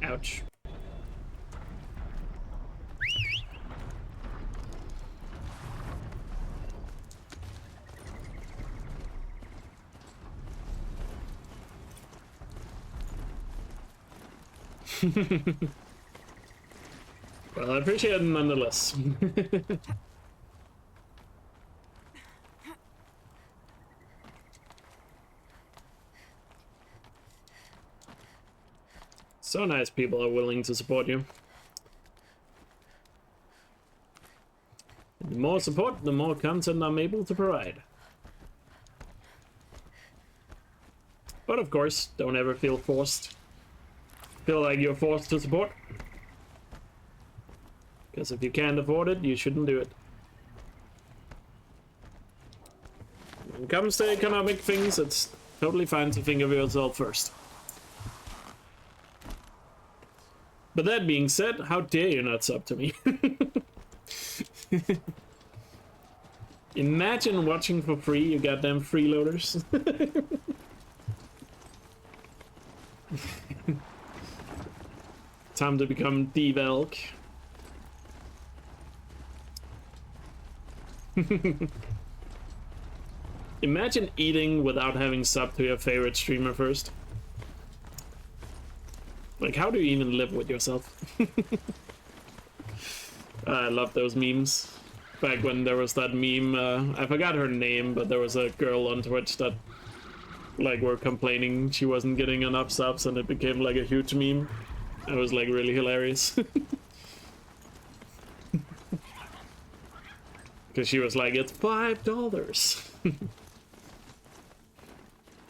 Ouch. Well, I appreciate it nonetheless. So nice people are willing to support you. The more support, the more content I'm able to provide. But of course, don't ever feel like you're forced to support. Because if you can't afford it, you shouldn't do it. When it comes to economic things, it's totally fine to think of yourself first. But that being said, how dare you not sub to me? Imagine watching for free, you goddamn freeloaders. Time to become Elk. Imagine eating without having subbed to your favorite streamer first. Like, how do you even live with yourself? I love those memes. Back when there was that meme, I forgot her name, but there was a girl on Twitch that, like, were complaining she wasn't getting enough subs, and it became, like, a huge meme. It was, like, really hilarious. Because she was like, it's $5.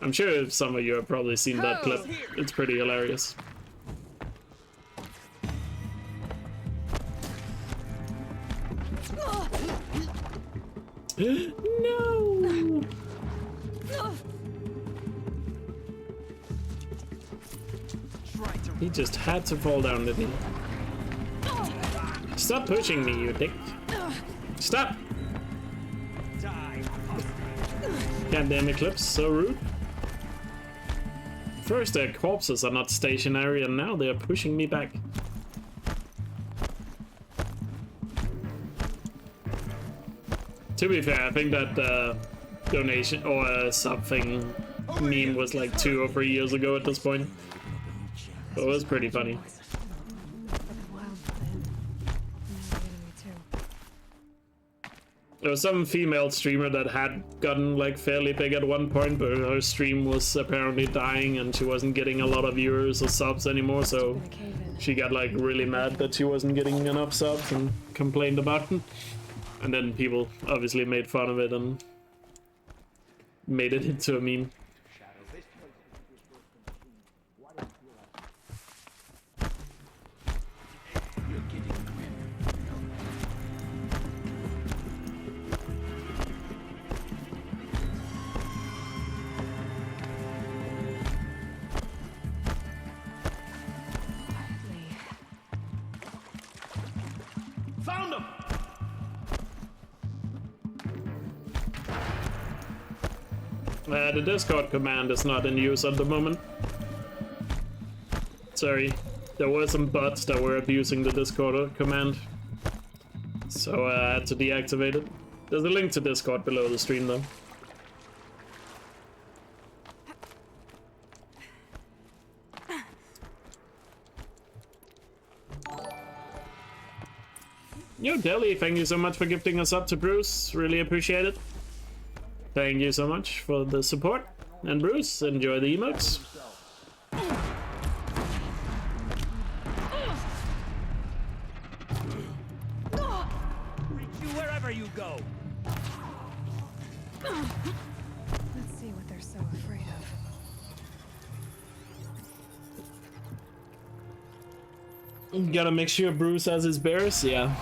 I'm sure some of you have probably seen that clip. It's pretty hilarious. No! He just had to fall down, didn't he? Stop pushing me, you dick. Stop! Goddamn Eclipse, so rude. First their corpses are not stationary, and now they are pushing me back. To be fair, I think that donation or sub thing meme was like 2 or 3 years ago at this point. But it was pretty funny. There was some female streamer that had gotten like fairly big at one point, but her stream was apparently dying and she wasn't getting a lot of viewers or subs anymore, so she got like really mad that she wasn't getting enough subs and complained about it. And then people obviously made fun of it and made it into a meme. Found him! The Discord command is not in use at the moment. Sorry, there were some bots that were abusing the Discord command, so I had to deactivate it. There's a link to Discord below the stream though. Yo, Deli, thank you so much for gifting us up to Bruce. Really appreciate it. Thank you so much for the support. And Bruce, enjoy the emotes. Reach you wherever you go. Let's see what they're so afraid of. Gotta make sure Bruce has his bears, yeah.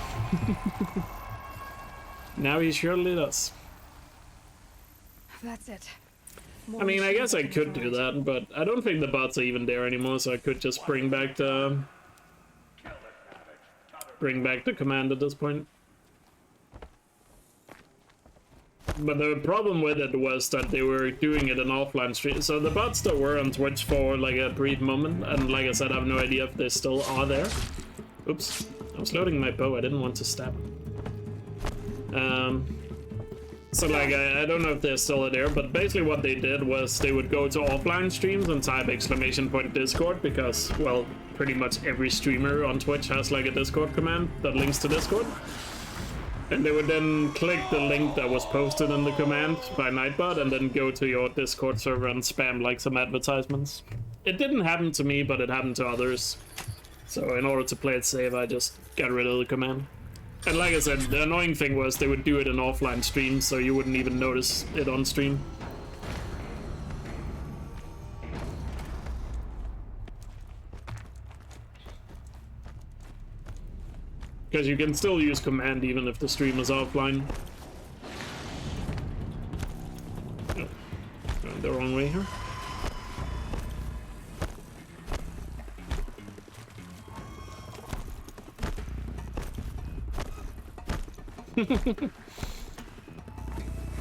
Now he surely does. That's it. I mean, I guess I could do that, but I don't think the bots are even there anymore, so I could just bring back the command at this point. But the problem with it was that they were doing it in offline stream, so the bots that were on Twitch for like a brief moment, and like I said, I have no idea if they still are there. Oops, I was loading my bow, I didn't want to stab. So like, I don't know if they're still there, but basically what they did was they would go to offline streams and type !Discord because, well, pretty much every streamer on Twitch has like a Discord command that links to Discord. And they would then click the link that was posted in the command by Nightbot and then go to your Discord server and spam like some advertisements. It didn't happen to me, but it happened to others. So in order to play it safe, I just got rid of the command. And like I said, the annoying thing was they would do it in offline streams, so you wouldn't even notice it on stream. Because you can still use command even if the stream is offline. Oh, going the wrong way here.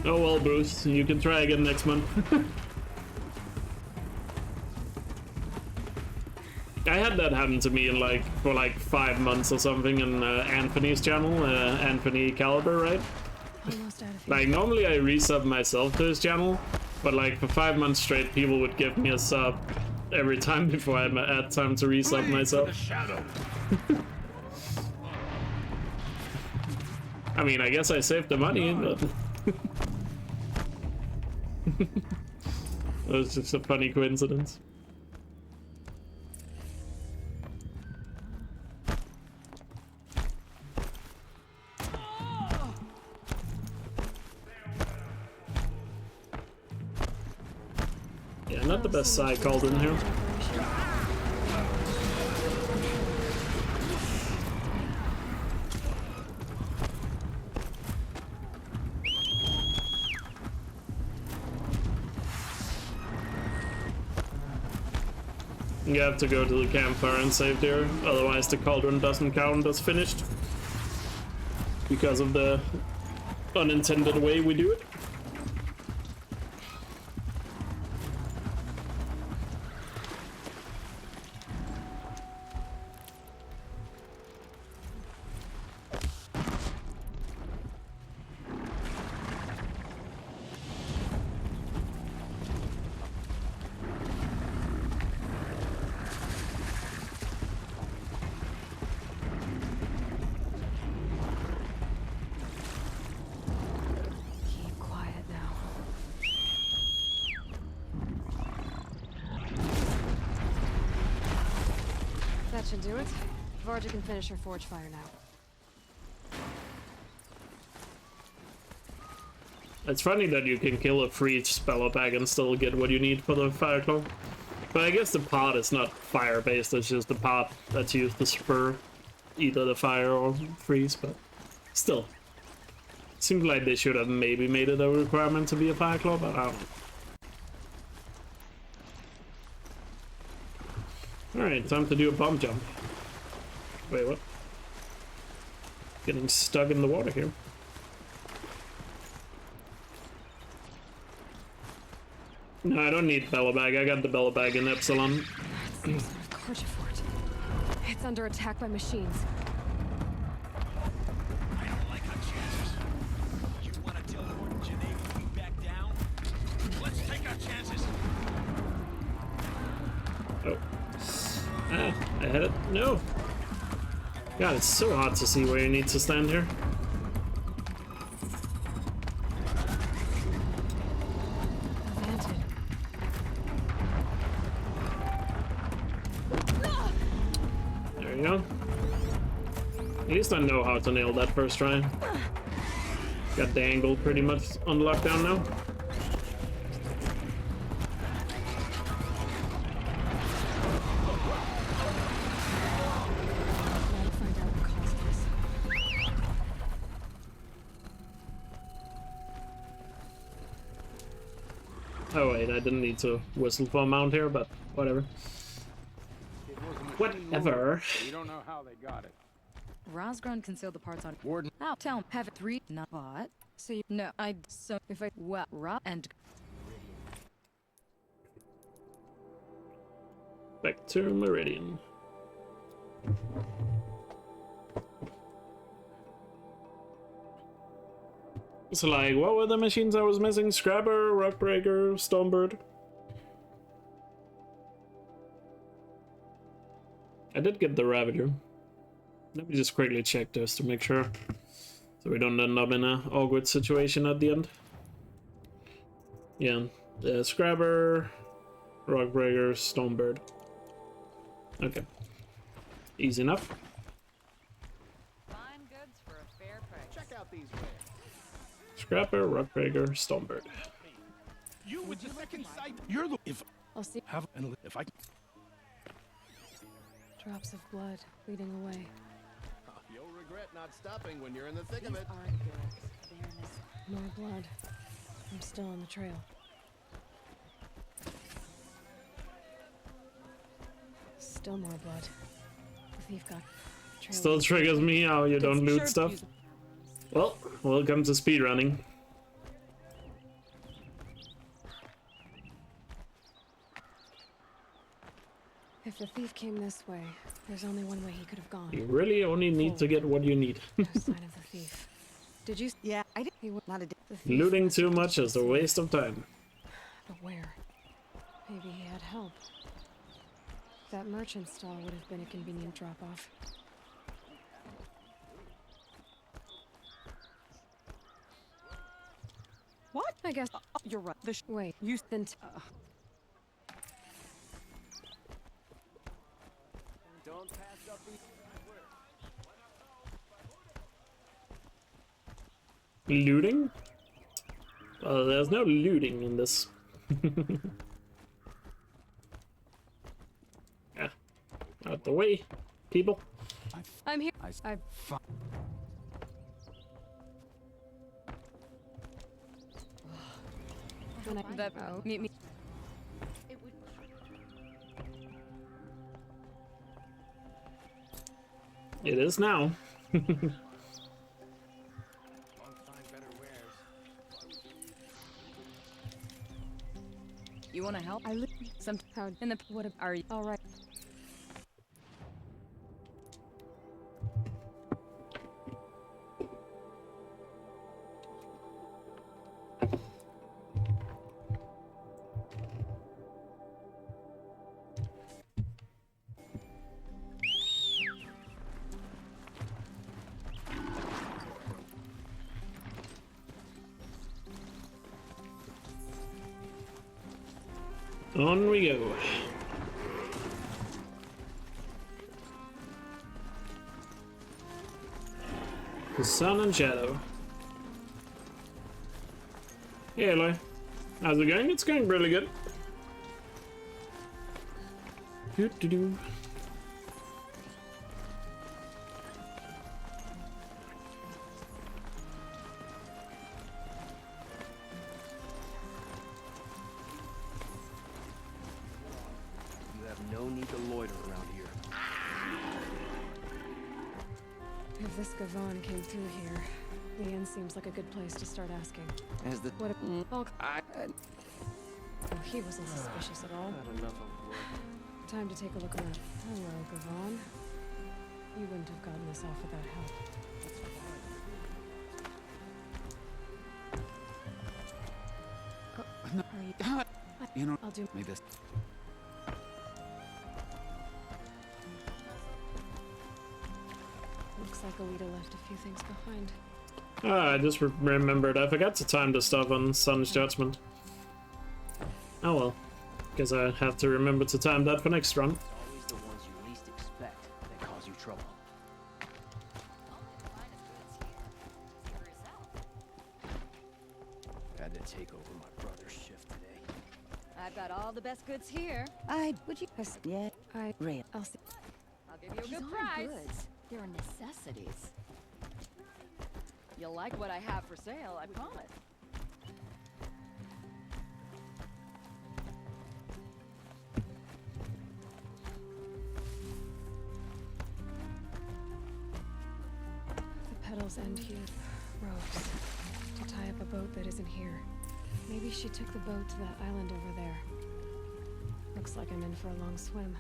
Oh well, Bruce, you can try again next month. I had that happen to me in for 5 months or something in Anthony's channel, Anthony Caliber, right? Like normally I resub myself to his channel, but like for 5 months straight people would give me a sub every time before I had time to resub myself. I mean, I guess I saved the money, but it was just a funny coincidence. Yeah, not the best side called in here. You have to go to the campfire and save there, otherwise the cauldron doesn't count as finished. Because of the unintended way we do it. Should do it. Varja can finish her forge fire now. It's funny that you can kill a free spell bag and still get what you need for the fire claw. But I guess the pot is not fire based, it's just the pot that's used to spur either the fire or freeze, but still. Seems like they should have maybe made it a requirement to be a fire claw, but I don't know. Alright, time to do a bomb jump. Wait, what? Getting stuck in the water here. No, I don't need Bella Bag. I got the Bella Bag in Epsilon. It's under attack by machines. I don't like our chances. You want to tell Gordon Geneva we back down? Let's take our chances. Oh. Ah, I had it. No. God, it's so hard to see where you need to stand here. There you go. At least I know how to nail that first try. Got the angle pretty much on lockdown now. Oh wait, I didn't need to whistle for a mount here, but whatever. Whatever. We don't know how they got it. Rosgron concealed the parts on Warden. I'll tell him have it 3 not bought. So you know so if I and back to Meridian. So like, what were the machines I was missing? Scrabber, Rockbreaker, Stonebird. I did get the Ravager. Let me just quickly check this to make sure, so we don't end up in an awkward situation at the end. Yeah, the Scrabber, Rockbreaker, Stonebird. Okay, easy enough. Fine goods for a fair price. Check out these wares. Scrapper, Rockbreaker, Stonebird. You with the second sight. You're the if I'll see. have and if I Drops of blood leading away. You'll regret not stopping when you're in the thick of it. Aren't good. More blood. I'm still on the trail. Still more blood. The thief got. Still triggers me how you don't loot stuff. Well, welcome to speedrunning. If the thief came this way, there's only one way he could have gone. You really only need to get what you need. No sign of the thief. Did you? Yeah, I did. He was not a. Looting too much is a waste of time. But where? Maybe he had help. That merchant stall would have been a convenient drop-off. What? I guess you're right. Wait, you then. Don't pass up the Looting? Well, there's no looting in this. Yeah. Out the way, people. I'm here. I When meet me. It is now. You want to help? I live somehow in the. What are you? All right. On we go. The sun and shadow. Hey, Eloy. How's it going? It's going really good. Doo-doo-doo. no need to loiter around here. If this Gavon came through here, the inn seems like a good place to start asking. As the What if oh, he wasn't suspicious at all. Not enough of work. Time to take a look around. Hello, Gavon. You wouldn't have gotten this off without help. No. Are you? You know, I'll do. maybe this. Looks like Alita left a few things behind. Ah, I just remembered. I forgot to time the stuff on Sun's Judgment. Oh well. Guess I have to remember to time that for next run. It's always the ones you least expect that cause you trouble. Had to take over my brother's shift today. I've got all the best goods here. Would you? Yeah. I'll see. I'll give you a These good aren't price. goods. They're necessities. You'll like what I have for sale, I promise. The petals end here. Ropes. To tie up a boat that isn't here. Maybe she took the boat to that island over there. Looks like I'm in for a long swim.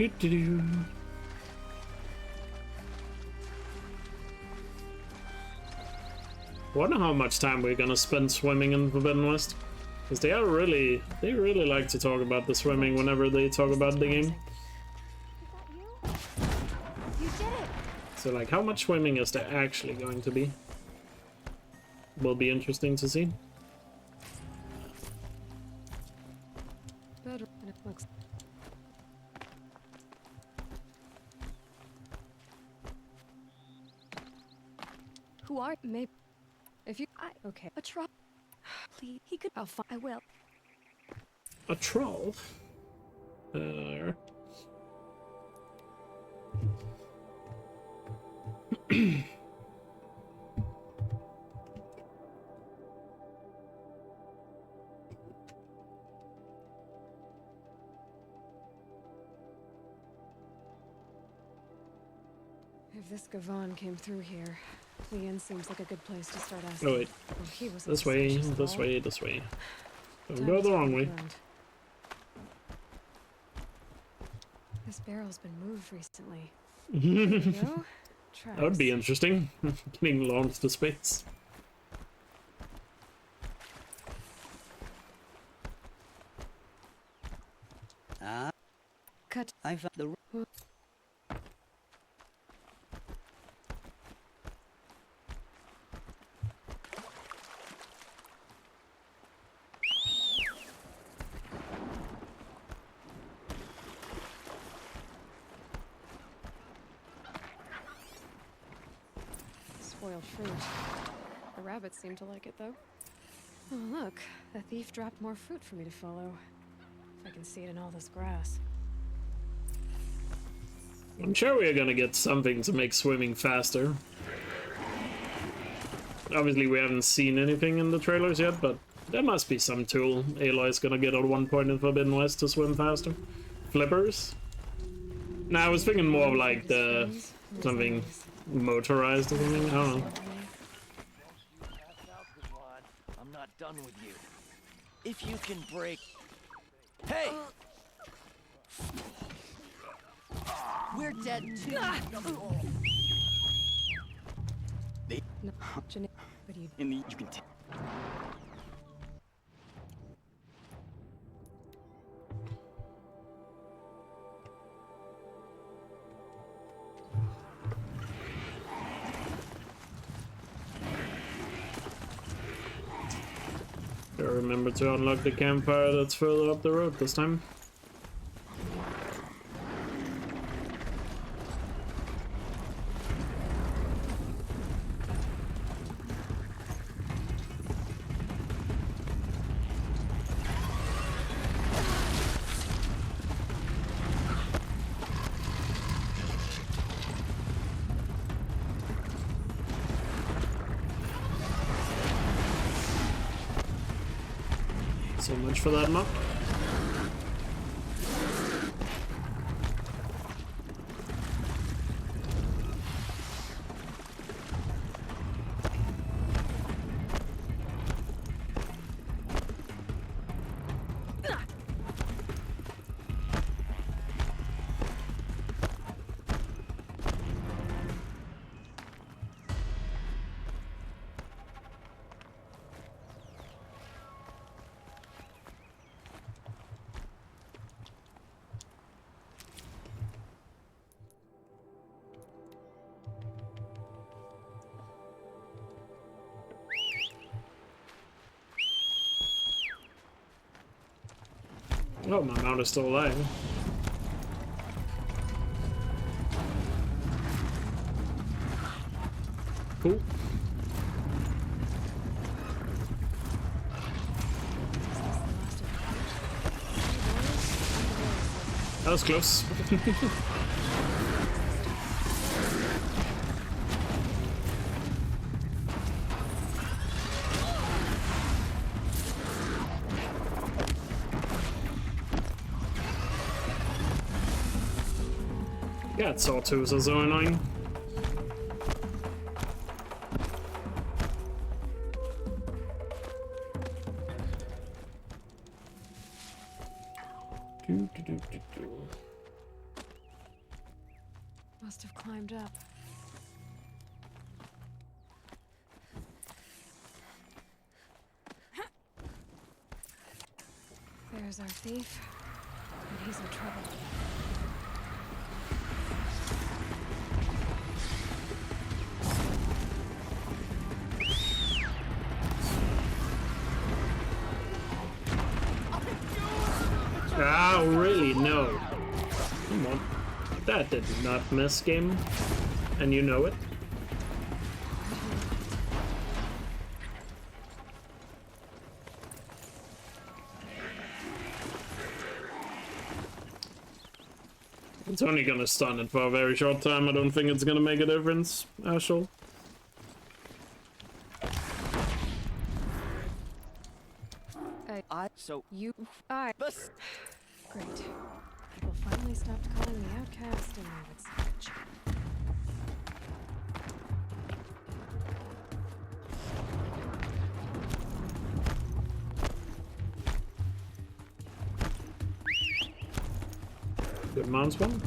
Doo-doo-doo. Wonder how much time we're gonna spend swimming in Forbidden West. Because they really like to talk about the swimming whenever they talk about the game. So like, how much swimming is there actually going to be? Will be interesting to see. Better than it looks. Who are maybe? If you, okay, a troll. Please, he could. I will. A troll. If this Gavan came through here, the inn seems like a good place to start asking. Oh wait. He was This way, this way, this way. Don't go the wrong way. This barrel's been moved recently. That would be interesting. Getting launched to space. Cut. I found the. Spoiled fruit. The rabbits seem to like it, though. Oh, look. The thief dropped more fruit for me to follow. If I can see it in all this grass. I'm sure we're gonna get something to make swimming faster. Obviously, we haven't seen anything in the trailers yet, but there must be some tool Aloy's gonna get at one point in Forbidden West to swim faster. Flippers? Nah, I was thinking more of like the something motorized or something. I don't know. I'm not done with you. If you can break. Hey! We're dead too. No, Jenny, but you can tell. Gotta remember to unlock the campfire that's further up the road this time. So much for that map. Oh, my mount is still alive. Cool. That was close. Yeah, sawtooths are so annoying. Must have climbed up. There's our thief, and he's in trouble. Ah, really? No. Come on. That did not miss, game. And you know it. It's only gonna stun it for a very short time. I don't think it's gonna make a difference, Ashel. Great. People finally stopped calling me outcast and I would savage. Good mounts one.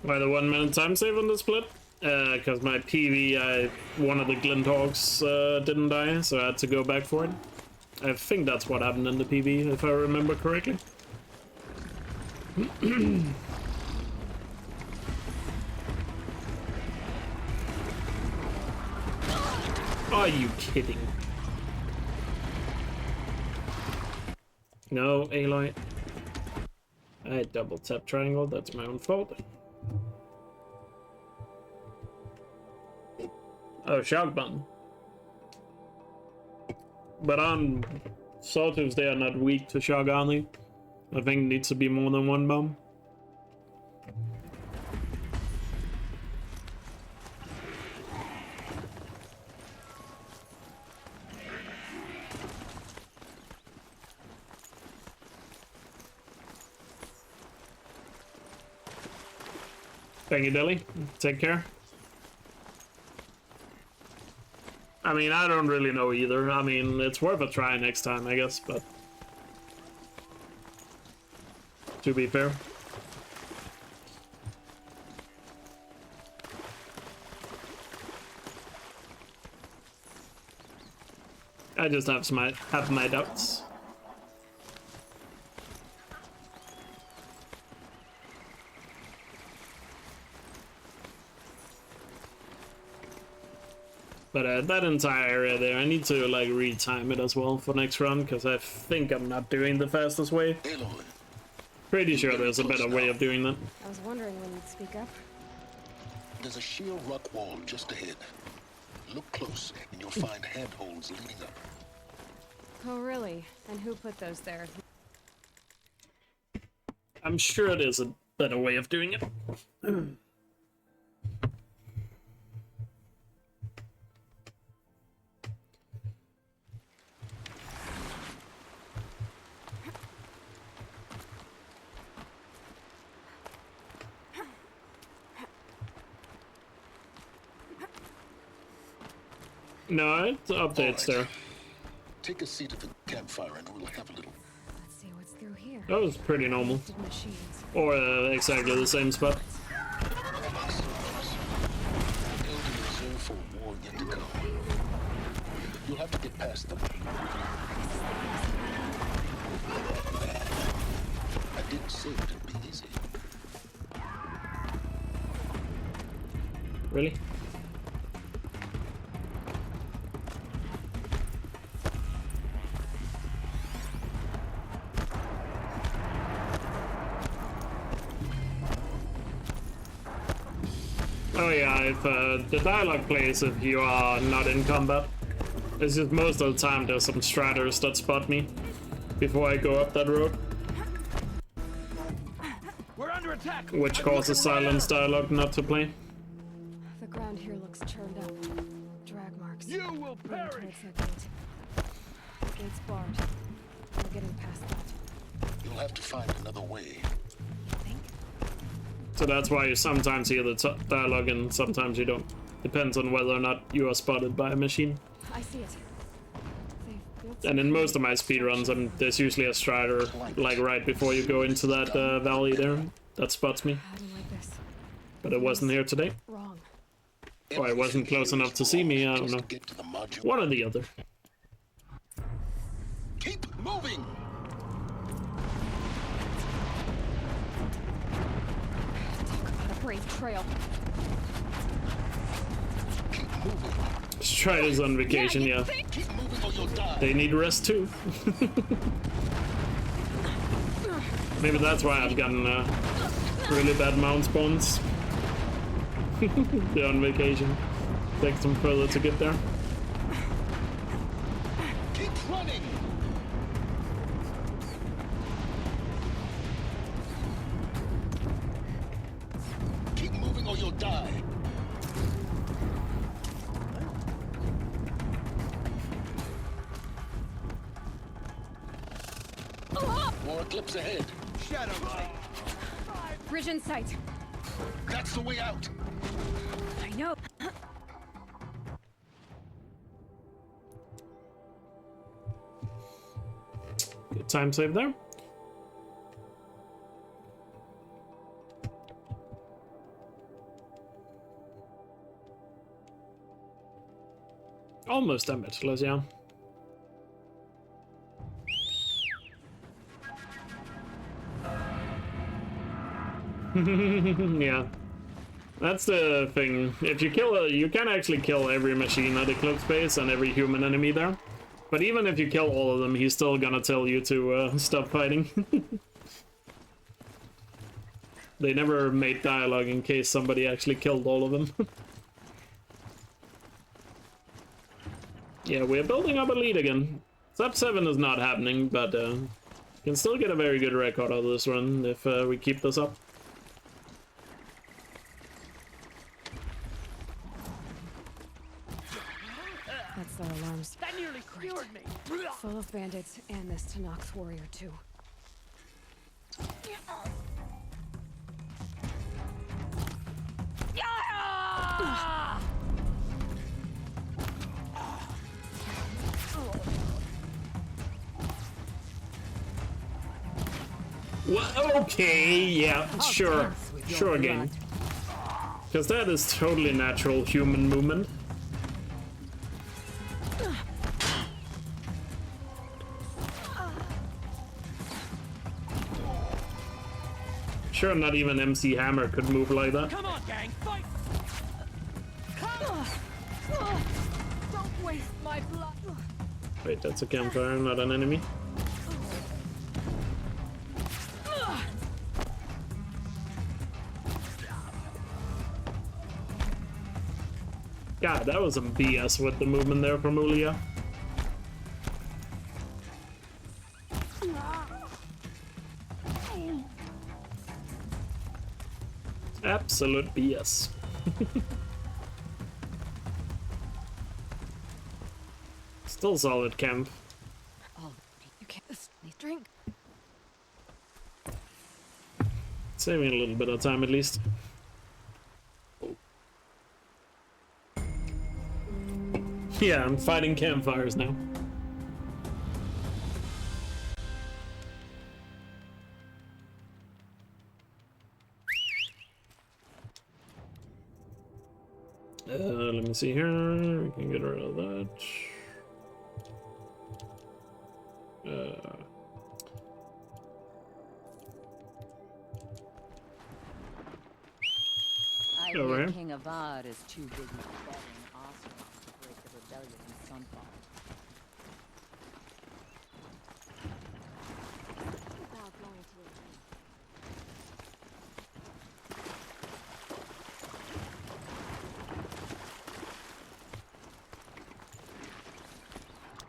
Why the 1 minute time save on the split? Because my PV, one of the Glinthawks didn't die, so I had to go back for it. I think that's what happened in the PV, if I remember correctly. Are you kidding? No, Aloy. I double tap triangle, that's my own fault. Oh, shock button. But on Sawtooths, they are not weak to shock only. I think it needs to be more than one bomb. Thank you, Dilly. Take care. I mean, I don't really know either. I mean, it's worth a try next time, I guess, but... to be fair. I just have my doubts. But that entire area there, I need to like retime it as well for next run, because I think I'm not doing the fastest way. Pretty sure there's a better way of doing that. I was wondering when you'd speak up. There's a sheer rock wall just ahead. Look close, and you'll find handholds leading up. Oh, really? And who put those there? I'm sure there's a better way of doing it. No, it updates there. Take a seat at the campfire and we'll have a little. Let's see what's through here. That was pretty normal. Machines. Or exactly the same spot. For war yet to come. You'll have to get past them. I didn't say it'd be easy. Really? Oh yeah, if the dialogue plays if you are not in combat. It's just most of the time there's some striders that spot me before I go up that road. We're under attack. Which causes silence dialogue not to play. The ground here looks churned up. Drag marks. You will perish. Towards that gate. The gate's barred. No getting past that. You'll have to find another way. So that's why you sometimes hear the dialogue and sometimes you don't. Depends on whether or not you are spotted by a machine. I see it. And in most of my speedruns, there's usually a strider, like right before you go into that valley there, that spots me. But it wasn't here today. Wrong. Or it wasn't close enough to see me, I don't know. One or the other. Keep moving! Talk about a brave trail. Striders on vacation, yeah. They need rest too. Maybe that's why I've gotten really bad mount spawns. They're on vacation. Takes them further to get there. Keep running! Keep moving or you'll die. More eclipse ahead. Shadow light. Bridge in sight. That's the way out. I know. Good time save there. Almost ambitious, yeah. Yeah, that's the thing. If you kill you can actually kill every machine at Eclipse Base and every human enemy there. But even if you kill all of them, he's still gonna tell you to stop fighting. They never made dialogue in case somebody actually killed all of them. Yeah, we're building up a lead again. Sub 7 is not happening, but can still get a very good record out of this run if we keep this up. That's their alarms. That nearly cured me. Full of bandits and this Tanox warrior too. Well, okay, yeah, sure. Sure, game. Because that is totally natural human movement. Sure, not even MC Hammer could move like that. Come on, gang, fight! Don't waste my blood. Wait, that's a campfire, not an enemy. God, that was some BS with the movement there from Ulia. Absolute BS. Still solid camp. Oh, you can't drink. Saving a little bit of time at least. Yeah, I'm fighting campfires now. Let me see here. We can get rid of that. I over hear here. King Avad is too busy battling Ocelot to break the rebellion in Sunfall.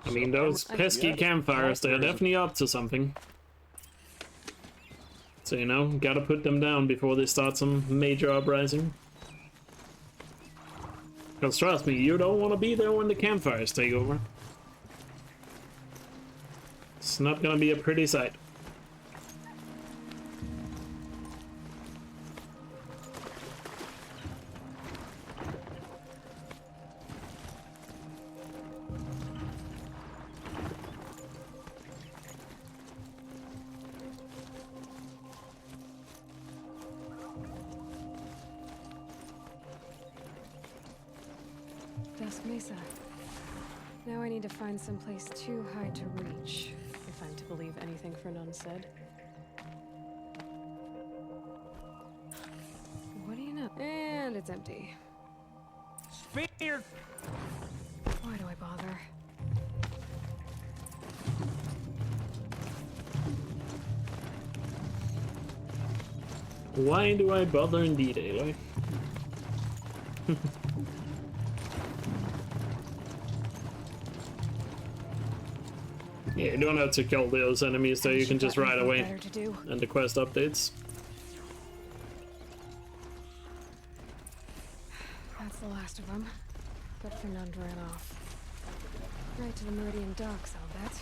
I mean, those pesky campfires, they're definitely up to something. So, you know, gotta put them down before they start some major uprising. Because trust me, you don't want to be there when the campfires take over. It's not gonna be a pretty sight. Mesa. Now I need to find someplace too high to reach, if I'm to believe anything Fernand said. What do you know? And it's empty. Spear! Why do I bother? Why do I bother indeed, Aloy? Yeah, you don't have to kill those enemies there, you can just ride away and the quest updates. That's the last of them. But Fernand ran off. Right to the Meridian docks, I'll bet.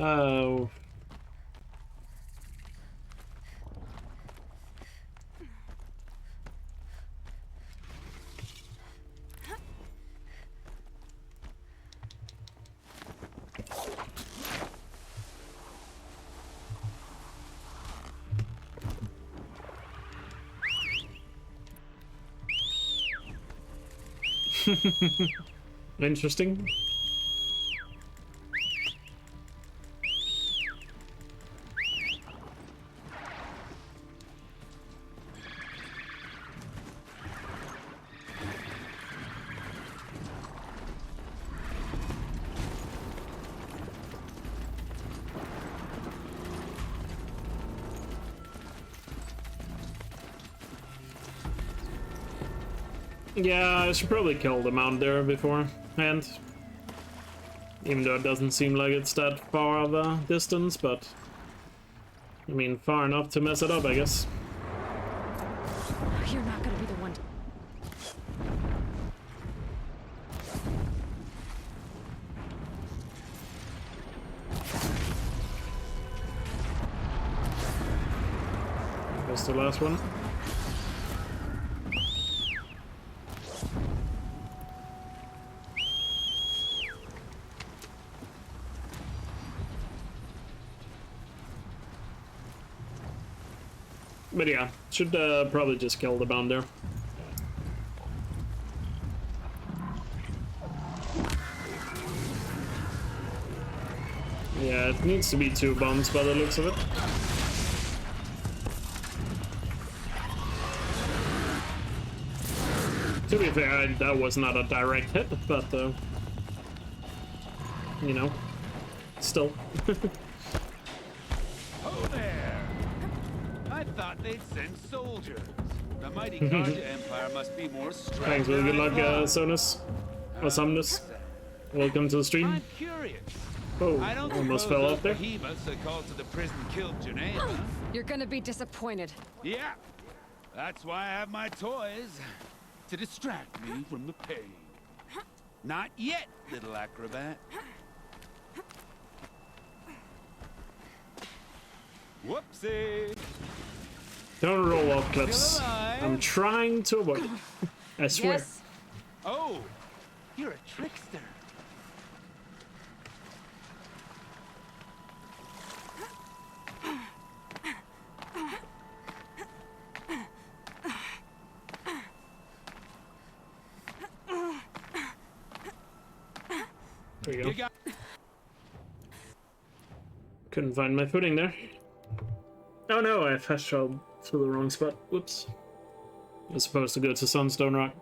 Oh. Interesting. Yeah, I should probably kill them out there beforehand. Even though it doesn't seem like it's that far of a distance, but... I mean, far enough to mess it up, I guess. You're not gonna be the one to... That's the last one. But yeah, should probably just kill the bounder. Yeah, it needs to be 2 bombs by the looks of it. To be fair, that was not a direct hit, but you know, still. Oh there! I thought they'd send soldiers. The mighty Karja Empire must be more strong. Thanks for the good luck, Sonus. Or Sumnus. Welcome to the stream. I'm curious. Oh, I don't almost fell off there. Behemoths that called to the prison killed Janaea. You're gonna be disappointed. Yeah, that's why I have my toys. To distract me from the pain. Not yet, little acrobat. Whoopsie! Don't roll off cliffs. I'm trying to avoid it. I swear. Yes. Oh, you're a trickster. There you go. Couldn't find my footing there. Oh no, I fast traveled to the wrong spot. Whoops. I was supposed to go to Sunstone Rock.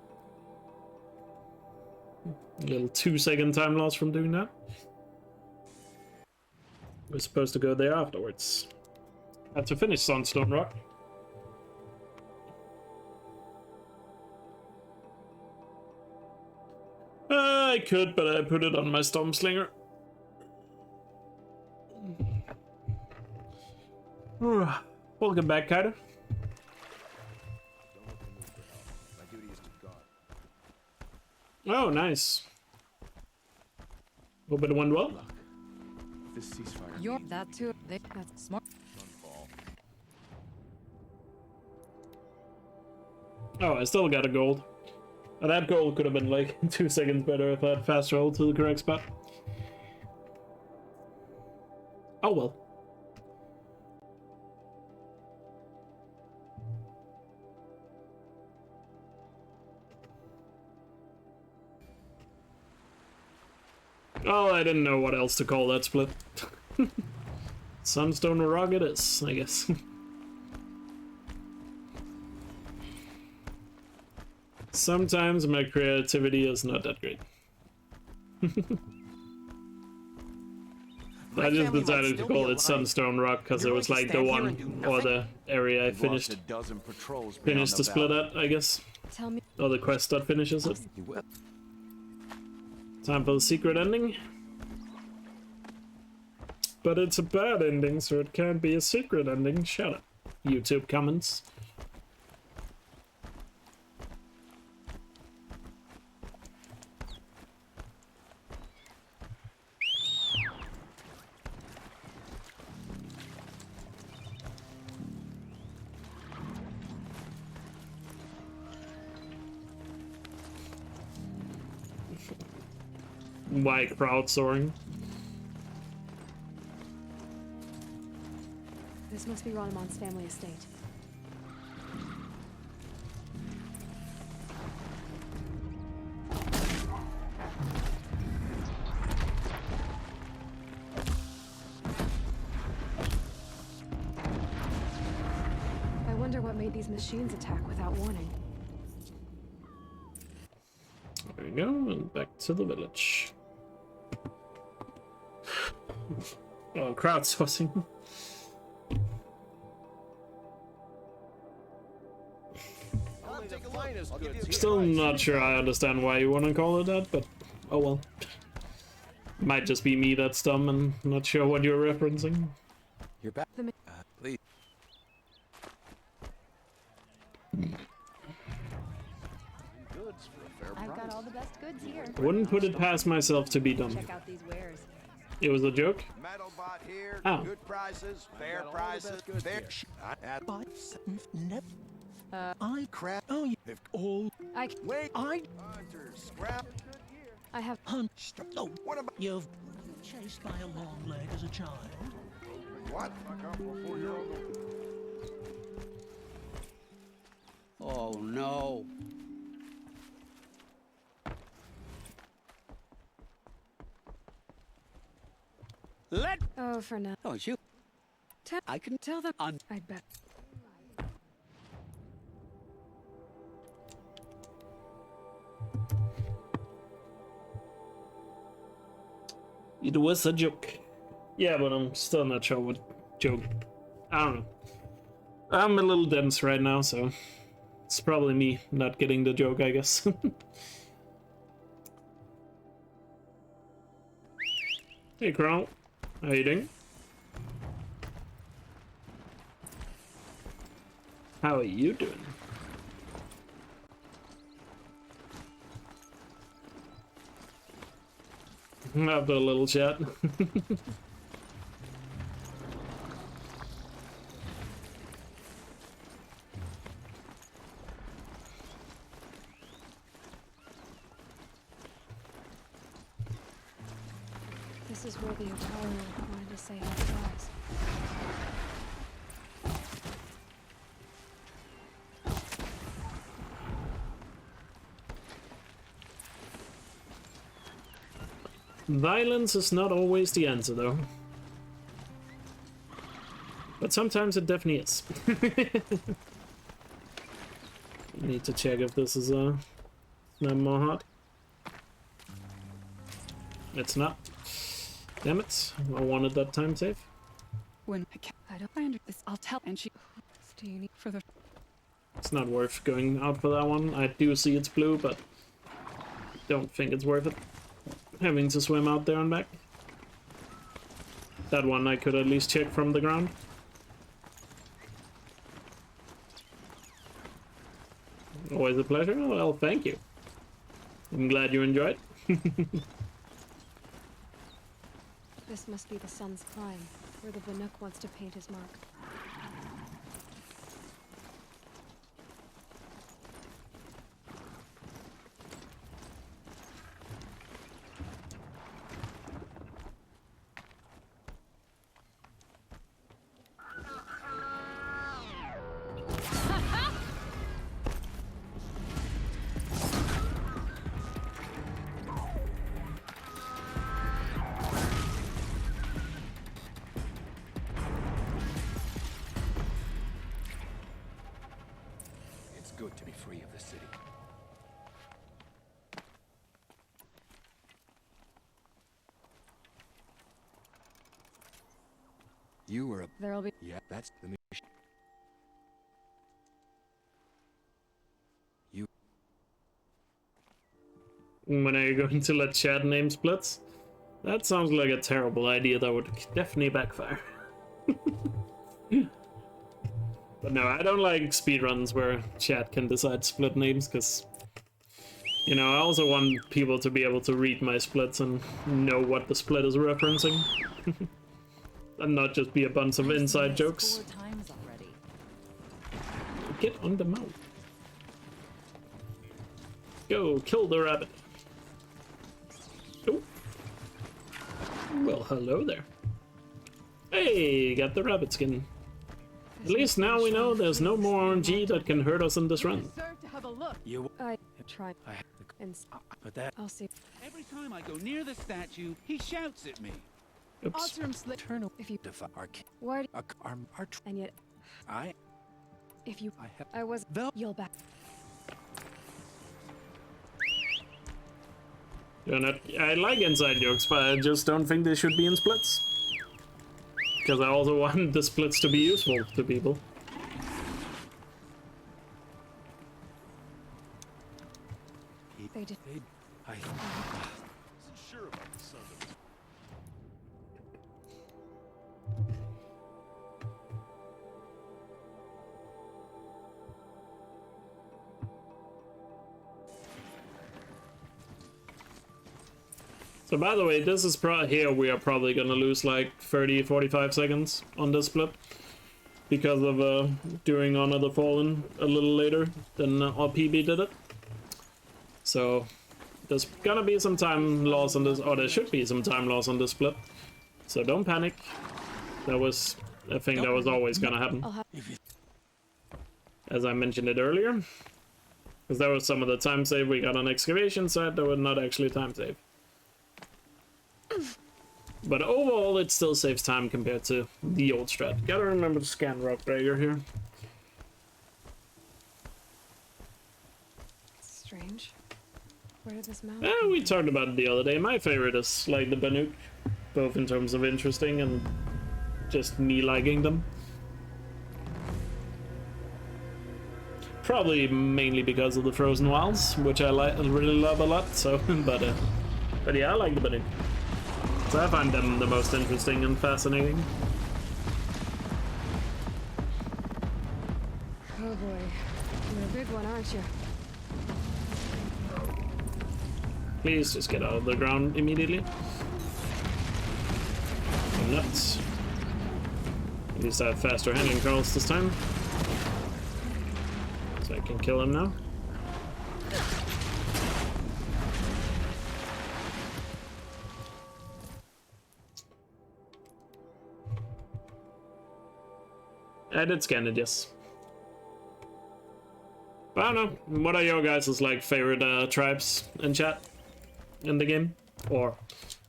A little 2-second time loss from doing that. We're supposed to go there afterwards. Had to finish Sunstone Rock. I could, but I put it on my Storm Slinger. Welcome back, Carter. Oh, nice. Hope it went well. This ceasefire. You're that too. That's smart. Oh, I still got a gold. That gold could have been like 2 seconds better if I had fast roll to the correct spot. Oh well. Oh, I didn't know what else to call that split. Sunstone Rock it is, I guess. Sometimes my creativity is not that great. I just decided to call it Sunstone Rock because it was like the one or the area I finished the split at, I guess. Tell me. Or the quest that finishes it. Time for the secret ending. But it's a bad ending, so it can't be a secret ending. Shut up, YouTube comments. Why crowdsourcing? This must be Ronimon's family estate. I wonder what made these machines attack without warning. There we go, and back to the village. Oh, crowdsourcing. Still not sure I understand why you want to call it that, but oh well. Might just be me that's dumb and not sure what you're referencing. You're back. Please. I've got all the best goods here. Wouldn't put it past myself to be dumb. Check out these wares. It was a joke? Metalbot here. Oh. Good prices, fair prices, fair. I crap. Oh, you have all. Wait. Scrap. I have hunched. Oh, what about you've chased by a long leg as a child? What? Oh no. Oh, for now. Oh, you. I can tell them. I bet. It was a joke. Yeah, but I'm still not sure what joke. I don't know. I'm a little dense right now, so it's probably me not getting the joke, I guess. Hey, Crown. How you doing? How are you doing? After a little chat. This is where the Elkjaer wanted to say how it was. Violence is not always the answer, though. But sometimes it definitely is. Need to check if this is not more hot. It's not. Damn it, I wanted that time save. When I don't find this, I'll tell. And she, do you need for the? It's not worth going out for that one. I do see it's blue, but don't think it's worth it. Having to swim out there and back. That one I could at least check from the ground. Always a pleasure. Well, thank you. I'm glad you enjoyed. This must be the sun's climb, where the Banuk wants to paint his mark. It's good to be free of the city. You were a... There'll be... Yeah, that's the mission. You... When are you going to let chat name splits? That sounds like a terrible idea that would definitely backfire. But no, I don't like speedruns where chat can decide split names, because, you know, I also want people to be able to read my splits and know what the split is referencing. And not just be a bunch of inside jokes. Get on the mount. Go, kill the rabbit. Oh. Well, hello there. Hey, got the rabbit skin. At least now we know there's no more RNG that can hurt us in this run. I try. And but that... I'll see. Every time I go near the statue, he shouts at me. Oops. Turn if you... our... Why... Our... And yet... I... If you... I have... I was... You'll back... I like inside jokes, but I just don't think they should be in splits. Because I also want the splits to be useful to people. They did. I... Sure about the sun. So by the way, this is here we are probably gonna lose like 30-45 seconds on this split. Because of doing Honor the Fallen a little later than our PB did it. So there's gonna be some time loss on this, or there should be some time loss on this split. So don't panic. That was a thing that was always gonna happen. As I mentioned it earlier. Because that was some of the time save we got on excavation side that were not actually time save. But overall it still saves time compared to the old strat. Gotta remember to scan Rock Breaker here. Strange. Where did this mount? We talked about it the other day. My favorite is like the Banuk, both in terms of interesting and just me liking them. Probably mainly because of the Frozen Wilds, which I really love a lot. So, but yeah, I like the Banuk. So I find them the most interesting and fascinating. Oh boy, you're a big one, aren't you? Please just get out of the ground immediately. I'm nuts. At least I have faster handling curls this time. So I can kill him now. I did scan it, yes. But I don't know. What are your guys' like favorite tribes in chat in the game? Or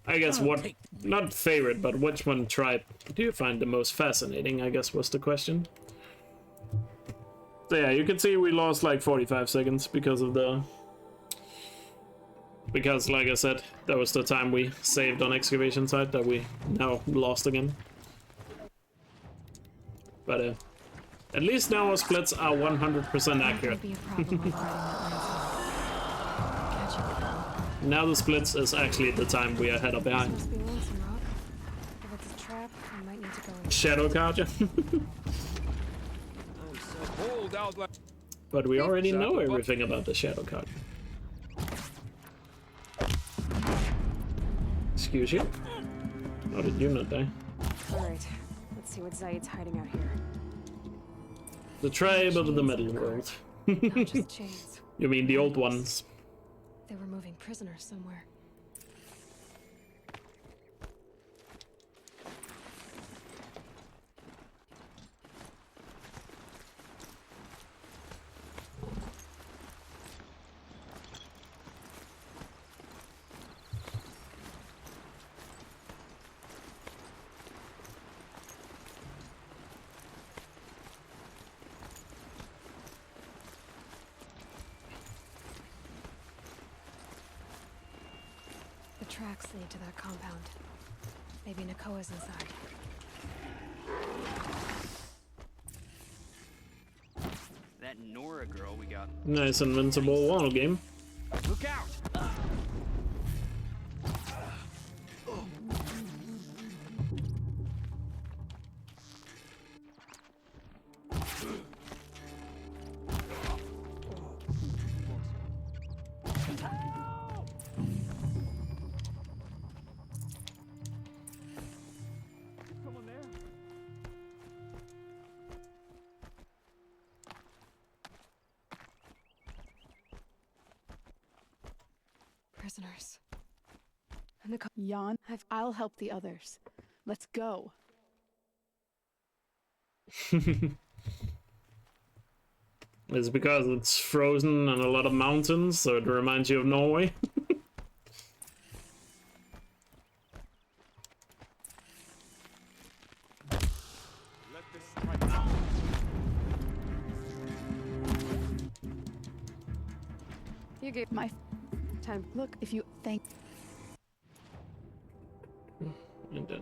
I guess what, not favorite, but which one tribe do you find the most fascinating, I guess was the question. So yeah, you can see we lost like 45 seconds because of the Because, like I said, that was the time we saved on excavation site that we now lost again. But at least now our splits are 100% accurate. Now the splits is actually the time we are ahead or behind. Shadow card. But we already know everything about the shadow card. Excuse you? How did you not die? Alright, let's see what Zaid's hiding out here. The tribe of the Metal World. Not just chains. You mean the old ones? They were moving prisoners somewhere. Tracks lead to that compound. Maybe Nakoa's inside. That Nora girl we got. Nice invincible wall game. Look out! Prisoners. And Jan, I'll help the others. Let's go. It's because it's frozen and a lot of mountains, so it reminds you of Norway. You gave my time. Look, if you thank. And then,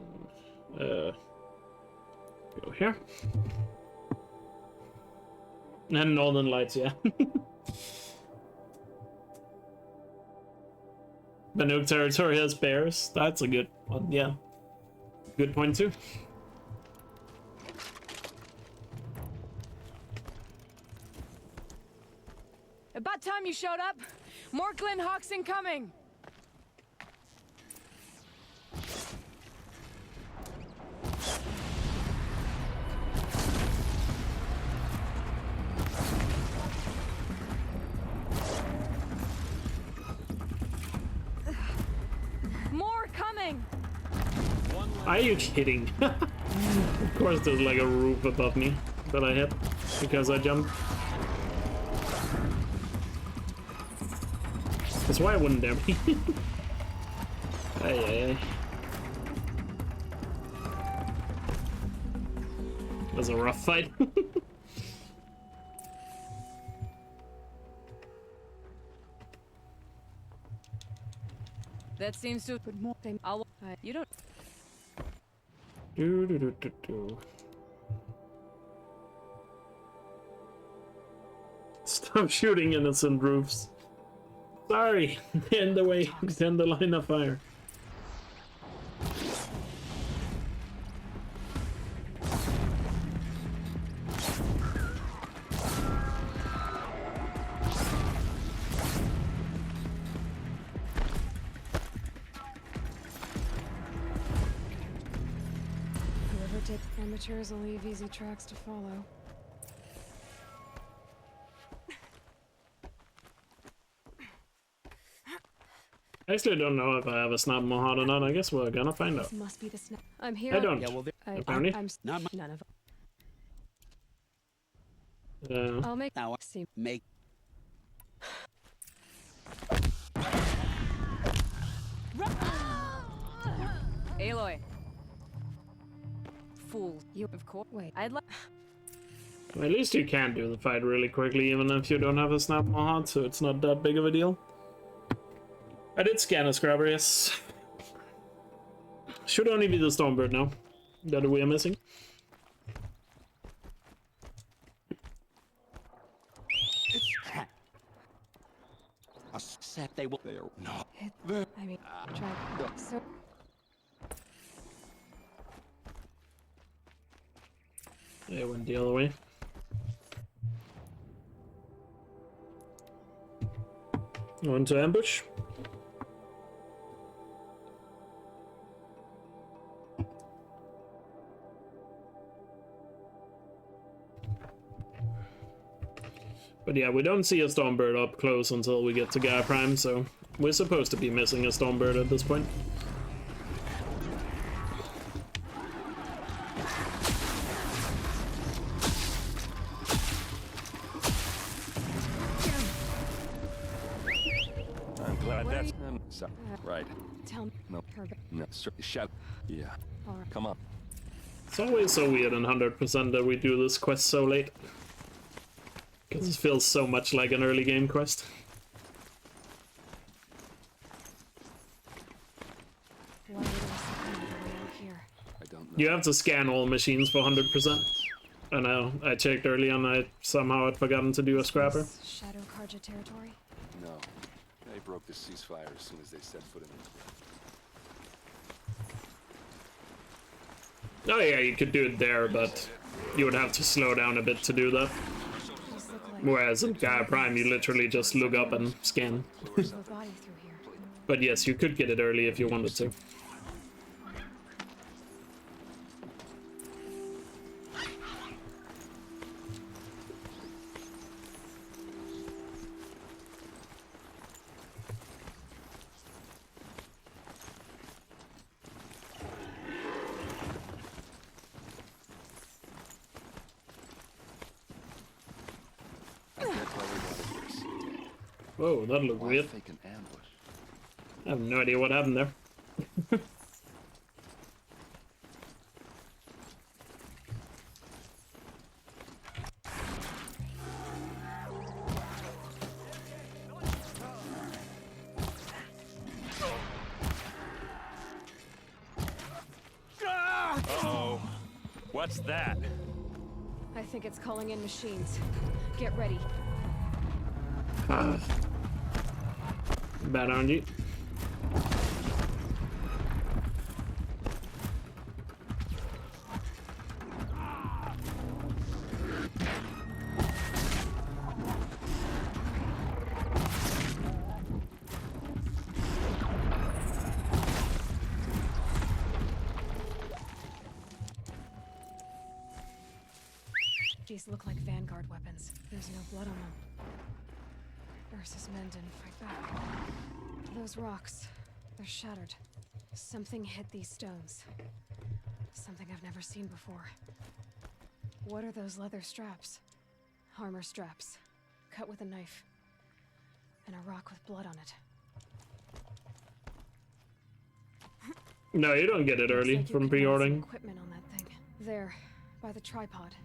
go here. And Northern Lights, yeah. Banuk territory has bears. That's a good one, yeah. Good point too. About time you showed up. More Glen Hawks incoming. More coming. Are you kidding? Of course there's like a roof above me that I hit because I jumped. That's why I wouldn't dare me. Ay. That was a rough fight. That seems to put more. You don't. Stop shooting innocent roofs. Sorry, in the way, extend the line of fire. Whoever did amateurs will leave easy tracks to follow. I actually don't know if I have a snap mohawk or not. I guess we're gonna find out. This must be the snap. I'm here. I don't. Yeah, well, apparently. None of. I'll make now. See. Make. Aloy. Fool. You of course. Wait. I'd like. Well, at least you can do the fight really quickly, even if you don't have a snap mohawk, so it's not that big of a deal. I did scan a scrubber, yes. Should only be the Stormbird now that we are missing. Except they will. No. I mean, try. So. They went the other way. Going to ambush. But yeah, we don't see a Stormbird up close until we get to Gaia Prime, so we're supposed to be missing a Stormbird at this point. I'm glad that's right. Tell me. No, no, shut. Yeah. Right. Come on. It's always so weird in 100% that we do this quest so late. Because it feels so much like an early game quest. Why is there something out here? I don't know. You have to scan all machines for 100%. I know, I checked early and I somehow had forgotten to do a scrapper. Shadow Karja territory? No. They broke the ceasefire as soon as they set foot in it. Oh yeah, you could do it there, but you would have to slow down a bit to do that. Whereas in Gaia Prime, you literally just look up and scan. But yes, you could get it early if you wanted to. Whoa, that looked weird. I have no idea what happened there. Uh-oh. What's that? I think it's calling in machines. Get ready. Bad RNG. These look like Vanguard weapons. There's no blood on them. Ursa's men didn't fight back. Those rocks, they're shattered. Something hit these stones. Something I've never seen before. What are those leather straps? Armor straps, cut with a knife. And a rock with blood on it. No, you don't get it early Like from pre-ordering. Equipment on that thing. There, by the tripod.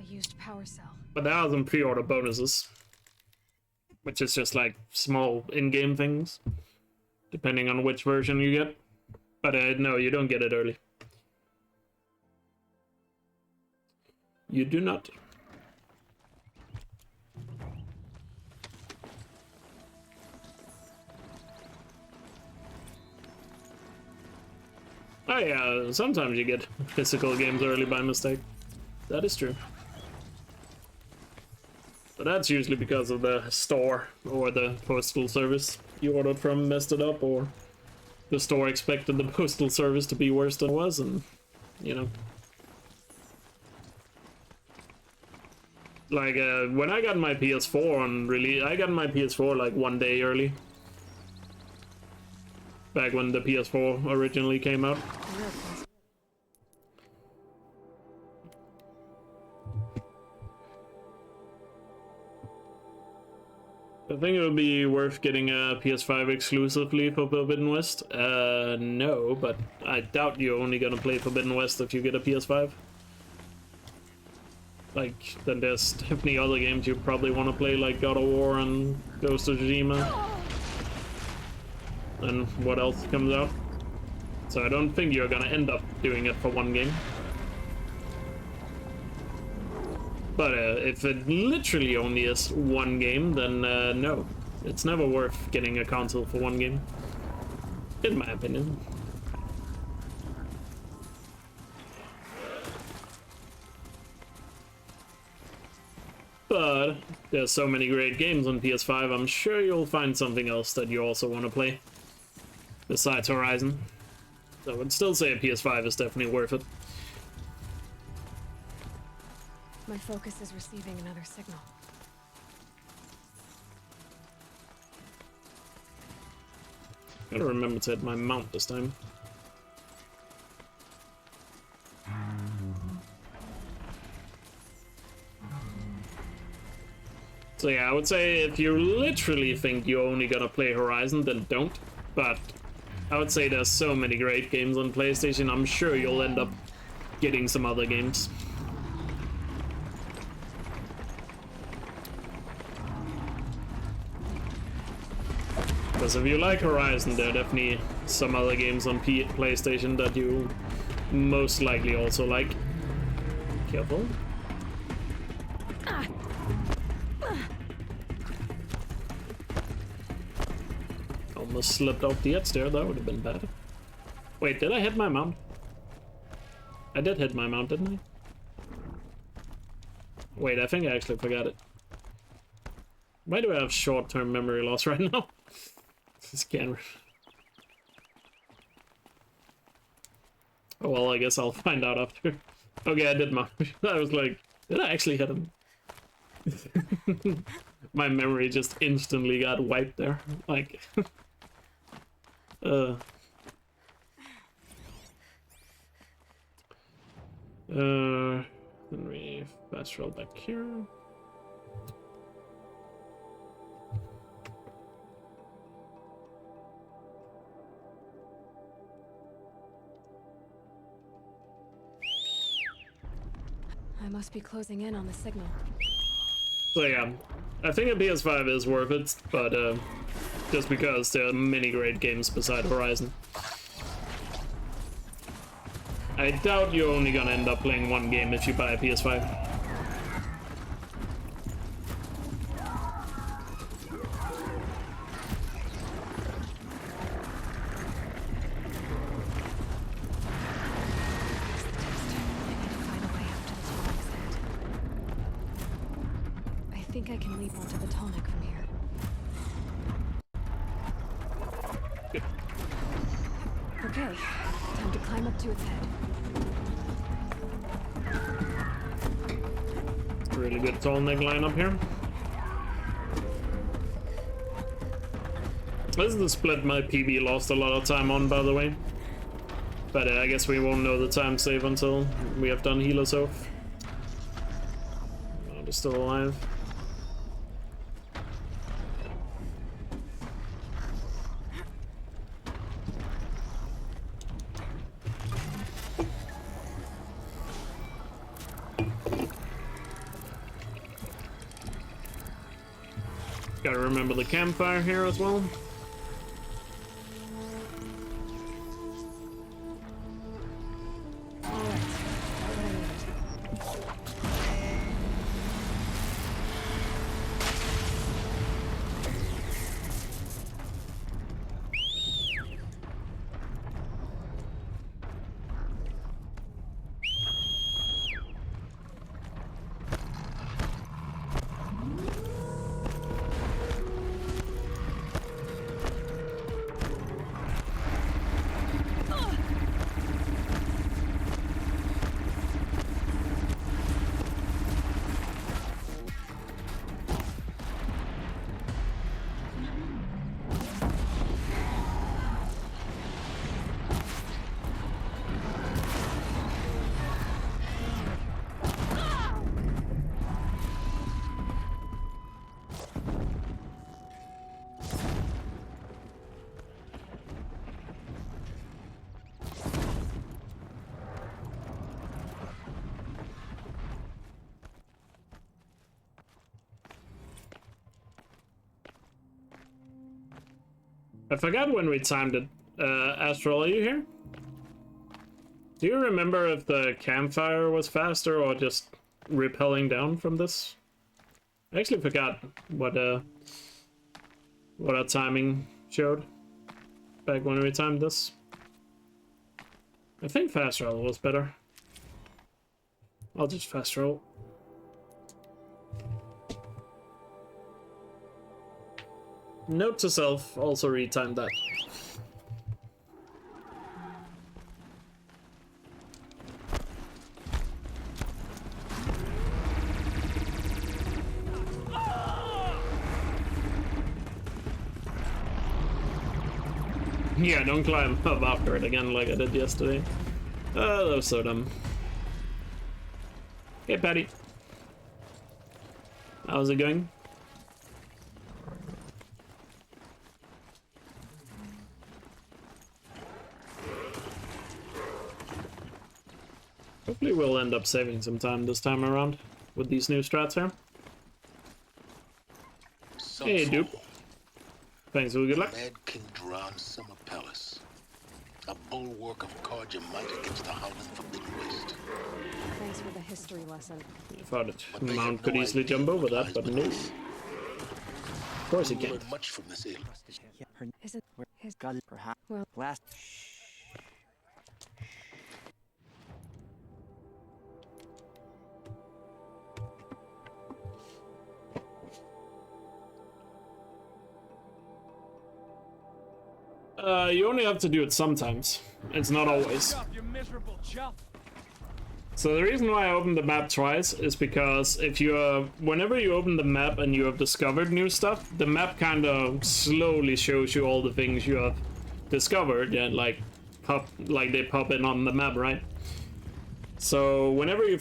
A used power cell. But there are some pre-order bonuses. Which is just like small in-game things. Depending on which version you get. But no, you don't get it early. You do not. Oh yeah, sometimes you get physical games early by mistake. That is true. But that's usually because of the store or the postal service you ordered from messed it up, or the store expected the postal service to be worse than it was, and you know. Like when I got my PS4 on release, I got my PS4 like one day early. Back when the PS4 originally came out. I think it would be worth getting a PS5 exclusively for Forbidden West. No, but I doubt you're only gonna play Forbidden West if you get a PS5. Like, then there's definitely other games you probably want to play, like God of War and Ghost of Tsushima. and what else comes out. So I don't think you're gonna end up doing it for one game. But if it literally only is one game, then no. It's never worth getting a console for one game. In my opinion. But there's so many great games on PS5, I'm sure you'll find something else that you also want to play. Besides Horizon. So I would still say a PS5 is definitely worth it. My focus is receiving another signal. Gotta remember to hit my mount this time. So yeah, I would say if you literally think you're only gonna play Horizon, then don't. But I would say there's so many great games on PlayStation, I'm sure you'll end up getting some other games. Because if you like Horizon, there are definitely some other games on PlayStation that you most likely also like. Careful. Almost slipped off the edge there, that would have been bad. Wait, did I hit my mount? I did hit my mount, didn't I? Wait, I think I actually forgot it. Why do I have short-term memory loss right now? This camera. Oh well, I guess I'll find out after. Okay, I did mount. I was like, did I actually hit him? My memory just instantly got wiped there. Like... Then we fast roll back here. I must be closing in on the signal. So yeah, I think a PS5 is worth it, but just because there are many great games beside Horizon. I doubt you're only gonna end up playing one game if you buy a PS5. I think I can leap onto the tonic from here. Good. Okay, time to climb up to its head. Really good tall neck line up here. This is the split my PB lost a lot of time on, by the way. But I guess we won't know the time save until we have done Healer's Oath. Oh, they're still alive. Gotta remember the campfire here as well. I forgot when we timed it. Astral, are you here? Do you remember if the campfire was faster or just rappelling down from this? I actually forgot what our timing showed back when we timed this. I think fast roll was better. I'll just fast roll. Note to self, also retime that. Yeah, don't climb up after it again like I did yesterday. Oh, that was so dumb. Hey, Patty. How's it going? Hopefully we'll end up saving some time this time around with these new strats here. Hey, dude. Thanks for the good luck. Mad King Duran Summer Palace. A bulwark of Karja might against the howling Forbidden West. Thanks for the history lesson. I thought it Mount could easily jump over that, but no. Of course he can't. Much from this inn. Isn't his god perhaps well last you only have to do it sometimes. It's not always. So the reason why I opened the map twice is because if you whenever you open the map and you have discovered new stuff, the map kind of slowly shows you all the things you have discovered and like they pop in on the map, right? So whenever you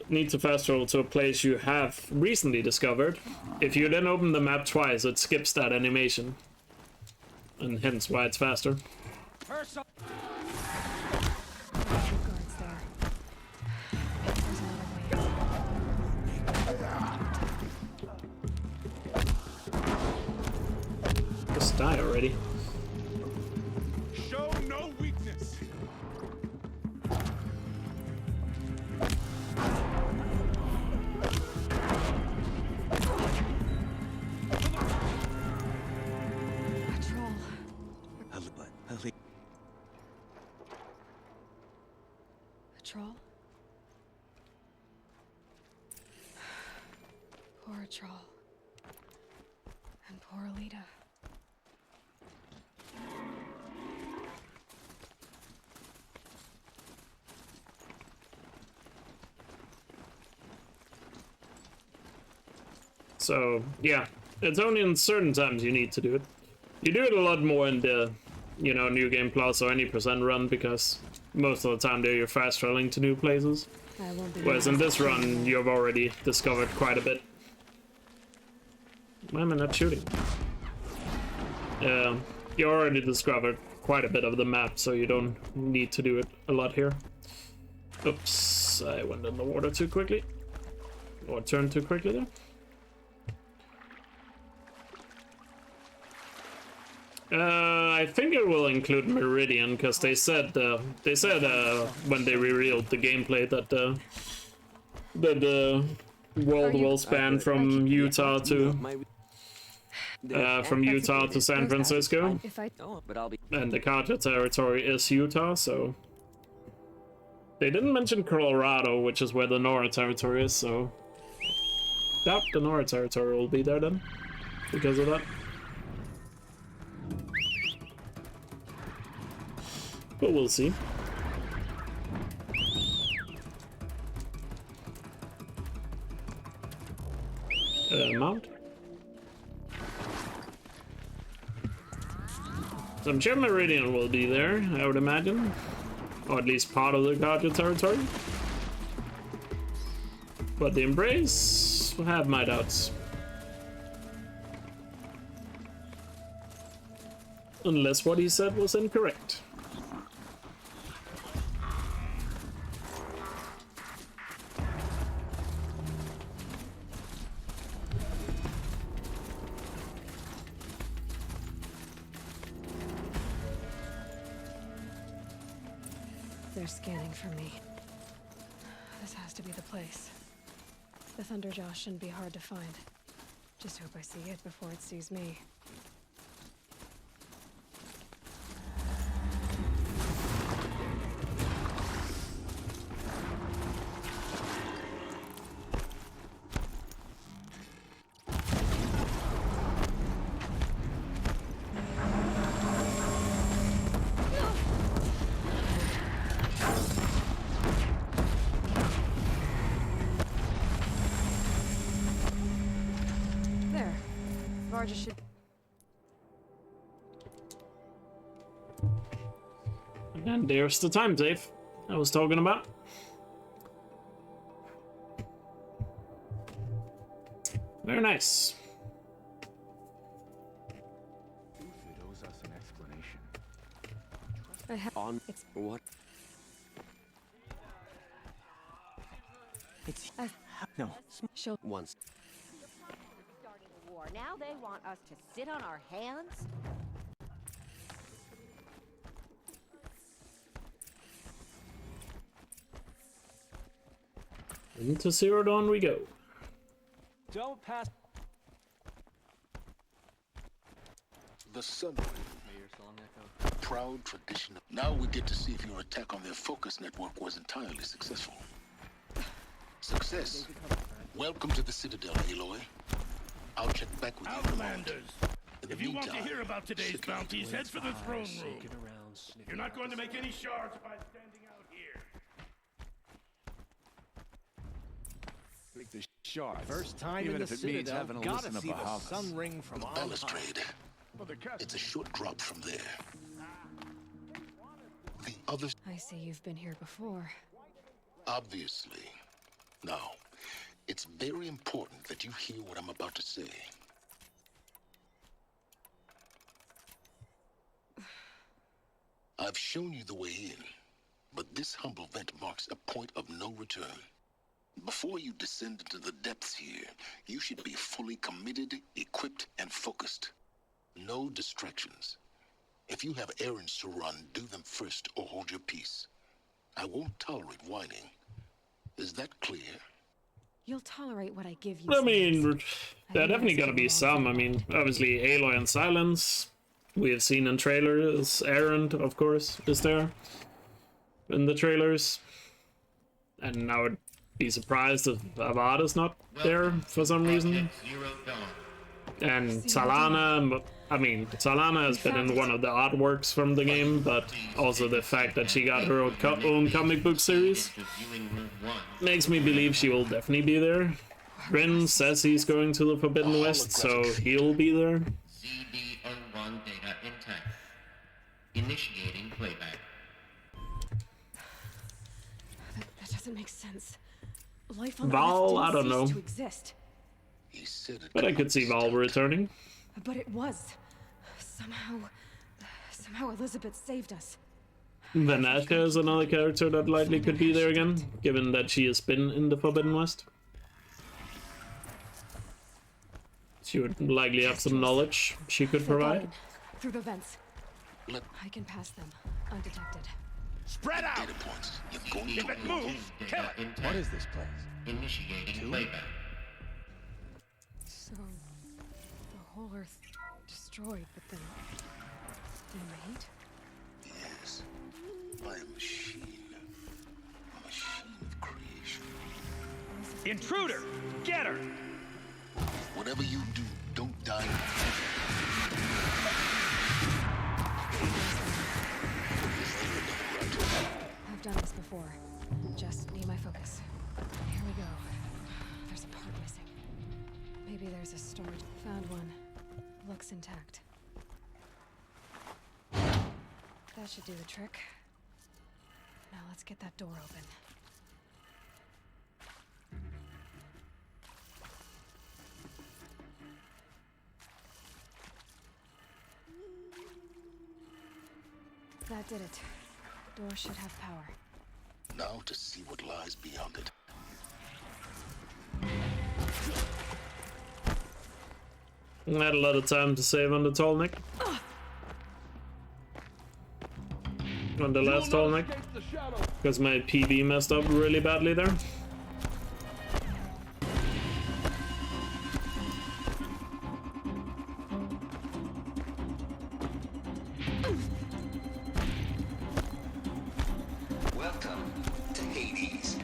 need to fast roll to a place you have recently discovered, if you then open the map twice, it skips that animation. And hence why it's faster. Just die already. Show no weakness. Troll? Poor Troll. And poor Alita. So, yeah. It's only in certain times you need to do it. You do it a lot more in the, you know, New Game Plus or any % run because most of the time there you're fast traveling to new places. Whereas in this run, you've already discovered quite a bit. Why am I not shooting? You already discovered quite a bit of the map, so you don't need to do it a lot here. Oops, I went in the water too quickly. Or turned too quickly there. I think it will include Meridian because they said when they revealed the gameplay that the world will span from Utah to San Francisco, and the Karja territory is Utah. So they didn't mention Colorado, which is where the Nora territory is. So doubt the Nora territory will be there then because of that. But we'll see. Mount. So I'm sure Meridian will be there, I would imagine. Or at least part of the Karja territory. But the Embrace will have my doubts. Unless what he said was incorrect. They're scanning for me. This has to be the place. The Thunderjaw shouldn't be hard to find. Just hope I see it before it sees me. Should... And there's the time save I was talking about. Very nice. It owes us an explanation. I have on. It's what? It's no. She'll once. Now they want us to sit on our hands? Into Zero Dawn we go. Don't pass. The Sun Ring. Proud tradition. Now we get to see if your attack on their focus network was entirely successful. Success. Welcome to the Citadel, Aloy. I'll check back with you. Outlanders! If you want to hear about today's bounties, head for the throne room. You're not going to make any shards by standing out here. Like the shards. First time even in if the it means Citadel, having to gotta listen to see the Bahamas. sun ring from The on balustrade. high. It's a short drop from there. The other... I see you've been here before. Obviously. Now, it's very important that you hear what I'm about to say. I've shown you the way in, but this humble vent marks a point of no return. Before you descend into the depths here, you should be fully committed, equipped, and focused. No distractions. If you have errands to run, do them first or hold your peace. I won't tolerate whining. Is that clear? You'll tolerate what I give you. I mean, there definitely gotta be some. I mean, obviously Aloy and Silence. We have seen in trailers. Errand, of course, is there in the trailers. And I would be surprised if Avad is not there for some reason. And Talana, I mean, Talana has been in one of the artworks from the game, but also the fact that she got her own comic book series makes me believe she will definitely be there. Rin says he's going to the Forbidden West, so he'll be there. ZB01 data intact. Initiating playback. That doesn't make sense. Life on Val, Earth I don't know. to exist. But I could see Val returning. But it was. Somehow Elizabeth saved us. Vanessa is another character that likely could be there again, given that she has been in the Forbidden West. She would likely have some knowledge she could provide. Through the vents. I can pass them undetected. Spread out! If it moves, kill it! What is this place? Initiating playback. So, the whole Earth destroyed, but then remade? Yes. By a machine. A machine of creation. Intruder! Get her! Whatever you do, don't die. I've done this before. Just need my focus. Here we go. There's a part missing. Maybe there's a storage. Found one. Looks intact. That should do the trick. Now let's get that door open. That did it. Door should have power. Now to see what lies beyond it. I had a lot of time to save on the Tallneck. On the last Tallneck. The shadow. Because my PB messed up really badly there. Welcome to Hades.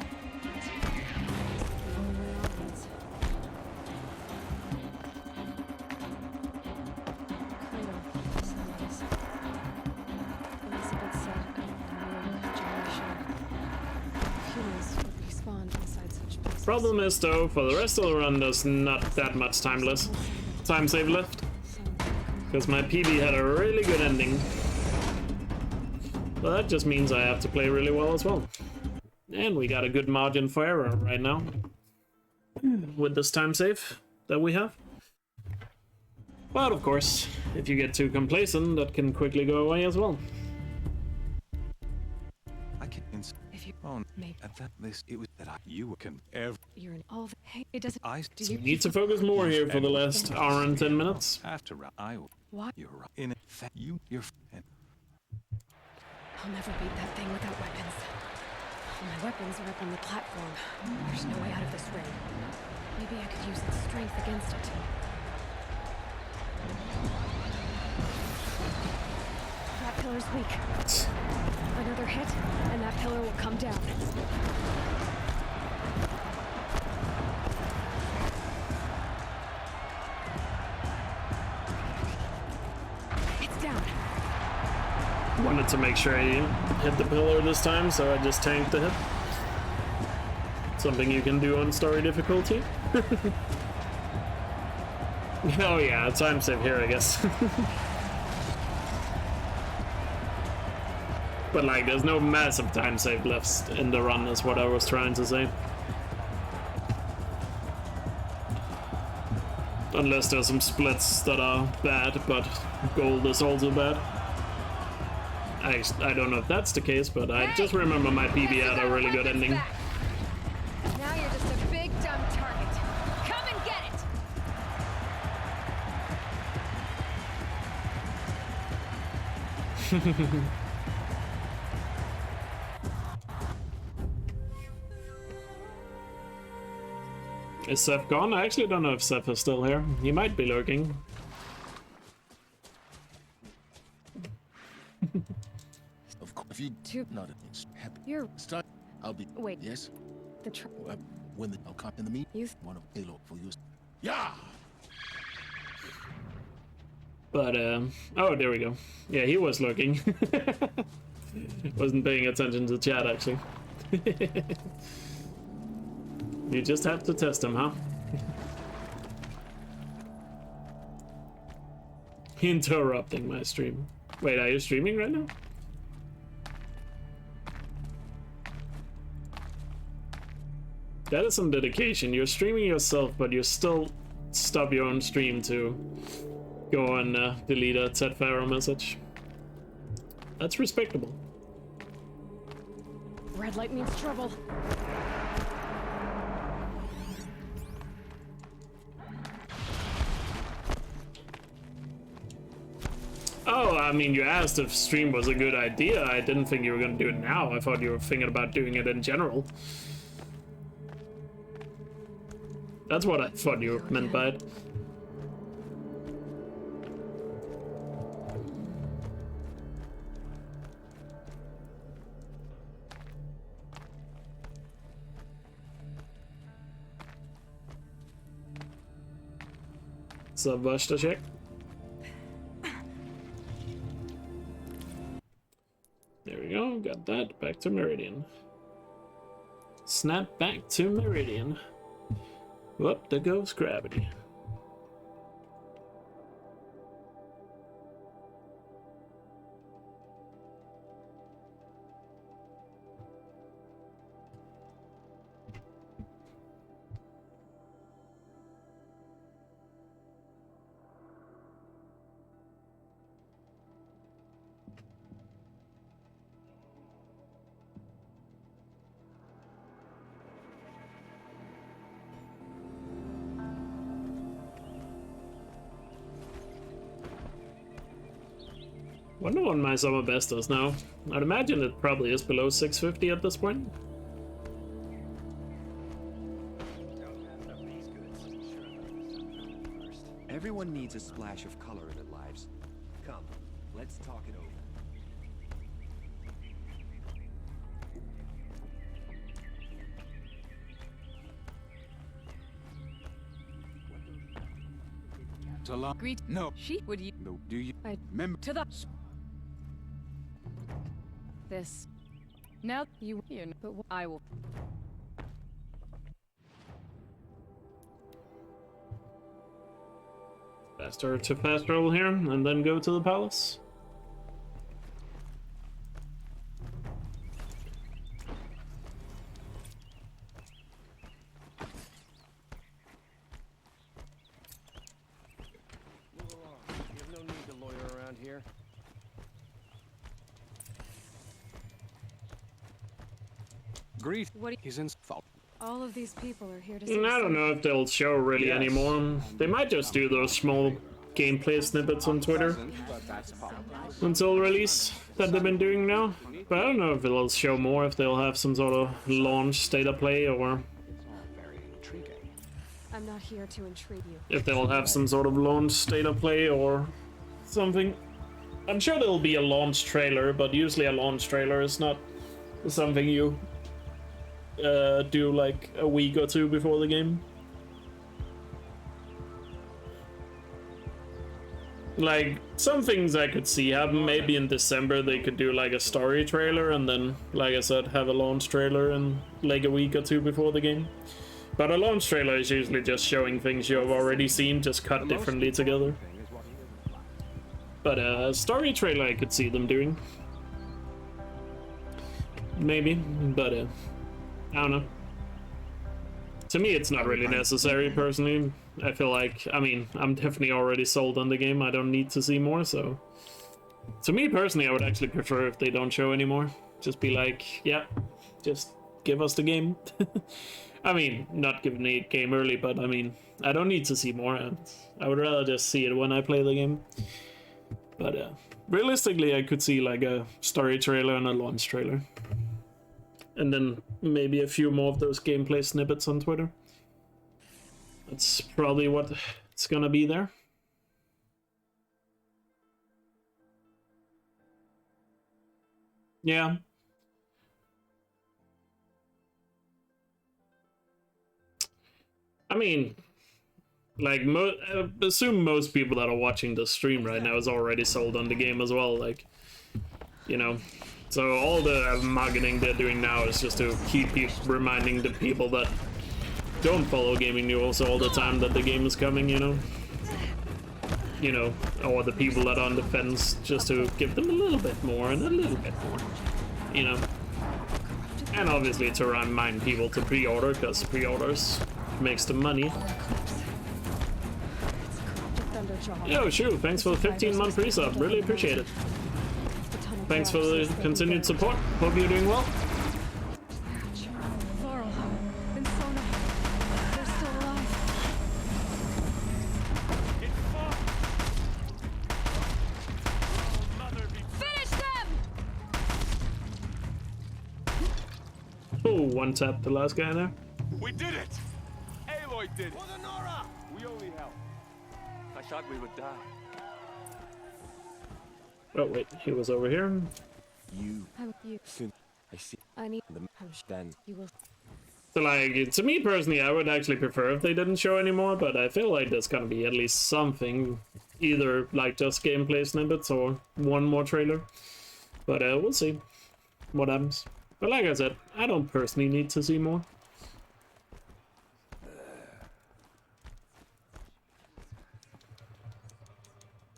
Problem is though, for the rest of the run there's not that much time save left. Because my PB had a really good ending. But that just means I have to play really well as well. And we got a good margin for error right now. With this time save that we have. But of course, if you get too complacent, that can quickly go away as well. I can if you own me at that this it was that you can ever You're in all the hey it doesn't Do you need to focus more here for the last hour and 10 minutes? After I what you're in it you're I'll never beat that thing without weapons. My weapons are up on the platform. There's no way out of this ring. Maybe I could use its strength against it. That pillar's weak. Another hit, and that pillar will come down. It's down. Wanted to make sure I hit the pillar this time, so I just tanked the hit. Something you can do on story difficulty. Oh yeah, time save here, I guess. But like, there's no massive time save left in the run, is what I was trying to say. Unless there's some splits that are bad, but gold is also bad. I don't know if that's the case, but I just remember my PB had a really good ending. Now you're just a big dumb target. Come and get it! Is Seth gone? I actually don't know if Seth is still here. He might be lurking. Of course, if you not happy, you're start. I'll be. Wait. Yes. The when I'll come in the meet. You one of Halo for you. Yeah. But oh, there we go. Yeah, he was lurking. Wasn't paying attention to chat actually. You just have to test him, huh? Interrupting my stream. Wait, are you streaming right now? That is some dedication. You're streaming yourself, but you still stop your own stream to go and delete a Ted Pharaoh message. That's respectable. red light means trouble. Oh, I mean, you asked if stream was a good idea. I didn't think you were going to do it now. I thought you were thinking about doing it in general. That's what I thought you meant by it. Sub to check. There we go, got that. Back to Meridian. Snap back to Meridian. Whoop, there goes gravity. Wonder what my summer best is now. I'd imagine it probably is below 650 at this point. Everyone needs a splash of color in their lives. Come, let's talk it over. Greet. No. She would you? No. Do you? I remember to the. This. Now you know, but I will. Faster to fast travel here, and then go to the palace. Grief. What? He's in fault. All of these people are here to. I don't know if they'll show really anymore. They might just do those small gameplay snippets on Twitter until release that they've been doing now. But I don't know if they'll show more, if they'll have some sort of launch state of play, or I'm not here to intrigue you. if they'll have some sort of launch state of play or something. I'm sure there'll be a launch trailer, but usually a launch trailer is not something you do like a week or two before the game. Like, some things I could see happen, maybe in December they could do like a story trailer and then, like I said, have a launch trailer in like a week or two before the game. But a launch trailer is usually just showing things you have already seen, just cut differently together. But a story trailer I could see them doing. Maybe, but I don't know. To me, it's not really necessary, personally. I feel like, I mean, I'm definitely already sold on the game. I don't need to see more, so... To me, personally, I would actually prefer if they don't show anymore. Just be like, yeah, just give us the game. I mean, not giving the game early, but I mean, I don't need to see more. I would rather just see it when I play the game. But realistically, I could see like a story trailer and a launch trailer. And then maybe a few more of those gameplay snippets on Twitter. That's probably what it's gonna be there. Yeah. I mean, like, assume most people that are watching the stream right now is already sold on the game as well, like, you know. So all the marketing they're doing now is just to keep reminding the people that don't follow gaming news all the time that the game is coming, you know. You know, or the people that are on the fence, just to give them a little bit more and a little bit more, you know. And obviously to remind people to pre-order, because pre-orders makes the money. Yo, Shu, thanks for the 15-month pre-sub, really appreciate it. Thanks for the continued support. Hope you're doing well. Finish them! Oh, one tap the last guy there. We did it! Aloy did it! We only helped. I thought we would die. Oh wait, he was over here. You. I see. I need them. Then You will. So like, to me personally, I would actually prefer if they didn't show anymore, but I feel like there's gonna be at least something, either like just gameplay snippets or one more trailer. But we'll see what happens. But like I said, I don't personally need to see more.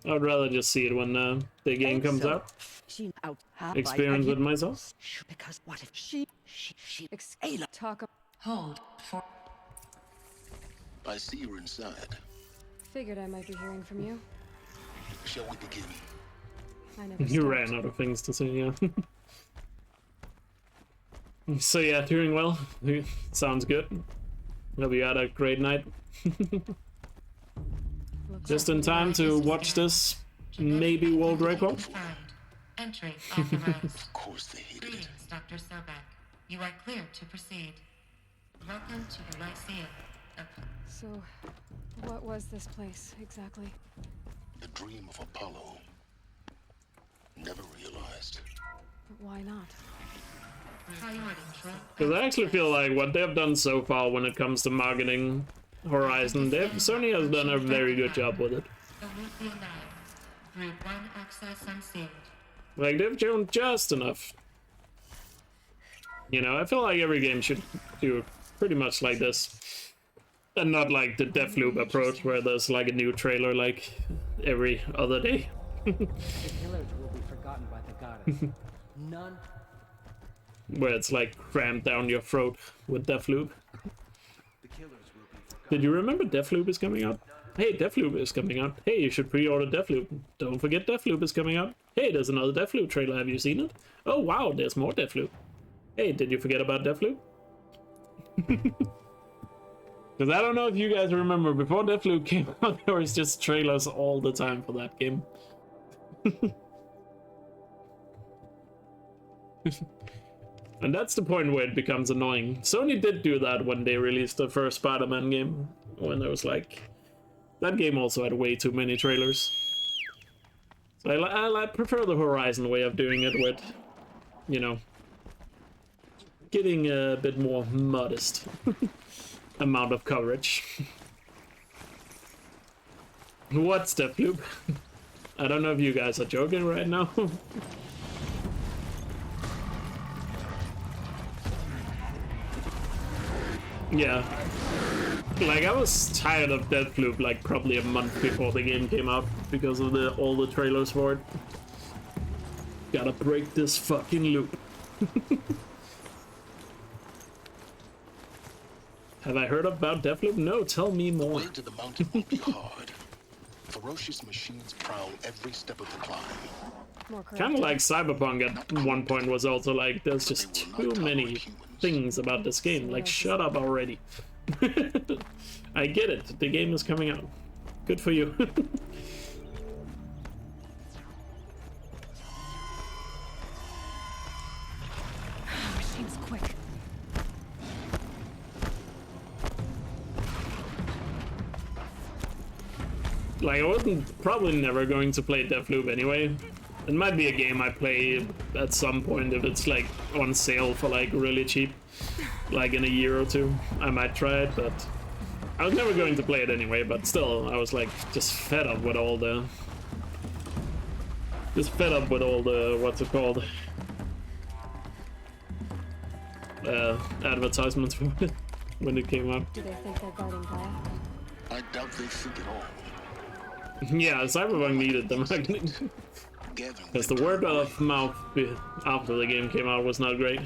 I would rather just see it when the game comes out. Experience it myself. Because what if she talk. Hold for. I see you're inside. Figured I might be hearing from you. Shall we begin? I never You stopped. ran out of things to say, yeah. So yeah, doing well. Sounds good. Hope you had a great night. Just in time to watch this maybe world record. Entry authorized. Of course they hated it. Greetings, Dr. Sobek. You are cleared to proceed. Welcome to the Lyceum. So, what was this place exactly? The dream of Apollo. Never realized. But why not? Because I actually feel like what they've done so far when it comes to marketing Horizon, Sony has done a very good job with it. Like, they've shown just enough. You know, I feel like every game should do pretty much like this. And not like the Deathloop approach where there's like a new trailer like every other day. The killers will be forgotten by the goddess. None. Where it's like crammed down your throat with Deathloop. Did you remember Deathloop is coming out? Hey, Deathloop is coming out. Hey, you should pre-order Deathloop. Don't forget Deathloop is coming out. Hey, there's another Deathloop trailer. Have you seen it? Oh wow, there's more Deathloop. Hey, did you forget about Deathloop? Because I don't know if you guys remember, before Deathloop came out, there was just trailers all the time for that game. And that's the point where it becomes annoying. Sony did do that when they released the first Spider-Man game, when there was like... That game also had way too many trailers. So I prefer the Horizon way of doing it with, you know, getting a bit more modest amount of coverage. What's Deathloop? I don't know if you guys are joking right now. Yeah. Like, I was tired of Deathloop like probably a month before the game came out because of all the trailers for it. Gotta break this fucking loop. Have I heard about Deathloop? No, tell me more. The way to the mountain will be hard. Ferocious machines prowl every step of the climb. Kind of like Cyberpunk at one point was also like, there's just too many things about this game. Like, shut up already. I get it. The game is coming out. Good for you. Machine's quick. Like, I wasn't probably never going to play Deathloop anyway. It might be a game I play at some point if it's like on sale for like really cheap, like in a year or two. I might try it, but I was never going to play it anyway. But still, I was like just fed up with all the, what's it called, advertisements for it when it came out. Do they think they're guarding Gaia? I doubt they think it all. Yeah, Cyberpunk needed them. Because the word of mouth after the game came out was not great.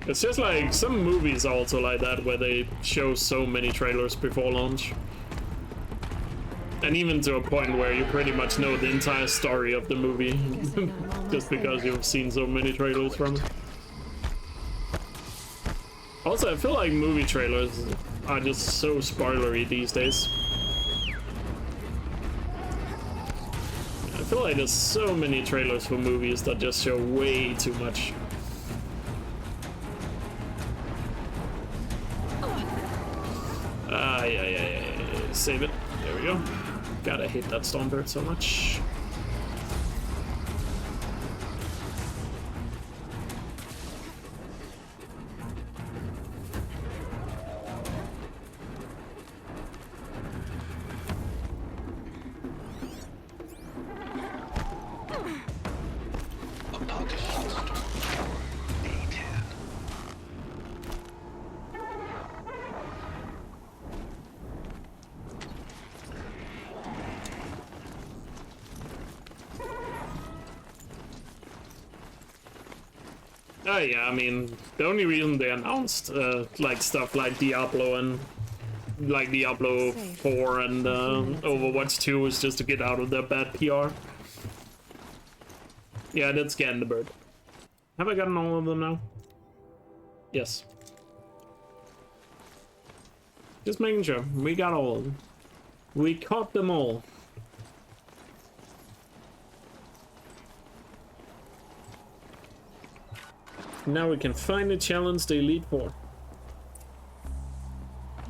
It's just like some movies are also like that, where they show so many trailers before launch. And even to a point where you pretty much know the entire story of the movie, just because you've seen so many trailers from it. Also, I feel like movie trailers are just so spoilery these days. I feel like there's so many trailers for movies that just show way too much. Yeah. Save it. There we go. God, I hate that Stormbird so much. Oh yeah, I mean, the only reason they announced like stuff like Diablo and like Diablo 4 and Overwatch 2 was just to get out of their bad PR. Yeah, I did scan the bird. Have I gotten all of them now? Yes. Just making sure. We got all of them. We caught them all. Now we can finally challenge the Elite Four.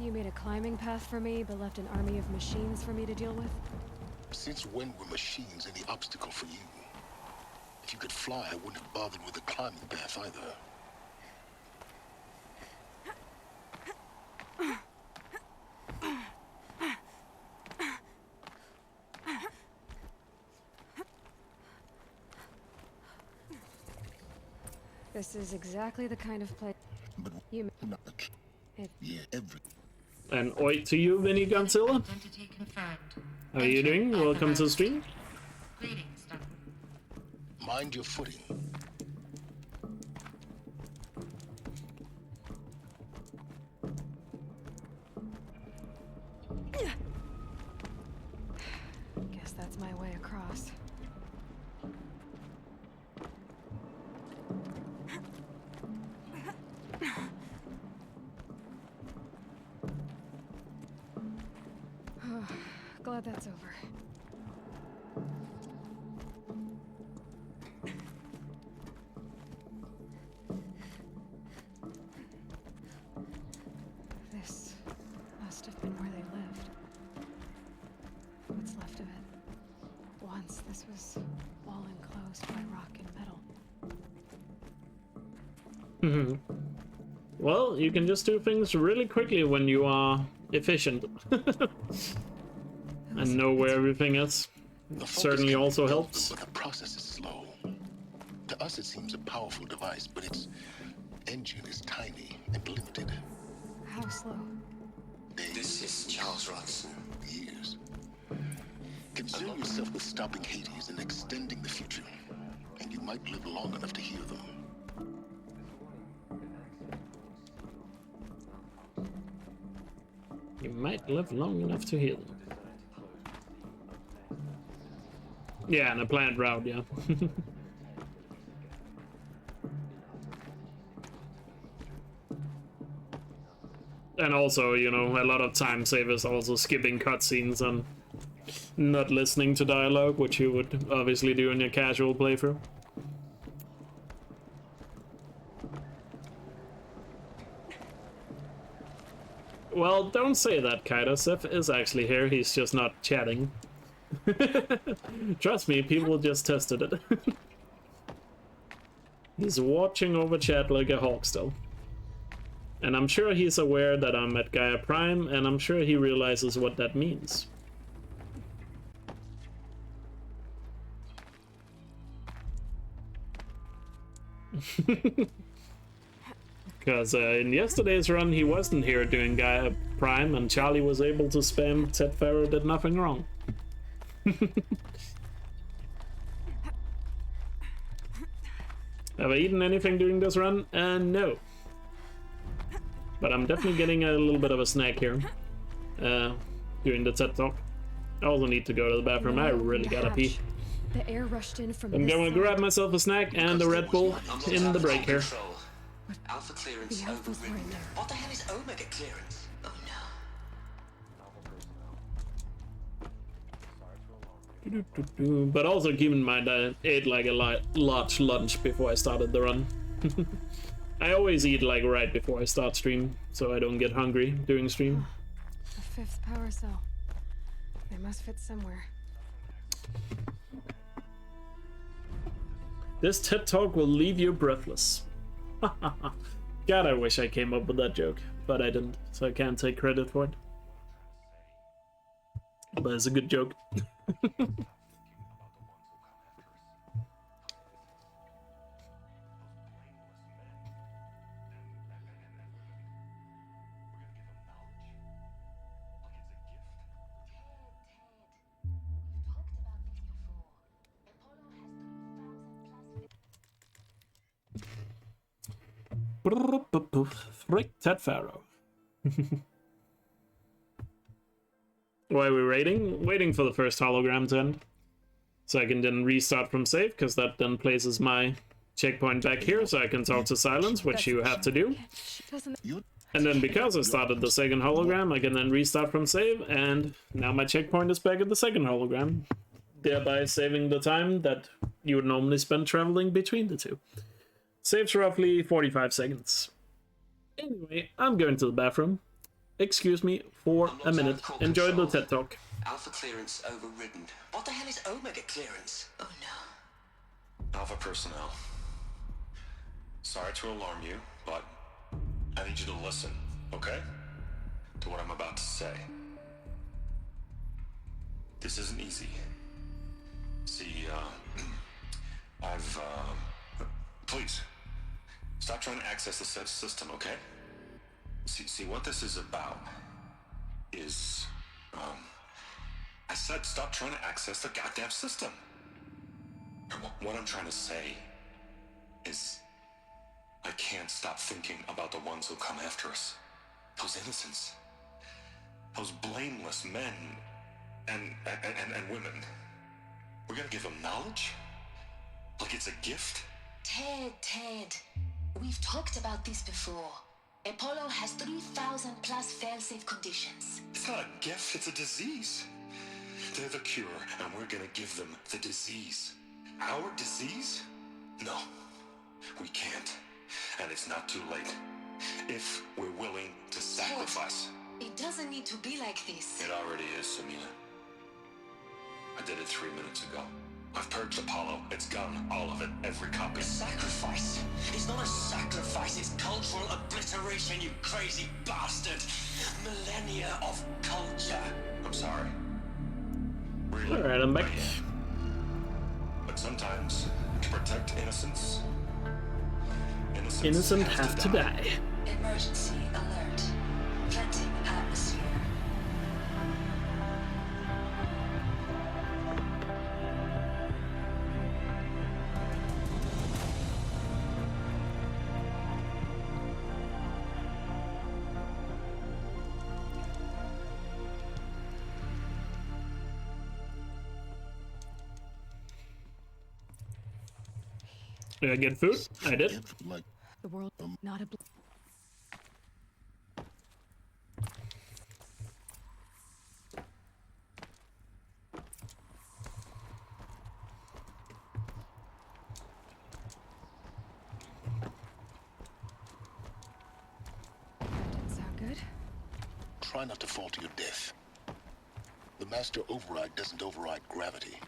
You made a climbing path for me, but left an army of machines for me to deal with? Since when were machines any obstacle for you? If you could fly, I wouldn't have bothered with the climbing path either. This is exactly the kind of place you And oi to you, Vinny Godzilla. How are you doing? Welcome to the stream. Mind your footing. Guess that's my way across. Glad that's over. This must have been where they lived. What's left of it. Once this was all enclosed by rock and metal. Well, you can just do things really quickly when you are efficient. And know where everything is. Certainly also helps. But the process is slow. To us it seems a powerful device, but its engine is tiny and limited. How slow? This is Charles Ronson. Years. Concern yourself with stopping Hades and extending the future, and you might live long enough to hear them. You might live long enough to hear them. Yeah, and a planned route, yeah. And also, you know, a lot of time savers also skipping cutscenes and not listening to dialogue, which you would obviously do in your casual playthrough. Well, don't say that, Kaida. Seth is actually here, he's just not chatting. Trust me, people just tested it. He's watching over chat like a hawk still. And I'm sure he's aware that I'm at Gaia Prime, and I'm sure he realizes what that means. Because in yesterday's run, he wasn't here doing Gaia Prime, and Charlie was able to spam Ted Farrow did nothing wrong. Have I eaten anything during this run? No. But I'm definitely getting a little bit of a snack here during the TED Talk. I also need to go to the bathroom. I really gotta pee. The air rushed in from I'm going to grab myself a snack and a Red Bull in the break here. Alpha clearance overridden. What the hell is Omega clearance? Oh no. But also keep in mind I ate like a large lunch before I started the run. I always eat like right before I start stream, so I don't get hungry during stream. The fifth power cell. They must fit somewhere. This TED Talk will leave you breathless. God, I wish I came up with that joke, but I didn't, so I can't take credit for it. But it's a good joke. Frick Ted Farrow. Why are we waiting? Waiting for the first hologram to end. So I can then restart from save, because that then places my checkpoint back here, so I can talk to Silence, which you have to do. And then because I started the second hologram, I can then restart from save, and now my checkpoint is back at the second hologram, thereby saving the time that you would normally spend traveling between the two. Saves roughly 45 seconds. Anyway, I'm going to the bathroom. Excuse me for a minute. Enjoy the TED Talk. Alpha clearance overridden. What the hell is Omega clearance? Oh no. Alpha personnel. Sorry to alarm you, but I need you to listen, okay? To what I'm about to say. This isn't easy. See, please, stop trying to access the system, okay? See, what this is about is, I said stop trying to access the goddamn system. What I'm trying to say is, I can't stop thinking about the ones who come after us. Those innocents. Those blameless men and women. We're gonna give them knowledge? Like it's a gift? Ted. We've talked about this before. Apollo has 3,000 plus fail-safe conditions. It's not a gift, it's a disease. They're the cure, and we're gonna give them the disease. Our disease? No, we can't. And it's not too late. If we're willing to sacrifice. It doesn't need to be like this. It already is, Samina. I did it 3 minutes ago. I've purged Apollo. It's gone. All of it. Every copy. A sacrifice? It's not a sacrifice, it's cultural obliteration, you crazy bastard! Millennia of culture. I'm sorry. Really? Alright, I'm back. But sometimes, to protect innocence, innocent have to die. Emergency alert. Planting atmosphere. Did I get food? I did. The world, not a. That didn't sound good. Try not to fall to your death. The master override doesn't override gravity.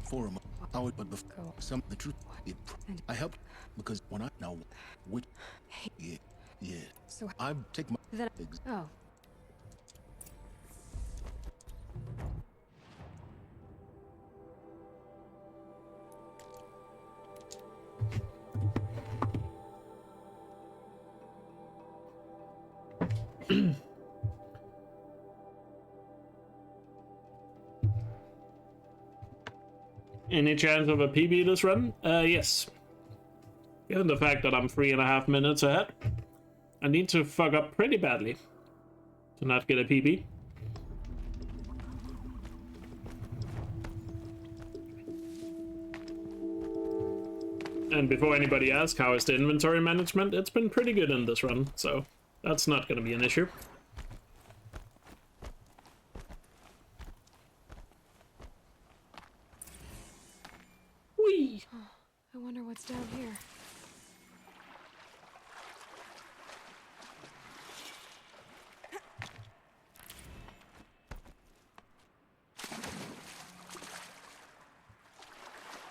For a moment, I would, but before some the truth, I helped because when I now, which, yeah. So I take my. Oh. Any chance of a PB this run? Yes. Given the fact that I'm 3.5 minutes ahead, I need to fuck up pretty badly to not get a PB. And before anybody asks, how is the inventory management? It's been pretty good in this run, so that's not going to be an issue. Whee! Oh, I wonder what's down here.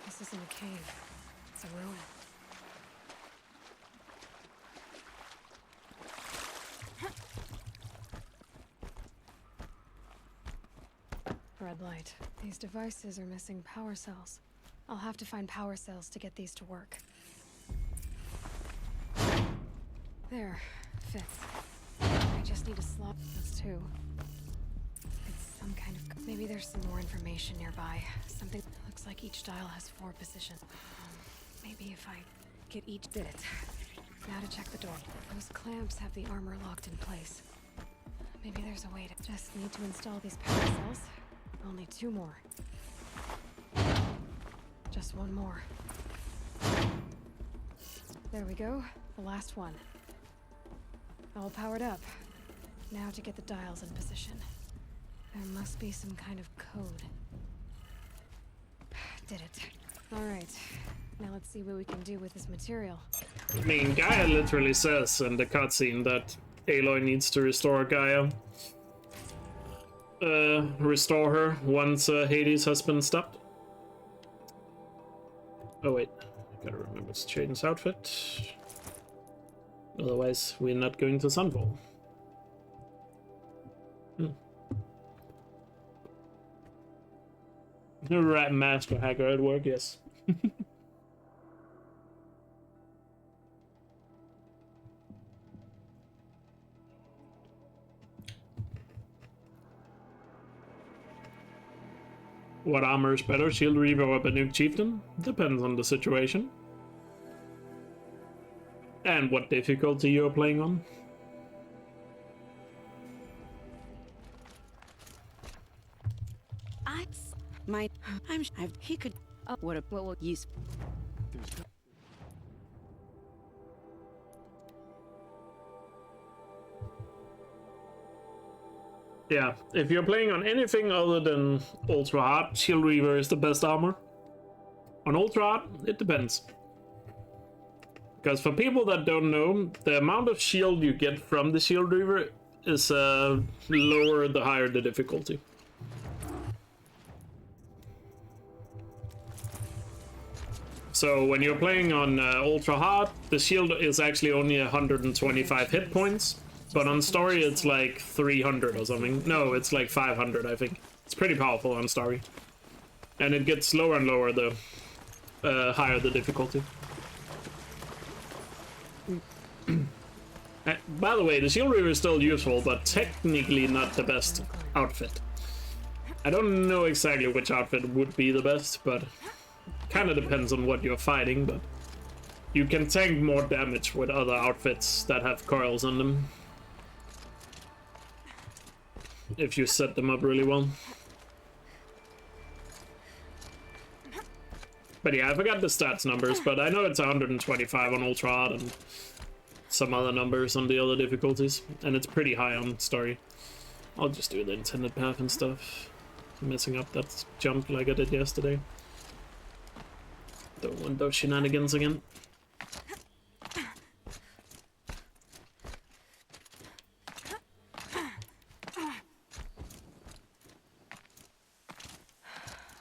This isn't a cave. It's a ruin. Red light. These devices are missing power cells. I'll have to find power cells to get these to work. There. Fits. I just need to slot those two. It's some kind of... Maybe there's some more information nearby. Something... Looks like each dial has 4 positions. Maybe if I get each... Did it. Now to check the door. Those clamps have the armor locked in place. Maybe there's a way to... Just need to install these power cells. I'll need 2 more. Just 1 more. There we go. The last one. All powered up. Now to get the dials in position. There must be some kind of code. Did it. Alright. Now let's see what we can do with this material. I mean, Gaia literally says in the cutscene that Aloy needs to restore Gaia. Restore her once Hades has been stopped. Oh wait, gotta remember to change his outfit. Otherwise, we're not going to Sunfall. Right, Master Hacker at work, yes. What armor is better, Shield Reaver or Banuk Chieftain? Depends on the situation. And what difficulty you're playing on. He could. What will use? Yeah, if you're playing on anything other than Ultra Hard, Shield Reaver is the best armor. On Ultra Hard, it depends. Because for people that don't know, the amount of shield you get from the Shield Reaver is lower the higher the difficulty. So when you're playing on Ultra Hard, the shield is actually only 125 hit points. But on story, it's like 300 or something. No, it's like 500, I think. It's pretty powerful on story. And it gets lower and lower the higher the difficulty. By the way, the Shield Reaver is still useful, but technically not the best outfit. I don't know exactly which outfit would be the best, but kind of depends on what you're fighting. But you can tank more damage with other outfits that have coils on them. If you set them up really well. But yeah, I forgot the stats numbers, but I know it's 125 on Ultra Hard and some other numbers on the other difficulties. And it's pretty high on story. I'll just do the intended path and stuff. Messing up that jump like I did yesterday. Don't want those shenanigans again.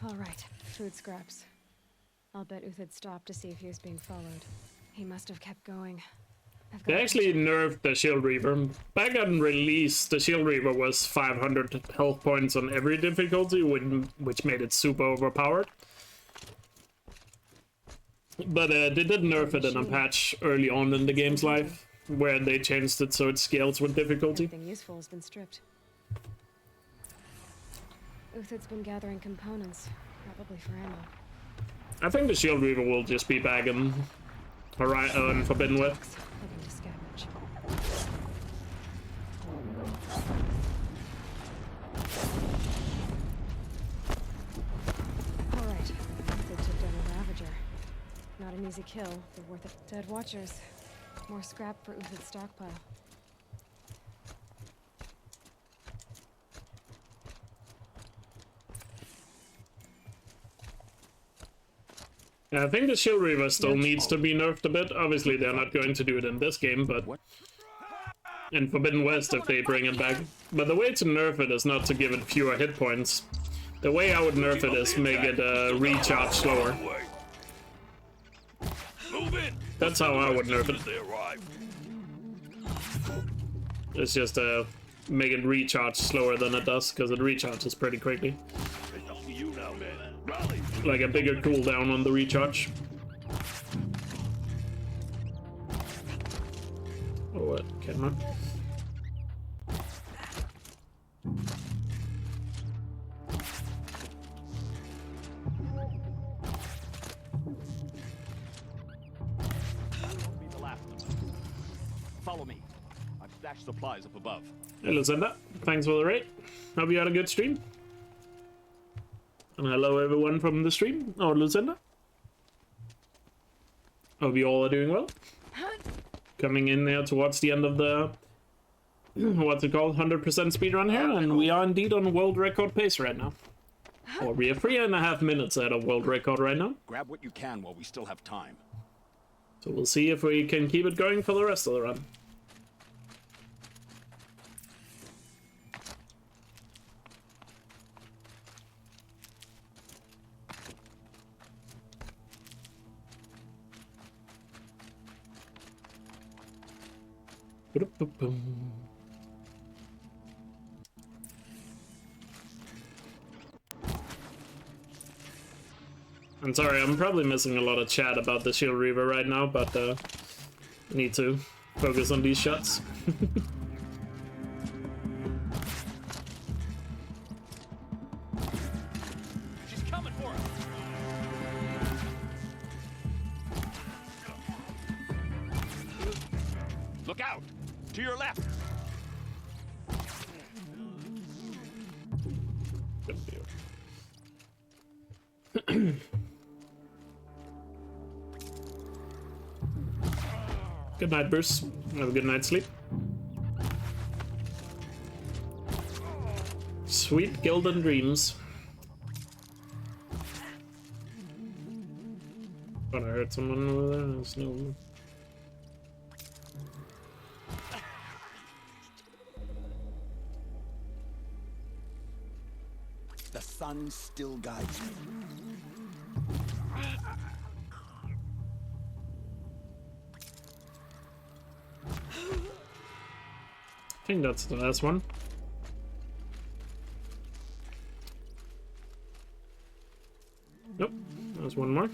All right, food scraps. I'll bet Uthid stopped to see if he was being followed. He must have kept going. They actually nerfed the Shield Reaver. Back on release, the Shield Reaver was 500 health points on every difficulty, which made it super overpowered. But they did nerf it in a patch early on in the game's life, where they changed it so it scales with difficulty. Everything useful has been stripped. Uthid's been gathering components, probably for ammo. I think the Shield Reaver will just be back in Forbidden West. Looking to scavenge. All right, Uthid took down a Ravager. Not an easy kill, but worth it. Dead Watchers. More scrap for Uthid's stockpile. I think the Shield Reaver still needs to be nerfed a bit. Obviously, they're not going to do it in this game, but in Forbidden West if they bring it back. But the way to nerf it is not to give it fewer hit points. The way I would nerf it is make it recharge slower. That's how I would nerf it. It's just make it recharge slower than it does, because it recharges pretty quickly. Like a bigger cooldown on the recharge. Oh, what? Camera. stash supplies up above. Hey, Lucinda. Thanks for the raid. Hope you had a good stream. And hello everyone from the stream. Oh, Lucinda. Hope you all are doing well. Coming in there towards the end of the what's it called, 100% speedrun here, and we are indeed on world record pace right now. Or we are 3.5 minutes out of world record right now. Grab what you can while we still have time. So we'll see if we can keep it going for the rest of the run. I'm sorry, I'm probably missing a lot of chat about the Shield Reaver right now, but I need to focus on these shots. She's coming for us. Look out! To your left! Good night, Bruce. Have a good night's sleep. Sweet golden dreams. Thought I heard someone over there. There's no... The sun still guides me. I think that's the last one. Nope, there's one more.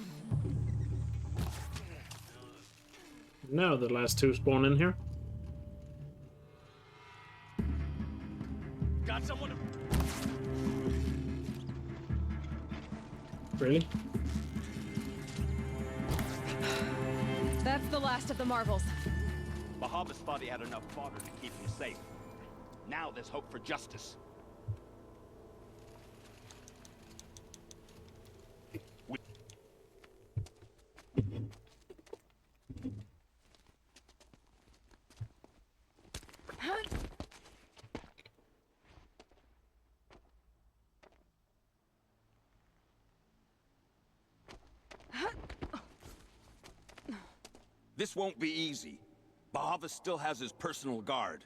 Now the last two spawn in here. Got someone to... Really? That's the last of the marbles. Bahavas thought he had enough fodder to keep him safe. Now there's hope for justice. This won't be easy. Bahava still has his personal guard.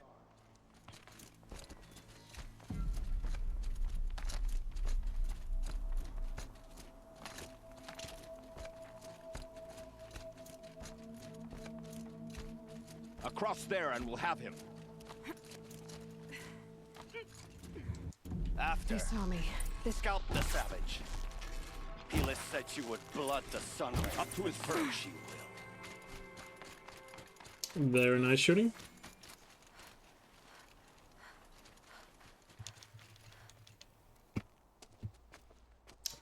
Across there and we'll have him. They saw me. Scalp the savage. Pila said she would blood the sun right up to his fur. She will. Very nice shooting.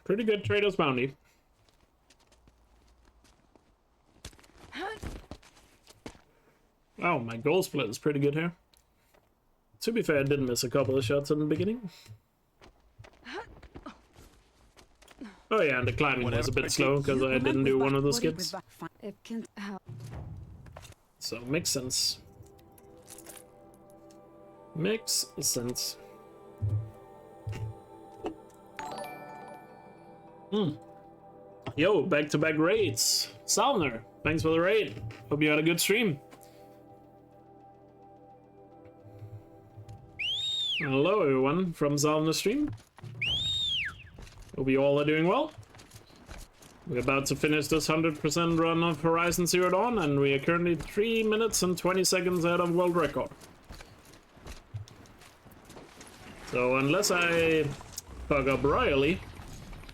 Pretty good Trader's Bounty. Oh, my goal split is pretty good here. To be fair, I did miss a couple of shots in the beginning. Oh yeah, and the climbing was a bit slow because I didn't do one of the skips. So, makes sense. Makes sense. Yo, back-to-back raids. Salner, thanks for the raid. Hope you had a good stream. Hello everyone from Salner stream. Hope you all are doing well. We're about to finish this 100% run of Horizon Zero Dawn, and we are currently 3 minutes and 20 seconds out of world record. So unless I fuck up royally,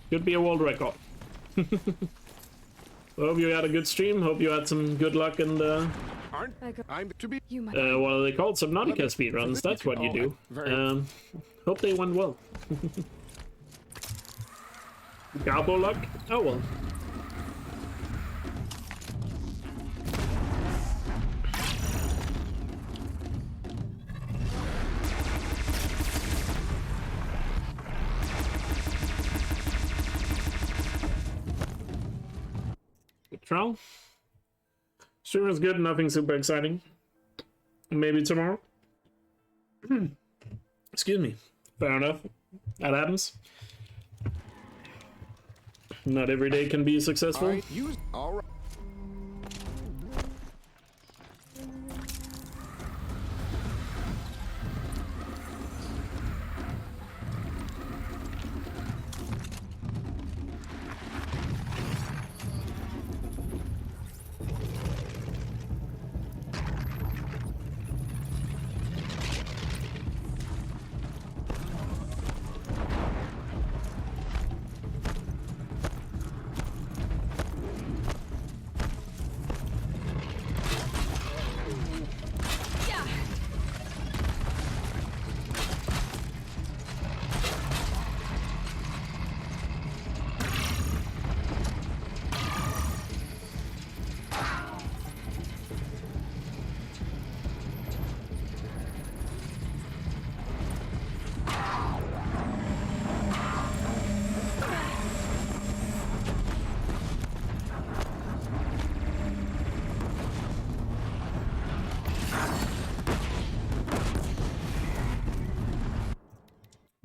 could be a world record. Hope you had a good stream. Hope you had some good luck in the what are they called? Subnautica speedruns. That's what you do. Hope they went well. Gobble luck? Oh well. trial. Sure is good, nothing super exciting. Maybe tomorrow. Excuse me. Fair enough. That happens. Not every day can be successful. All right.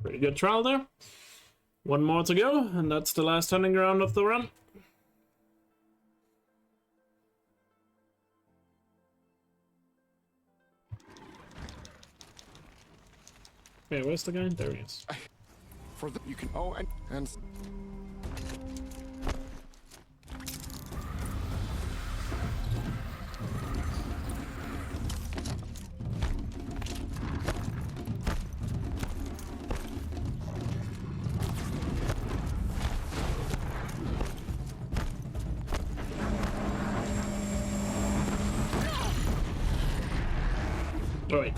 Pretty good trial there. One more to go, and that's the last hunting ground of the run. Hey, where's the guy? There he is. For the you can and Oh wait.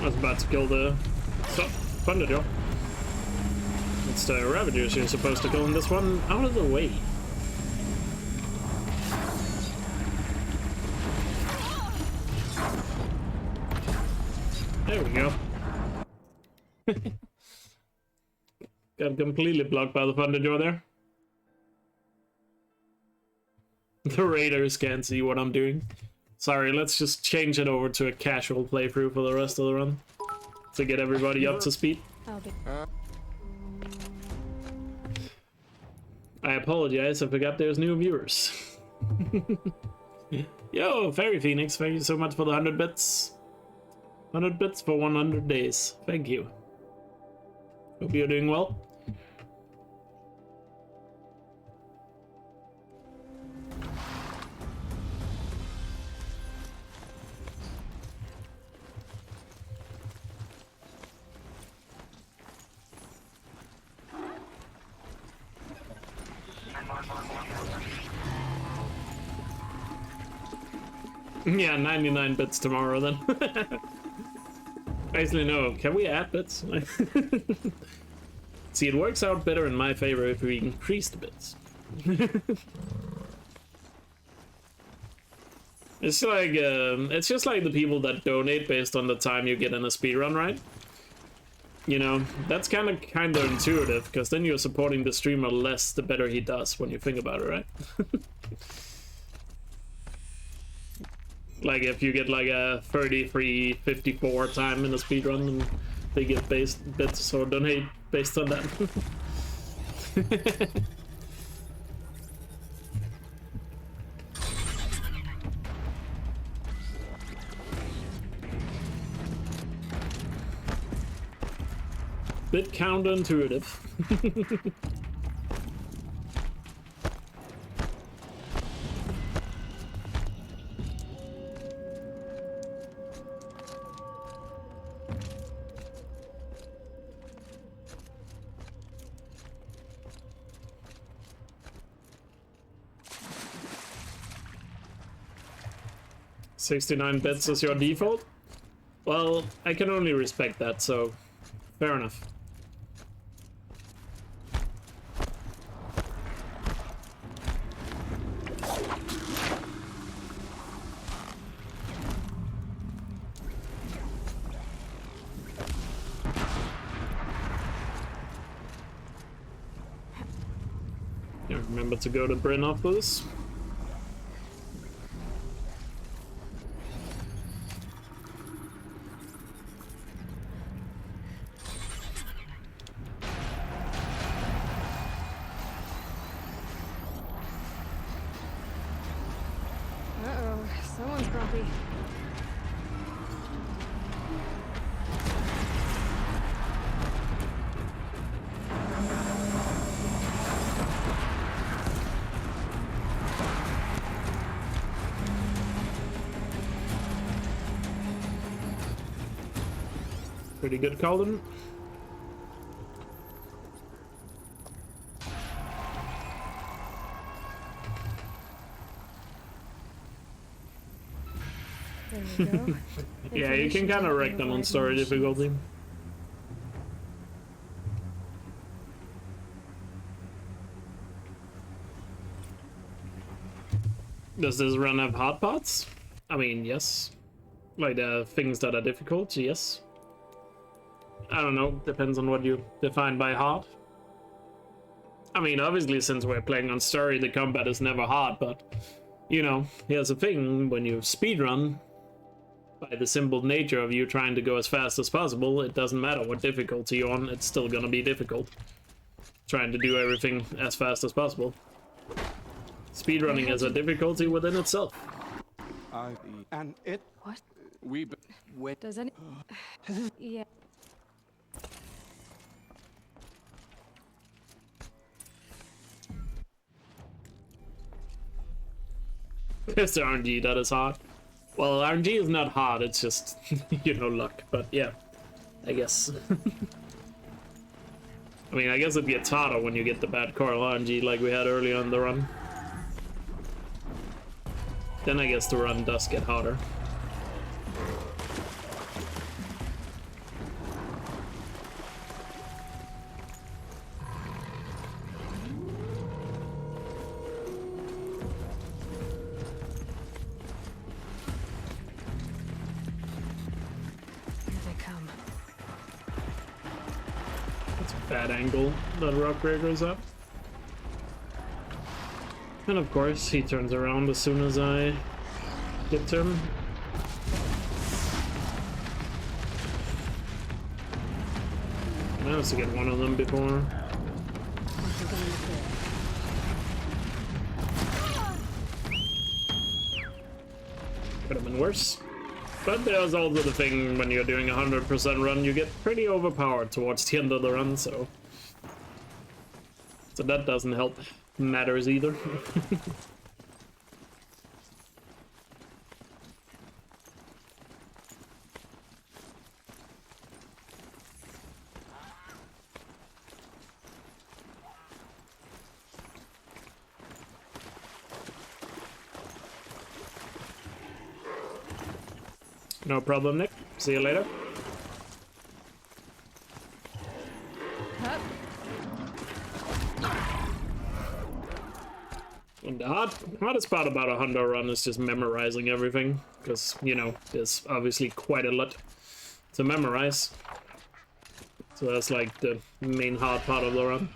I was about to kill the Thunder Jaw. It's the Ravagers you're supposed to kill in this one. Out of the way. There we go. Got completely blocked by the Thunder Jaw there. The Raiders can't see what I'm doing. Sorry, let's just change it over to a casual playthrough for the rest of the run. To get everybody up to speed. I apologize, I forgot there's new viewers. Yo, Fairy Phoenix, thank you so much for the 100 bits. 100 bits for 100 days. Thank you. Hope you're doing well. Yeah, 99 bits tomorrow then. Actually, no. Can we add bits? See, it works out better in my favor if we increase the bits. It's just like the people that donate based on the time you get in a speedrun, right? You know, that's kind of counterintuitive, because then you're supporting the streamer less the better he does when you think about it, right? Like if you get like a 33:54 time in a speedrun and they get bits or donate based on that. Bit counterintuitive. 69 bits is your default? Well, I can only respect that, so fair enough. Remember to go to Bryn after this. Uh-oh, someone's grumpy. Pretty good, Calden. There we go. Yeah, you can kind of wreck them on story difficulty. Does this run have hard parts? I mean, yes. Like the things that are difficult, yes. I don't know, depends on what you define by hard. I mean, obviously, since we're playing on story, the combat is never hard, but, you know, here's the thing, when you speedrun, by the simple nature of you trying to go as fast as possible, it doesn't matter what difficulty you're on, it's still gonna be difficult. Trying to do everything as fast as possible. Speedrunning is a difficulty within itself. And it... What? We... Wait. Does any... Yeah. It's RNG that is hard. Well, RNG is not hard, it's just, you know, luck. But yeah, I guess. I mean, I guess it gets harder when you get the bad coil RNG like we had earlier on the run. Then I guess the run does get harder. Bad angle that rock breaker's up. And of course he turns around as soon as I get to him. I managed to get one of them before. Could have been worse. But there's also the thing, when you're doing a 100% run, you get pretty overpowered towards the end of the run, so that doesn't help matters either. No problem, Nick. See you later. And the hardest part about a Honda run is just memorizing everything, because, you know, there's obviously quite a lot to memorize. So that's like the main hard part of the run.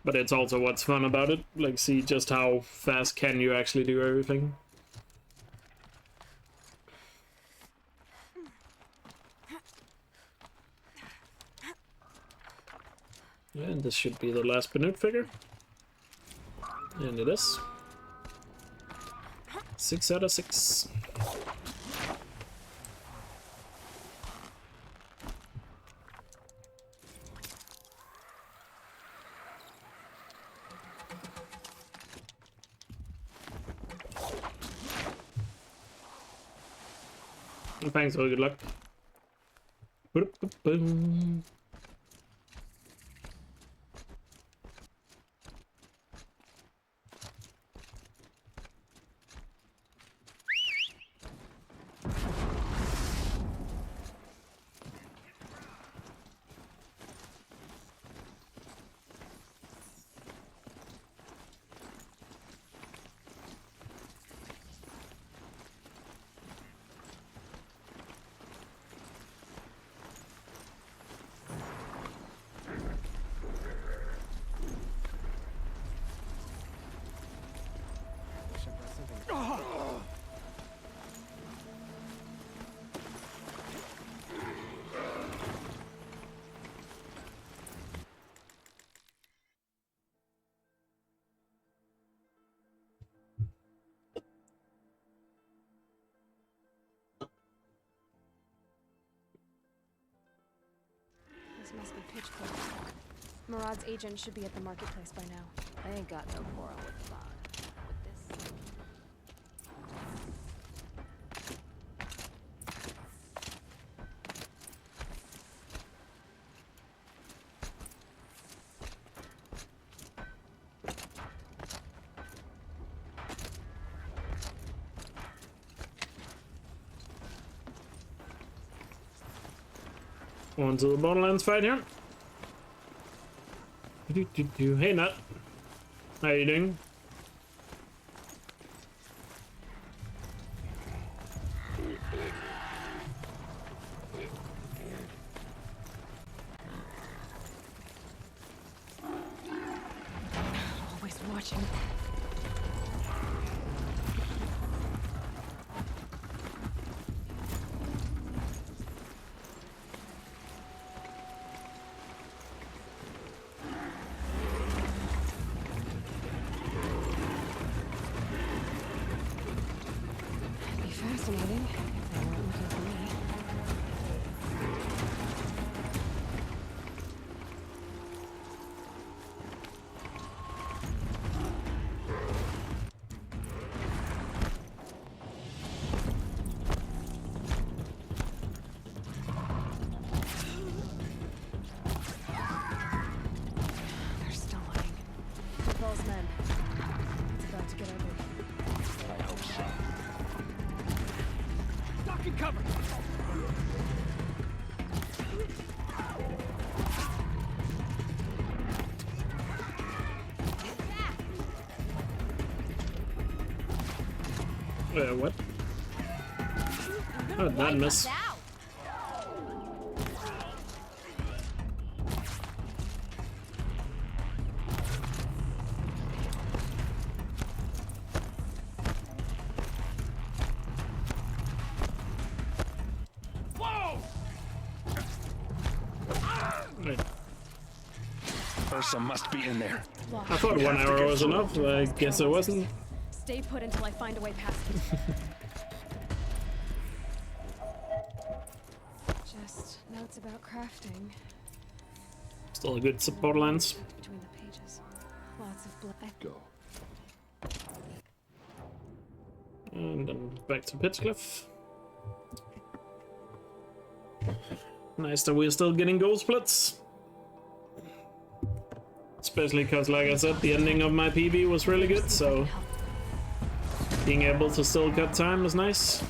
But it's also what's fun about it, like see just how fast can you actually do everything. And this should be the last Banut figure. And it is. 6 out of 6. Thanks, so good luck. Boom. Murad's agent should be at the marketplace by now. I ain't got no quarrel with Murad. With this. On to the Borderlands fight here. Hey, Nut. How you doing? Always watching. Fascinating. If they weren't looking for me. They're stalling. Football's men. It's about to get ugly. I hope so. Duck and cover! What? Oh, that miss. Ursa must be in there. I thought 1 hour was enough, but I guess it wasn't. Stay put until I find a way past it. Just notes about crafting. Still a good Borderlands. Between the pages. Lots of blood. Go. And then back to Pitchcliff. Nice that we're still getting goal splits. Especially because, like I said, the ending of my PB was really good, so being able to still cut time is nice.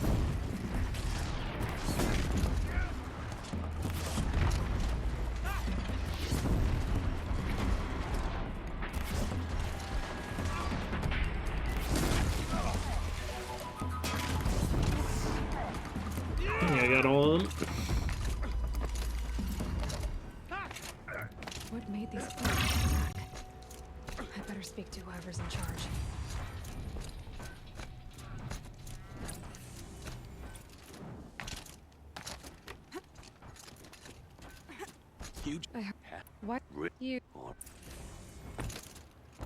I got all of them. What made these attack? I better speak to whoever's in charge. Huge. What? You.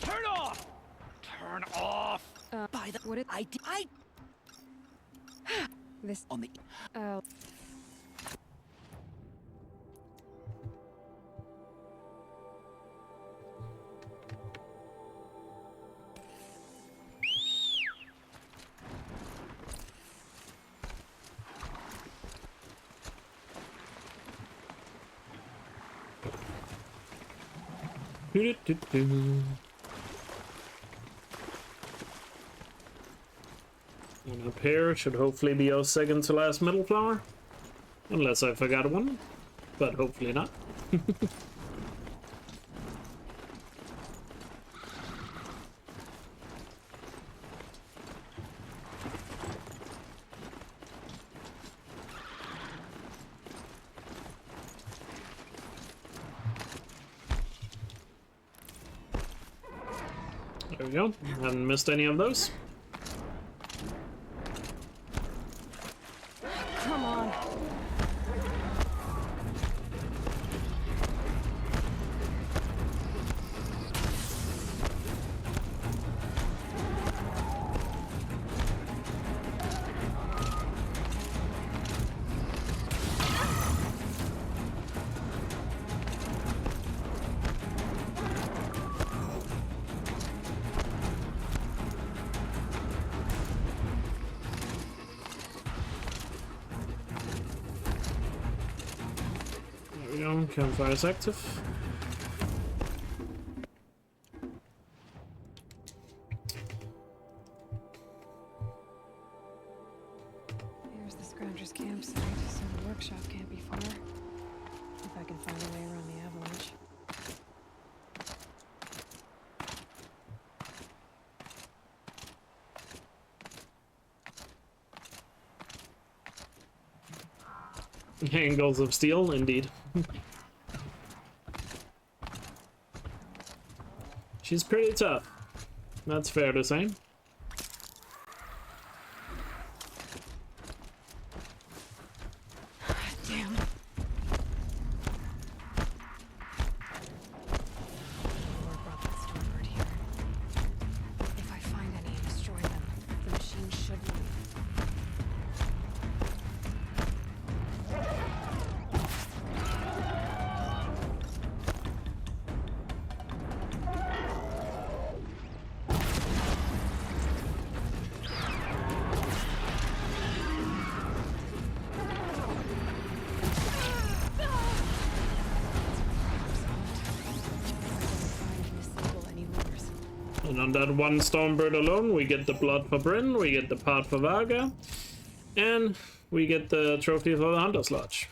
Turn off! Turn off! By the. What did I? This on the. Oh. And up here should hopefully be our second to last middle flower. Unless I forgot one, but hopefully not. There we go. Haven't missed any of those. Come on. we go, campfire is active. Here's the Scrounger's campsite, so the workshop can't be far. If I can find a way around the avalanche. Angles of steel, indeed. She's pretty tough. That's fair to say. Damn. Lord brought that stormbird here. If I find any and destroy them, the machine should leave. And on that one Stormbird alone, we get the blood for Bryn, we get the part for Vaga, and we get the trophy for the Hunter's Lodge.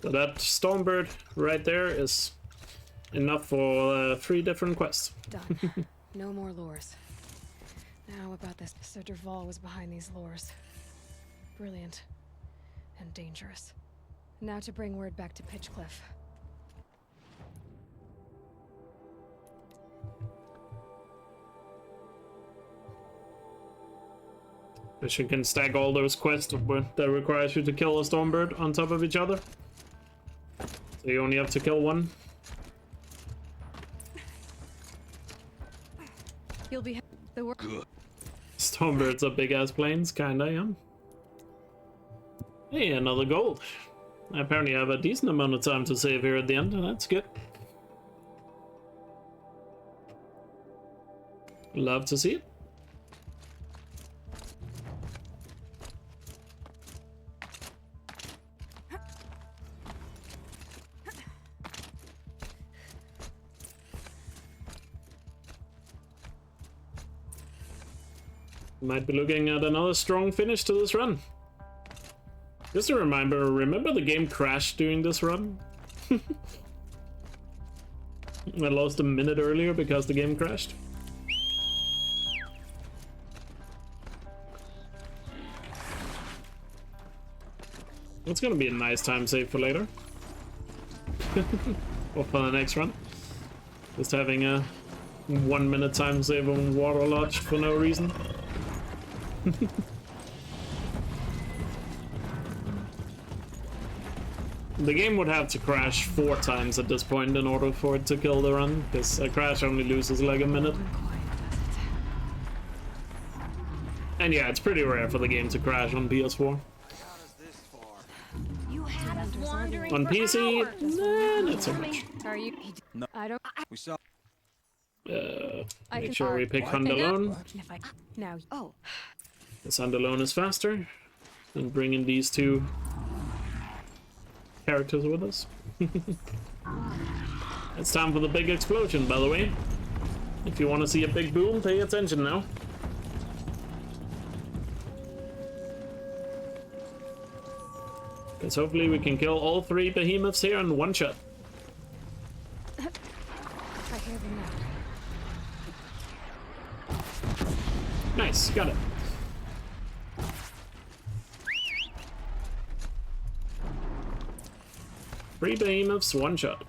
So that Stormbird right there is enough for 3 different quests. Done. No more lures. Now about this. Sir Derval was behind these lures. Brilliant. And dangerous. Now to bring word back to Pitchcliff. You can stack all those quests that requires you to kill a Stormbird on top of each other. So you only have to kill one. You'll be the work. Stormbirds are big ass planes, kinda, yeah. Hey, another gold. I apparently have a decent amount of time to save here at the end, and that's good. Love to see it. Might be looking at another strong finish to this run. Just a reminder, remember the game crashed during this run? I lost a minute earlier because the game crashed. It's gonna be a nice time save for later. Or for the next run. Just having a 1 minute time save on Water Lodge for no reason. The game would have to crash 4 times at this point in order for it to kill the run, because a crash only loses like a minute. And yeah, it's pretty rare for the game to crash on PS4. You had us wandering On for PC, hours. nah, not so much. Are you? No. I don't. We saw. Make sure we pick Hunt alone. Now. Oh. This Hunt alone is faster than bringing these 2 characters with us. It's time for the big explosion, by the way. If you want to see a big boom, pay attention now. Because hopefully we can kill all 3 behemoths here in one shot. I hear them now. Nice, got it. Three behemoths, one shot.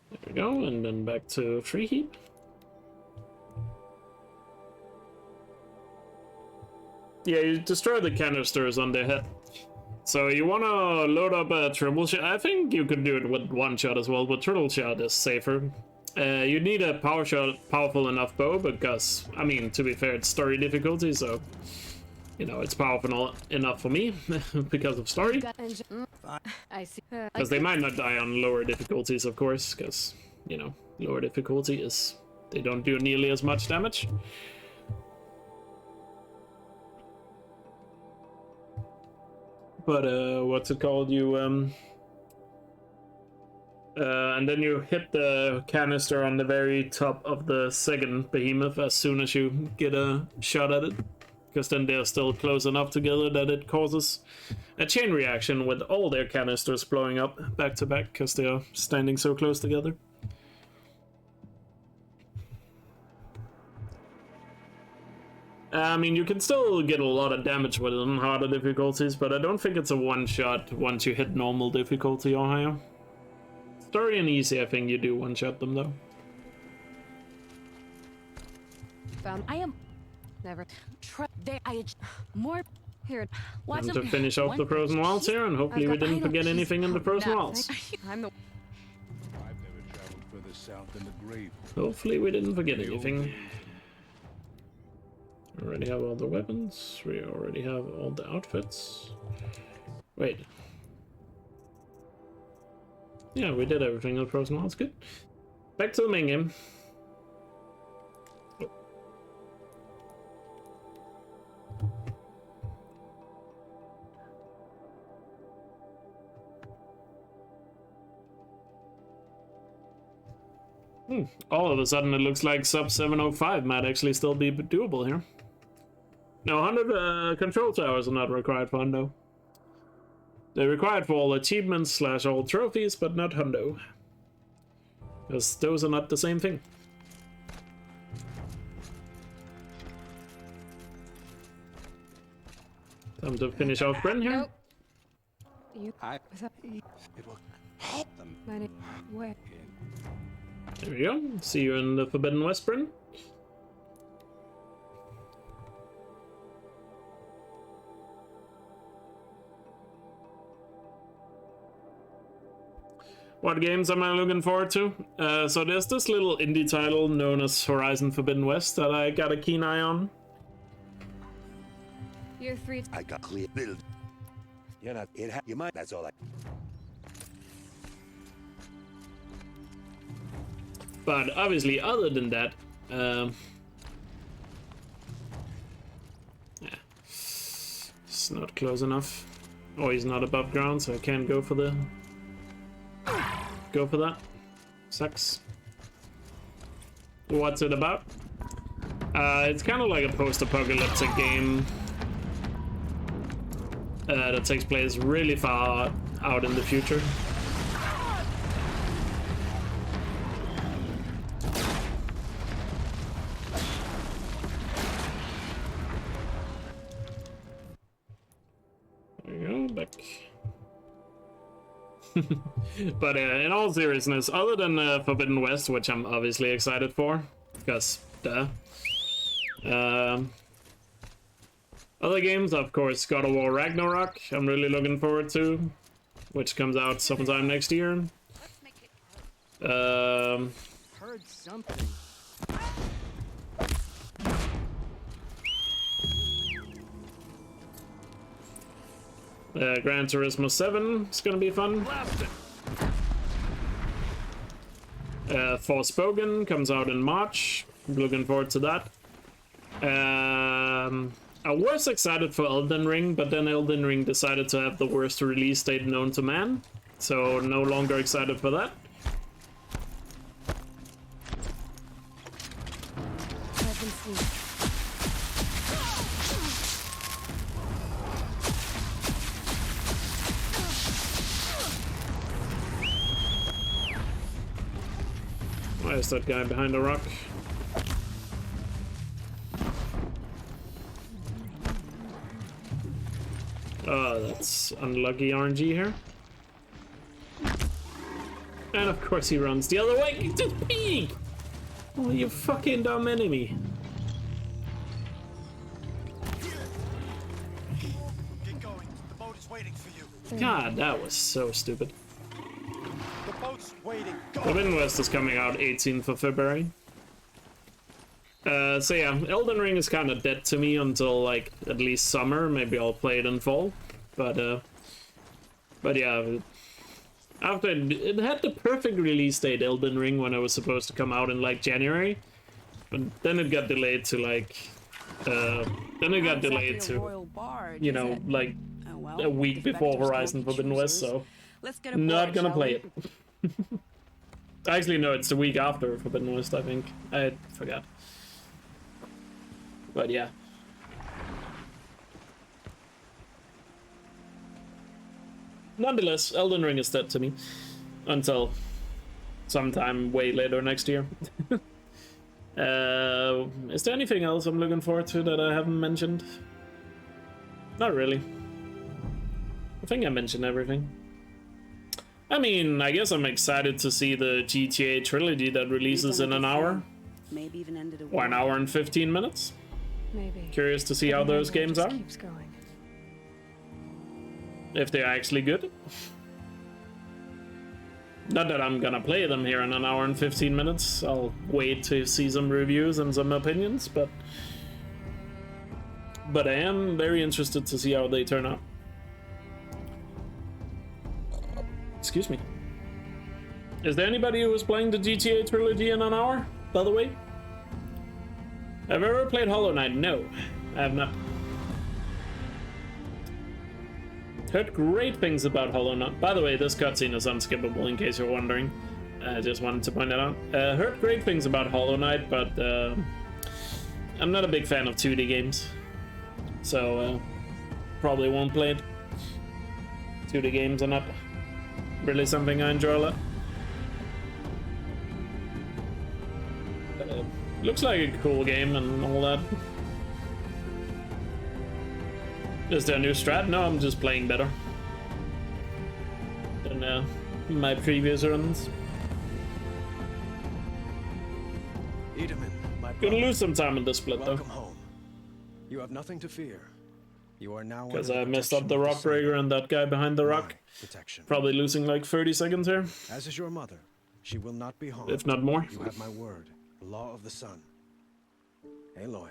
There we go, and then back to free heap. Yeah, you destroy the canisters on their head. So you want to load up a triple shot. I think you could do it with one shot as well, but triple shot is safer. You need a powerful enough bow because, I mean, to be fair, it's story difficulty, so, you know, it's powerful enough for me because of story. I see. Because they might not die on lower difficulties, of course, because, you know, lower difficulty is they don't do nearly as much damage. But what's it called? And then you hit the canister on the very top of the second behemoth as soon as you get a shot at it, because then they're still close enough together that it causes a chain reaction with all their canisters blowing up back to back because they're standing so close together. I mean, you can still get a lot of damage with it on harder difficulties, but I don't think it's a one-shot once you hit normal difficulty or higher. Story and easy, I think you do one-shot them though. I am never there. More here. Watch them to finish off the frozen wilds here, and hopefully we didn't forget anything in the frozen wilds. I'm the. I've never traveled further south than the grave. Hopefully we didn't forget anything. We already have all the weapons. We already have all the outfits. Wait. Yeah, we did everything in the frozen wilds. Good. Back to the main game. All of a sudden it looks like sub 705 might actually still be doable here. Now 100 control towers are not required for hundo. They're required for all achievements / all trophies, but not hundo. Because those are not the same thing. Time to finish off Bren here. Nope. You. It will help them. Where? There we go. See you in the Forbidden West, Bren. What games am I looking forward to? So there's this little indie title known as Horizon Forbidden West that I got a keen eye on. You're 3. I got clear build. You're not. You might. That's all I. But obviously, other than that, yeah, it's not close enough. Or he's not above ground, so I can't go for the. Go for that. Sucks. What's it about? It's kind of like a post-apocalyptic game that takes place really far out in the future. There we go, back. But in all seriousness, other than Forbidden West, which I'm obviously excited for, because duh. Other games, of course, God of War Ragnarok, I'm really looking forward to, which comes out sometime next year. Heard something. Gran Turismo 7 is gonna be fun. Forspoken comes out in March. I'm looking forward to that. I was excited for Elden Ring, but then Elden Ring decided to have the worst release date known to man, so no longer excited for that. Why is that guy behind the rock? Oh, that's unlucky RNG here. And of course he runs the other way. Just peek! Oh, you fucking dumb enemy. Get going. The boat is waiting for you. God, that was so stupid. The boat's waiting. Go. Forbidden West is coming out 18th of February. So yeah, Elden Ring is kind of dead to me until like at least summer. Maybe I'll play it in fall. But yeah, After it had the perfect release date, Elden Ring, when it was supposed to come out in like January, but then it got delayed to like, you know, like a week before Horizon Forbidden West. So not gonna play it. Actually, no, it's the week after Forbidden West, I think. I forgot. But yeah. Nonetheless, Elden Ring is dead to me. Until sometime way later next year. Is there anything else I'm looking forward to that I haven't mentioned? Not really. I think I mentioned everything. I mean, I guess I'm excited to see the GTA trilogy that releases in an hour. Maybe even ended a or an hour and 15 minutes. Maybe. Curious to see how those games are. Keeps going. If they're actually good. Not that I'm gonna play them here in an hour and 15 minutes. I'll wait to see some reviews and some opinions, but I am very interested to see how they turn out. Excuse me. Is there anybody who is playing the GTA trilogy in an hour, by the way? Have I ever played Hollow Knight? No, I have not. Heard great things about Hollow Knight. By the way, this cutscene is unskippable, in case you're wondering. I just wanted to point that out. Heard great things about Hollow Knight, but I'm not a big fan of 2D games. So, probably won't play it. 2D games are not really something I enjoy a lot. Looks like a cool game and all that. Is there a new strat? No, I'm just playing better than my previous runs. Edelman, my Gonna lose some time in this split though. welcome home. You have nothing to fear. You are now Because I messed up the rock breaker and that guy behind the rock. protection. Probably losing like 30 seconds here. As is your mother, she will not be harmed. If not more. You have my word. The law of the sun. Aloy,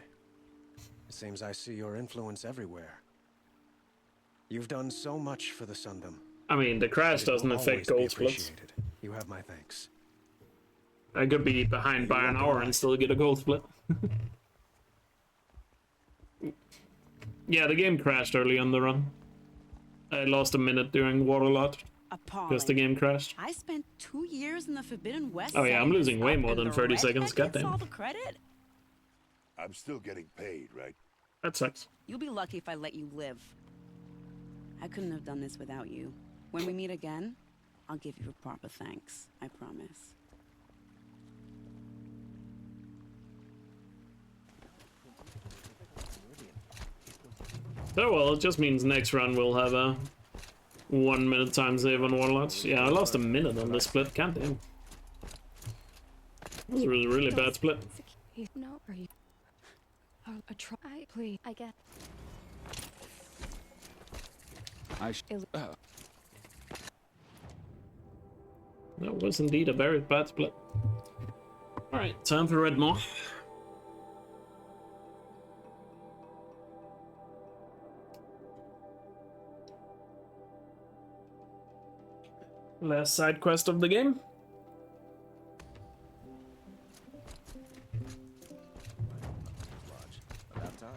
it seems I see your influence everywhere. You've done so much for the Sundom. I mean, the crash doesn't affect gold splits. You have my thanks. I could be behind by an hour and still get a gold split. Yeah, the game crashed early on the run. I lost a minute during Waterlot because the game crashed. I spent 2 years in the Forbidden West. Oh yeah, I'm losing way more than 30 seconds. Gets all Goddamn. the credit. I'm still getting paid, right? That sucks. You'll be lucky if I let you live. I couldn't have done this without you. When we meet again, I'll give you a proper thanks. I promise. Oh well, it just means next run we'll have a 1 minute time save on Warlords. Yeah, I lost a minute on this split. Goddamn. This was a really bad split. No, are you? A try, please. I get. That was indeed a very bad split. Alright, time for Redmore. Last side quest of the game. About time.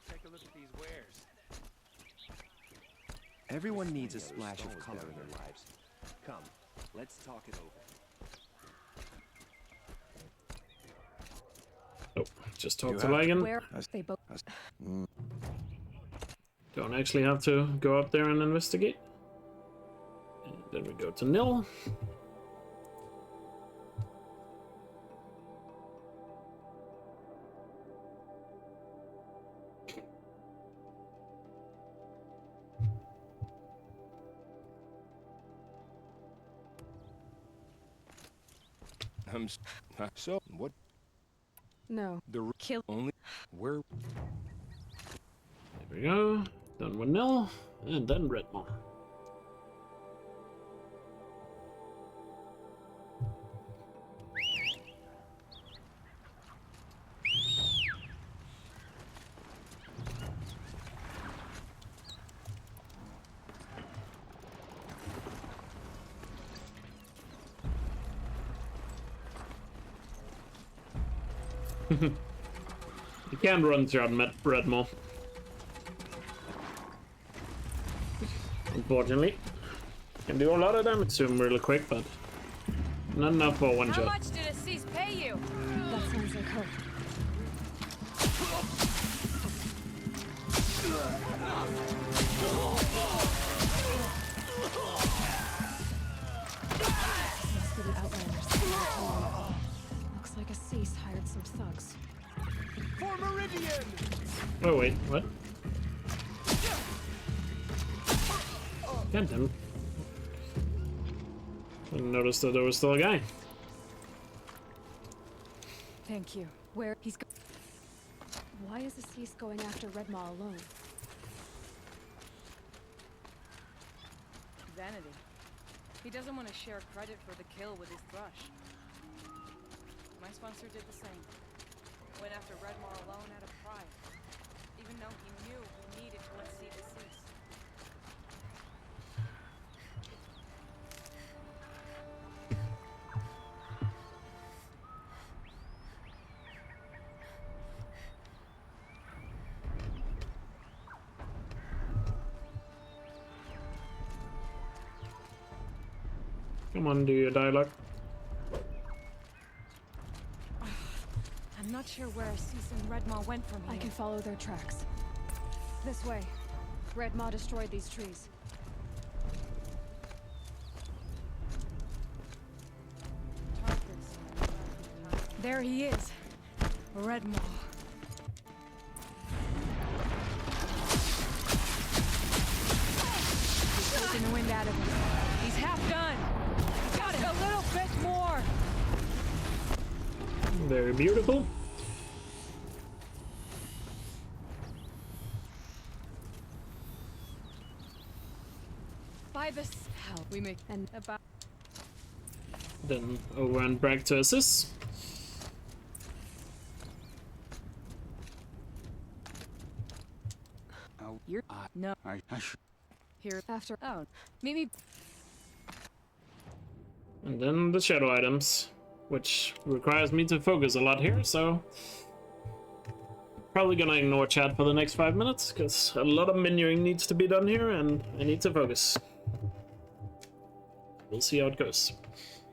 Take a look at these wares. Everyone needs a splash of color in their lives. Come, let's talk it over. Oh, just talk to Lagan. Where they both. Don't actually have to go up there and investigate. And then we go to Nil. So what? No. The kill only where? There we go. Done with Nil, and then Redmore. You can't run through Redmore. Unfortunately. Can do a lot of damage to him really quick, but not enough for one shot. How much did Assis pay you? That sounds like her. Must be the Outlanders. Looks like Assis hired some thugs. For Meridian! Oh wait, what? God damn it. Didn't notice that there was still a guy. Thank you. Where he's go— Why is Assis going after Redmaw alone? Vanity. He doesn't want to share credit for the kill with his thrush. My sponsor did the same. Went after Redmaw alone out of pride, even though he knew he needed to let see deceased. Come on, do your dialogue. I'm not sure where Assis and Redmaw went from here. I can follow their tracks. This way. Redmaw destroyed these trees. There he is. Redmaw. He's taking the wind out of him. He's half done. Got it. A little bit more. Very beautiful. By this help we make and about Then over and back to assist. Oh, you're no. Here after. Oh, meet me. And then the shadow items, which requires me to focus a lot here, so probably gonna ignore chat for the next 5 minutes, because a lot of menuing needs to be done here, and I need to focus. We'll see how it goes,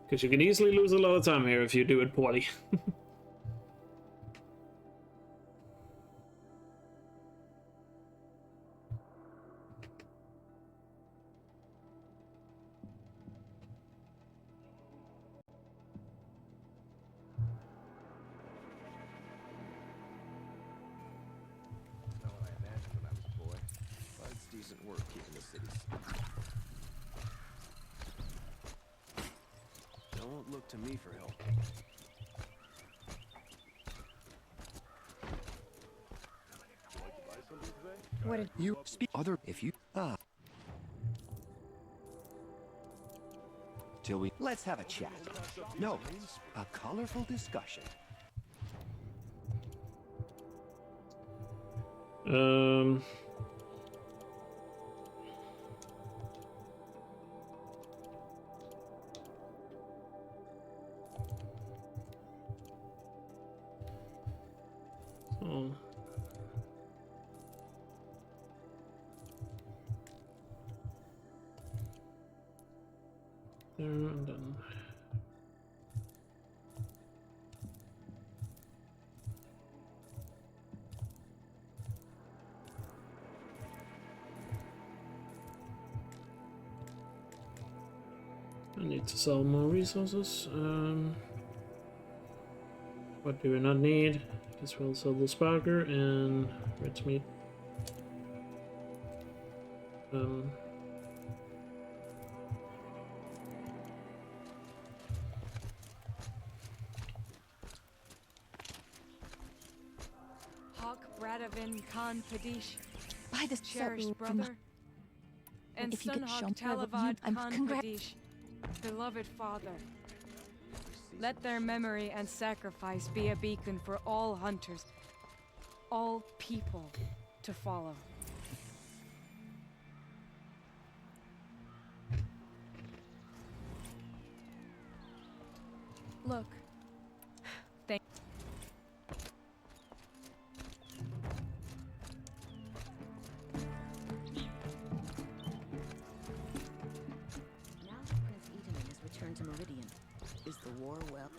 because you can easily lose a lot of time here if you do it poorly. Decent work keeping the cities. Don't look to me for help. What did you speak other if you till we let's have a chat. No, a colorful discussion. Oh. There and then. I need to sell more resources. What do we not need? Guess we'll sell the sparker and red meat. Hawk Bradavin Khan Padish. By the cherished brother. And if you son could show Hawk me Talavad I'm Khan Padish. Beloved father. Let their memory and sacrifice be a beacon for all hunters, all people to follow. Look. Thank meridian. Is the war well?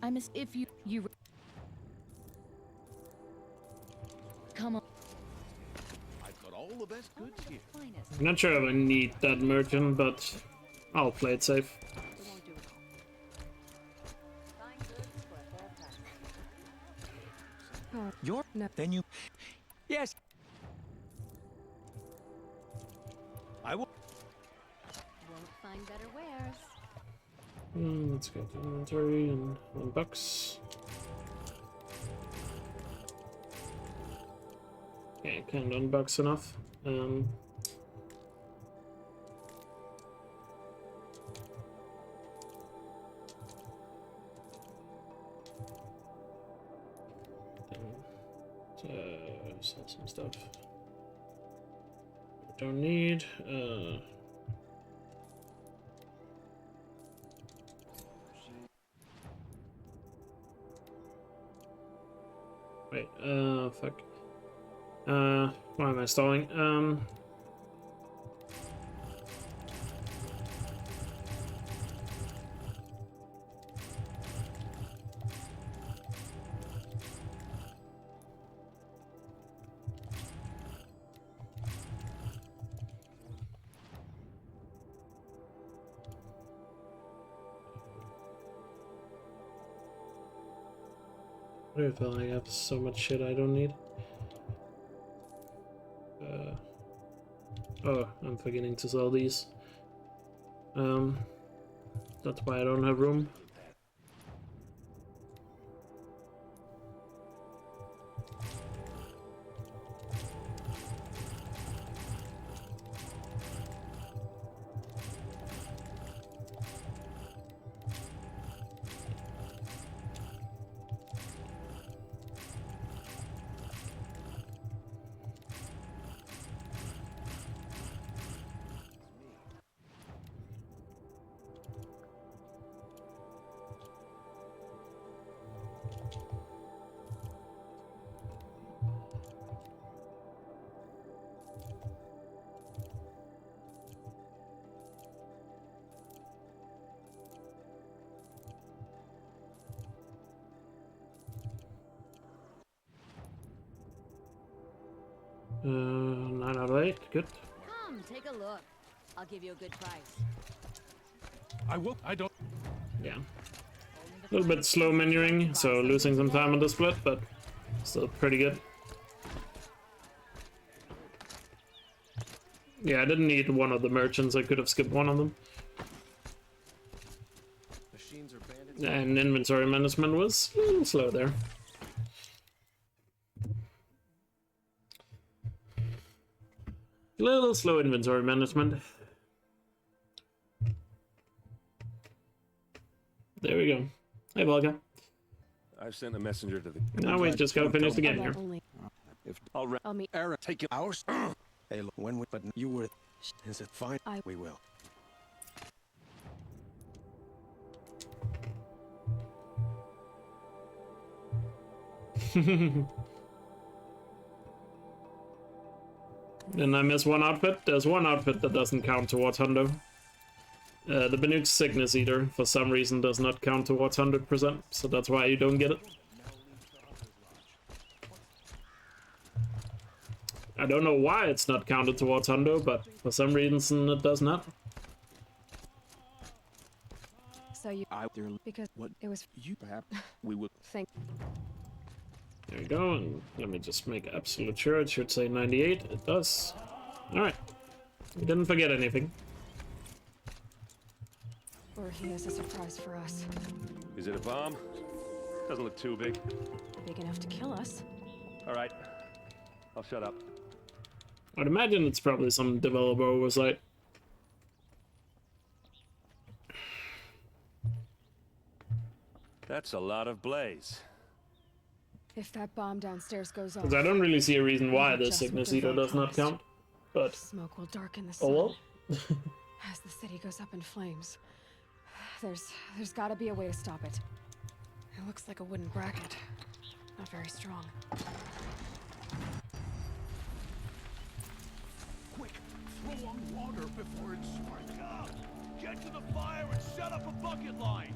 I'm as if you come on. I've got all the best goods here. I'm not sure if I need that merchant, but I'll play it safe. You're no. Then you. Yes. I will. Won't find better wares. Let's go to inventory and $1. Okay, kind of $1 enough. Sell some stuff. Don't need. Wait. Fuck. Why am I stalling? I feel like I have so much shit I don't need. Oh, I'm forgetting to sell these. That's why I don't have room. Nine out of 8, good. Come, take a look. I'll give you a good price. I will. I don't. Yeah. A little bit slow menuing, so losing some time on the split, but still pretty good. Yeah, I didn't need one of the merchants, I could have skipped one of them. And inventory management was a little slow there. Little slow inventory management. There we go. Hey, Volga. I've sent a messenger to the. Now we just gotta finish the game here. If I'll meet Aaron, take it ours. Hey, look, when we, but you were. Is it fine? We will. Then I miss one outfit. There's one outfit that doesn't count towards Hundo. The Banute's Sickness Eater, for some reason, does not count towards 100%, so that's why you don't get it. I don't know why it's not counted towards Hundo, but for some reason it does not. So you because what it was you perhaps we would think. There we go, and let me just make absolute sure it should say 98. It does. Alright. We didn't forget anything. Or he has a surprise for us. Is it a bomb? Doesn't look too big. Big enough to kill us. All right. I'll shut up. I'd imagine it's probably some developer oversight. That's a lot of blaze. If that bomb downstairs goes off, Because I don't really see a reason why the Sickness Eater does not count. But smoke will darken the sun. oh well. As the city goes up in flames, there's got to be a way to stop it. It looks like a wooden bracket, not very strong. Quick, low on water before it sparks up. Get to the fire and set up a bucket line.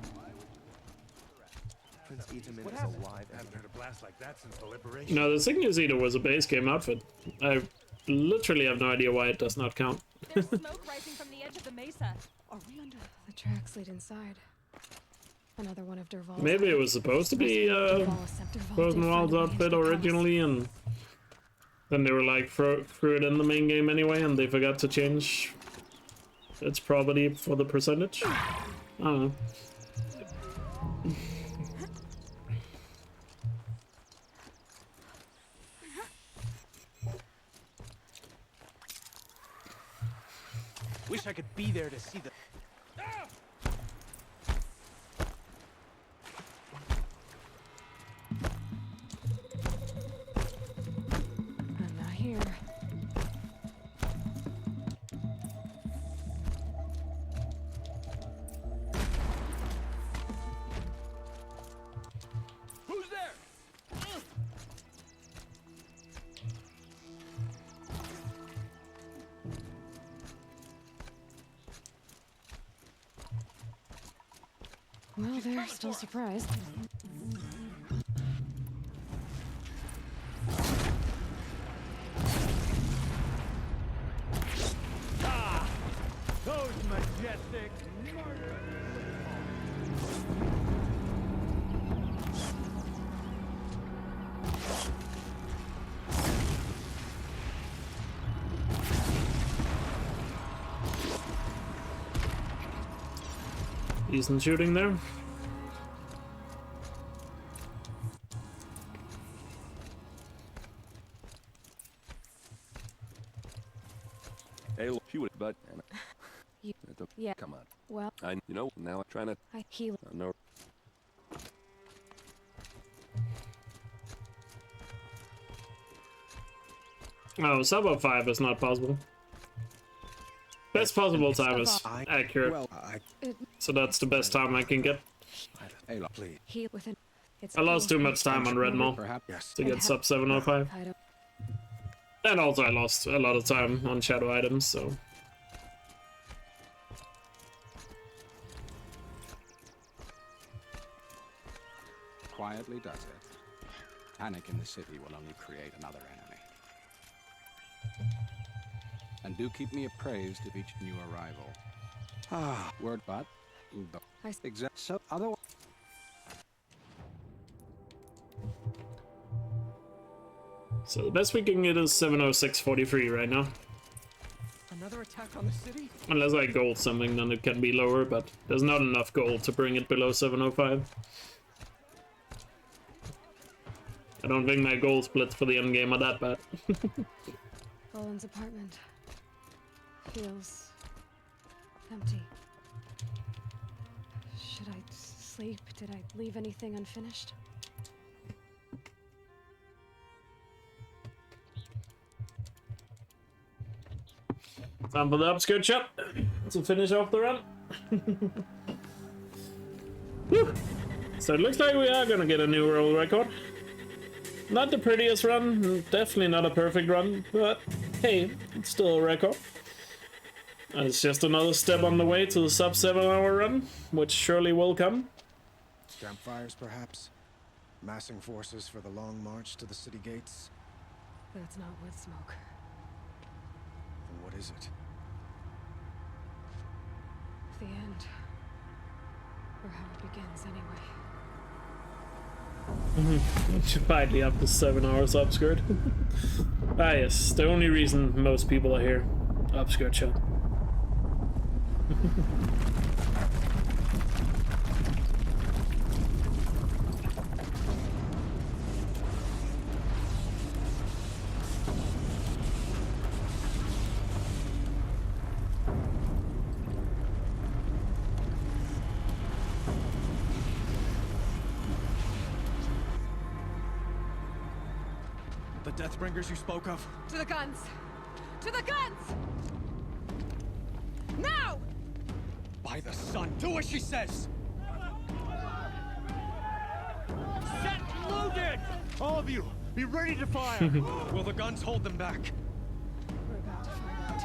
Prince Itaman is alive. I haven't heard a blast like that since the liberation. No, the Cygnus Eater was a base game outfit. I literally have no idea why it does not count. There's smoke rising from the edge of the mesa. Are we under? The tracks lead inside. Another one of Derval's. Maybe it was supposed to be Rosenwald's outfit originally, and then they were like threw it in the main game anyway, and they forgot to change its property for the percentage. I don't know. Wish I could be there to see the... I'm not here. Who's there? Well, they're still surprised. Ah! Those majestic murderers! Decent shooting there. Hey, look, you would, but Yeah. come on. Well, You know, now I'm trying to. I heal. No. Oh, sub 05 is not possible. Best possible time is accurate. So that's the best time I can get. Hey, look, please. Heal with an. It's I lost too much time on Red Mall to get sub 705. I don't. And also I lost a lot of time on shadow items, so... Quietly does it. Panic in the city will only create another enemy. And do keep me appraised of each new arrival. Ah, word but. Exact. So otherwise. So the best we can get is 706.43 right now. Another attack on the city? Unless I gold something, then it can be lower, but there's not enough gold to bring it below 705. I don't think my gold splits for the end game are that bad. Boland's apartment feels empty. Should I sleep? Did I leave anything unfinished? Time for the upskirt shot to finish off the run. Whew. So it looks like we are gonna get a new world record. Not the prettiest run, definitely not a perfect run, but hey, it's still a record. And it's just another step on the way to the sub 7-hour run, which surely will come. Campfires, perhaps? Massing forces for the long march to the city gates? That's not wood smoke. Then what is it? The end. Or how it begins, anyway. Finally up to 7 hours upskirt. Ah yes, the only reason most people are here. Upskirt shot. The Deathbringers you spoke of? To the guns! To the guns! Now! By the sun, do as she says! Set loaded! All of you, be ready to fire! Will the guns hold them back? We're about to find out.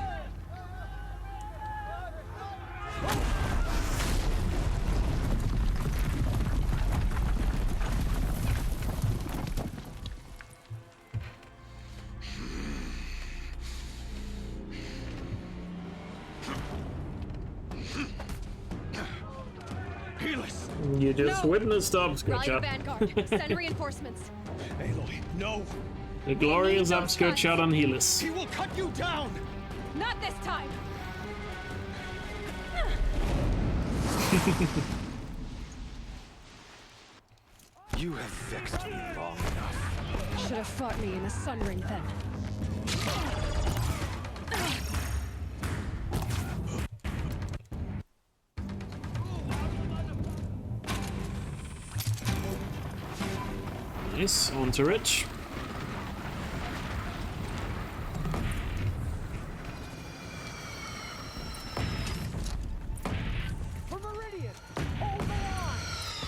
You just witnessed the upskirt Rally your shot. vanguard. Send reinforcements. Aloy, no! The glorious upskirt shot on Helis. He will cut you down! Not this time! You have vexed me long enough. Should have fought me in the sun ring then. Nice, on to Rich.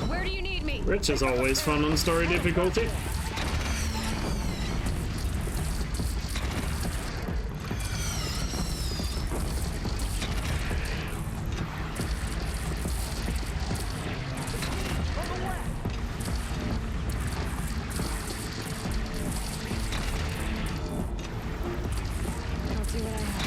Where do you need me? Rich is always fun on story difficulty. I'll see what I have.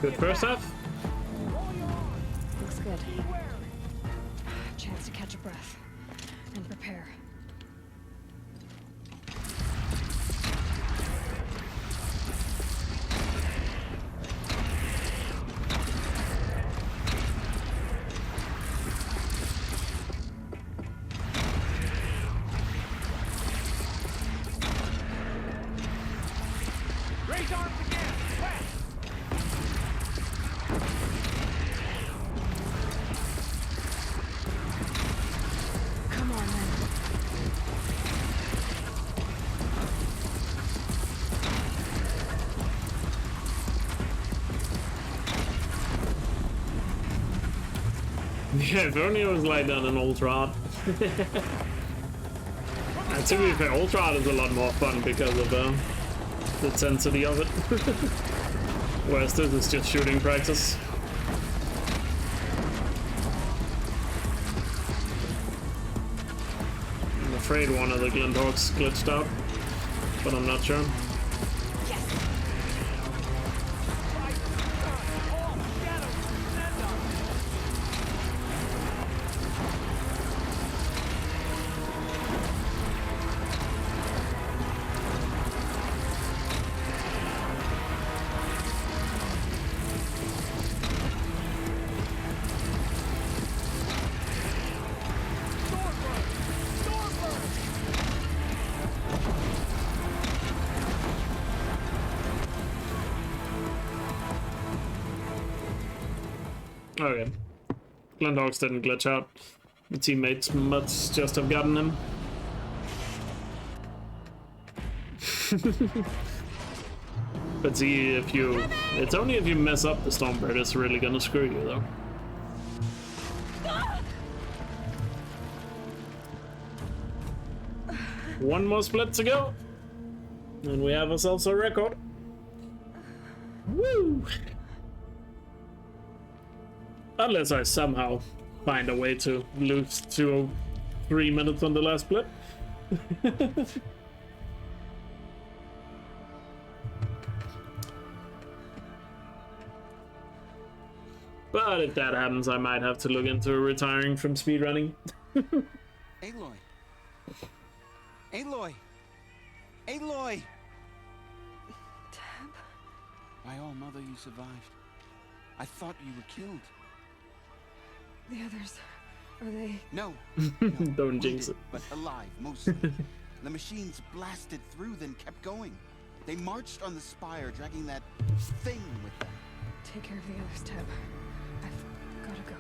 Good first half. Looks good. Chance to catch a breath and prepare. Raise arms again! West! Come on, then. Yeah, if only it was like that in Ultra. And to be fair, Ultra is a lot more fun because of the intensity of it. Whereas this is just shooting practice. I'm afraid one of the Glinthawks glitched out, but I'm not sure. Okay. Glinthawks didn't glitch out. The teammates must just have gotten him. But see, if you... It's only if you mess up the Stormbird it's really gonna screw you, though. One more split to go. And we have ourselves a record. Woo! Unless I somehow find a way to lose 2 or 3 minutes on the last split. But if that happens, I might have to look into retiring from speedrunning. Aloy! Aloy! Aloy! Tab? My own mother, you survived. I thought you were killed. The others, are they? No. Don't jinx it. But alive, mostly. The machines blasted through, then kept going. They marched on the spire, dragging that thing with them. Take care of the others, Tab. I've gotta go.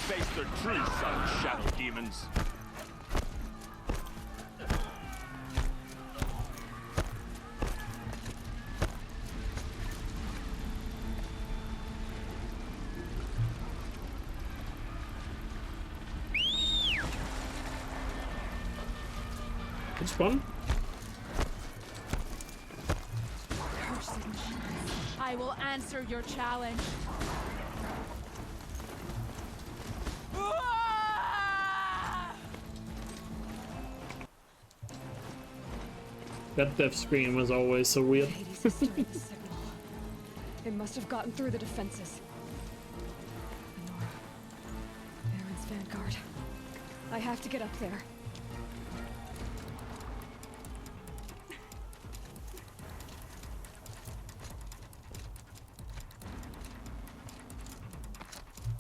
face their true sun, shadow demons. It's fun. I will answer your challenge. That death scream was always so weird. It must have gotten through the defenses. Nora. Baron's vanguard. I have to get up there.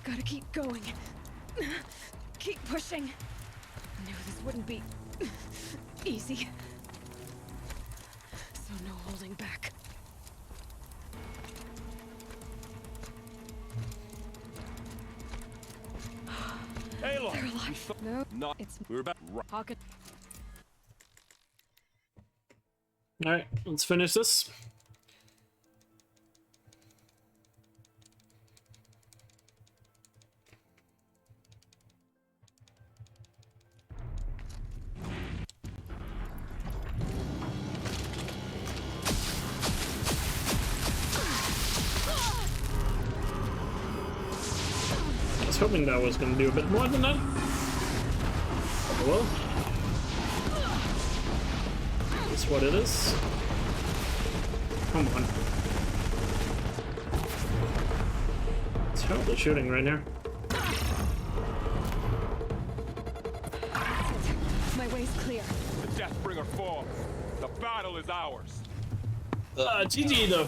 Gotta keep going. Keep pushing. I knew this wouldn't be easy. So no holding back. Aloy! They're alive. No, Not. it's We're about pocket. Alright, let's finish this. I was hoping that was going to do a bit more than that. Oh well. That's what it is. Come on. It's terrible shooting right now. My way's clear. the Deathbringer falls. The battle is ours. GG though.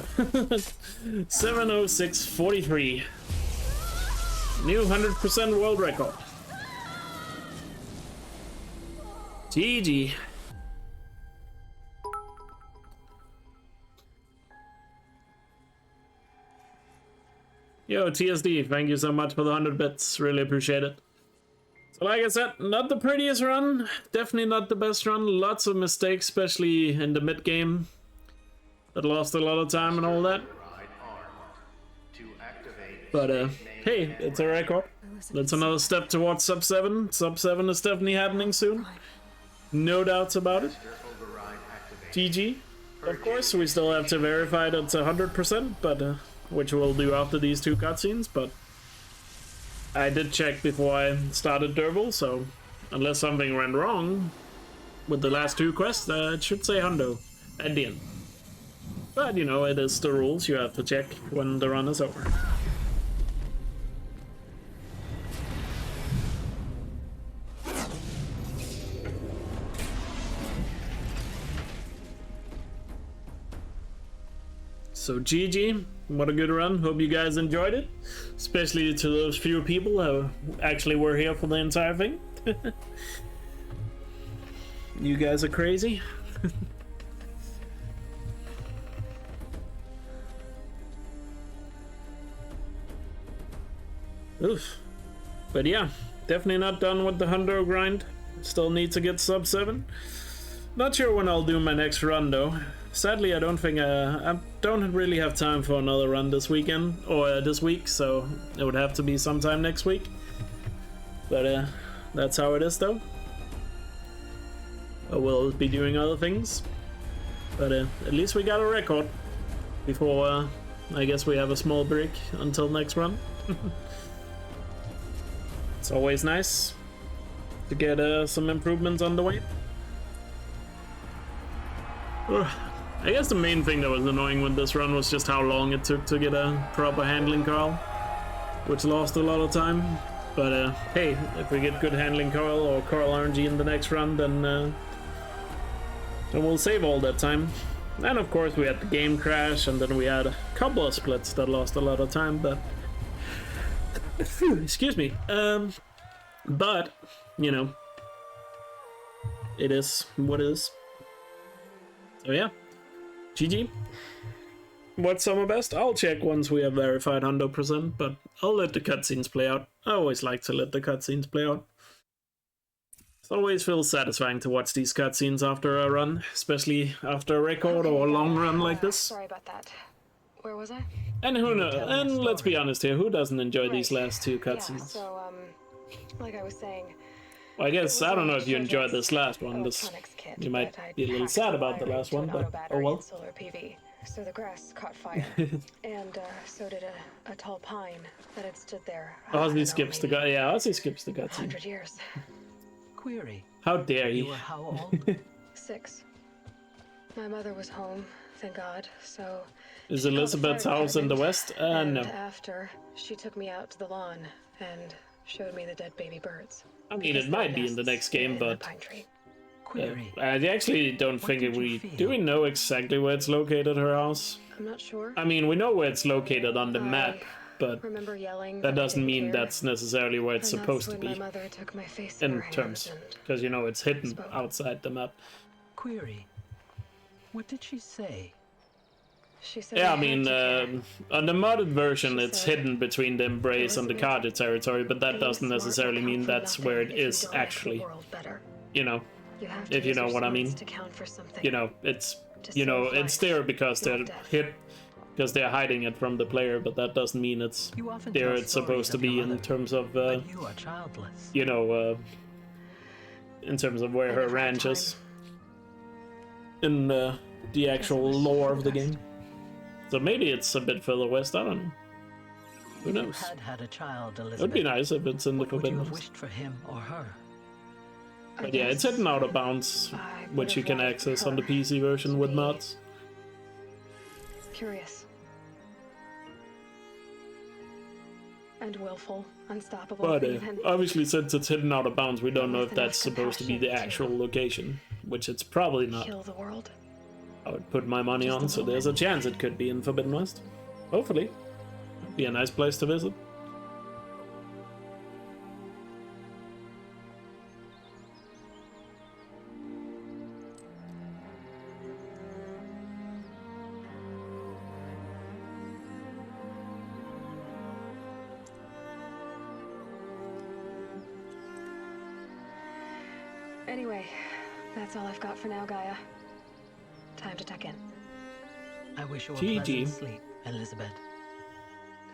7:06:43. New 100% world record. GG. Yo, TSD, thank you so much for the 100 bits. Really appreciate it. So like I said, not the prettiest run. Definitely not the best run. Lots of mistakes, especially in the mid-game. That lost a lot of time and all that. But hey, it's a record. That's another step towards sub 7. Sub 7 is definitely happening soon. No doubts about it. GG. Of course, we still have to verify that it's 100%, but which we'll do after these two cutscenes. But I did check before I started Derval, so unless something went wrong with the last two quests, it should say hundo at the end. But you know, it is the rules. You have to check when the run is over. So GG, what a good run. Hope you guys enjoyed it. Especially to those few people who actually were here for the entire thing. You guys are crazy. Oof. But yeah, definitely not done with the hundo grind. Still need to get sub 7. Not sure when I'll do my next run though. Sadly, I don't think I don't really have time for another run this weekend or this week, so it would have to be sometime next week. But that's how it is though. We'll be doing other things, but at least we got a record before I guess we have a small break until next run. It's always nice to get some improvements on the way. I guess the main thing that was annoying with this run was just how long it took to get a proper handling coil, which lost a lot of time. But hey, if we get good handling coil or coil RNG in the next run, then we'll save all that time. And of course we had the game crash, and then we had a couple of splits that lost a lot of time, but excuse me. But you know, it is what it is. So yeah, GG. What's summer best? I'll check once we have verified 100%, but I'll let the cutscenes play out. I always like to let the cutscenes play out. It always feels satisfying to watch these cutscenes after a run, especially after a record or a long run like this. Sorry about that. Where was I? And who knows? And let's be honest here, who doesn't enjoy these last two cutscenes? Yeah, so, like I was saying... Well, I guess, I don't know if you enjoyed this last one. You might be a little sad about the last one, but oh well. Solar PV, so the grass caught fire. And so did a tall pine that had stood there. Ozzy skips the gut. Yeah, Ozzy skips the cutscene. 100 years. Query. How dare you? You were how old? 6. My mother was home, thank God, so... Is Elizabeth's house in the west? And no. after, she took me out to the lawn and showed me the dead baby birds. I mean, it might be in the next game, but... I actually don't think do we know exactly where it's located, her house? I'm not sure. I mean, we know where it's located on the map, but remember yelling that doesn't mean that's necessarily where it's and supposed to that's be. when my mother took my face In terms, because you know it's hidden outside the map. Query. What did she say? She said Yeah, I mean, on the modded version, it's hidden between the Embrace and the Carja territory, but that doesn't necessarily mean that's where it is actually. You know, if you know what I mean. You know, it's it's there because they're hiding it from the player, but that doesn't mean it's there. It's supposed to be in terms of you know, in terms of where her ranch is in the actual lore of the game. So maybe it's a bit further west, I don't know. Who knows? You had a child, Elizabeth. It would be nice if it's in the Forbidden West. Would you have wished for him or her? But yeah, it's hidden out of bounds, which you can access on the PC version with mods. Curious. And willful, unstoppable. But obviously, since it's hidden out of bounds, we don't know if that's supposed to be the actual location, which it's probably not. Kill the world. I would put my money on, so there's a chance it could be in Forbidden West. Hopefully. It'd be a nice place to visit. Anyway, that's all I've got for now, Gaia. Time to tuck in. I wish you a pleasant sleep, Elizabeth.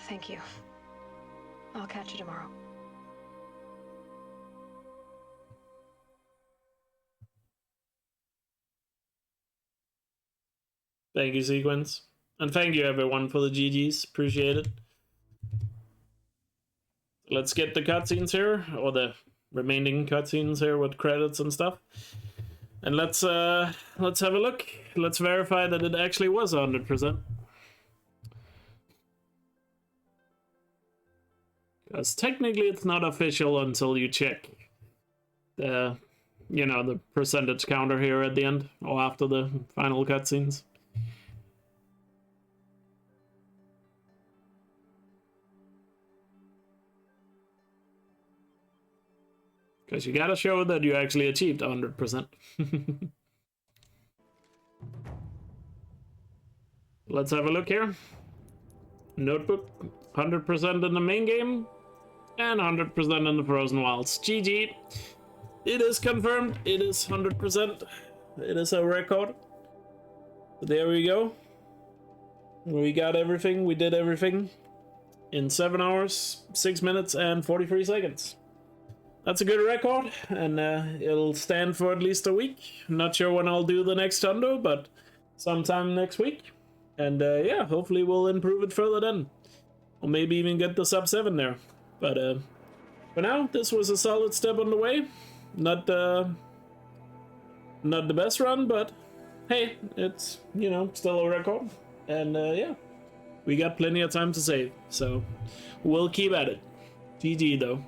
Thank you. I'll catch you tomorrow. Thank you, Sequence. And thank you, everyone, for the GGs. Appreciate it. Let's get the cutscenes here, or the remaining cutscenes here with credits and stuff. And let's have a look. Let's verify that it actually was 100%. Because technically it's not official until you check the, the percentage counter here at the end, or after the final cutscenes. Because you gotta show that you actually achieved 100%. Let's have a look here. Notebook, 100% in the main game, and 100% in the Frozen Wilds. GG. It is confirmed. It is 100%. It is a record. There we go. We got everything. We did everything in 7 hours, 6 minutes, and 43 seconds. That's a good record, and it'll stand for at least a week. Not sure when I'll do the next hundo, but sometime next week. And yeah, hopefully we'll improve it further then. Or maybe even get the sub 7 there. But for now, this was a solid step on the way. Not the best run, but hey, it's, still a record. And yeah, we got plenty of time to save, so we'll keep at it. GG though.